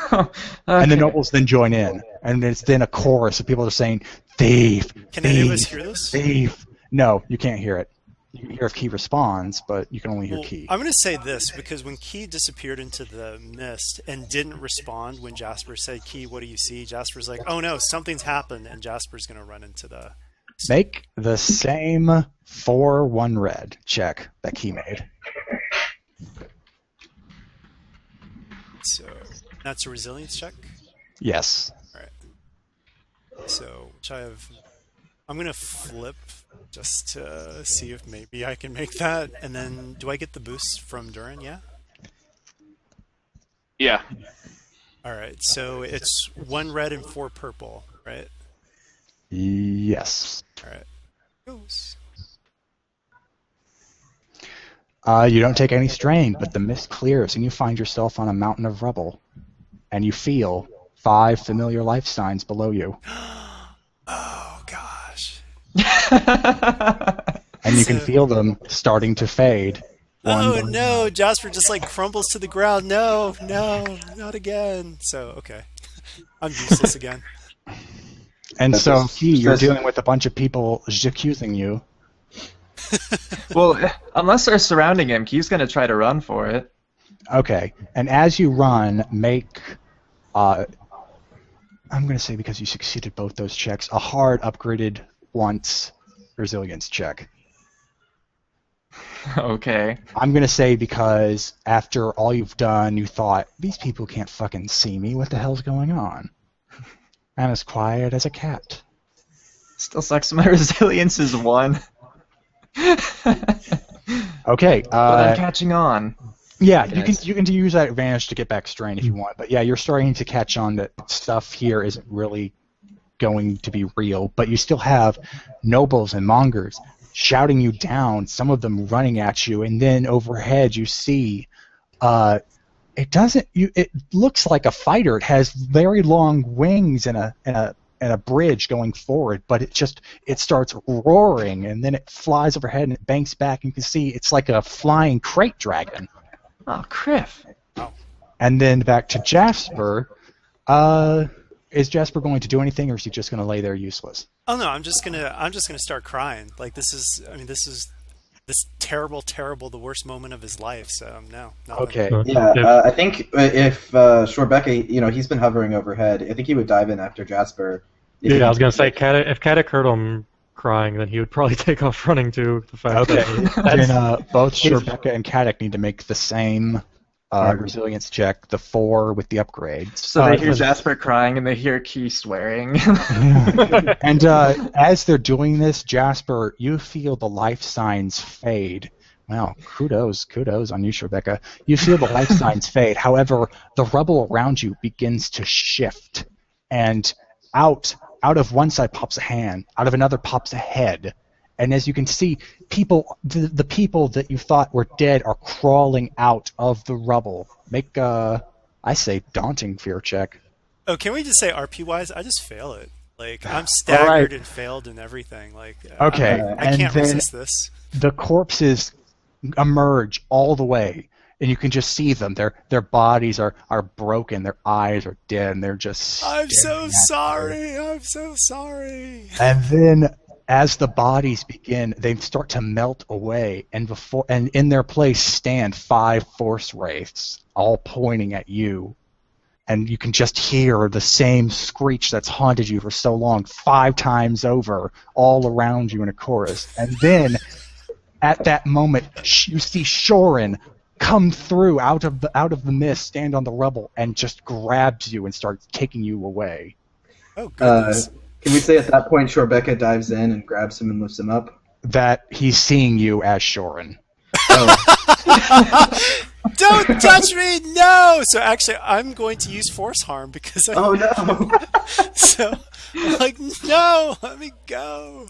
And the Okay. nobles then join in, and it's then a chorus of people are saying, "Thief! Can thief, any of us hear this? Thief!" No, you can't hear it. You can hear if Key responds, but you can only hear Well, Key. I'm going to say this because when Key disappeared into the mist and didn't respond when Jasper said, "Key, what do you see?" Jasper's like, "Oh no, something's happened," and Jasper's going to run into the. Make the same 4-1 red check that Key made. So that's a resilience check. Yes. So which I'm going to flip just to see if maybe I can make that. And then do I get the boost from Durin? Yeah. Yeah. All right. So it's 1 red and 4 purple, right? Yes. All right. Goes. You don't take any strain, but the mist clears and you find yourself on a mountain of rubble. And you feel 5 familiar life signs below you. Oh gosh. And you can feel them starting to fade. Oh no, Jasper just like crumbles to the ground. No, not again. So, okay. I'm useless again. And so, Key, you're That's- dealing with a bunch of people accusing you. Well, unless they're surrounding him, Key's gonna try to run for it. Okay, and as you run, make, I'm going to say because you succeeded both those checks, a hard upgraded once resilience check. Okay. I'm going to say because after all you've done, you thought, these people can't fucking see me, what the hell's going on? I'm as quiet as a cat. Still sucks. My resilience is 1. Okay, But I'm catching on. yeah, Yes. you can use that advantage to get back strain if you want, but yeah, you're starting to catch on that stuff here isn't really going to be real, but you still have nobles and mongers shouting you down, some of them running at you, and then overhead you see it looks like a fighter. It has very long wings and a bridge going forward, but it starts roaring and then it flies overhead and it banks back and you can see it's like a flying crate dragon. Oh, Criff. And then back to Jasper. Is Jasper going to do anything, or is he just going to lay there useless? Oh no, I'm just gonna start crying. Like this is terrible, the worst moment of his life. So no. Nothing. Okay. Yeah, I think if Shorebecca, he's been hovering overhead. I think he would dive in after Jasper. Yeah, I was gonna say, if Caddick heard him crying, then he would probably take off running too. The fact Okay. that Then both Rebecca and Caddick need to make the same Alright. resilience check, the 4 with the upgrade. So they hear because- Jasper crying and they hear Key swearing. And as they're doing this, Jasper, you feel the life signs fade. Wow, kudos on you, Rebecca. You feel the life signs fade. However, the rubble around you begins to shift, and out of one side pops a hand, out of another pops a head. And as you can see, the people that you thought were dead are crawling out of the rubble. Make I say daunting fear check. Oh, can we just say RP-wise? I just fail it. Like, I'm staggered and failed and everything. Like, Okay, I and can't then resist this. the corpses emerge all the way, and you can just see them. Their bodies are broken, their eyes are dead, and they're just I'm so staring at you. sorry. I'm so sorry. And then as the bodies begin, they start to melt away, and in their place stand 5 force wraiths, all pointing at you. And you can just hear the same screech that's haunted you for so long 5 times over, all around you in a chorus. And then, at that moment, you see Shorin come through out of the mist, stand on the rubble, and just grabs you and starts taking you away. Oh, goodness. Can we say at that point Shorebecca dives in and grabs him and lifts him up? That he's seeing you as Shorin. Don't touch me! No! So actually, I'm going to use force harm because I... Oh no! So, I'm like, no! Let me go!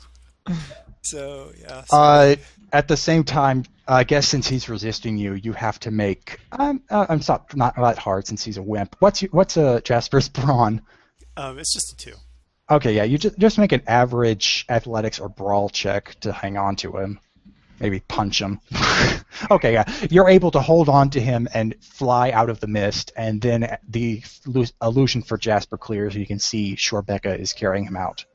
So, yeah. So, At the same time, I guess since he's resisting you, you have to make... not that hard since he's a wimp. What's Jasper's brawn? it's just a 2. Okay, yeah, you just make an average athletics or brawl check to hang on to him. Maybe punch him. Okay, yeah. You're able to hold on to him and fly out of the mist, and then the illusion for Jasper clears, and you can see Shorebecca is carrying him out.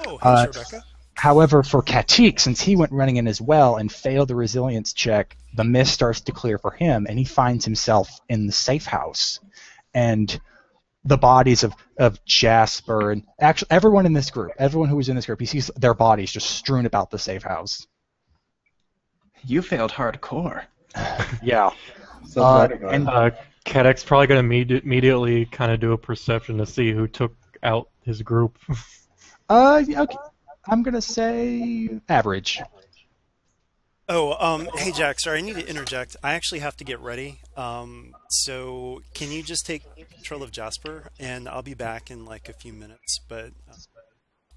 Oh, hey, Rebecca. However, for Katik, since he went running in as well and failed the resilience check, the mist starts to clear for him, and he finds himself in the safe house. And the bodies of Jasper and actually everyone in this group, everyone who was in this group, he sees their bodies just strewn about the safe house. You failed hardcore. Yeah. And Kadek's probably going to immediately kind of do a perception to see who took out his group. Okay. I'm gonna say average. Oh, hey, Jack, sorry, I need to interject. I actually have to get ready. So can you just take control of Jasper, and I'll be back in, like, a few minutes, but...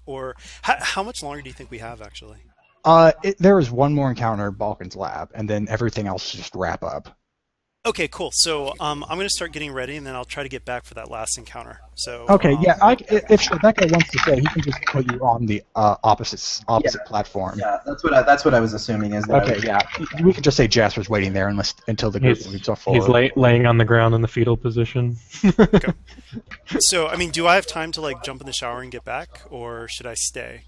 or how much longer do you think we have, actually? There is one more encounter in Balken's lab, and then everything else just wrap up. Okay, cool. So I'm going to start getting ready, and then I'll try to get back for that last encounter. So Okay, yeah. If Rebecca wants to say, he can just put you on the opposite platform. yeah, that's what I was assuming. Is that Okay, yeah. We could just say Jasper's waiting there until the group moves forward. He's laying on the ground in the fetal position. Okay. So, I mean, do I have time to, like, jump in the shower and get back, or should I stay?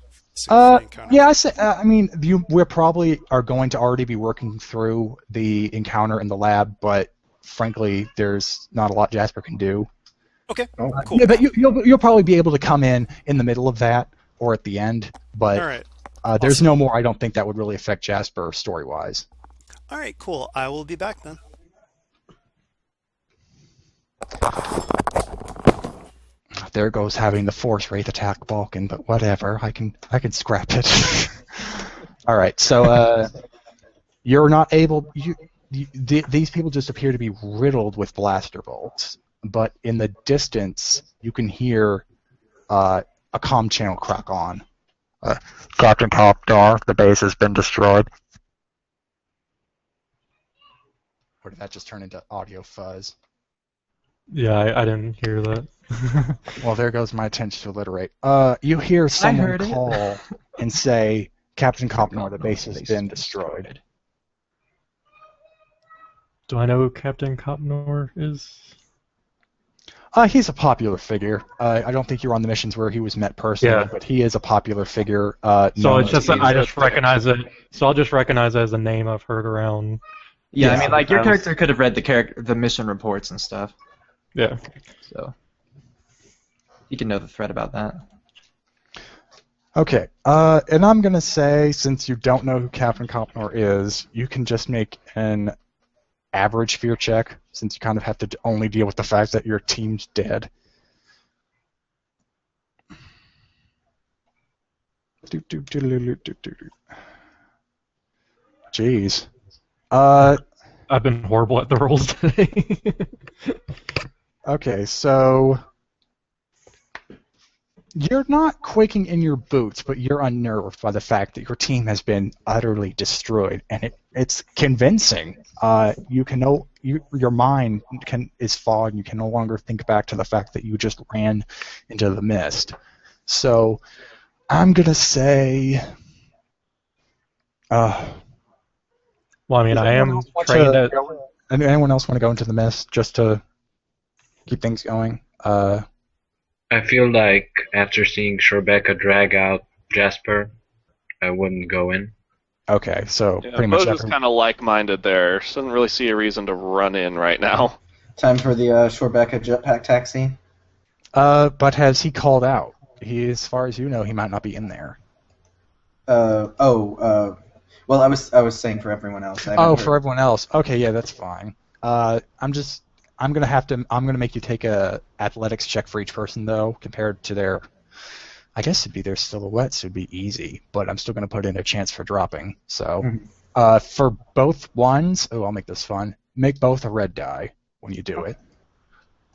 Yeah, I mean, we probably are going to already be working through the encounter in the lab, but frankly, there's not a lot Jasper can do. Okay, cool. Yeah, but you'll probably be able to come in the middle of that or at the end, but All right. There's no more. I don't think that would really affect Jasper story-wise. All right, cool. I will be back then. There goes having the Force Wraith attack Balken, but whatever. I can scrap it. All right, so you're not able. These people just appear to be riddled with blaster bolts, but in the distance you can hear a comm channel crack on. Captain Copdar, the base has been destroyed. Or did that just turn into audio fuzz? Yeah, I didn't hear that. Well, there goes my attention to alliterate. You hear someone heard it. call and say, Captain Copnor, the base has been destroyed. Do I know who Captain Copnor is? He's a popular figure. I don't think you're on the missions where he was met personally, Yeah. but he is a popular figure. So known it's just as- I just recognize it. So I'll just recognize it as a name I've heard around. Yeah, Yeah. I mean, like, your character could have read the mission reports and stuff, Yeah. so you can know the thread about that. Okay, and I'm gonna say, since you don't know who Captain Copnor is, you can just make an average fear check, since you kind of have to only deal with the fact that your team's dead. Jeez. I've been horrible at the rolls today. Okay, so you're not quaking in your boots, but you're unnerved by the fact that your team has been utterly destroyed, and it's convincing. Your mind is fogged, and you can no longer think back to the fact that you just ran into the mist. So I'm gonna say. Well, I mean, I am trained at. Anyone else want to go into the mist just to keep things going? I feel like after seeing Rebecca drag out Jasper, I wouldn't go in. Okay, so Yeah, pretty much Bose is kind of like-minded there. Doesn't really see a reason to run in right now. Time for the Shorebecca jetpack taxi. But has he called out? As far as you know, he might not be in there. Well, I was saying for everyone else. For everyone else. Okay, yeah, that's fine. I'm gonna make you take a athletics check for each person though, compared to their. I guess it'd be their silhouettes. It'd be easy, but I'm still gonna put in a chance for dropping. So, for both ones, I'll make this fun. Make both a red die when you do it.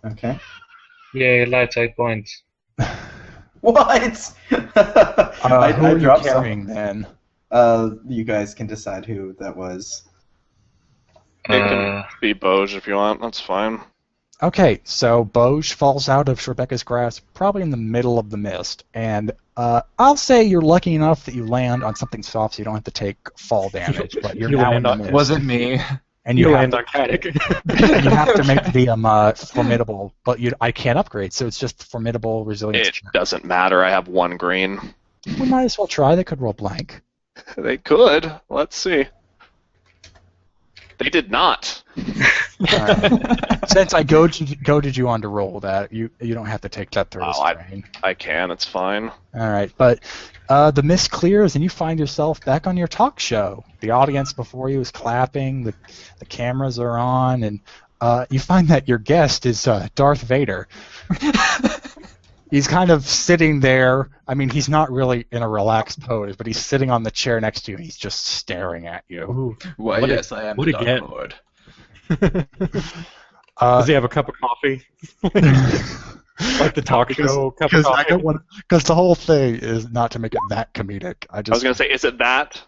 Okay. Yay, light side points. What? Who are you dropped carrying then? You guys can decide who that was. It can be Boj if you want. That's fine. Okay, so Boj falls out of Rebecca's grasp, probably in the middle of the mist, and I'll say you're lucky enough that you land on something soft, so you don't have to take fall damage. But you're You now land in the on- mist. Wasn't me. And You you have land to, on Caddick. you have to make the formidable, but I can't upgrade, so it's just formidable resilience. It doesn't matter. I have one green. We might as well try. They could roll blank. They could. Let's see. They did not. Alright. Since I goaded you on to roll that, you don't have to take that through strain. I can. It's fine. All right, but the mist clears and you find yourself back on your talk show. The audience before you is clapping, the cameras are on, and you find that your guest is Darth Vader. He's kind of sitting there. I mean, he's not really in a relaxed pose, but he's sitting on the chair next to you, and he's just staring at you. Ooh, Why, What a- yes, I am what the a Dark get. Lord. Does he have a cup of coffee? Like the talk show cup of coffee? Because the whole thing is not to make it that comedic. I was going to say, is it that?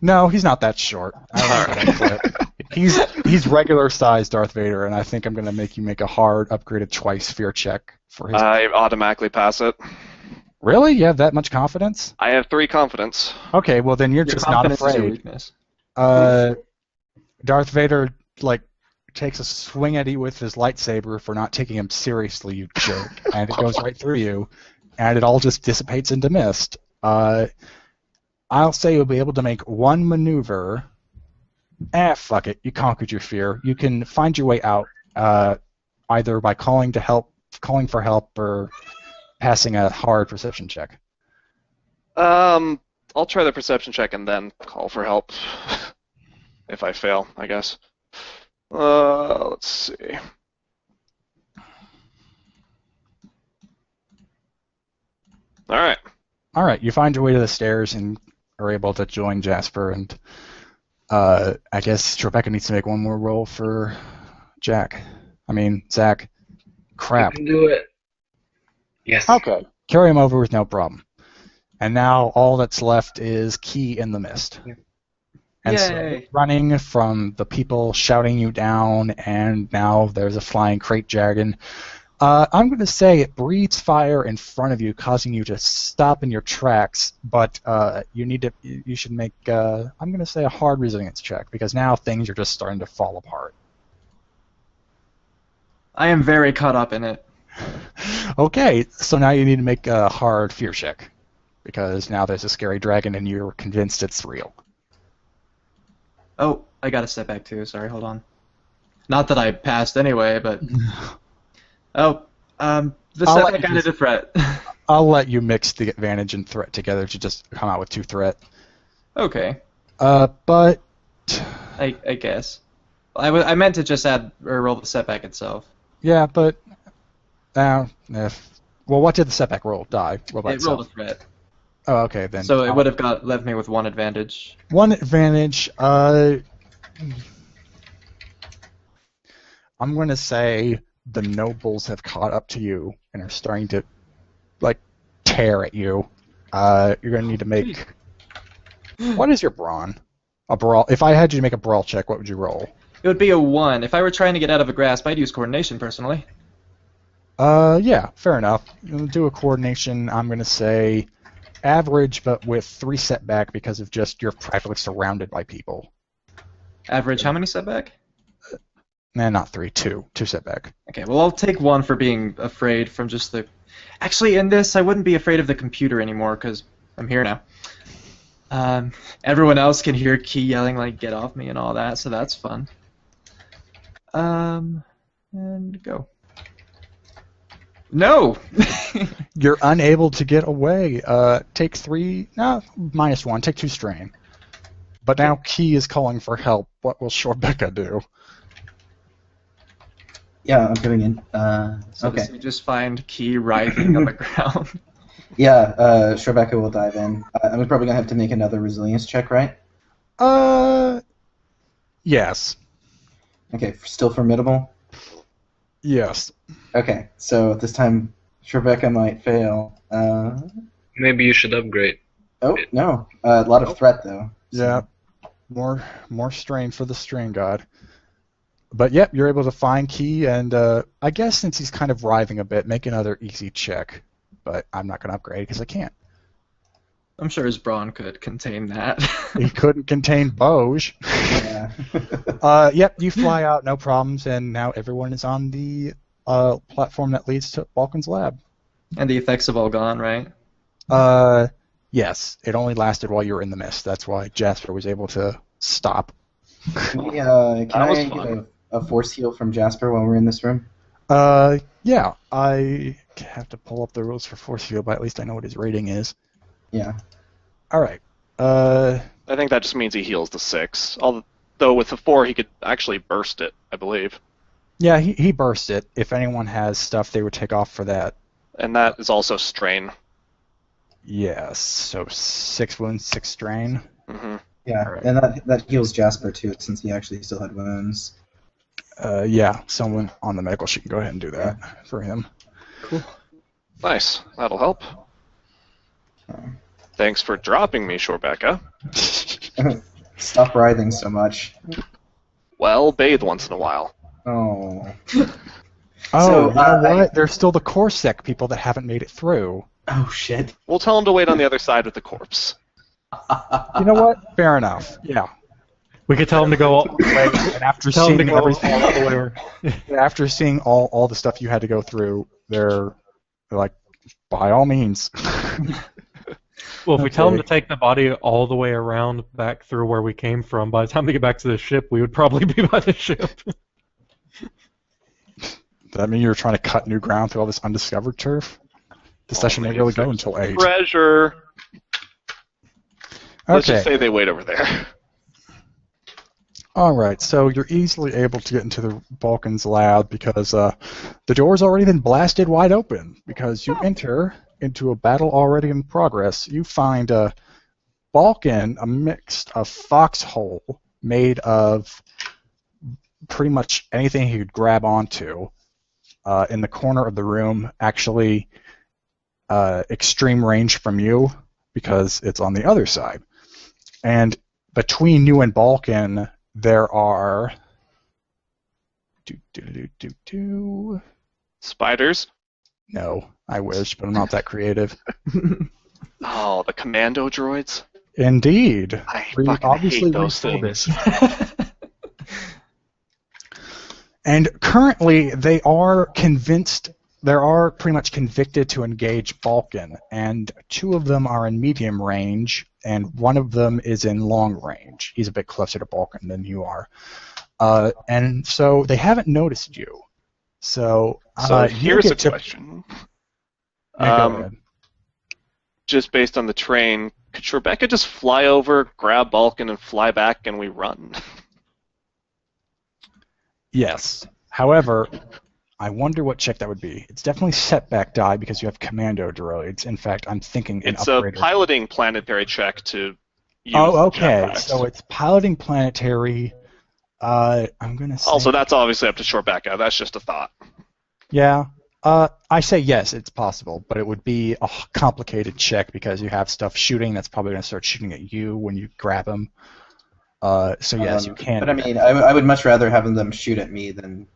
No, he's not that short. I like that clip. He's regular sized Darth Vader, and I think I'm going to make you make a hard upgraded twice fear check for his. I automatically pass it. Really? You have that much confidence? I have 3 confidence. Okay, well then you're Your just not confidence is your afraid. weakness. Darth Vader takes a swing at you with his lightsaber for not taking him seriously, you jerk, and it goes right through you, and it all just dissipates into mist. I'll say you'll be able to make one maneuver. Fuck it. You conquered your fear. You can find your way out either by calling for help, or passing a hard perception check. I'll try the perception check and then call for help. If I fail, I guess. Let's see. Alright. All right, you find your way to the stairs and are able to join Jasper, and I guess Rebecca needs to make one more roll for Zach. Crap. You can do it. Yes. Okay. Carry him over with no problem. And now all that's left is Key in the mist. And so Yay. running from the people shouting you down, and now there's a flying crate dragon. I'm going to say it breathes fire in front of you, causing you to stop in your tracks. But you should make I'm going to say a hard resilience check, because now things are just starting to fall apart. I am very caught up in it. Okay, so now you need to make a hard fear check, because now there's a scary dragon and you're convinced it's real. Oh, I got a step back too. Sorry, hold on. Not that I passed anyway, but the I'll setback let you added a threat. I'll let you mix the advantage and threat together to just come out with 2 threat. Okay, But I guess. I meant to just add or roll the setback itself. yeah, but well, what did the setback roll die? Roll by It rolled a itself. threat, Oh, okay then. so it would have left me with one advantage. One advantage. I'm going to say the nobles have caught up to you and are starting to, like, tear at you. You're going to need to make... What is your brawn? A brawl. If I had you to make a brawl check, what would you roll? It would be a 1. If I were trying to get out of a grasp, I'd use coordination personally. Yeah, fair enough. You'll do a coordination, I'm going to say average, but with 3 setback because of just you're practically surrounded by people. Average, how many setback? Nah, not 3, 2. 2 setback. Okay, well I'll take 1 for being afraid from just the... Actually, in this, I wouldn't be afraid of the computer anymore, because I'm here now. Everyone else can hear Key yelling, like, get off me and all that, so that's fun. And go. No! You're unable to get away. Take 3... No, -1. Take 2 strain. But now Key is calling for help. What will Shorebecca do? Yeah, I'm coming in. So Okay. you just find Key writhing on the ground. Yeah, Shorebecca will dive in. I'm probably gonna have to make another resilience check, right? Yes. Okay, still formidable. Yes. Okay, so this time Shorebecca might fail. Maybe you should upgrade. Oh no, a lot of threat though. Yeah. More strain for the strain god. But yep, you're able to find Key, and I guess since he's kind of writhing a bit, make another easy check. But I'm not going to upgrade because I can't. I'm sure his brawn could contain that. He couldn't contain Boj. Yeah. Yep, you fly out, no problems, and now everyone is on the platform that leads to Balken's lab. And the effects have all gone, right? Yes, it only lasted while you were in the mist. That's why Jasper was able to stop. Can was I fun. get a force heal from Jasper while we're in this room? Yeah, I have to pull up the rules for force heal, but at least I know what his rating is. Yeah. All right. I think that just means he heals the 6. Although with the 4, he could actually burst it, I believe. Yeah, he burst it. If anyone has stuff, they would take off for that. And that is also strain. Yes, so 6 wounds, 6 strain. Mm-hmm. Yeah, Alright. and that heals Jasper too, since he actually still had wounds. Yeah, someone on the medical sheet can go ahead and do that for him. Nice. That'll help. Thanks for dropping me, Shorebecca. Stop writhing so much. Well, bathe once in a while. Oh. Oh, So, you know what? There's still the Corsec people that haven't made it through. Oh shit. We'll tell him to wait on the other side with the corpse. You know what? Fair enough. Yeah. We could tell him to go all, And after tell him to seeing go all everything, the way. after seeing all the stuff you had to go through, they're like, by all means. Well, if we tell him to Okay. take the body all the way around back through where we came from, by the time they get back to the ship, we would probably be by the ship. Does that mean you're trying to cut new ground through all this undiscovered turf? The session may Only really if go there's until 8. Treasure. Let's just Okay. say they wait over there. Alright, so you're easily able to get into the Balkan's lab because the door's already been blasted wide open because you enter into a battle already in progress. You find Balkan, a mix of foxhole made of pretty much anything he could grab onto in the corner of the room, actually extreme range from you because it's on the other side. And between you and Balkan, there are Spiders. No, I wish, but I'm not that creative. Oh, the commando droids. Indeed. I We fucking obviously hate those retold things. And currently, they are convinced, they are pretty much convicted to engage Balkan, and 2 of them are in medium range, and 1 of them is in long range. He's a bit closer to Balkan than you are. And so they haven't noticed you. So, So you here's a get to- question. Yeah, go ahead. just based on the train, could Rebecca just fly over, grab Balken, and fly back, and we run? Yes. However, I wonder what check that would be. It's definitely setback die because you have commando droids. In fact, I'm thinking an It's a upgrader. piloting planetary check to use Oh, okay. jetpacks. So it's piloting planetary. I'm gonna say. Also, that's obviously up to Rebecca. That's just a thought. Yeah. I say yes, it's possible, but it would be a complicated check because you have stuff shooting that's probably going to start shooting at you when you grab them. So yes, you can. But I mean, I would much rather have them shoot at me than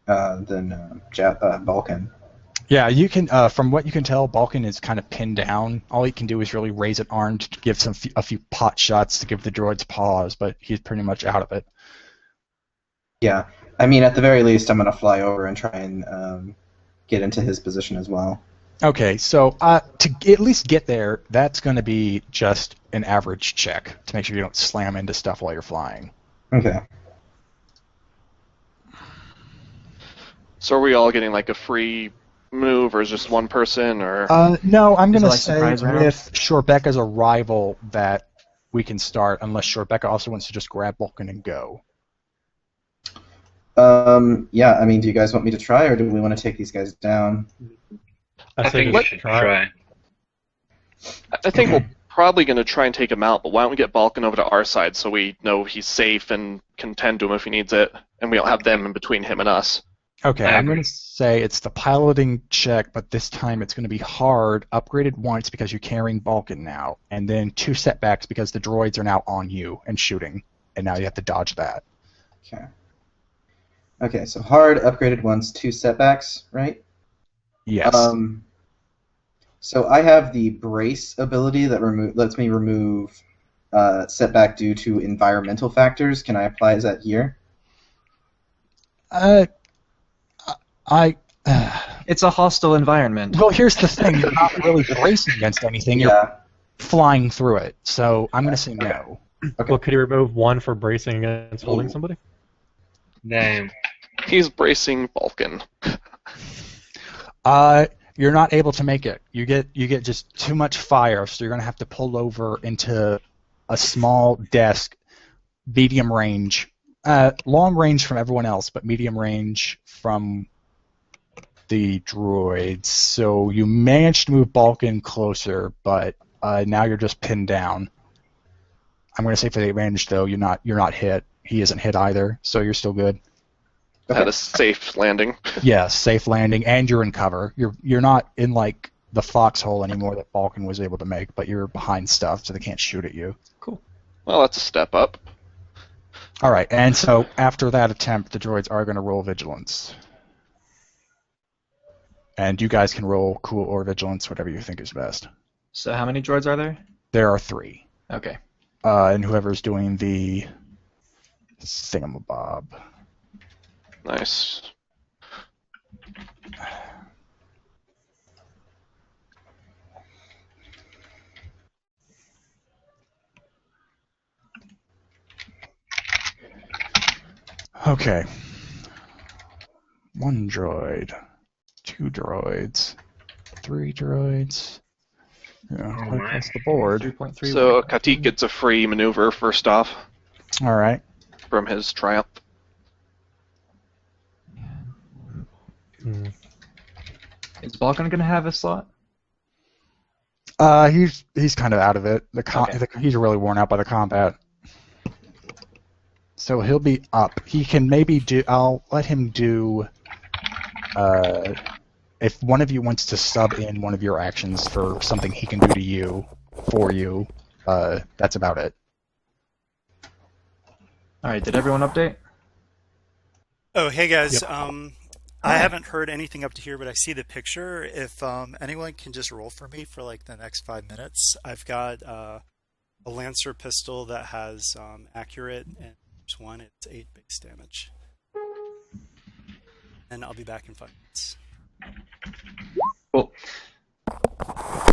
Balken. Yeah, you can. From what you can tell, Balken is kind of pinned down. All he can do is really raise an arm to give a few pot shots to give the droids pause, but he's pretty much out of it. Yeah, I mean, at the very least, I'm gonna fly over and try and get into his position as well. Okay, so to at least get there, that's going to be just an average check to make sure you don't slam into stuff while you're flying. Okay. So are we all getting like a free move, or is just one person, or? No, I'm going to like say surprise round? with Shorebecca's arrival that we can start, unless Shorebecca also wants to just grab Balken and go. Yeah, I mean, do you guys want me to try, or do we want to take these guys down? I think we should try. I think we're probably going to try and take him out, but why don't we get Balken over to our side so we know he's safe and can tend to him if he needs it, and we don't have them in between him and us. Okay, I I'm going agree. to say it's the piloting check, but this time it's going to be hard, upgraded once because you're carrying Balken now, and then 2 setbacks because the droids are now on you and shooting, and now you have to dodge that. Okay. Okay, so hard, upgraded once, 2 setbacks, right? Yes. So I have the brace ability that lets me remove setback due to environmental factors. Can I apply that here? It's a hostile environment. Well, here's the thing. You're not really bracing against anything. You're Yeah. flying through it. So I'm going to say no. Okay. Well, could you remove one for bracing against holding somebody? Damn. He's bracing Balken. You're not able to make it. You get just too much fire, so you're going to have to pull over into a small desk, medium range, long range from everyone else, but medium range from the droids. So you managed to move Balken closer, but now you're just pinned down. I'm going to say for the advantage, though, you're not hit. He isn't hit either, so you're still good. Had a safe landing. Yeah, safe landing, and you're in cover. You're not in like the foxhole anymore that Balken was able to make, but you're behind stuff, so they can't shoot at you. Well, that's a step up. All right, and so after that attempt, the droids are going to roll vigilance, and you guys can roll cool or vigilance, whatever you think is best. So how many droids are there? There are 3, Okay. and whoever's doing the thingamabob. Nice. Okay. 1 droid, 2 droids, 3 droids. Yeah, Oh, right my. across the board. 3.3. So Katik gets a free maneuver first off All right. from his triumph. Hmm. Is Balkan going to have a slot? He's kind of out of it. He's really worn out by the combat. So he'll be up. He can maybe do. I'll let him do. If one of you wants to sub in one of your actions for something he can do to you, for you, that's about it. All right. Did everyone update? Oh, hey guys. Yep. I haven't heard anything up to here, but I see the picture. If anyone can just roll for me for like the next 5 minutes, I've got a Lancer pistol that has accurate and there's one. It's 8 base damage, and I'll be back in 5 minutes. Cool.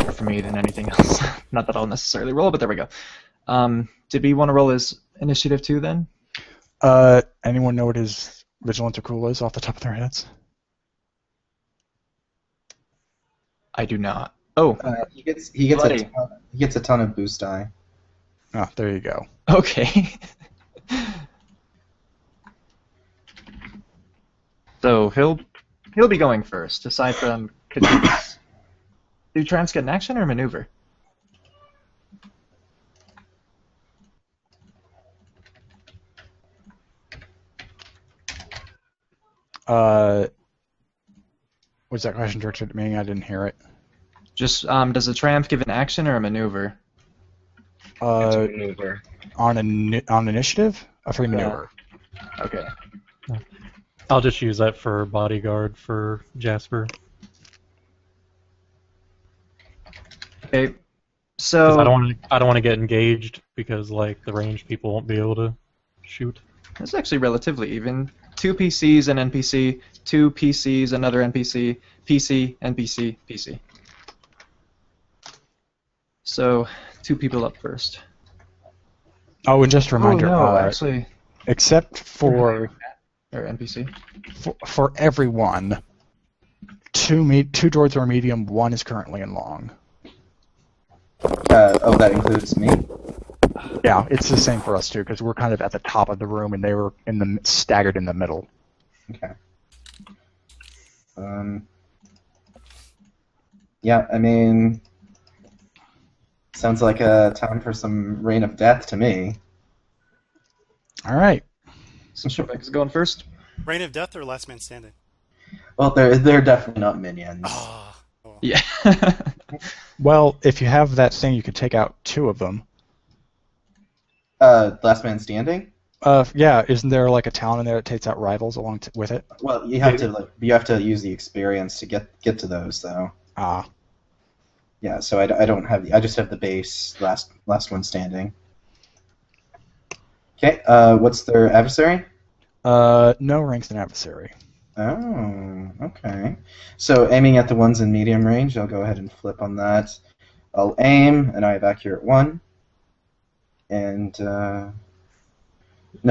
More for me than anything else. Not that I'll necessarily roll, but there we go. Did we want to roll his initiative too then? Anyone know what his vigilance or cool is off the top of their heads? I do not. Oh, He bloody. gets a ton of boost die. Oh, there you go. Okay. So he'll be going first, aside from Caduceus. Do Trance get an action or maneuver? Was that question directed at me? I didn't hear it. Just does a Triumph give an action or a maneuver? It's a Uh, maneuver. on initiative? A free maneuver. Okay. I'll just use that for bodyguard for Jasper. Okay. 'Cause So I don't want to get engaged because like the ranged people won't be able to shoot. it's actually relatively even. 2 PCs, an NPC, 2 PCs, another NPC, PC, NPC, PC. So 2 people up first. Oh, and just a reminder, oh no, actually, except for or NPC. for everyone, two droids are medium, one is currently in long. That includes me. Yeah, it's the same for us too, because we're kind of at the top of the room, and they were staggered in the middle. Okay. Yeah, I mean, sounds like a time for some Rain of Death to me. All right. So Trebek's going first. Reign of Death or Last Man Standing? Well, they're definitely not minions. Ah. Oh. Yeah. Well, if you have that thing, you could take out 2 of them. Last Man Standing. Yeah, isn't there like a talent in there that takes out rivals along with it? Well, you have to use the experience to get to those though. Ah. Yeah, so I don't have I just have the base last one standing. Okay, what's their adversary? No ranks in adversary. Oh, okay. So aiming at the ones in medium range, I'll go ahead and flip on that. I'll aim, and I have accurate 1. And no,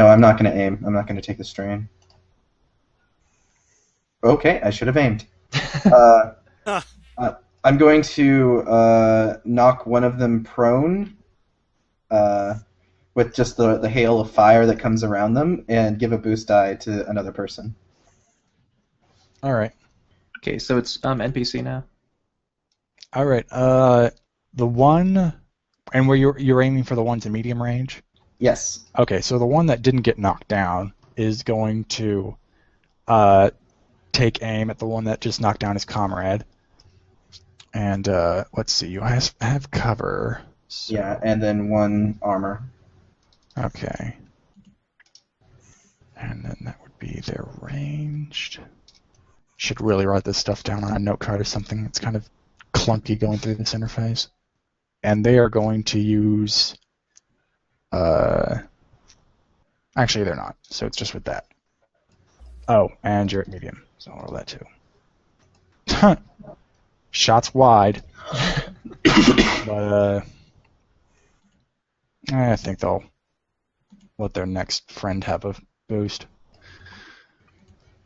I'm not going to aim. I'm not going to take the strain. Okay, I should have aimed. I'm going to knock one of them prone with just the hail of fire that comes around them, and give a boost die to another person. All right. Okay, so it's NPC now. All right. The one, and where you're aiming for the ones in medium range. Yes. Okay, so the one that didn't get knocked down is going to take aim at the one that just knocked down his comrade. And let's see, you have cover. So... Yeah, and then 1 armor. Okay. And then that would be their ranged. Should really write this stuff down on a note card or something. It's kind of clunky going through this interface. And they are going to use... Actually, they're not. So it's just with that. Oh, and you're at medium. So I'll roll that too. Shots wide. But I think they'll let their next friend have a boost.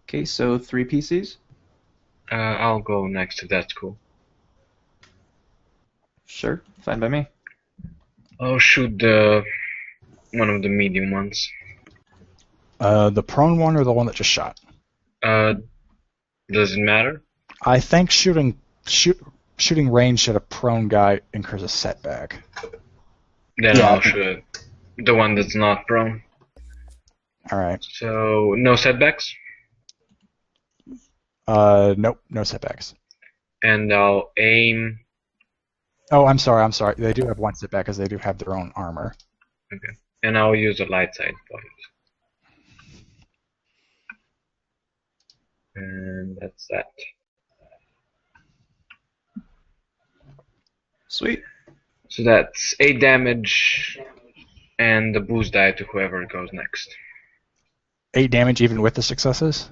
Okay, so 3 PCs. I'll go next if that's cool. Sure, fine by me. I'll shoot one of the medium ones. The prone one or the one that just shot? Does it matter? I think shooting range at a prone guy incurs a setback. Then Yeah. I'll shoot the one that's not prone. All right. So no setbacks, Nope, no setbacks. and I'll aim. Oh, I'm sorry. They do have 1 setback because they do have their own armor. Okay, and I'll use a light side point. And that's that. Sweet. So that's 8 damage, and the boost die to whoever goes next. 8 damage even with the successes.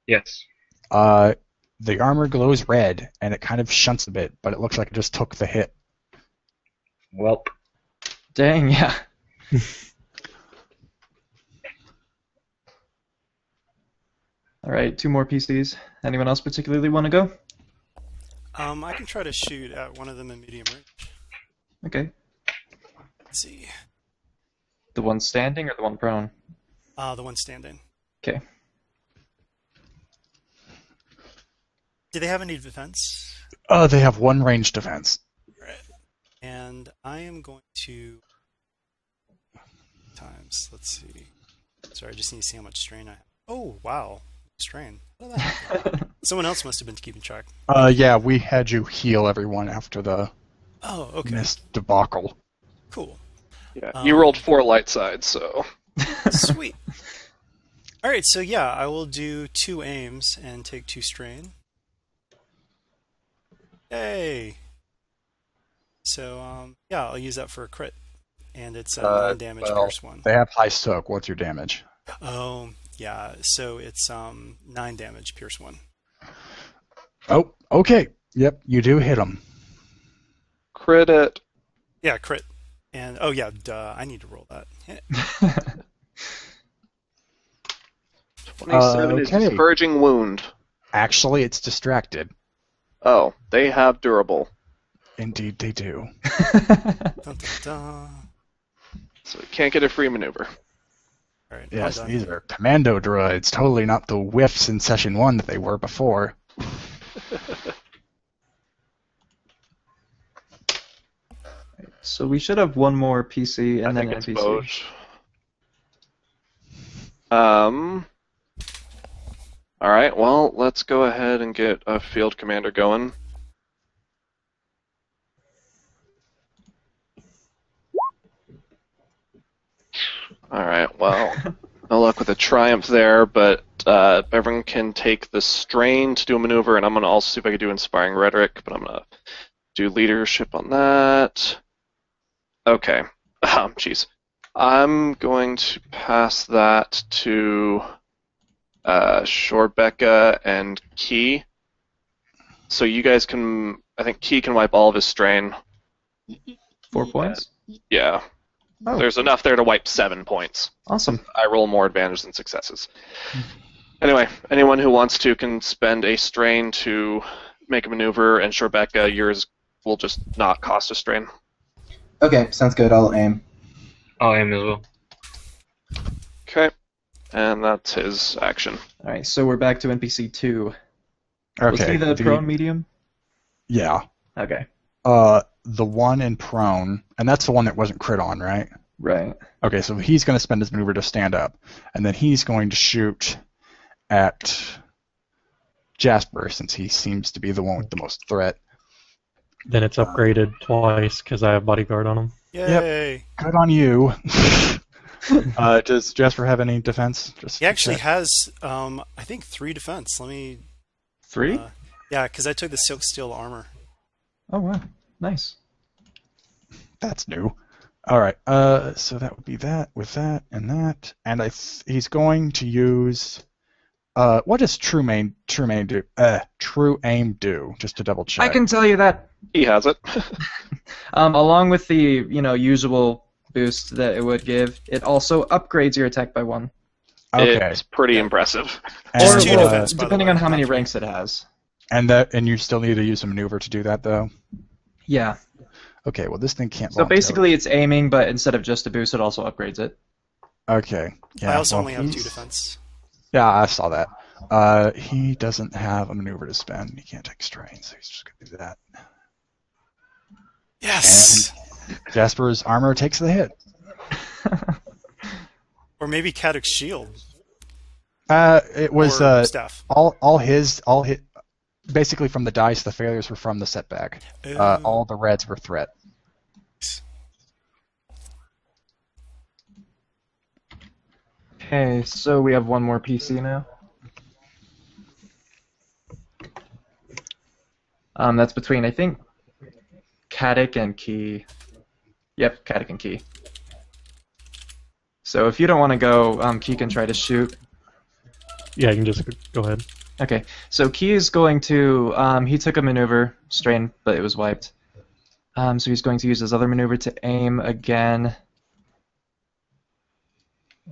Yes. The armor glows red and it kind of shunts a bit, but it looks like it just took the hit. Welp. Dang, yeah. All right, 2 more PCs. Anyone else particularly want to go? I can try to shoot at one of them in medium range. Okay. Let's see. The one standing or the one prone? The one standing. Okay. Do they have any defense? They have one range defense. Right. And I am going to times. Let's see. Sorry, I just need to see how much strain I have. Oh, wow. Strain. How did that happen? Someone else must have been keeping track. Yeah, we had you heal everyone after the Oh, okay. mist debacle. Cool. Yeah, you rolled 4 light sides, so. Sweet. All right, so yeah, I will do 2 aims and take 2 strain. Yay! So, yeah, I'll use that for a crit. And it's a 9 damage pierce 1. They have high soak. What's your damage? Oh, yeah, so it's 9 damage pierce 1. Oh, okay. Yep, you do hit them. Crit it. Yeah, crit. And, oh yeah, duh, I need to roll that. 27 is Okay. discouraging wound. Actually, it's distracted. Oh, they have durable. Indeed, they do. Dun, dun, dun. So you can't get a free maneuver. All right, Yes, I'm done. these are commando droids. Totally not the whiffs in session 1 that they were before. So we should have one more PC and I then think it's NPC. both. Alright, well, let's go ahead and get a field commander going. Alright, well, no luck with a triumph there, but everyone can take the strain to do a maneuver, and I'm going to also see if I can do inspiring rhetoric, but I'm going to do leadership on that. Okay. Jeez. I'm going to pass that to Shorebecca and Key. So you guys can, I think Key can wipe all of his strain. 4 points? Yeah. Oh. There's enough there to wipe 7 points. Awesome. I roll more advantage than successes. Anyway, anyone who wants to can spend a strain to make a maneuver, and Shorebecca, yours will just not cost a strain. Okay, sounds good. I'll aim. I'll aim as well. Okay. And that's his action. Alright, so we're back to NPC 2. Was Okay. he the prone medium? Yeah. Okay. The one in prone, and that's the one that wasn't crit on, right? Right. Okay, so he's going to spend his maneuver to stand up, and then he's going to shoot at Jasper, since he seems to be the one with the most threat. Then it's upgraded twice because I have bodyguard on him. Yay! Good on you. Does Jasper have any defense? Just He actually check. has, I think, 3 defense. Let me... 3? Yeah, because I took the silk steel armor. Oh, wow. Nice. That's new. All right. So that would be that with that and that, and he's going to use. What does true aim do? True aim do? Just to double check. I can tell you that. He has it. Along with the usual boost that it would give, it also upgrades your attack by 1. Okay. It's pretty impressive. Just And, 2 defense, by the depending way, on how many not 3. ranks it has. and you still need to use a maneuver to do that, though. Yeah. Okay. Well, this thing can't. So basically, it's aiming, but instead of just a boost, it also upgrades it. Okay. Yeah. I also well, only have 2 he's- defense. Yeah, I saw that. He doesn't have a maneuver to spend. He can't take strain, so he's just gonna do that. Yes! Jasper's armor takes the hit. Or maybe Cadoc's shield. It was Or staff. all his. Basically, from the dice, the failures were from the setback. All the reds were threat. Okay, so we have one more PC now. That's between, I think, Caddic and Key. Yep, Caddic and Key. So if you don't want to go, Key can try to shoot. Yeah, you can just go ahead. Okay, so Key is going to, he took a maneuver, strain, but it was wiped. So he's going to use his other maneuver to aim again.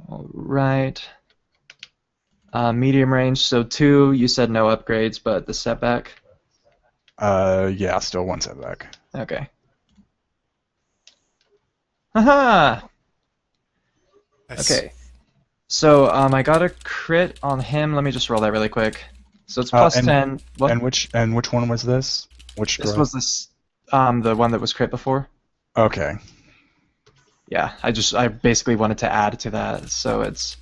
Alright. Medium range, so 2, you said no upgrades, but the setback. Yeah, still one setback. Okay. Haha! Nice. Okay. So, I got a crit on him. Let me just roll that really quick. So it's plus and- 10. What? And which one was this? Which This drug? was the one that was crit before. Okay. Yeah, I basically wanted to add to that. So it's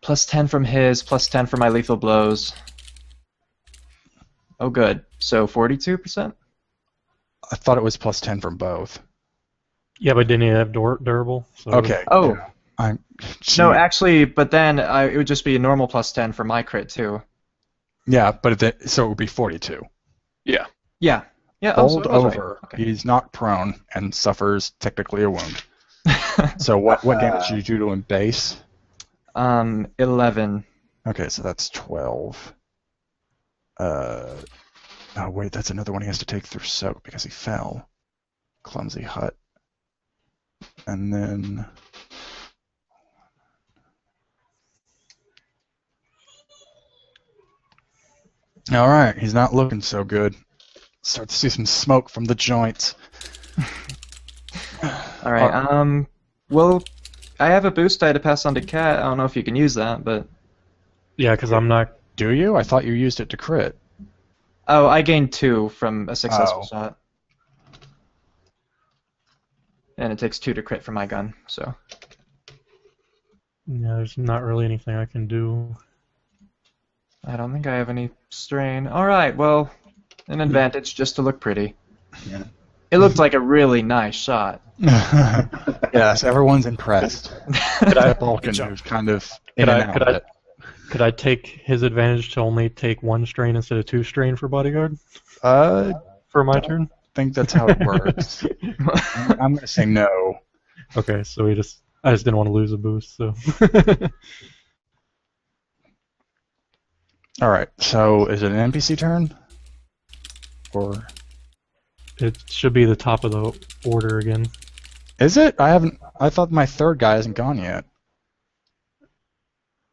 plus 10 from his, plus 10 for my lethal blows. Oh, good. So 42%? I thought it was plus 10 from both. Yeah, but didn't he have durable? So Okay. Oh. Yeah. I'm. No, actually, but then it would just be a normal plus 10 for my crit, too. Yeah, but so it would be 42. Yeah. Yeah. Yeah, oh, so Bowled it was right. over. Okay. He's knocked prone and suffers technically a wound. So what damage did you do to him base? 11. Okay, so that's 12. Oh wait, that's another one he has to take through soak because he fell. Clumsy hut. And then all right, he's not looking so good. Start to see some smoke from the joints. All right. Well, I have a boost I had to pass on to Cat. I don't know if you can use that, but yeah, because I'm not. Do you? I thought you used it to crit. oh, I gained 2 from a successful Oh. shot, and it takes 2 to crit for my gun. So Yeah, there's not really anything I can do. I don't think I have any strain. All right. Well, an advantage just to look pretty. Yeah. It looked like a really nice shot. Yes, everyone's impressed. Except Balken, job. who's kind of in and out of it. Could I take his advantage to only take 1 strain instead of 2 strain for bodyguard for my turn? I think that's how it works. I'm going to say no. Okay, so I just didn't want to lose a boost, so. All right, so is it an NPC turn? Or It should be the top of the order again. is it? I thought my third guy hasn't gone yet.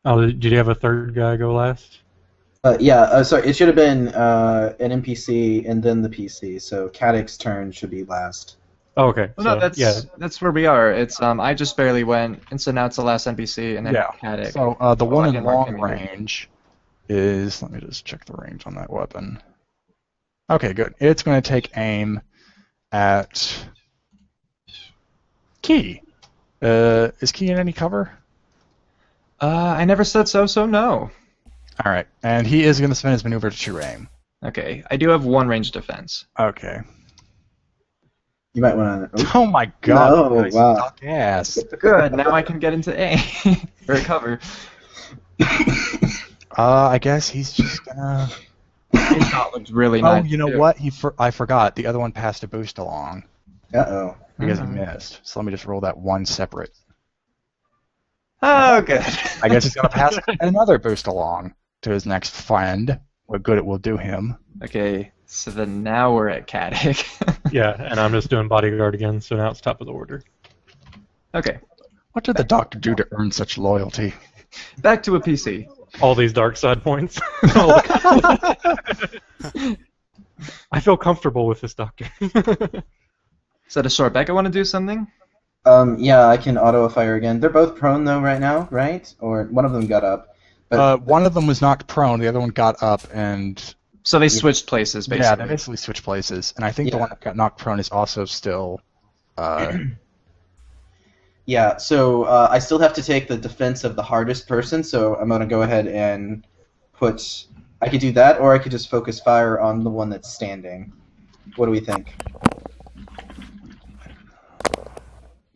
Oh, did you have a third guy go last? Sorry, it should have been an NPC and then the PC, so Cadic's turn should be last. Oh, okay. Well, no, so, that's where we are. It's I just barely went, and so now it's the last NPC, and then Yeah. Caddic. So the Oh, one I in didn't mark long him either. range is. Let me just check the range on that weapon. Okay, good. It's going to take aim at Key. Is Key in any cover? I never said so, so no. All right, and he is going to spend his maneuver to true aim. Okay, I do have 1 range defense. Okay. You might want to. Oh my God! No, Nice wow. duck ass. Good, now I can get into A. or cover. I guess he's just gonna. His shot looked really Oh, nice. you know too. what? I forgot. The other one passed a boost along Uh-oh. because he Mhm. missed. So let me just roll that one separate. Oh, good. I guess he's gonna pass another boost along to his next friend. What good it will do him. Okay, so then now we're at Caddic. yeah, and I'm just doing bodyguard again, so now it's top of the order. Okay, What did the doctor do to earn such loyalty? back to a PC. All these dark side points. I feel comfortable with this doctor. Is that a short back? I want to do something? Yeah, I can auto-fire again. They're both prone, though, right now, right? Or one of them got up. But One of them was knocked prone. The other one got up and So they switched places, basically. yeah, they basically switched places. And I think the Yeah. one that got knocked prone is also still. yeah, so I still have to take the defense of the hardest person, so I'm going to go ahead and put... I could do that, or I could just focus fire on the one that's standing. What do we think?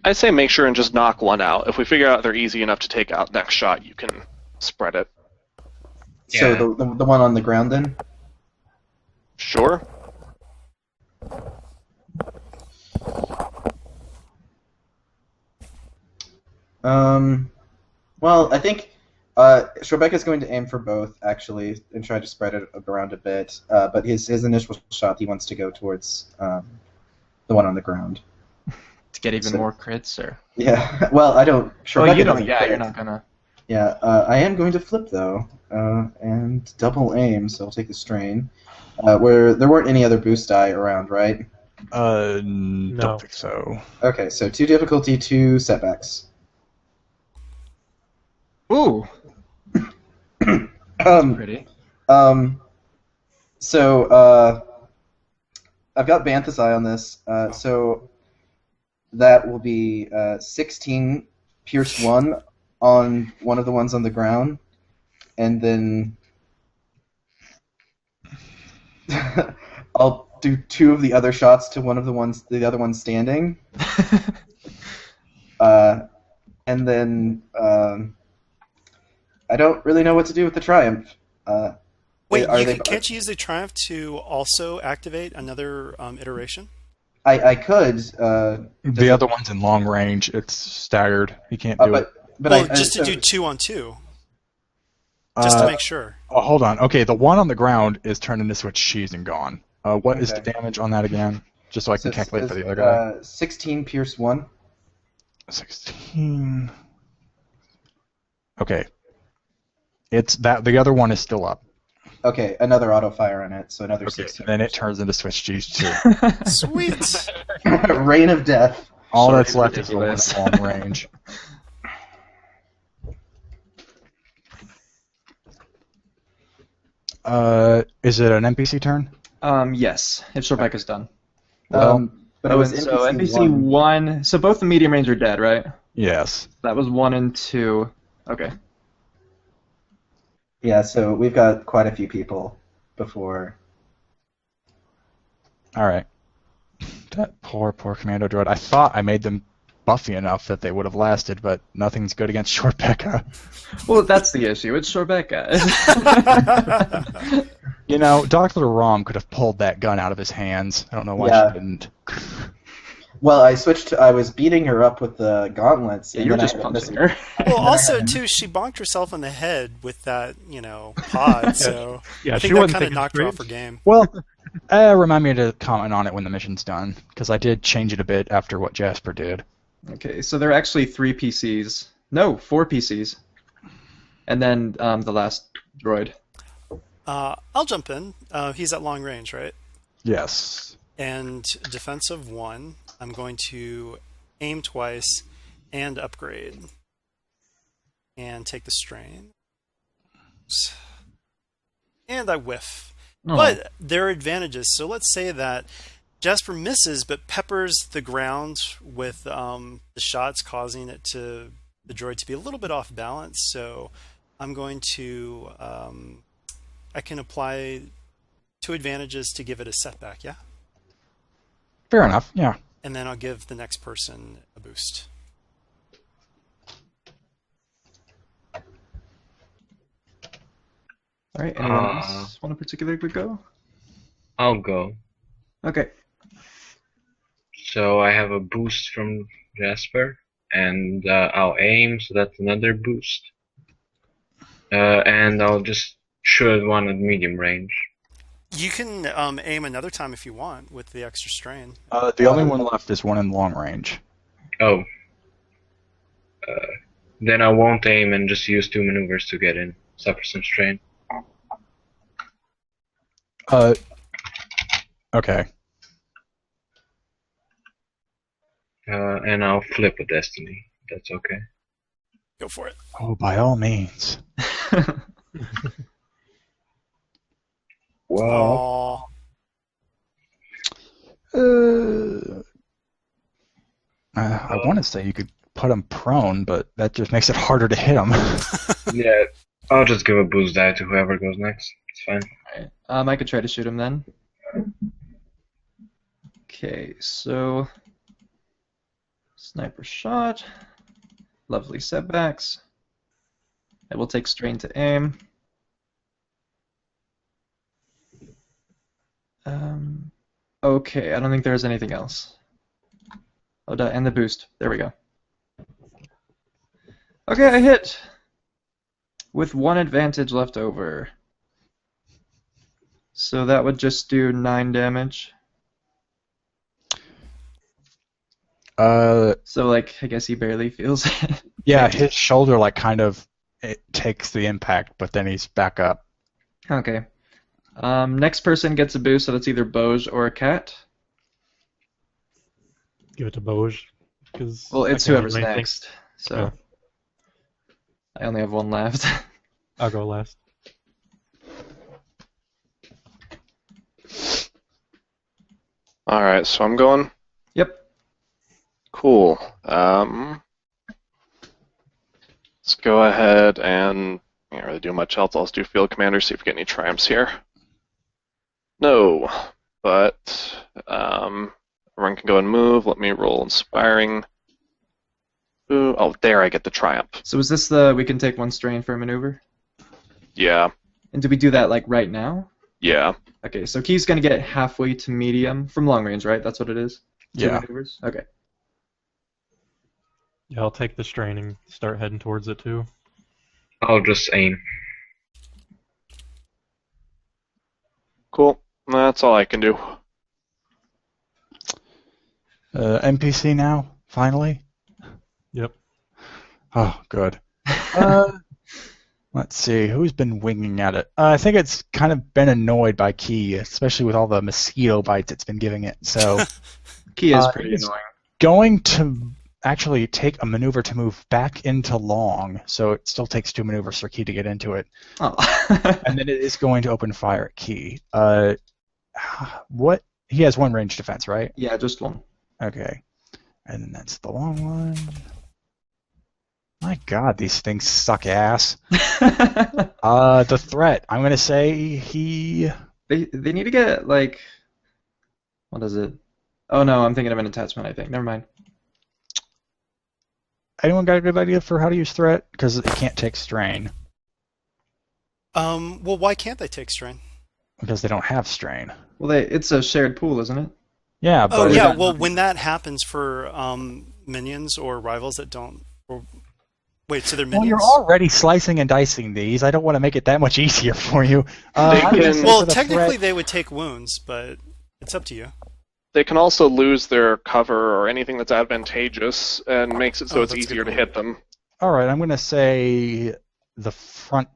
I say make sure and just knock one out. If we figure out they're easy enough to take out next shot, you can spread it. So Yeah. the one on the ground, then? Sure. Well, I think Rebecca's going to aim for both, actually, and try to spread it around a bit. But his initial shot, he wants to go towards the one on the ground. To get even So- more crits, or... Yeah. Well, I don't. Oh, Rebecca you don't, doesn't yeah, crit. you're not gonna... Yeah. I am going to flip though, and double aim. So I'll take the strain. Where there weren't any other boost die around, right? No. Don't think so. Okay, so 2 difficulty, 2 setbacks. Ooh, Um, pretty. so I've got Banthas Eye on this. So that will be 16 Pierce 1 on one of the ones on the ground, and then I'll do 2 of the other shots to the other one standing. And then I don't really know what to do with the Triumph. Wait, are they? can't you use the Triumph to also activate another iteration? I could. The other one's in long range. It's staggered. You can't do it. But Well, just to do 2 on 2, just to make sure. Oh, hold on. Okay, the one on the ground is turned into switch cheese and gone. What is the Okay. damage on that again? Just so I can So calculate it's, for the other guy. 16 Pierce 1. 16. Okay. It's that the other one is still up. Okay, another auto fire on it, so another Okay, 16. then it turns into switch cheese too. Sweet. Rain of Death. All Sorry, that's left is the one ridiculous. at long range. Is it an NPC turn? Yes, if Rebecca's done. Well, But it was so NPC 1. So both the medium range are dead, right? yes. That was 1 and 2. Okay. Yeah, so we've got quite a few people before. All right. That poor commando droid. I thought I made them buffy enough that they would have lasted, but nothing's good against Shortbecca. Well, that's the issue. It's Rebecca. You know, Dr. Rom could have pulled that gun out of his hands. I don't know why Yeah. she didn't. Well, I was beating her up with the gauntlets. Yeah, and you're then I just ended up punching missing- her. Well, also too, she bonked herself on the head with that, pod. So Yeah, I she think that wasn't kind of thinking knocked her straight. off her game. Well, remind me to comment on it when the mission's done, because I did change it a bit after what Jasper did. Okay, so there are actually 3 PCs. No, 4 PCs. And then the last droid. I'll jump in. He's at long range, right? Yes. And defensive 1. I'm going to aim twice and upgrade. And take the strain. And I whiff. Oh. But there are advantages. So let's say that Jasper misses, but peppers the ground with the shots, causing the droid to be a little bit off balance. So I'm going to... I can apply 2 advantages to give it a setback, yeah? Fair enough, yeah. And then I'll give the next person a boost. All right, anyone else want a particular go? I'll go. Okay. So I have a boost from Jasper, and I'll aim, so that's another boost. And I'll just shoot one at medium range. You can aim another time if you want with the extra strain. The only one left is one in long range. Oh. Then I won't aim and just use 2 maneuvers to get in. Suffer some strain. Okay. And I'll flip a destiny. That's okay. Go for it. Oh, by all means. Well, I want to say you could put him prone, but that just makes it harder to hit him. Yeah, I'll just give a boost die to whoever goes next. It's fine. I could try to shoot him then. Okay, so sniper shot. Lovely setbacks. I will take strain to aim. Okay, I don't think there's anything else. Oh, and the boost. There we go. Okay, I hit. With 1 advantage left over. So that would just do 9 damage. So, like, I guess he barely feels it. Yeah, his shoulder, like, kind of it takes the impact, but then he's back up. Okay. Next person gets a boost, so that's either Boj or a cat. Give it to Boj. Cause Well, I it's can't whoever's do anything. next. So Yeah. I only have one left. I'll go last. Alright, so I'm going. Yep. Cool. Let's go ahead and can't really do much else. I'll just do Field Commander, see if we get any triumphs here. No, but everyone can go and move. Let me roll Inspiring. Ooh, oh, there I get the triumph. So is this we can take one strain for a maneuver? Yeah, And do we do that like right now? yeah. Okay, so Key's gonna get halfway to medium from long range, right? That's what it is? Two Yeah. maneuvers? Okay. Yeah, I'll take the strain and start heading towards it too. I'll just aim. Cool. That's all I can do. NPC now, finally? Yep. Oh, good. Let's see, who's been winging at it? I think it's kind of been annoyed by Key, especially with all the mosquito bites it's been giving it. So Key is pretty it's annoying. going to actually take a maneuver to move back into long, so it still takes 2 maneuvers for Key to get into it. Oh. And then it is going to open fire at Key. What? He has 1 range defense, right? Yeah, just one. Okay. And then that's the long one. My god, these things suck ass. The threat. I'm gonna say he... They need to get, like... What is it? Oh no, I'm thinking of an attachment, I think. Never mind. Anyone got a good idea for how to use threat? Because it can't take strain. Well, why can't they take strain? Because they don't have strain. Well, it's a shared pool, isn't it? Yeah, but... Oh yeah, well when that happens for minions or rivals that don't... Wait, so they're minions? Well, you're already slicing and dicing these. I don't want to make it that much easier for you. They can- Well, technically they would take wounds, but it's up to you. They can also lose their cover or anything that's advantageous and makes it so Oh, it's that's a easier good to point. hit them. All right, I'm going to say the front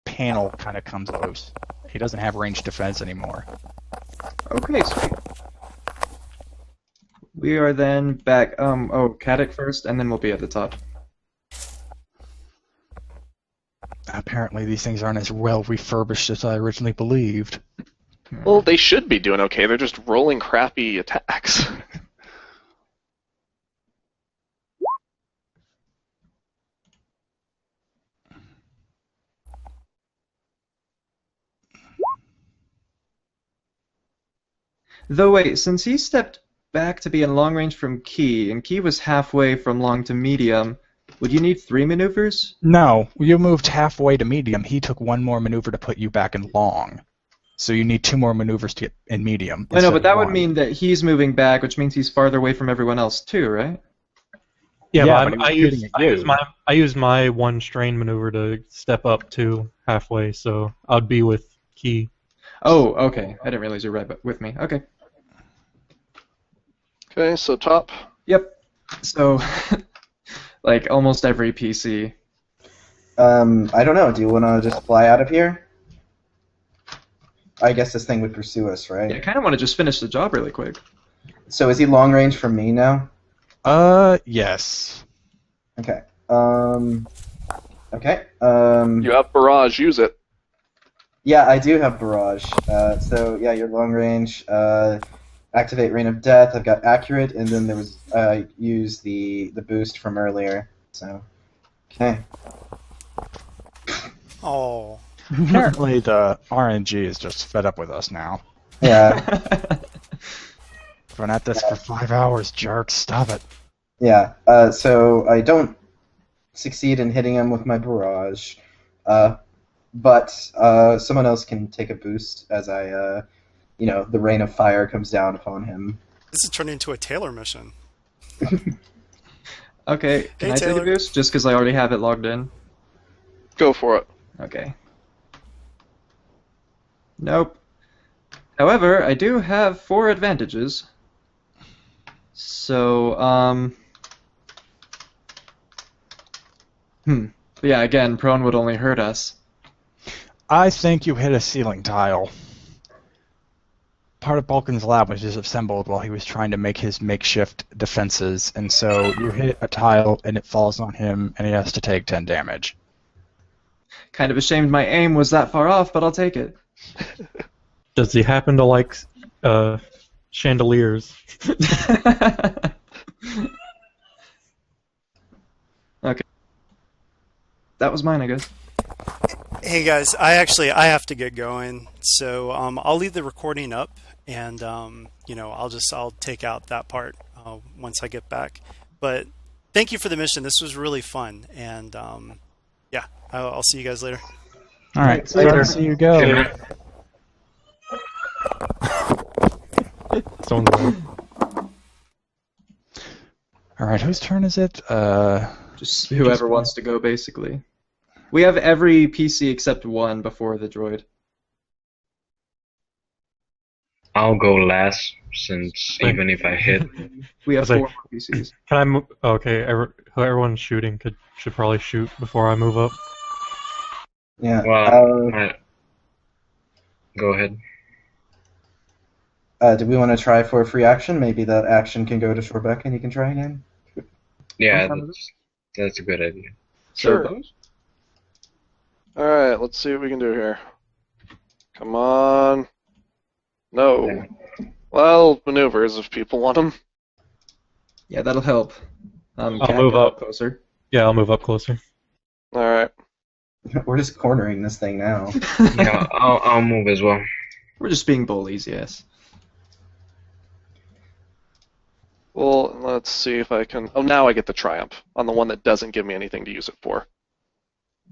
panel kind of comes loose. He doesn't have range defense anymore. Okay, sweet. We are then back... Caddick first, and then we'll be at the top. Apparently these things aren't as well refurbished as I originally believed. Well, they should be doing okay. They're just rolling crappy attacks. Though wait, since he stepped back to be in long range from Key, and Key was halfway from long to medium, would you need 3 maneuvers? No, you moved halfway to medium. He took 1 more maneuver to put you back in long. So you need 2 more maneuvers to get in medium. I know, but instead that of would 1. mean that he's moving back, which means he's farther away from everyone else too, right? Yeah, Yeah, but but he was shooting at you. I used my 1 strain maneuver to step up to halfway, so I'd be with Key. Oh, okay. I didn't realize you were right with me. Okay. Okay, so top. Yep. So, like almost every PC. I don't know. Do you want to just fly out of here? I guess this thing would pursue us, right? Yeah, I kind of want to just finish the job really quick. So is he long range from me now? Yes. Okay. Okay. You have Barrage, use it. Yeah, I do have Barrage. So yeah, you're long range. Activate Rain of Death. I've got Accurate, and then there was use the boost from earlier. So, okay. Oh. Apparently the RNG is just fed up with us now. Yeah. Been at this for 5 hours, jerks. Stop it. Yeah. So I don't succeed in hitting him with my Barrage, but someone else can take a boost as I, the Rain of Fire comes down upon him. This is turning into a Taylor mission. Okay, can Hey, I take a Taylor. boost? Just because I already have it logged in? Go for it. Okay. Nope. However, I do have 4 advantages. So, But yeah, again, prone would only hurt us. I think you hit a ceiling tile. Part of Balken's lab was disassembled while he was trying to make his makeshift defenses, and so you hit a tile and it falls on him, and he has to take 10 damage. Kind of ashamed my aim was that far off, but I'll take it. Does he happen to like chandeliers? Okay. That was mine, I guess. Hey guys, I have to get going, so I'll leave the recording up, and I'll take out that part once I get back. But thank you for the mission. This was really fun, and yeah, I'll see you guys later. All right, Later. see you go. Someone's going. All right, whose turn is it? Just whoever wants to go, basically. We have every PC except one before the droid. I'll go last, since even if I hit, We have I was 4 like- more PCs. Can I move? Okay, everyone's shooting should probably shoot before I move up. Yeah. well, go ahead. Do we want to try for a free action? Maybe that action can go to Shorebeck and he can try again. Yeah, fine with that's a good idea. Sure. So, Alright, let's see what we can do here. Come on. No. Yeah. Well, maneuvers if people want them. yeah, that'll help. I'll Cat, move get up. closer. Yeah, I'll move up closer. Alright. We're just cornering this thing now. Yeah, I'll move as well. We're just being bullies, yes. Well, let's see if I can... Oh, now I get the triumph on the one that doesn't give me anything to use it for.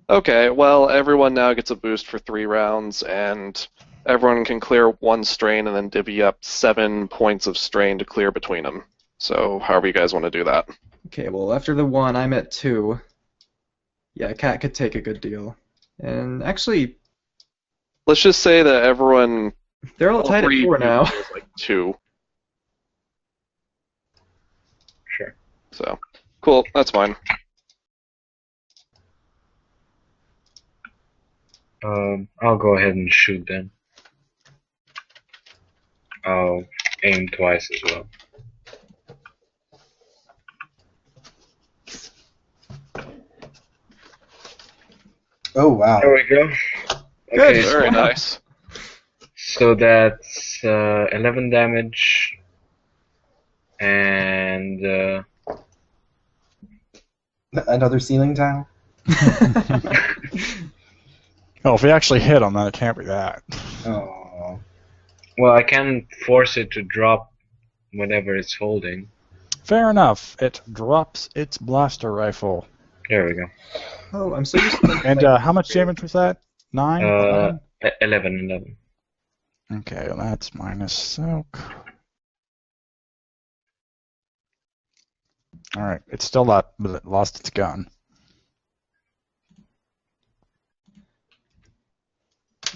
Okay, well, everyone now gets a boost for 3 rounds, and everyone can clear 1 strain and then divvy up 7 points of strain to clear between them. So, however you guys want to do that. Okay, well, after the 1, I'm at 2. Yeah, Cat could take a good deal. And actually, Let's just say that everyone... they're all tied at 4 now. is like 2. Sure. So, cool, that's fine. I'll go ahead and shoot then. I'll aim twice as well. Oh, wow. There we go. Good. Okay, Very nice. so that's 11 damage, and Another ceiling tile? Oh, if we actually hit him, then it can't be that. Oh. well, I can force it to drop whatever it's holding. Fair enough. It drops its blaster rifle. There we go. Oh, I'm so used to them. And how much damage was that? 9? 11. Okay, well, that's minus soak. Alright, it's still lost its gun.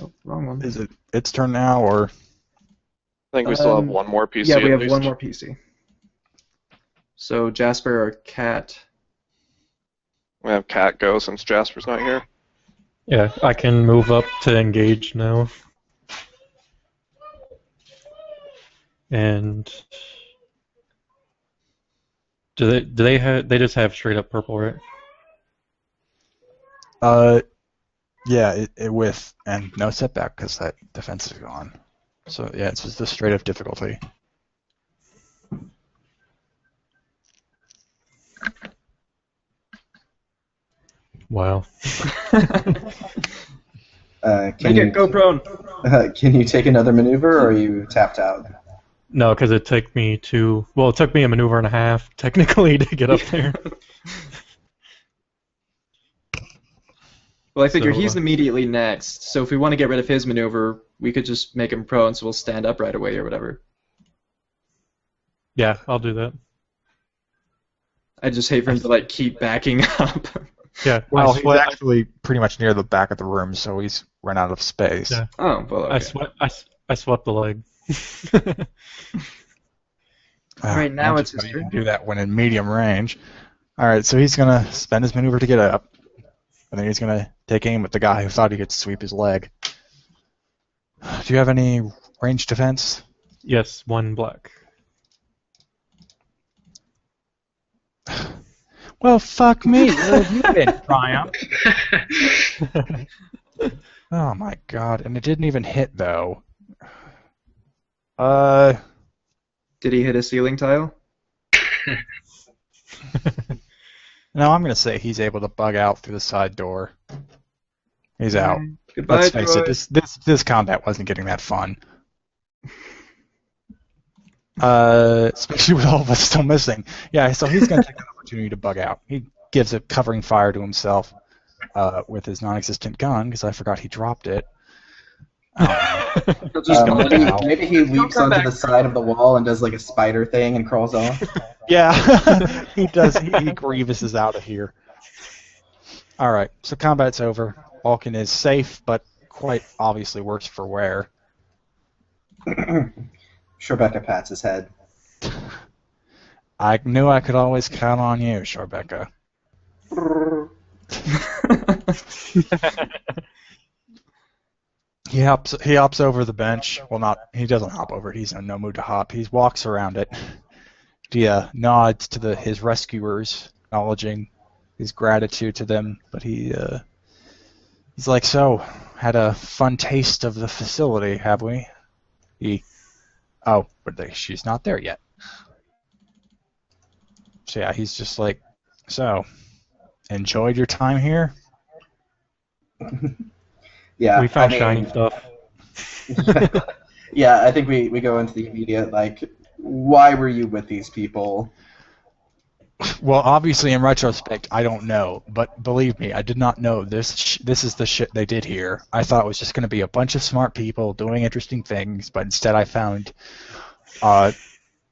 Oh, wrong one. Is it its turn now, or? I think we still have 1 more PC Yeah, we at have least. 1 more PC. So Jasper or Cat. We have Cat go since Jasper's not here. Yeah, I can move up to engage now. And do they have they just have straight up purple, right? Yeah, it with and no setback because that defense is gone. So yeah, it's just the straight up difficulty. Wow. Can Make it go prone. can you take another maneuver, or are you tapped out? No, because it took me it took me a maneuver and a half technically to get up there. Well, I figure So, he's immediately next, so if we want to get rid of his maneuver, we could just make him prone so we'll stand up right away or whatever. Yeah, I'll do that. I just hate for him to like keep backing up. Yeah, Well, I he's sweat. actually pretty much near the back of the room, so he's run out of space. Yeah. Oh, well, okay. I swept the leg. Alright, now I'm it's just his gonna turn. do that when in medium range. Alright, so he's gonna spend his maneuver to get up. And then he's gonna take aim at the guy who thought he could sweep his leg. Do you have any ranged defense? Yes, 1 black. Well, fuck me. Where have you been, Triumph? Oh my god, and it didn't even hit though. Did he hit a ceiling tile? No, I'm gonna say he's able to bug out through the side door. He's out. Goodbye, Let's face Troy. it, this combat wasn't getting that fun. Especially with all of us still missing. Yeah, so he's gonna take that opportunity to bug out. He gives a covering fire to himself with his non-existent gun because I forgot he dropped it. He'll just go maybe, out. maybe he leaps come onto back. the side of the wall and does like a spider thing and crawls off. Yeah, he does. He grievous's out of here. All right, so combat's over. Balken is safe, but quite obviously worse for wear. Rebecca pats his head. I knew I could always count on you, Shorebecca. He hops over the bench. Well, not he doesn't hop over it. He's in no mood to hop. He walks around it. He nods to his rescuers, acknowledging his gratitude to them. But he's like, "So, had a fun taste of the facility, have we?" She's not there yet. So yeah, he's just like, "So, enjoyed your time here?" Yeah, We found I shiny mean, stuff. yeah, I think we go into the immediate, like, why were you with these people? Well, obviously, in retrospect, I don't know, but believe me, I did not know this. This is the shit they did here. I thought it was just going to be a bunch of smart people doing interesting things, but instead, I found a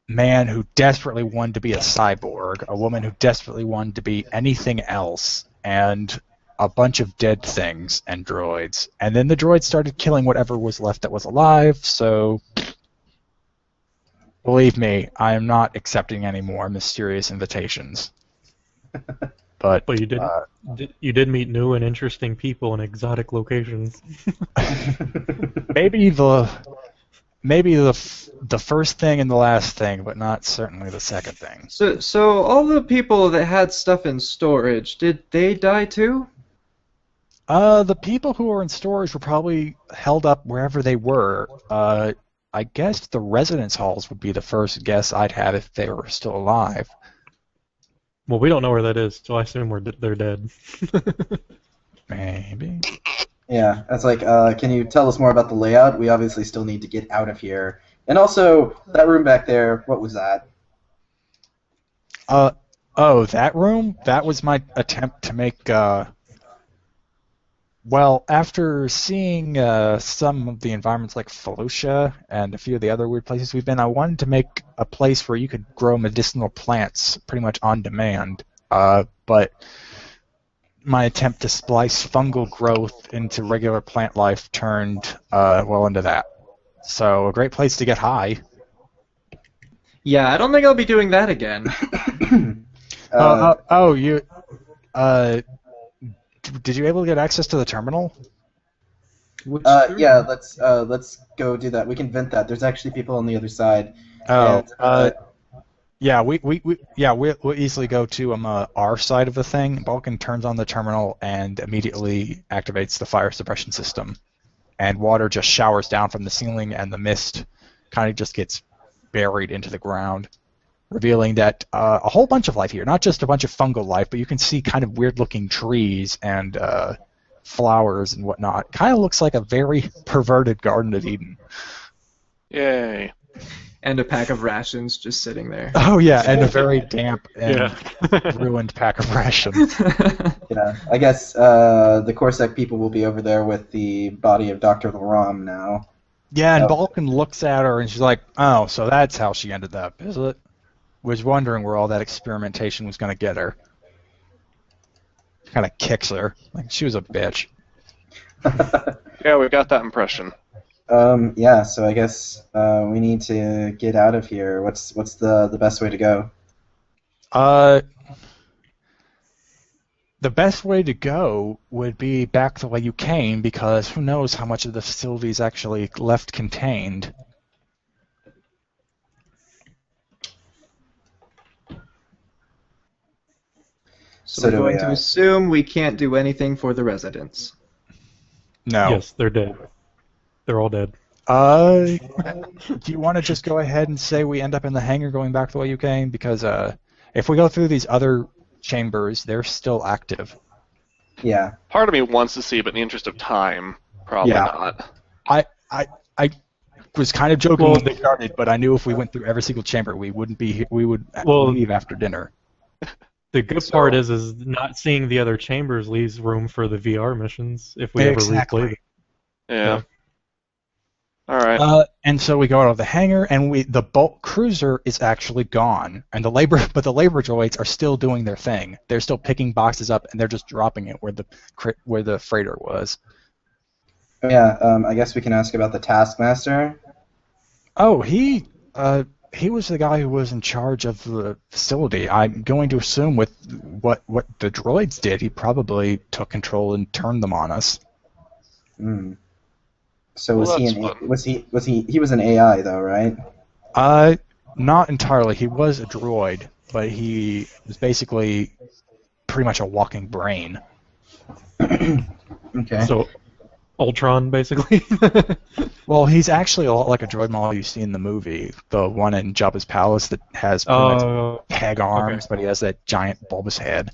man who desperately wanted to be a cyborg, a woman who desperately wanted to be anything else, and a bunch of dead things and droids. And then the droids started killing whatever was left that was alive. So, believe me, I am not accepting any more mysterious invitations. But You did meet new and interesting people in exotic locations. maybe the first thing and the last thing, but not certainly the second thing. So all the people that had stuff in storage, did they die too? The people who were in storage were probably held up wherever they were. I guess the residence halls would be the first guess I'd have if they were still alive. Well, we don't know where that is, so I assume they're dead. Maybe. Yeah, that's like, can you tell us more about the layout? We obviously still need to get out of here. And also, that room back there, what was that? That room? That was my attempt to make, well, after seeing some of the environments like Felucia and a few of the other weird places we've been, I wanted to make a place where you could grow medicinal plants pretty much on demand. But my attempt to splice fungal growth into regular plant life turned well into that. So a great place to get high. Yeah, I don't think I'll be doing that again. Did you able to get access to the terminal? Yeah, let's go do that. We can vent that. There's actually people on the other side. Yeah, we'll easily go to our side of the thing. Balken turns on the terminal and immediately activates the fire suppression system, and water just showers down from the ceiling, and the mist kind of just gets buried into the ground, revealing that a whole bunch of life here, not just a bunch of fungal life, but you can see kind of weird-looking trees and flowers and whatnot. Kind of looks like a very perverted Garden of Eden. Yay. And a pack of rations just sitting there. Oh yeah, and a very damp and Yeah. ruined pack of rations. Yeah, I guess the Corsac people will be over there with the body of Dr. Laram now. Yeah, and Oh. Balkan looks at her and she's like, "Oh, so that's how she ended up, is it?" Was wondering where all that experimentation was going to get her. Kind of kicks her like she was a bitch. Yeah, we got that impression. Yeah, so I guess we need to get out of here. What's the best way to go? The best way to go would be back the way you came, because who knows how much of the facility is actually left contained. So we're do going we, to assume we can't do anything for the residents. No. Yes, they're dead. They're all dead. Do you want to just go ahead and say we end up in the hangar going back the way you came? Because if we go through these other chambers, they're still active. Yeah. Part of me wants to see, but in the interest of time, probably Yeah. not. I was kind of joking when we started, but I knew if we went through every single chamber, we wouldn't be here. We would leave after dinner. The good part is not seeing the other chambers leaves room for the VR missions if we ever replay them. Yeah. All right. And so we go out of the hangar, and the bulk cruiser is actually gone, and the labor droids are still doing their thing. They're still picking boxes up, and they're just dropping it where the freighter was. Yeah. I guess we can ask about the Taskmaster. Oh, he was the guy who was in charge of the facility. I'm going to assume with what the droids did, he probably took control and turned them on us. Hmm. So Well, he was an AI though, right? Not entirely. He was a droid, but he was basically pretty much a walking brain. Okay. So, Ultron, basically. Well, he's actually a lot like a droid model you see in the movie, the one in Jabba's palace that has pretty much peg arms, but he has that giant bulbous head.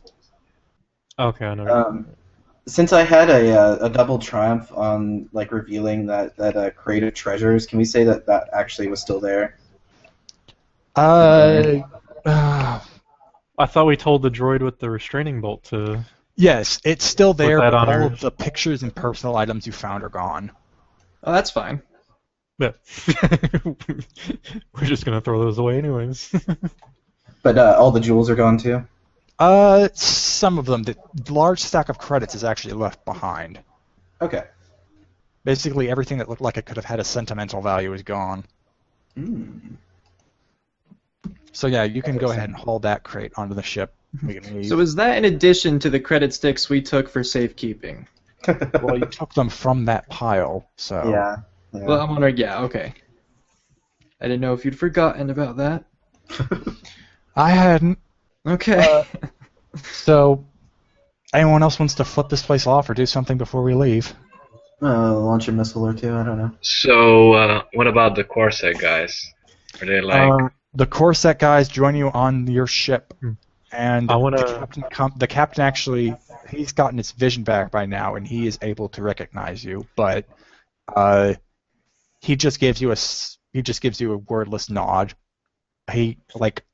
Okay, I know. Since I had a double triumph on revealing that creative treasures, can we say that actually was still there? I thought we told the droid with the restraining bolt to. Yes, it's still there, that but on all her. of the pictures and personal items you found are gone. Oh, that's fine. Yeah. We're just gonna throw those away anyways. But all the jewels are gone too? Some of them. The large stack of credits is actually left behind. Okay. Basically, everything that looked like it could have had a sentimental value is gone. Mm. So yeah, you can go ahead and haul that crate onto the ship. We can leave. So is that in addition to the credit sticks we took for safekeeping? Well, you took them from that pile, so... Yeah. Well, I'm wondering, yeah, okay. I didn't know if you'd forgotten about that. I hadn't. Okay. So, anyone else wants to flip this place off or do something before we leave? Launch a missile or two, I don't know. So, what about the Corsair guys? Are they The Corset guys join you on your ship, and I wanna- the captain actually, he's gotten his vision back by now, and he is able to recognize you, but he just gives you a wordless nod.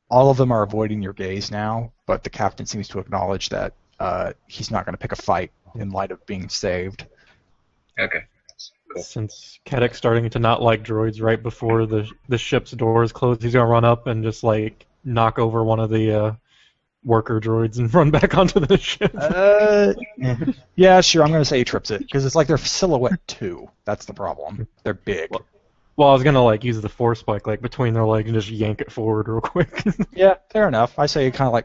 All of them are avoiding your gaze now, but the captain seems to acknowledge that he's not going to pick a fight in light of being saved. Okay. Cool. Since Kadek's starting to not like droids right before the ship's doors close, he's gonna run up and just knock over one of the worker droids and run back onto the ship. Yeah, sure. I'm going to say he trips it because it's like they're silhouette too. That's the problem. They're big. Well, I was gonna use the force spike between their legs and just yank it forward real quick. Yeah, fair enough. I say kind of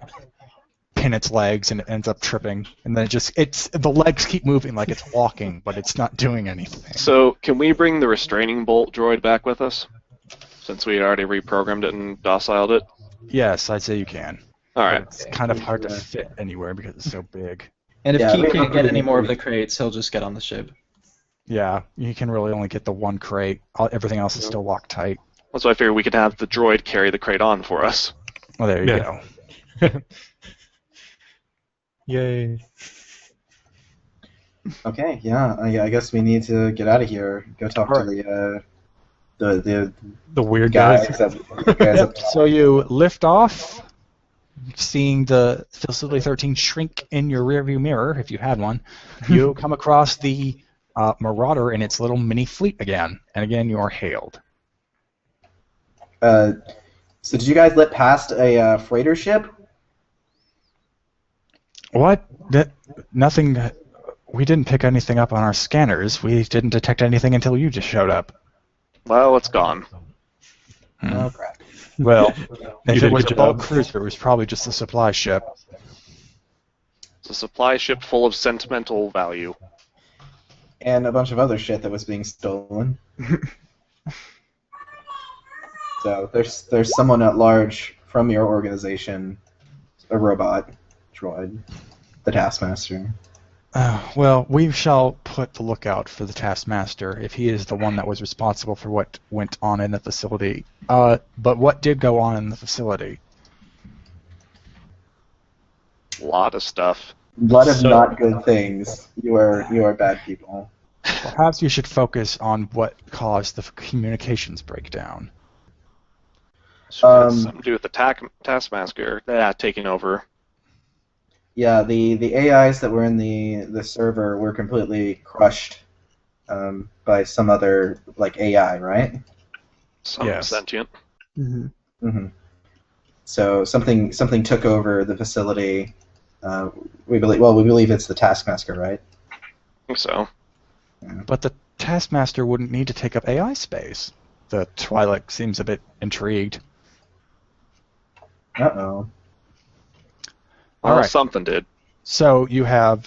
pin its legs and it ends up tripping, and then the legs keep moving like it's walking, but it's not doing anything. So, can we bring the restraining bolt droid back with us? Since we already reprogrammed it and dociled it? Yes, I'd say you can. Alright. It's kind of hard to fit anywhere because it's so big. And if Yeah, Keith we- can't get any more of the crates, he'll just get on the ship. Yeah, you can really only get the one crate. Everything else is still locked tight. That's why I figured we could have the droid carry the crate on for us. Well, there you go. Yay. Okay, yeah. I guess we need to get out of here. Go talk to the The weird guys. guys. The guys up top. So you lift off, seeing the Facility 13 shrink in your rearview mirror, if you had one. You come across the Marauder in its little mini fleet again, and again you are hailed. So did you guys let past a freighter ship? What? Nothing. We didn't pick anything up on our scanners. We didn't detect anything until you just showed up. Well, it's gone. Oh crap. Well, if did it a was good a bulk job. cruiser, it was probably just a supply ship. a supply ship full of sentimental value. And a bunch of other shit that was being stolen. So there's someone at large from your organization, a robot droid, the Taskmaster. Well, we shall put the lookout for the Taskmaster if he is the one that was responsible for what went on in the facility. But what did go on in the facility? A lot of stuff. A lot of not good things. You are bad people. Perhaps you should focus on what caused the communications breakdown. So it has something to do with the Taskmaster taking over. Yeah, the AIs that were in the server were completely crushed by some other like AI, right? Some Yes. sentient. Mm-hmm. So something took over the facility. We believe it's the Taskmaster, right? I think so. But the Taskmaster wouldn't need to take up AI space. The Twi'lek seems a bit intrigued. Uh-oh. Well, Alright. something did. So you were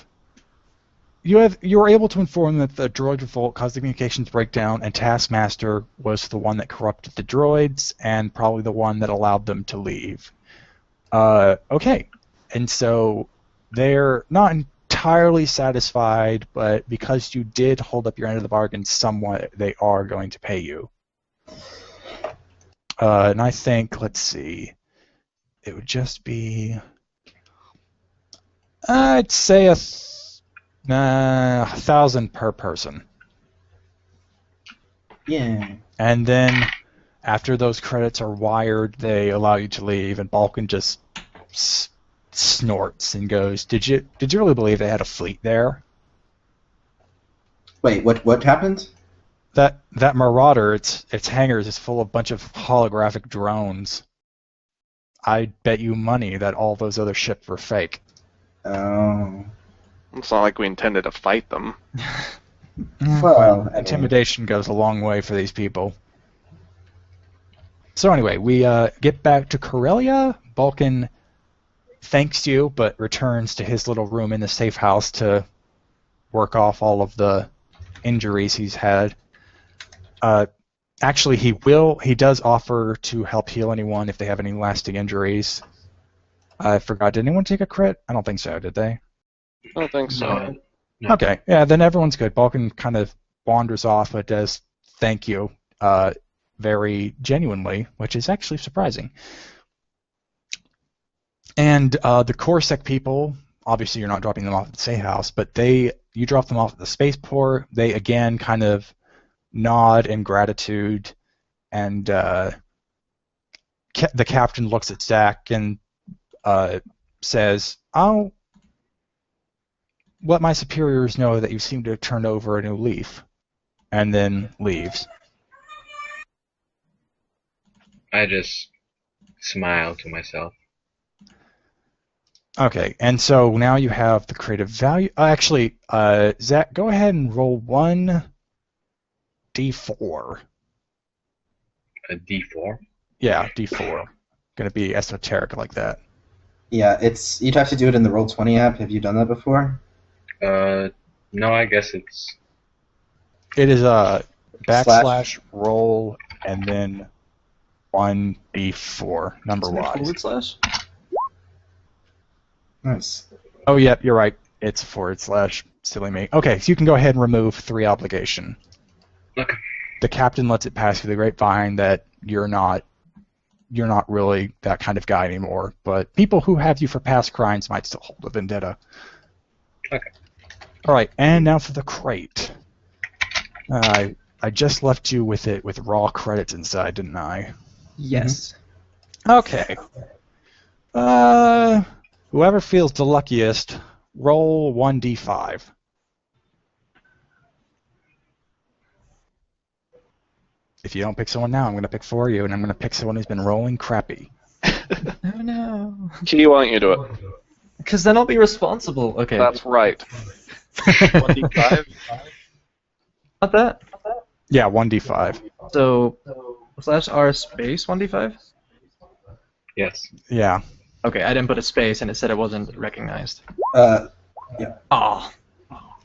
able to inform that the droid revolt caused the communications breakdown, and Taskmaster was the one that corrupted the droids, and probably the one that allowed them to leave. Okay, and so they're not entirely satisfied, but because you did hold up your end of the bargain somewhat, they are going to pay you. And I think, let's see, it would just be... I'd say 1,000 per person. Yeah. And then, after those credits are wired, they allow you to leave, and Balken just snorts and goes, Did you really believe they had a fleet there? Wait, what happened? That Marauder, its hangars is full of a bunch of holographic drones. I bet you money that all those other ships were fake. Oh. It's not like we intended to fight them. Well, I mean- intimidation goes a long way for these people. So anyway, we get back to Corellia. Balken thanks you, but returns to his little room in the safe house to work off all of the injuries he's had. Actually, he does offer to help heal anyone if they have any lasting injuries. I forgot, did anyone take a crit? I don't think so, did they? I don't think so. No. Okay, yeah, then everyone's good. Balken kind of wanders off, but does thank you very genuinely, which is actually surprising. And the Corsac people, obviously you're not dropping them off at the safe house, but you drop them off at the spaceport. They again kind of nod in gratitude, and the captain looks at Zach and says, I'll let my superiors know that you seem to have turned over a new leaf, and then leaves. I just smile to myself. Okay, and so now you have the creative value. Actually, Zach, go ahead and roll 1d4. A D4? Yeah, d4. Gonna be esoteric like that. Yeah, you'd have to do it in the Roll20 app. Have you done that before? No, I guess it's... It is a backslash roll and then 1d4 number wise. / Nice. Oh, yeah, you're right. It's / silly me. Okay, so you can go ahead and remove 3 obligation. Okay. The captain lets it pass through the grapevine that you're not really that kind of guy anymore, but people who have you for past crimes might still hold a vendetta. Okay. Alright, and now for the crate. I just left you with it with raw credits inside, didn't I? Yes. Okay. Whoever feels the luckiest, roll 1d5. If you don't pick someone now, I'm going to pick for you, and I'm going to pick someone who's been rolling crappy. Oh no. Key, why don't you do it? Because then I'll be responsible. Okay. That's right. 1d5? Not that. Yeah, 1d5. So /r space 1d5. Yes. Yeah. Okay, I didn't put a space and it said it wasn't recognized. Oh,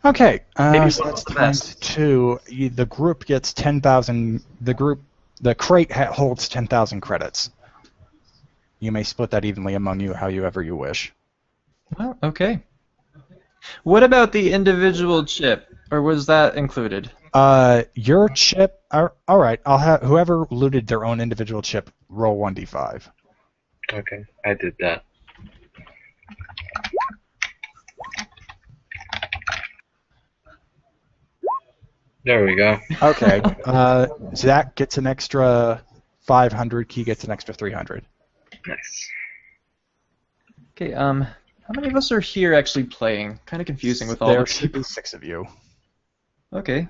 Okay, Maybe so one that's of the times best. 2. The group gets 10,000. The crate holds 10,000 credits. You may split that evenly among you however you wish. well, okay. What about the individual chip, or was that included? Your chip. All right. I'll have whoever looted their own individual chip roll 1d5. Okay, I did that. There we go. Okay. Zach gets an extra 500. Key gets an extra 300. Nice. Okay, how many of us are here actually playing? Kind of confusing with all There the should be 6 of you, Okay.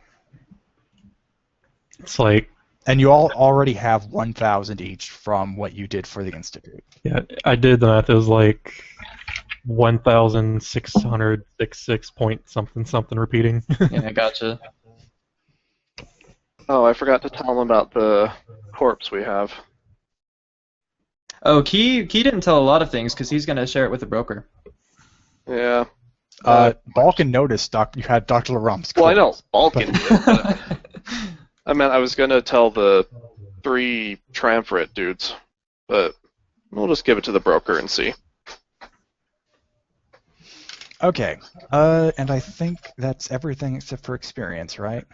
It's like, and you all already have 1,000 each from what you did for the institute. yeah, I did the math. It was like 1,666 point something something repeating. Yeah, I gotcha. Oh, I forgot to tell them about the corpse we have. Oh, Key didn't tell a lot of things because he's gonna share it with the broker. Yeah. Balken noticed you had Dr. Larump's Well, I know corpse, Balkan did, but I meant I was gonna tell the 3 triumvirate dudes, but we'll just give it to the broker and see. Okay. And I think that's everything except for experience, right?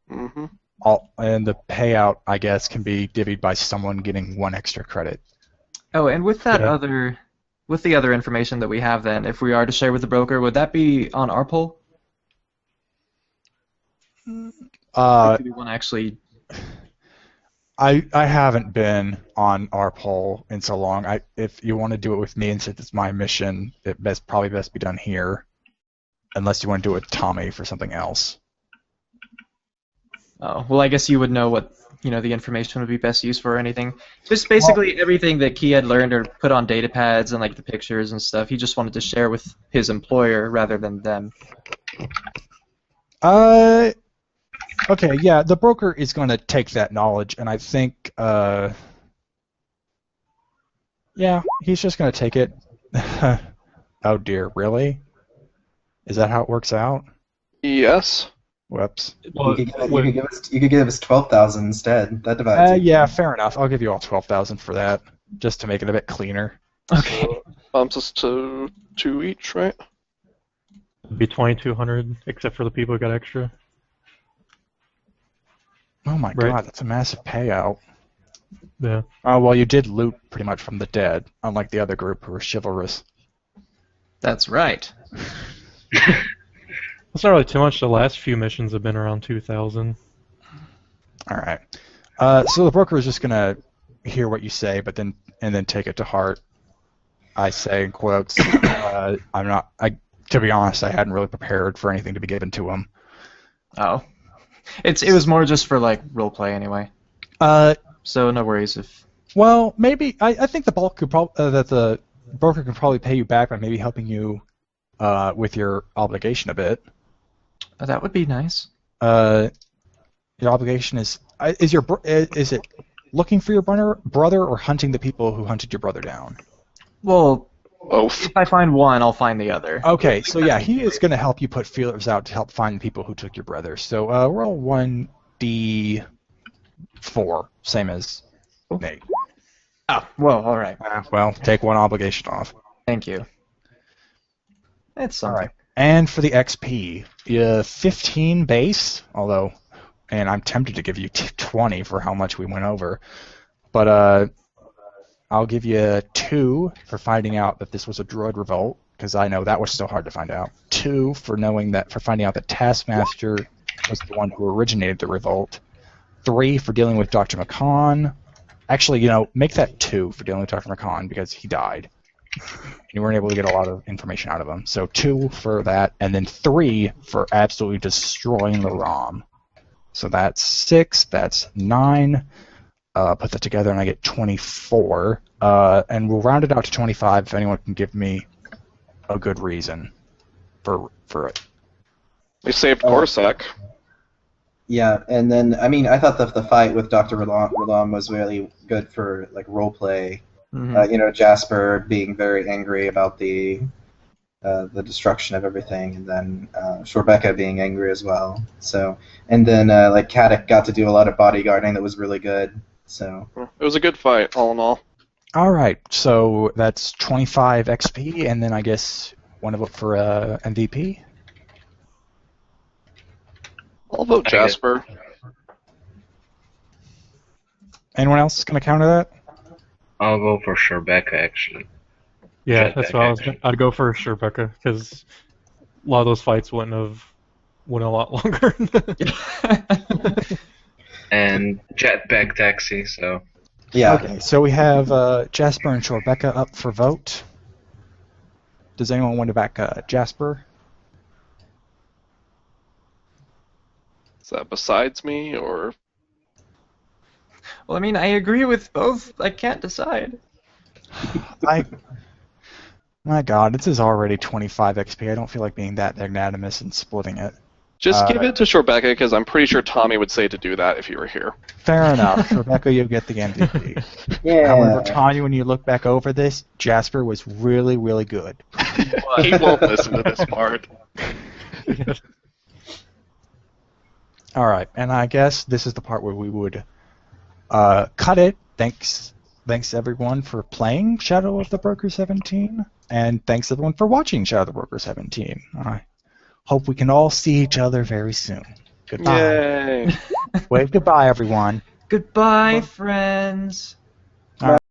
Mm-hmm. And the payout, I guess, can be divvied by someone getting 1 extra credit. Oh, and with that Yeah. with the other information that we have, then, if we are to share with the broker, would that be on our poll? Or do we want to actually? I haven't been on our poll in so long. If you want to do it with me and since it's my mission, probably best be done here, unless you want to do it with Tommy for something else. Oh, well, I guess you would know what the information would be best used for or anything. Just basically everything that Key had learned or put on data pads and like the pictures and stuff. He just wanted to share with his employer rather than them. Okay, yeah, the broker is going to take that knowledge, and I think, yeah, he's just going to take it. Oh dear, really? Is that how it works out? Yes. Whoops. Well, You could give us 12,000 instead. That divides it. Yeah, fair enough. I'll give you all 12,000 for that, just to make it a bit cleaner. Okay. Bumps us to 2 each, right? it'd be 2,200, except for the people who got extra. Oh my Right. god, that's a massive payout. Yeah. Oh, well, you did loot pretty much from the dead, unlike the other group who were chivalrous. That's right. It's not really too much. The last few missions have been around 2,000. Alright. So the broker is just going to hear what you say, and then take it to heart. I say in quotes, to be honest, I hadn't really prepared for anything to be given to him. Oh. It was more just for like roleplay anyway. So no worries if. Well, maybe I think the the broker can probably pay you back by maybe helping you with your obligation a bit. That would be nice. Your obligation is it looking for your brother or hunting the people who hunted your brother down? Well, Both. if I find one, I'll find the other. Okay, so yeah, he is going to help you put feelers out to help find the people who took your brother. So roll 1d4, same as Nate. Oh, well, all right. Well, take 1 obligation off. Thank you. It's something. All right. And for the XP, 15 base, and I'm tempted to give you 20 for how much we went over, but I'll give you 2 for finding out that this was a droid revolt, because I know that was so hard to find out. 2 for finding out that Taskmaster was the one who originated the revolt. 3 for dealing with Dr. McCon. Actually, make that 2 for dealing with Dr. McCon because he died. You weren't able to get a lot of information out of him. So 2 for that, and then 3 for absolutely destroying the ROM. So that's 6, that's 9. Put that together and I get 24. And we'll round it out to 25 if anyone can give me a good reason for it. We saved Corsac. Yeah, and then I thought the fight with Dr. Rolam was really good for like role play. Mhm. Jasper being very angry about the the destruction of everything, and then Shorebecca being angry as well. So, and then like Caddock got to do a lot of bodyguarding that was really good. So It was a good fight, all in all. All right, so that's 25 XP, and then I guess want to vote for MVP. I'll vote Jasper. Anyone else going to counter that? I'll go for Rebecca actually. Yeah, Jet that's Back what I was. action. I'd go for Rebecca because a lot of those fights went a lot longer. And Jetpack Taxi, so yeah, Okay, so we have Jasper and Shorebecca up for vote. Does anyone want to back Jasper? Is that besides me, or Well, I mean, I agree with both. I can't decide. My God, this is already 25 XP. I don't feel like being that magnanimous and splitting it. just give it to Shorebecca because I'm pretty sure Tommy would say to do that if he were here. Fair enough. Rebecca, you'll get the MVP. yeah. However, Tanya, when you look back over this, Jasper was really, really good. He won't listen to this part. All right, and I guess this is the part where we would cut it. Thanks everyone for playing Shadow of the Broker 17, and thanks everyone for watching Shadow of the Broker 17. I hope we can all see each other very soon. Goodbye. Yay! Wave goodbye, everyone. Goodbye, friends.